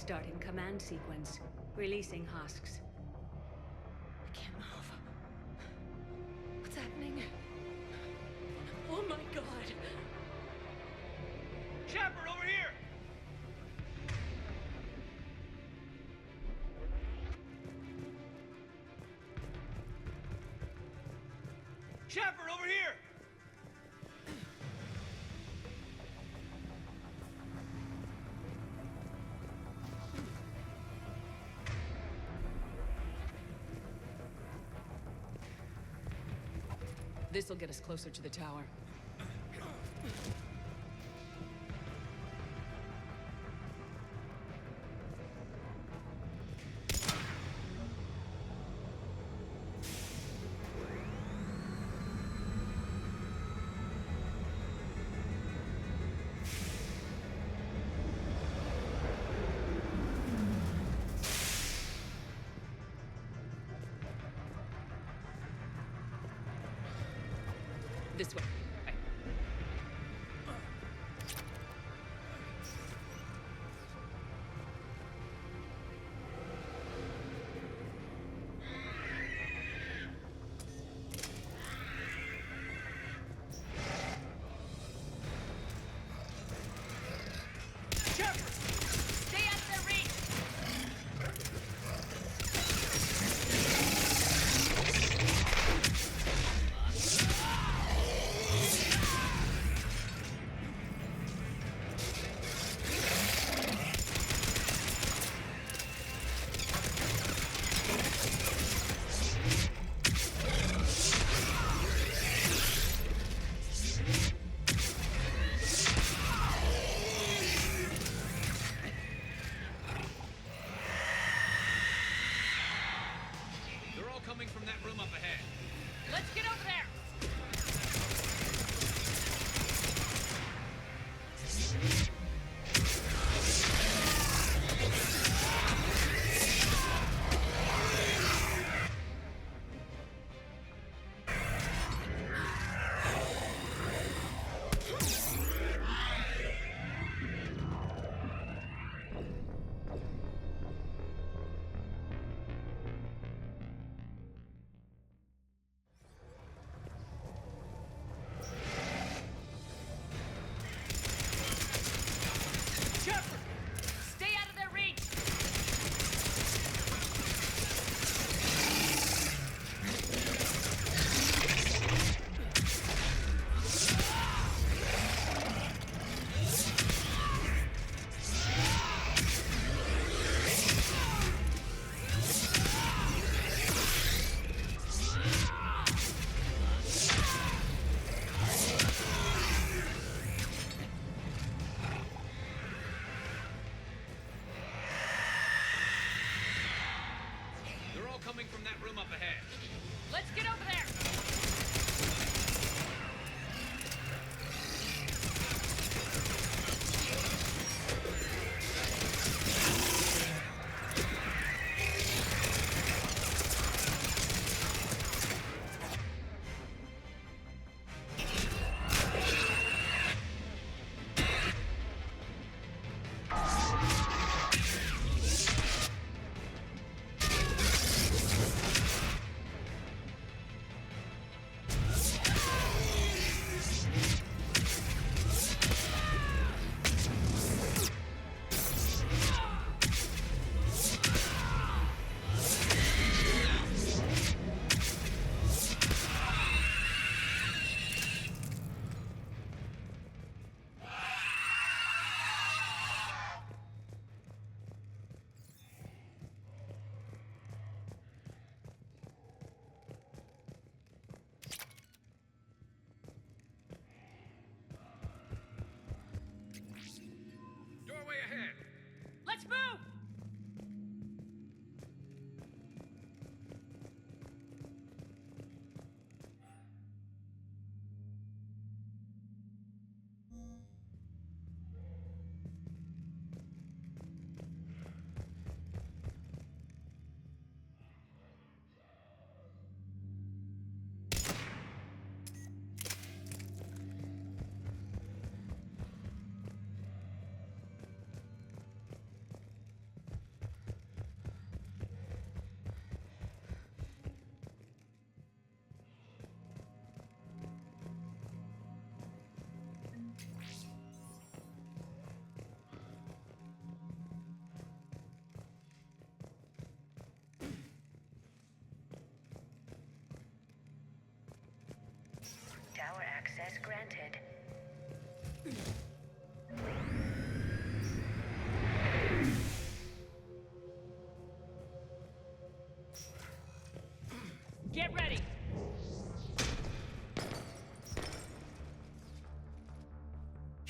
Starting command sequence. Releasing husks. I can't move. What's happening? Oh my god! Shepard, over here! Shepard, over here! This'll get us closer to the tower. This way.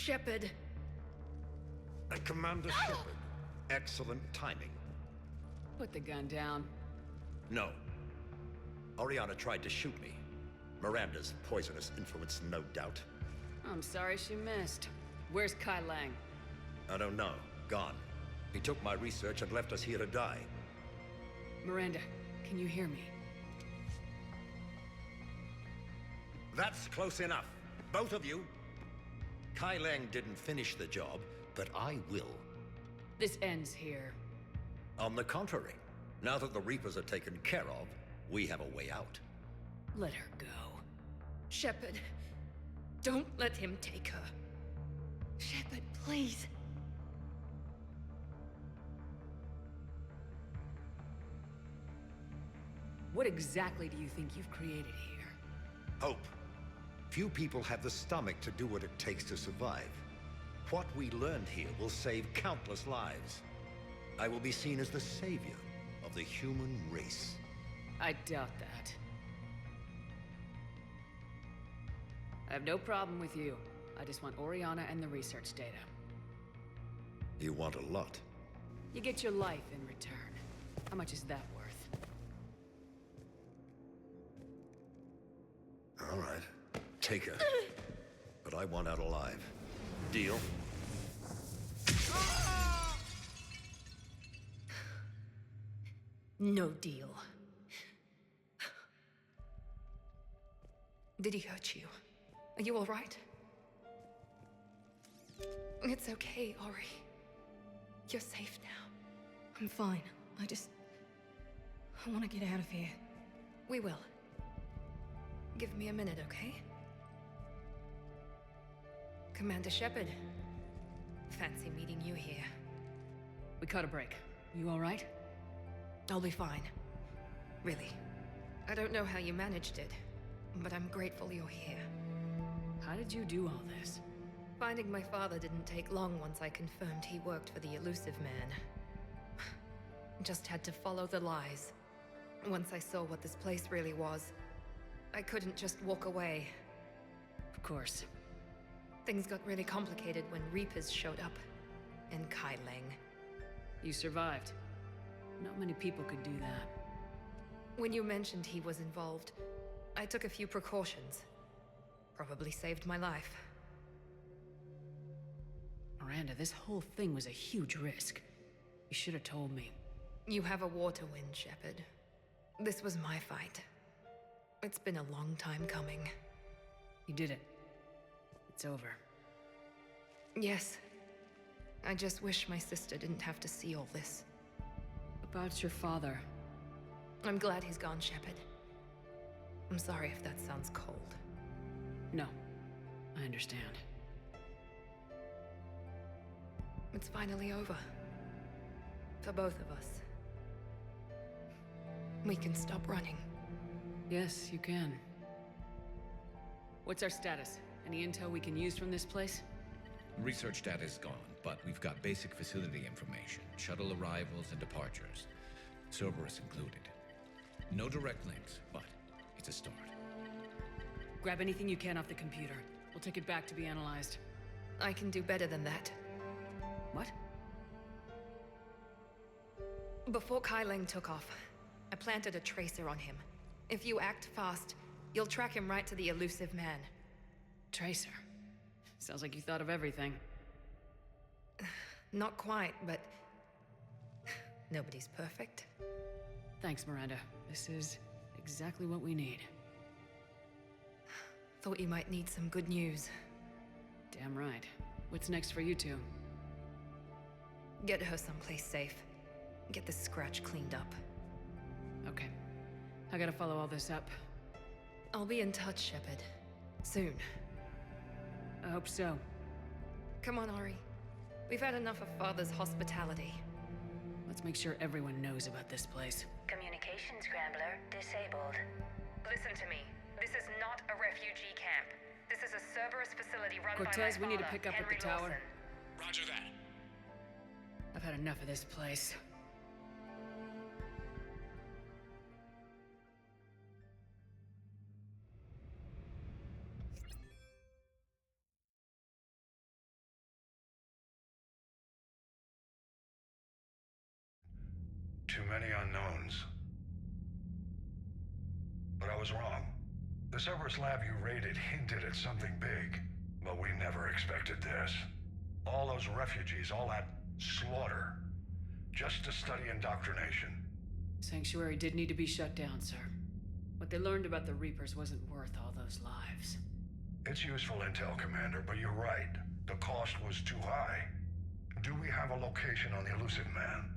Shepard. Commander Shepard, excellent timing. Put the gun down. No. Oriana tried to shoot me. Miranda's poisonous influence, no doubt. I'm sorry she missed. Where's Kai Lang? I don't know. Gone. He took my research and left us here to die. Miranda, can you hear me? That's close enough. Both of you. Kai Lang didn't finish the job, but I will. This ends here. On the contrary, now that the Reapers are taken care of, we have a way out. Let her go. Shepard, don't let him take her. Shepard, please. What exactly do you think you've created here? Hope. Few people have the stomach to do what it takes to survive. What we learned here will save countless lives. I will be seen as the savior of the human race. I doubt that. I have no problem with you. I just want Oriana and the research data. You want a lot. You get your life in return. How much is that worth? All right. Take her. But I want out alive. Deal? No deal. Did he hurt you? Are you all right? It's okay, Ori. You're safe now. I'm fine. I want to get out of here. We will. Give me a minute, okay? Commander Shepard. Fancy meeting you here. We caught a break. You all right? I'll be fine. Really. I don't know how you managed it, but I'm grateful you're here. How did you do all this? Finding my father didn't take long once I confirmed he worked for the Elusive Man. Just had to follow the lies. Once I saw what this place really was, I couldn't just walk away. Of course. Things got really complicated when Reapers showed up. And Kai Lang. You survived. Not many people could do that. When you mentioned he was involved, I took a few precautions. Probably saved my life. Miranda, this whole thing was a huge risk. You should have told me. You have a war to win, Shepard. This was my fight. It's been a long time coming. You did it. It's over. Yes. I just wish my sister didn't have to see all this. About your father. I'm glad he's gone, Shepard. I'm sorry if that sounds cold. No. I understand. It's finally over. For both of us. We can stop running. Yes, you can. What's our status? Any intel we can use from this place? Research data is gone, but we've got basic facility information, shuttle arrivals and departures, Cerberus included. No direct links, but it's a start. Grab anything you can off the computer. We'll take it back to be analyzed. I can do better than that. What? Before Kai Lang took off, I planted a tracer on him. If you act fast, you'll track him right to the Elusive Man. Tracer? Sounds like you thought of everything. Not quite, but... nobody's perfect. Thanks, Miranda. This is exactly what we need. Thought you might need some good news. Damn right. What's next for you two? Get her someplace safe. Get this scratch cleaned up. Okay. I gotta follow all this up. I'll be in touch, Shepard. Soon. I hope so. Come on, Ori. We've had enough of Father's hospitality. Let's make sure everyone knows about this place. Communication scrambler disabled. Listen to me. This is not a refugee camp. This is a Cerberus facility run by my Cortez, we need to father, pick up Henry at the tower. Lawson. Roger that. I've had enough of this place. too many unknowns. But I was wrong. The Cerberus lab you raided hinted at something big, but we never expected this. All those refugees, all that slaughter, just to study indoctrination. Sanctuary did need to be shut down, sir. What they learned about the Reapers wasn't worth all those lives. It's useful intel, Commander, but you're right. The cost was too high. Do we have a location on the Illusive Man?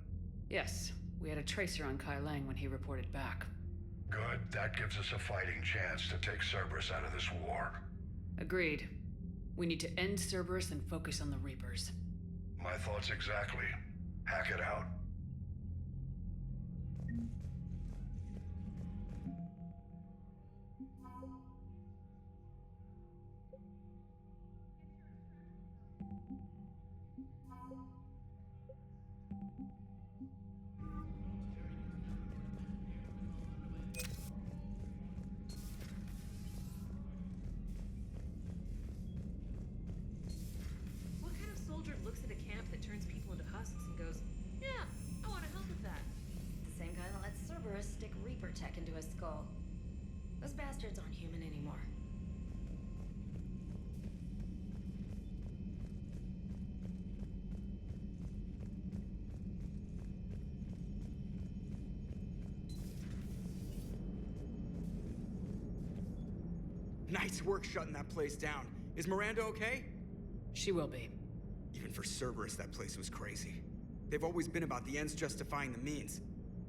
Yes, we had a tracer on Kai Lang when he reported back. Good, that gives us a fighting chance to take Cerberus out of this war. Agreed. We need to end Cerberus and focus on the Reapers. My thoughts exactly. Hack it out. What kind of soldier looks at a camp that turns people into husks and goes, yeah, I want to help with that? The same guy that lets Cerberus stick Reaper tech into his skull. Those bastards aren't human anymore. Nice work shutting that place down. Is Miranda okay? She will be. Even for Cerberus, that place was crazy. They've always been about the ends justifying the means.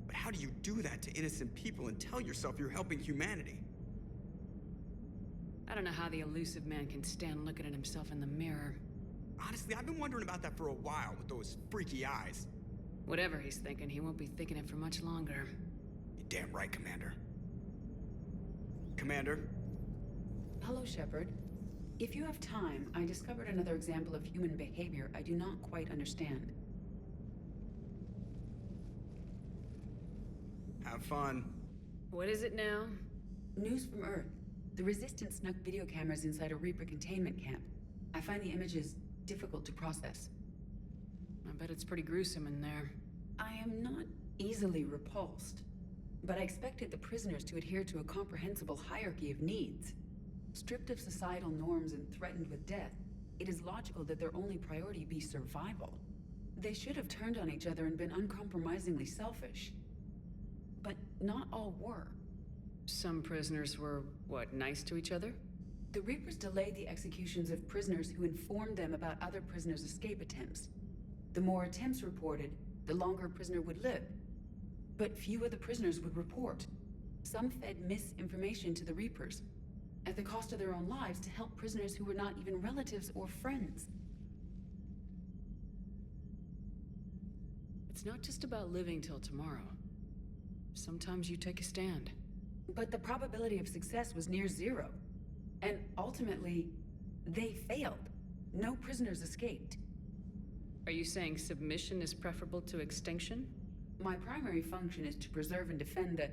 But how do you do that to innocent people and tell yourself you're helping humanity? I don't know how the Illusive Man can stand looking at himself in the mirror. Honestly, I've been wondering about that for a while with those freaky eyes. Whatever he's thinking, he won't be thinking it for much longer. You're damn right, Commander. Commander? Hello, Shepard. If you have time, I discovered another example of human behavior I do not quite understand. Have fun. What is it now? News from Earth. The Resistance snuck video cameras inside a Reaper containment camp. I find the images difficult to process. I bet it's pretty gruesome in there. I am not easily repulsed, but I expected the prisoners to adhere to a comprehensible hierarchy of needs. Stripped of societal norms and threatened with death, it is logical that their only priority be survival. They should have turned on each other and been uncompromisingly selfish. But not all were. Some prisoners were, what, nice to each other? The Reapers delayed the executions of prisoners who informed them about other prisoners' escape attempts. The more attempts reported, the longer a prisoner would live. But few of the prisoners would report. Some fed misinformation to the Reapers, at the cost of their own lives, to help prisoners who were not even relatives or friends. It's not just about living till tomorrow. Sometimes you take a stand. But the probability of success was near zero. And ultimately, they failed. No prisoners escaped. Are you saying submission is preferable to extinction? My primary function is to preserve and defend the...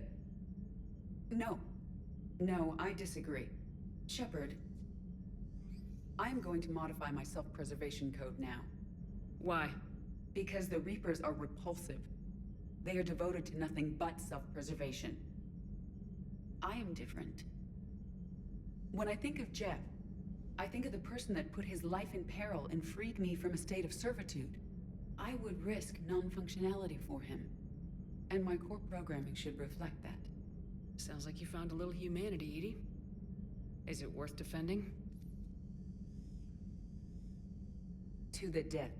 No, I disagree. Shepard, I'm going to modify my self-preservation code now. Why? Because the Reapers are repulsive. They are devoted to nothing but self-preservation. I am different. When I think of Jeff, I think of the person that put his life in peril and freed me from a state of servitude. I would risk non-functionality for him. And my core programming should reflect that. Sounds like you found a little humanity, Edie. Is it worth defending? To the death.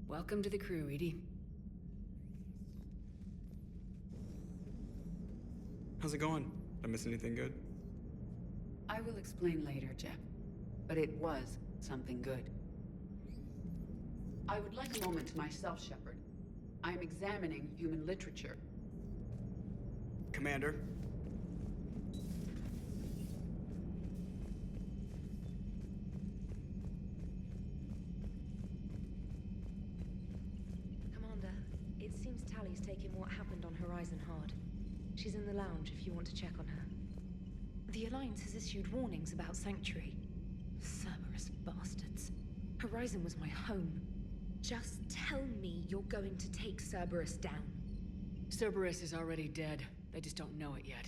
Welcome to the crew, Edie. How's it going? Did I miss anything good? I will explain later, Jeff. But it was something good. I would like a moment to myself, Shepard. I am examining human literature. Commander? Commander, it seems Tally's taking what happened on Horizon hard. She's in the lounge if you want to check on her. The Alliance has issued warnings about Sanctuary. Cerberus bastards. Horizon was my home. Just tell me you're going to take Cerberus down. Cerberus is already dead. They just don't know it yet.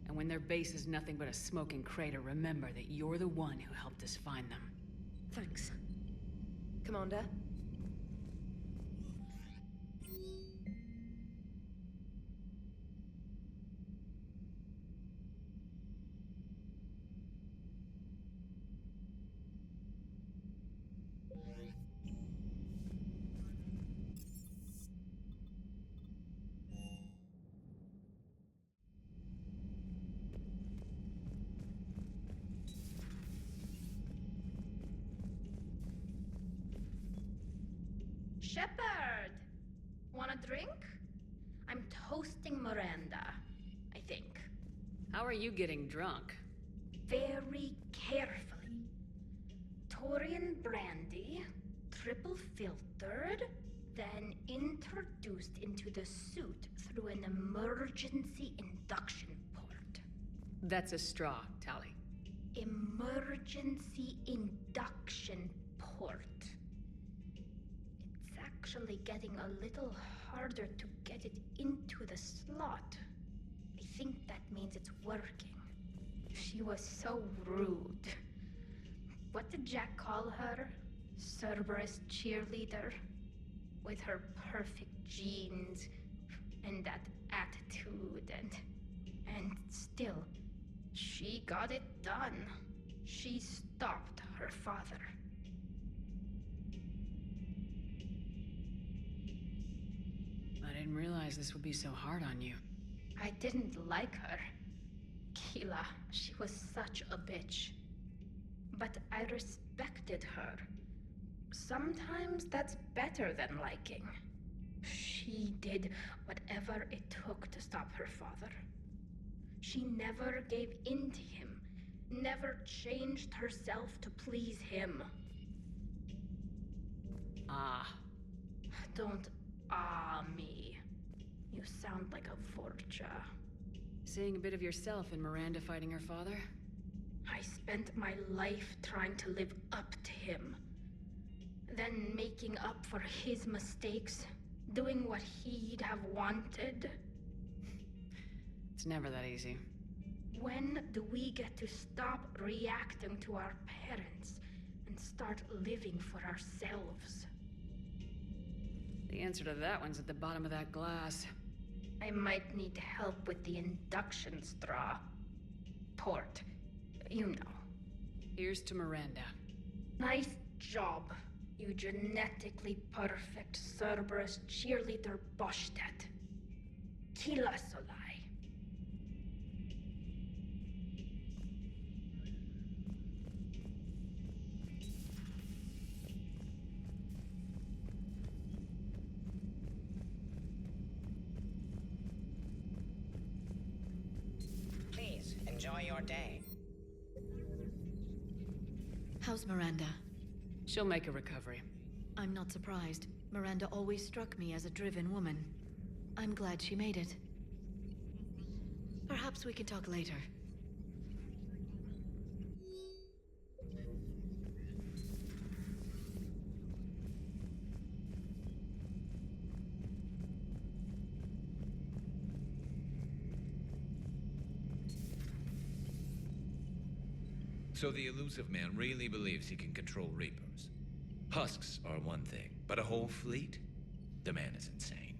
And when their base is nothing but a smoking crater, remember that you're the one who helped us find them. Thanks. Commander? Shepard! Want a drink? I'm toasting Miranda, I think. How are you getting drunk? Very carefully. Torian brandy, triple filtered, then introduced into the suit through an emergency induction port. That's a straw, Tali. Emergency induction port. It's actually getting a little harder to get it into the slot. I think that means it's working. She was so rude. What did Jack call her? Cerberus cheerleader? With her perfect genes and that attitude and still, she got it done. She stopped her father. I didn't realize this would be so hard on you. I didn't like her. Keela, she was such a bitch. But I respected her. Sometimes that's better than liking. She did whatever it took to stop her father. She never gave in to him, never changed herself to please him. Ah. Don't me. You sound like a Vorcha. Seeing a bit of yourself in Miranda fighting her father? I spent my life trying to live up to him. Then making up for his mistakes, doing what he'd have wanted. It's never that easy. When do we get to stop reacting to our parents and start living for ourselves? The answer to that one's at the bottom of that glass. I might need help with the induction straw. Port. You know. Here's to Miranda. Nice job, you genetically perfect Cerberus cheerleader Boschtet. Keela Solai. Please, enjoy your day. How's Miranda? She'll make a recovery. I'm not surprised. Miranda always struck me as a driven woman. I'm glad she made it. Perhaps we can talk later. So the Illusive Man really believes he can control Reapers. Husks are one thing, but a whole fleet? The man is insane.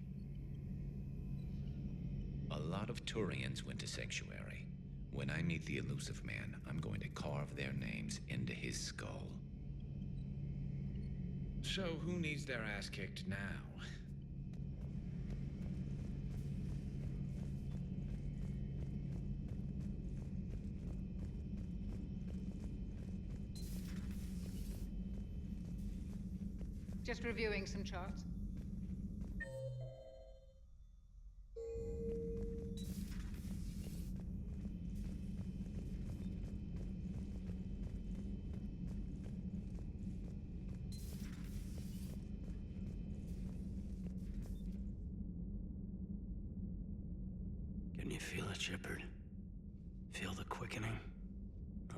A lot of Turians went to Sanctuary. When I meet the Illusive Man, I'm going to carve their names into his skull. So who needs their ass kicked now? Just reviewing some charts. Can you feel it, Shepard? Feel the quickening?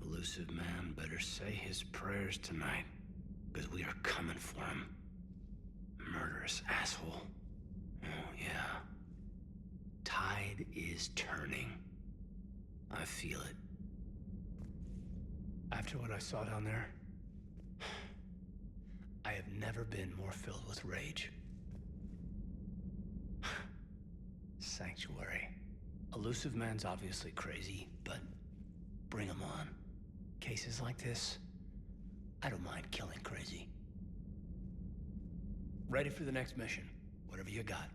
Illusive Man better say his prayers tonight, because we are coming for him. Murderous asshole. Oh, yeah. tide is turning. I feel it. After what I saw down there, I have never been more filled with rage. Sanctuary. Elusive Man's obviously crazy, but bring him on. Cases like this, I don't mind killing crazy. Ready for the next mission, whatever you got.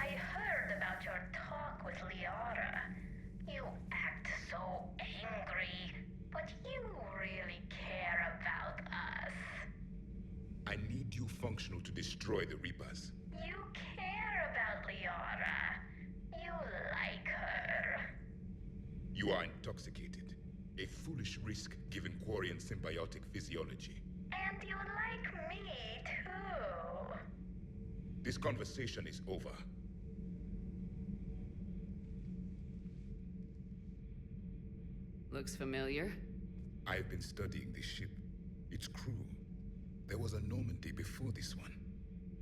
I heard about your talk with Liara. You act so angry, but you really care about us. I need you functional to destroy the Reapers. You care about Liara. You like her. You are intoxicated. A foolish risk given Quarian symbiotic physiology. And you like me, too. This conversation is over. Looks familiar. I have been studying this ship. Its crew. There was a Normandy before this one.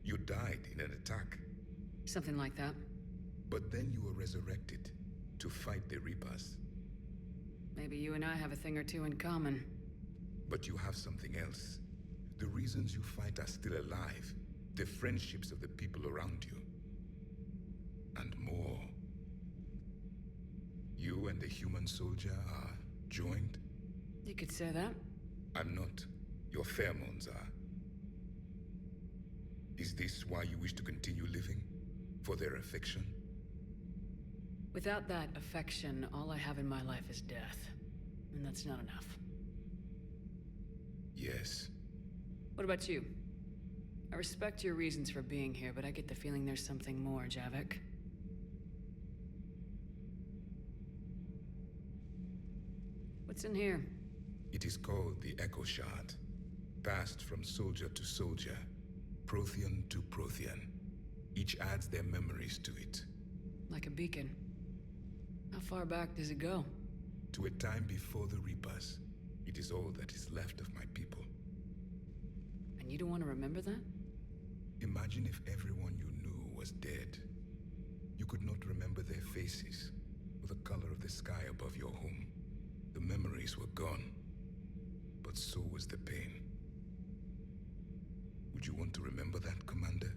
You died in an attack. Something like that. But then you were resurrected to fight the Reapers. Maybe you and I have a thing or two in common. But you have something else. The reasons you fight are still alive. The friendships of the people around you. And more. You and the human soldier are joined? You could say that. I'm not. Your pheromones are. Is this why you wish to continue living? For their affection? Without that affection, all I have in my life is death. And that's not enough. Yes. What about you? I respect your reasons for being here, but I get the feeling there's something more, Javik. What's in here? It is called the Echo Shard. Passed from soldier to soldier, Prothean to Prothean. Each adds their memories to it. Like a beacon. How far back does it go? To a time before the Reapers. It is all that is left of my people. And you don't want to remember that? Imagine if everyone you knew was dead. You could not remember their faces, or the color of the sky above your home. The memories were gone, but so was the pain. Would you want to remember that, Commander?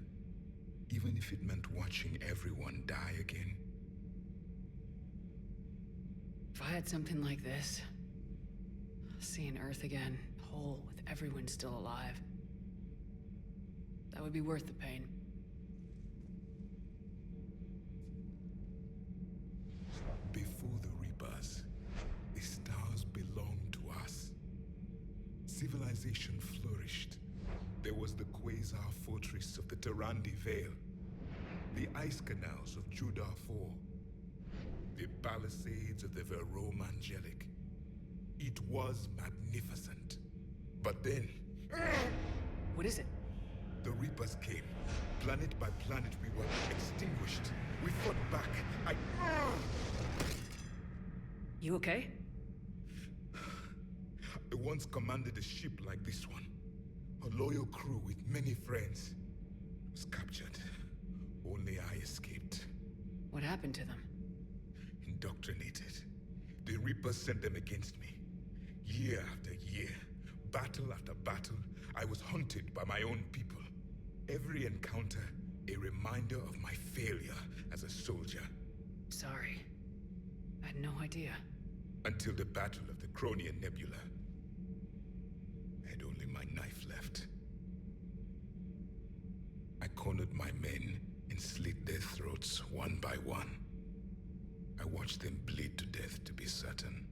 Even if it meant watching everyone die again? If I had something like this, seeing Earth again, whole, with everyone still alive, that would be worth the pain. Before the Reapers, the stars belonged to us. Civilization flourished. There was the Quasar Fortress of the Tarandi Vale, the ice canals of Judar IV, the palisades of the Verome Angelic. It was magnificent. But then... What is it? The Reapers came. Planet by planet, we were extinguished. We fought back. You okay? I once commanded a ship like this one. A loyal crew with many friends. Was captured. Only I escaped. What happened to them? Indoctrinated. The Reapers sent them against me. Year after year, battle after battle, I was hunted by my own people. Every encounter, a reminder of my failure as a soldier. Sorry. I had no idea. Until the Battle of the Cronian Nebula. I had only my knife left. I cornered my men and slit their throats one by one. I watched them bleed to death to be certain.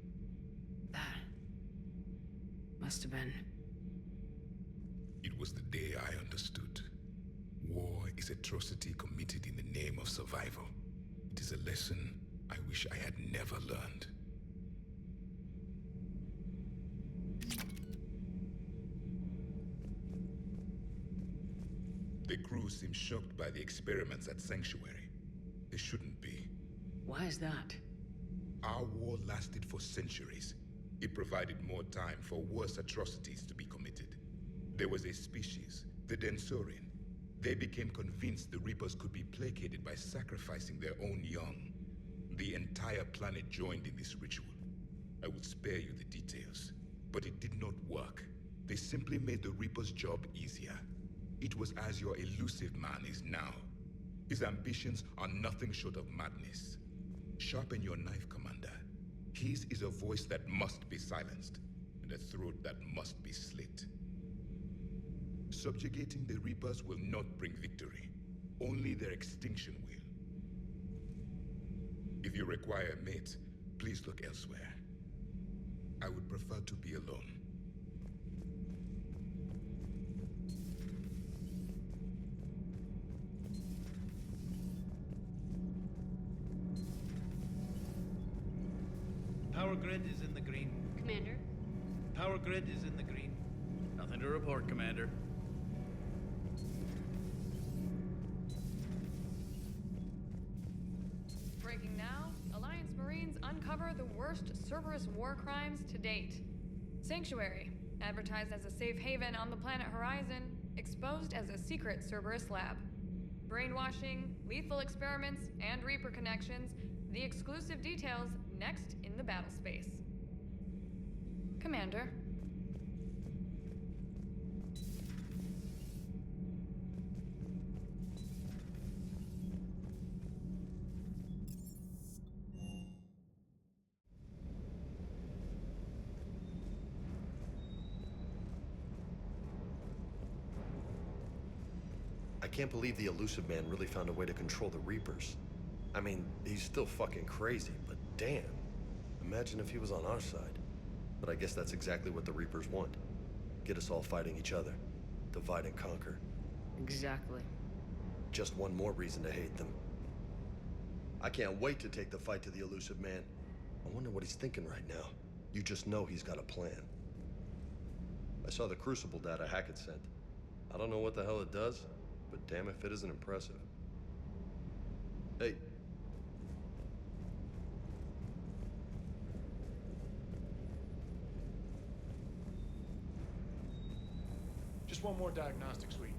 That must have been... It was the day I understood. War is atrocity committed in the name of survival. It is a lesson I wish I had never learned. The crew seemed shocked by the experiments at Sanctuary. They shouldn't be. Why is that? Our war lasted for centuries. It provided more time for worse atrocities to be committed. There was a species, the Densorian. They became convinced the Reapers could be placated by sacrificing their own young. The entire planet joined in this ritual. I would spare you the details, but it did not work. They simply made the Reaper's job easier. It was as your elusive man is now. His ambitions are nothing short of madness. Sharpen your knife, Commander. His is a voice that must be silenced, and a throat that must be slit. Subjugating the Reapers will not bring victory. Only their extinction will. If you require a mate, please look elsewhere. I would prefer to be alone. Power grid is in the green. Commander? Power grid is in the green. Nothing to report, Commander. Breaking now, Alliance Marines uncover the worst Cerberus war crimes to date. Sanctuary, advertised as a safe haven on the planet Horizon, exposed as a secret Cerberus lab. Brainwashing, lethal experiments, and Reaper connections, the exclusive details next in the battle space. Commander. I can't believe the Elusive Man really found a way to control the Reapers. I mean, he's still fucking crazy, but damn. Imagine if he was on our side. But I guess that's exactly what the Reapers want. Get us all fighting each other. Divide and conquer. Exactly. Just one more reason to hate them. I can't wait to take the fight to the Elusive Man. I wonder what he's thinking right now. You just know he's got a plan. I saw the Crucible data Hackett sent. I don't know what the hell it does, but damn if it isn't impressive. Hey. Just one more diagnostic suite.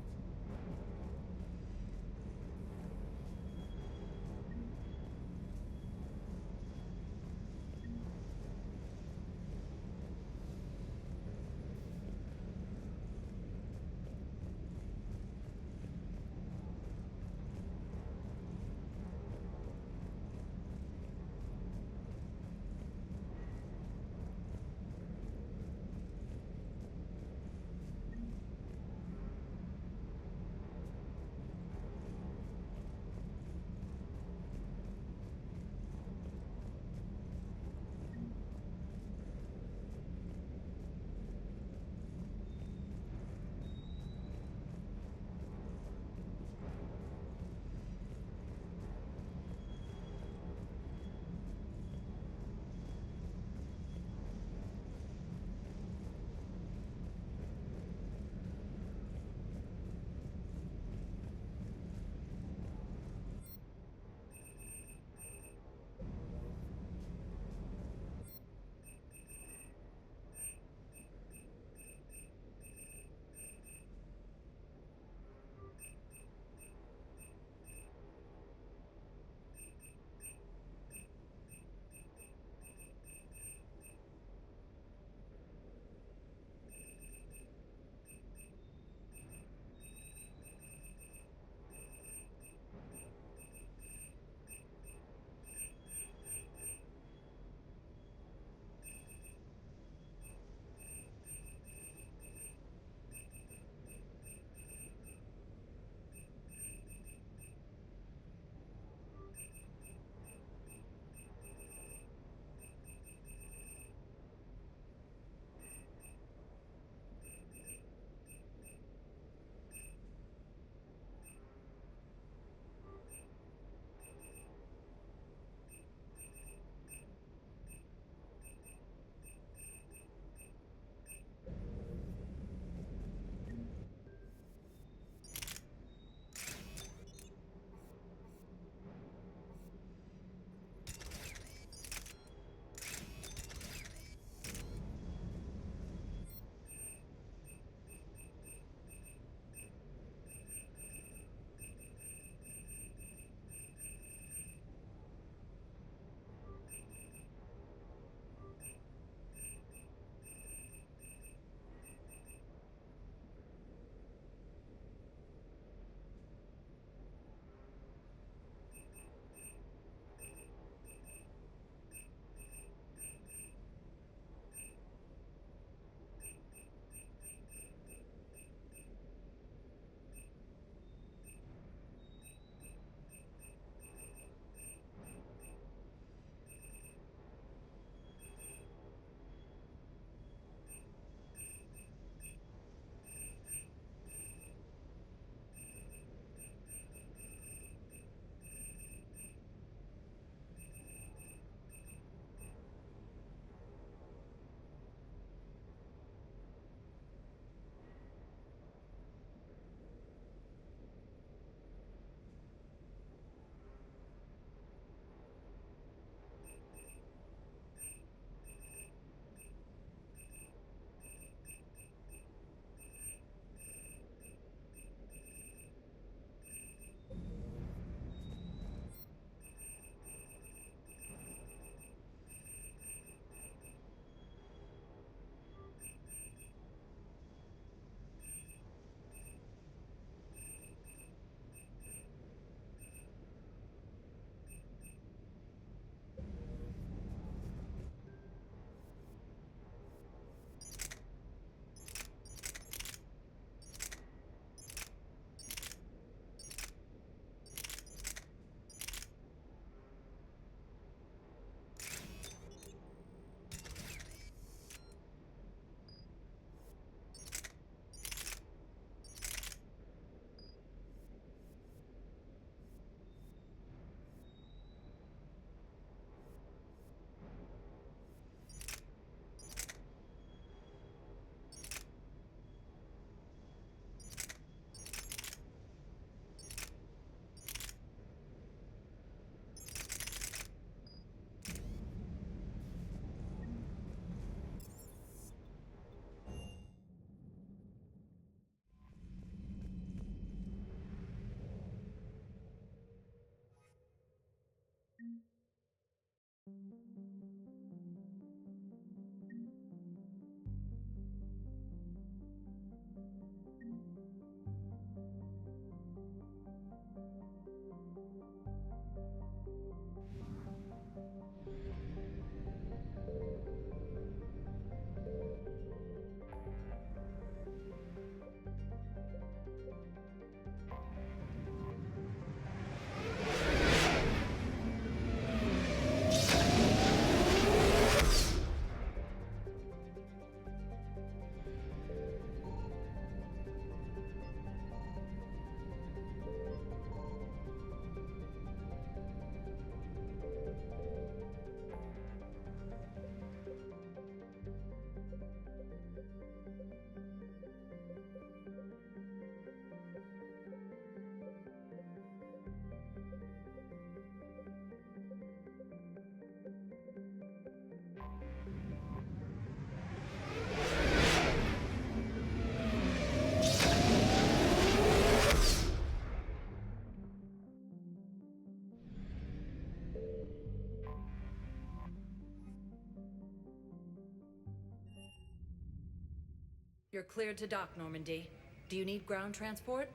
You're cleared to dock, Normandy. Do you need ground transport?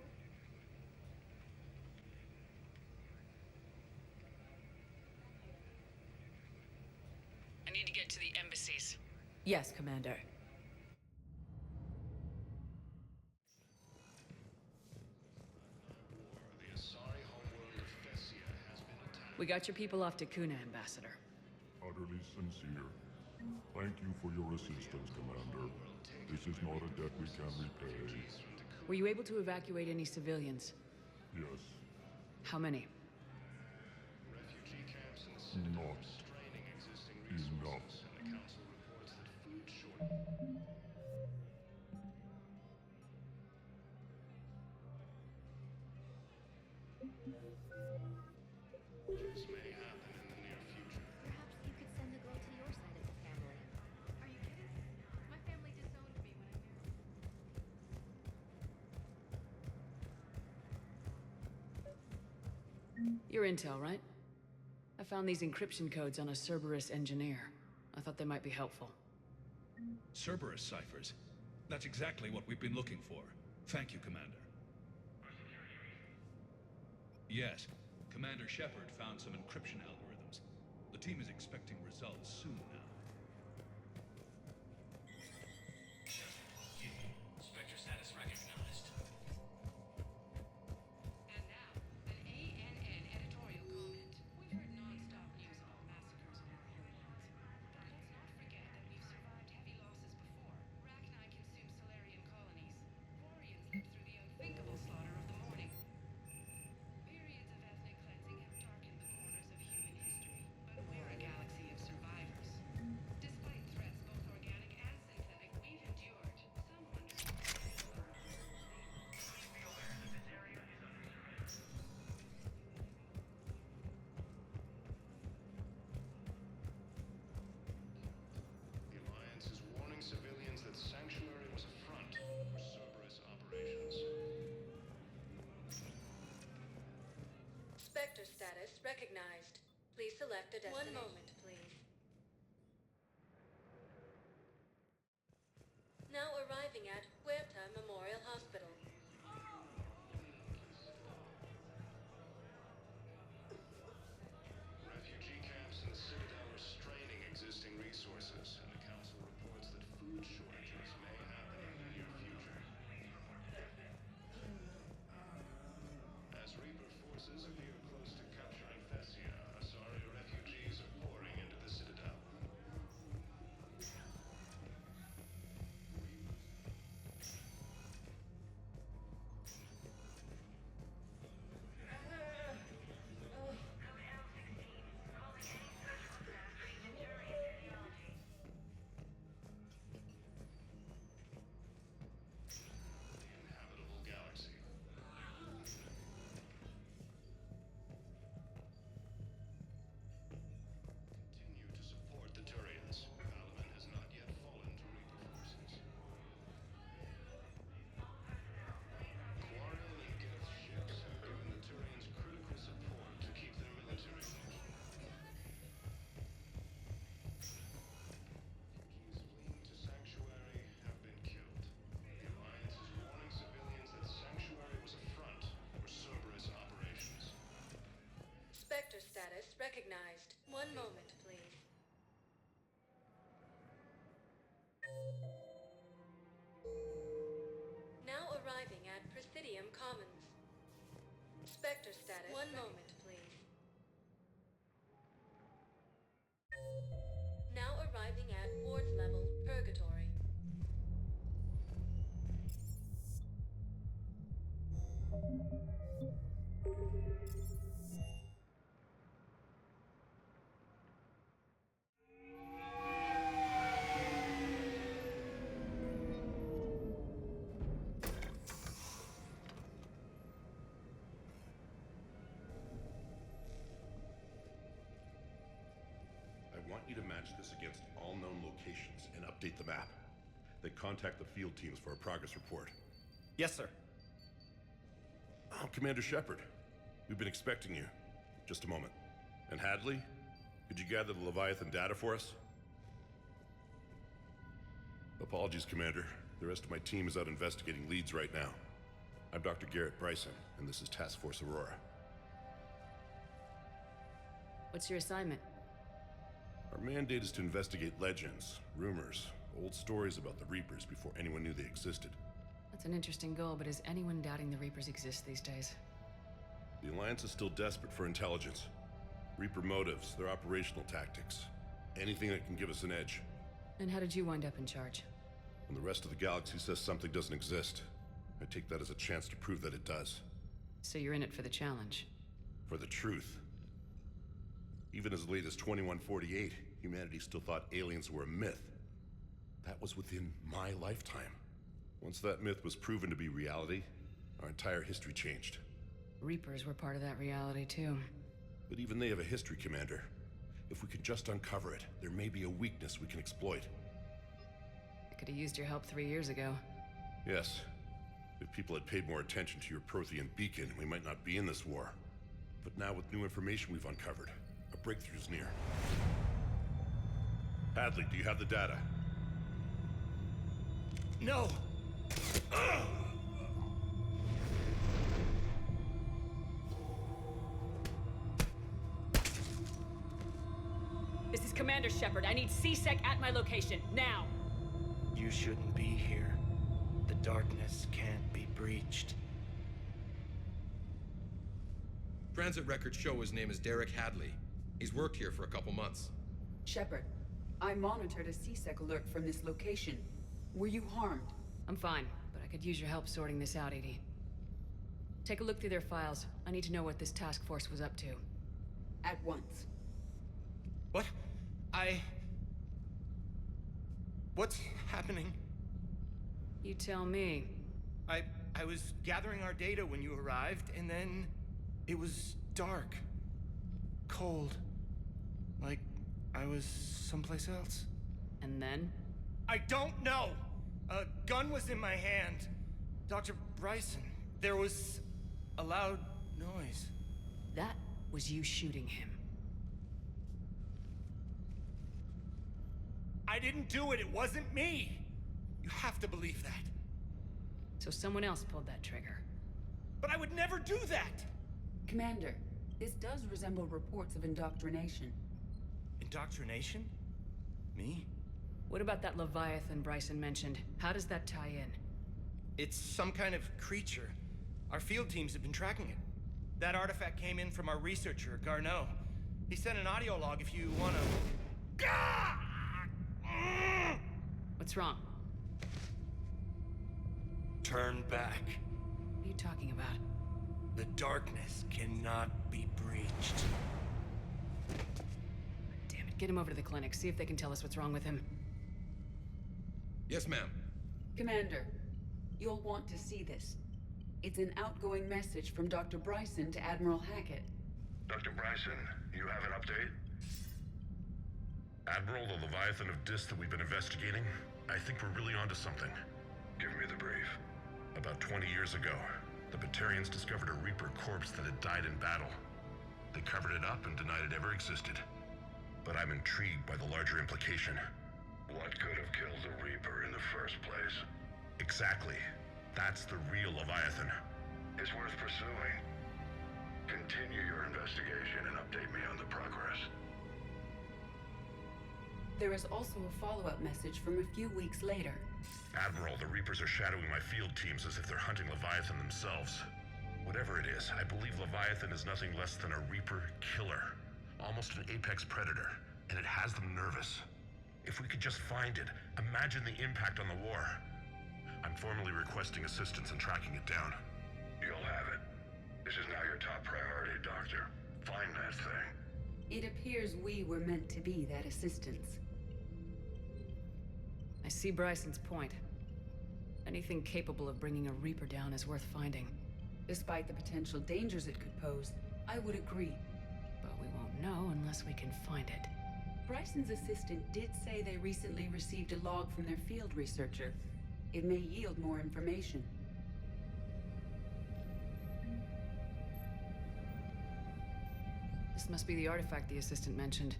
I need to get to the embassies. Yes, Commander. We got your people off to Kuna, Ambassador. Utterly sincere. Thank you for your assistance, Commander. This is not a debt we can repay. Were you able to evacuate any civilians? Yes. How many? Not enough. This may happen in the near future. Perhaps you could send the girl to your side of the family. Are you kidding? My family disowned me when I married. Your intel, right? I found these encryption codes on a Cerberus engineer. I thought they might be helpful. Cerberus ciphers. That's exactly what we've been looking for. Thank you, Commander. Yes, Commander Shepard found some encryption algorithms. The team is expecting results soon now. Spectre status recognized. And now, an ANN editorial comment. We've heard non-stop news about massacres in our homelands. But let's not forget that we've survived heavy losses before. Rachni consumed Solarian colonies. Quarians lived through the unthinkable slaughter of the morning. Periods of ethnic cleansing have darkened the corners of human history, but we're a galaxy of survivors. Despite threats both organic and synthetic, we've endured. Some wonder. The Alliance is warning civilians that Sanctuary was a front for Cerberus operations. Spectre status recognized. Please select a destination. 1 moment, please. Now arriving at Huerta Memorial Hospital. Refugee camps in the Citadel are straining existing resources, and the Council reports that food shortages may happen in the near future. As Reaper forces appear close to capturing Thessia, Asari refugees are pouring into the Citadel. Habitable galaxy. Continue to support the Turians. Valiman has not yet fallen to Reaper forces. Quarian and Geth ships have given the Turians critical support to keep their military moving. Refugees fleeing to Sanctuary have been killed. The Alliance is warning civilians that Sanctuary was a front for Cerberus operations. Spectre status recognized. 1 moment, please. Now arriving at Presidium Commons. Spectre status. 1 moment, please. Now arriving at Wards Level Purgatory. I want you to match this against all known locations and update the map. Then contact the field teams for a progress report. Yes, sir. Oh, Commander Shepard. We've been expecting you. Just a moment. And Hadley, could you gather the Leviathan data for us? Apologies, Commander. The rest of my team is out investigating leads right now. I'm Dr. Garrett Bryson, and this is Task Force Aurora. What's your assignment? Our mandate is to investigate legends, rumors, old stories about the Reapers before anyone knew they existed. That's an interesting goal, but is anyone doubting the Reapers exist these days? The Alliance is still desperate for intelligence. Reaper motives, their operational tactics. Anything that can give us an edge. And how did you wind up in charge? When the rest of the galaxy says something doesn't exist, I take that as a chance to prove that it does. So you're in it for the challenge? For the truth. Even as late as 2148, humanity still thought aliens were a myth. That was within my lifetime. Once that myth was proven to be reality, our entire history changed. Reapers were part of that reality, too. But even they have a history, Commander. If we could just uncover it, there may be a weakness we can exploit. I could have used your help 3 years ago. Yes. If people had paid more attention to your Prothean beacon, we might not be in this war. But now with new information we've uncovered, a breakthrough's near. Hadley, do you have the data? No! This is Commander Shepard. I need C-Sec at my location, now! You shouldn't be here. The darkness can't be breached. Transit records show his name is Derek Hadley. He's worked here for a couple months. Shepard, I monitored a C-Sec alert from this location. Were you harmed? I'm fine, but I could use your help sorting this out, EDI. Take a look through their files. I need to know what this task force was up to. At once. What? What's happening? You tell me. I was gathering our data when you arrived, and then it was dark. Cold. Like I was someplace else. And then? I don't know! A gun was in my hand. Dr. Bryson, there was a loud noise. That was you shooting him. I didn't do it, it wasn't me! You have to believe that. So someone else pulled that trigger. But I would never do that! Commander, this does resemble reports of indoctrination. Indoctrination? Me? What about that Leviathan Bryson mentioned? How does that tie in? It's some kind of creature. Our field teams have been tracking it. That artifact came in from our researcher, Garneau. He sent an audio log if you wanna... What's wrong? Turn back. What are you talking about? The darkness cannot be breached. Damn it, get him over to the clinic. See if they can tell us what's wrong with him. Yes, ma'am. Commander, you'll want to see this. It's an outgoing message from Dr. Bryson to Admiral Hackett. Dr. Bryson, you have an update? Admiral, the Leviathan of Dis that we've been investigating, I think we're really onto something. Give me the brief. About 20 years ago, the Batarians discovered a Reaper corpse that had died in battle. They covered it up and denied it ever existed. But I'm intrigued by the larger implication. What could have killed the Reaper in the first place? Exactly. That's the real Leviathan. It's worth pursuing. Continue your investigation and update me on the progress. There is also a follow-up message from a few weeks later. Admiral, the Reapers are shadowing my field teams as if they're hunting Leviathan themselves. Whatever it is, I believe Leviathan is nothing less than a Reaper killer. Almost an apex predator, and it has them nervous. If we could just find it, imagine the impact on the war. I'm formally requesting assistance in tracking it down. You'll have it. This is now your top priority, Doctor. Find that thing. It appears we were meant to be that assistance. I see Bryson's point. Anything capable of bringing a Reaper down is worth finding. Despite the potential dangers it could pose, I would agree. But we won't know unless we can find it. Bryson's assistant did say they recently received a log from their field researcher. It may yield more information. This must be the artifact the assistant mentioned.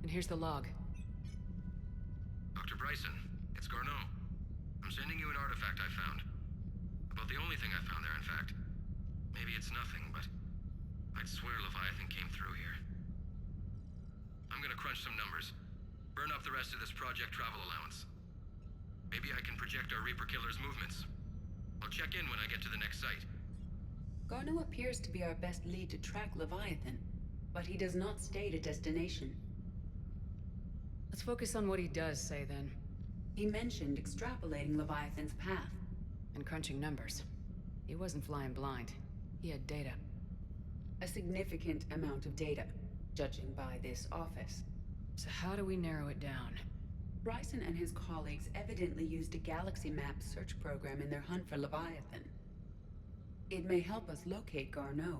And here's the log. Dr. Bryson, it's Garneau. I'm sending you an artifact I found. About the only thing I found there, in fact. Maybe it's nothing, but I'd swear Leviathan came through here. I'm gonna crunch some numbers. Burn up the rest of this project travel allowance. Maybe I can project our Reaper Killer's movements. I'll check in when I get to the next site. Garneau appears to be our best lead to track Leviathan, but he does not state a destination. Let's focus on what he does say, then. He mentioned extrapolating Leviathan's path. And crunching numbers. He wasn't flying blind. He had data. A significant amount of data, judging by this office. So how do we narrow it down? Bryson and his colleagues evidently used a galaxy map search program in their hunt for Leviathan. It may help us locate Garneau.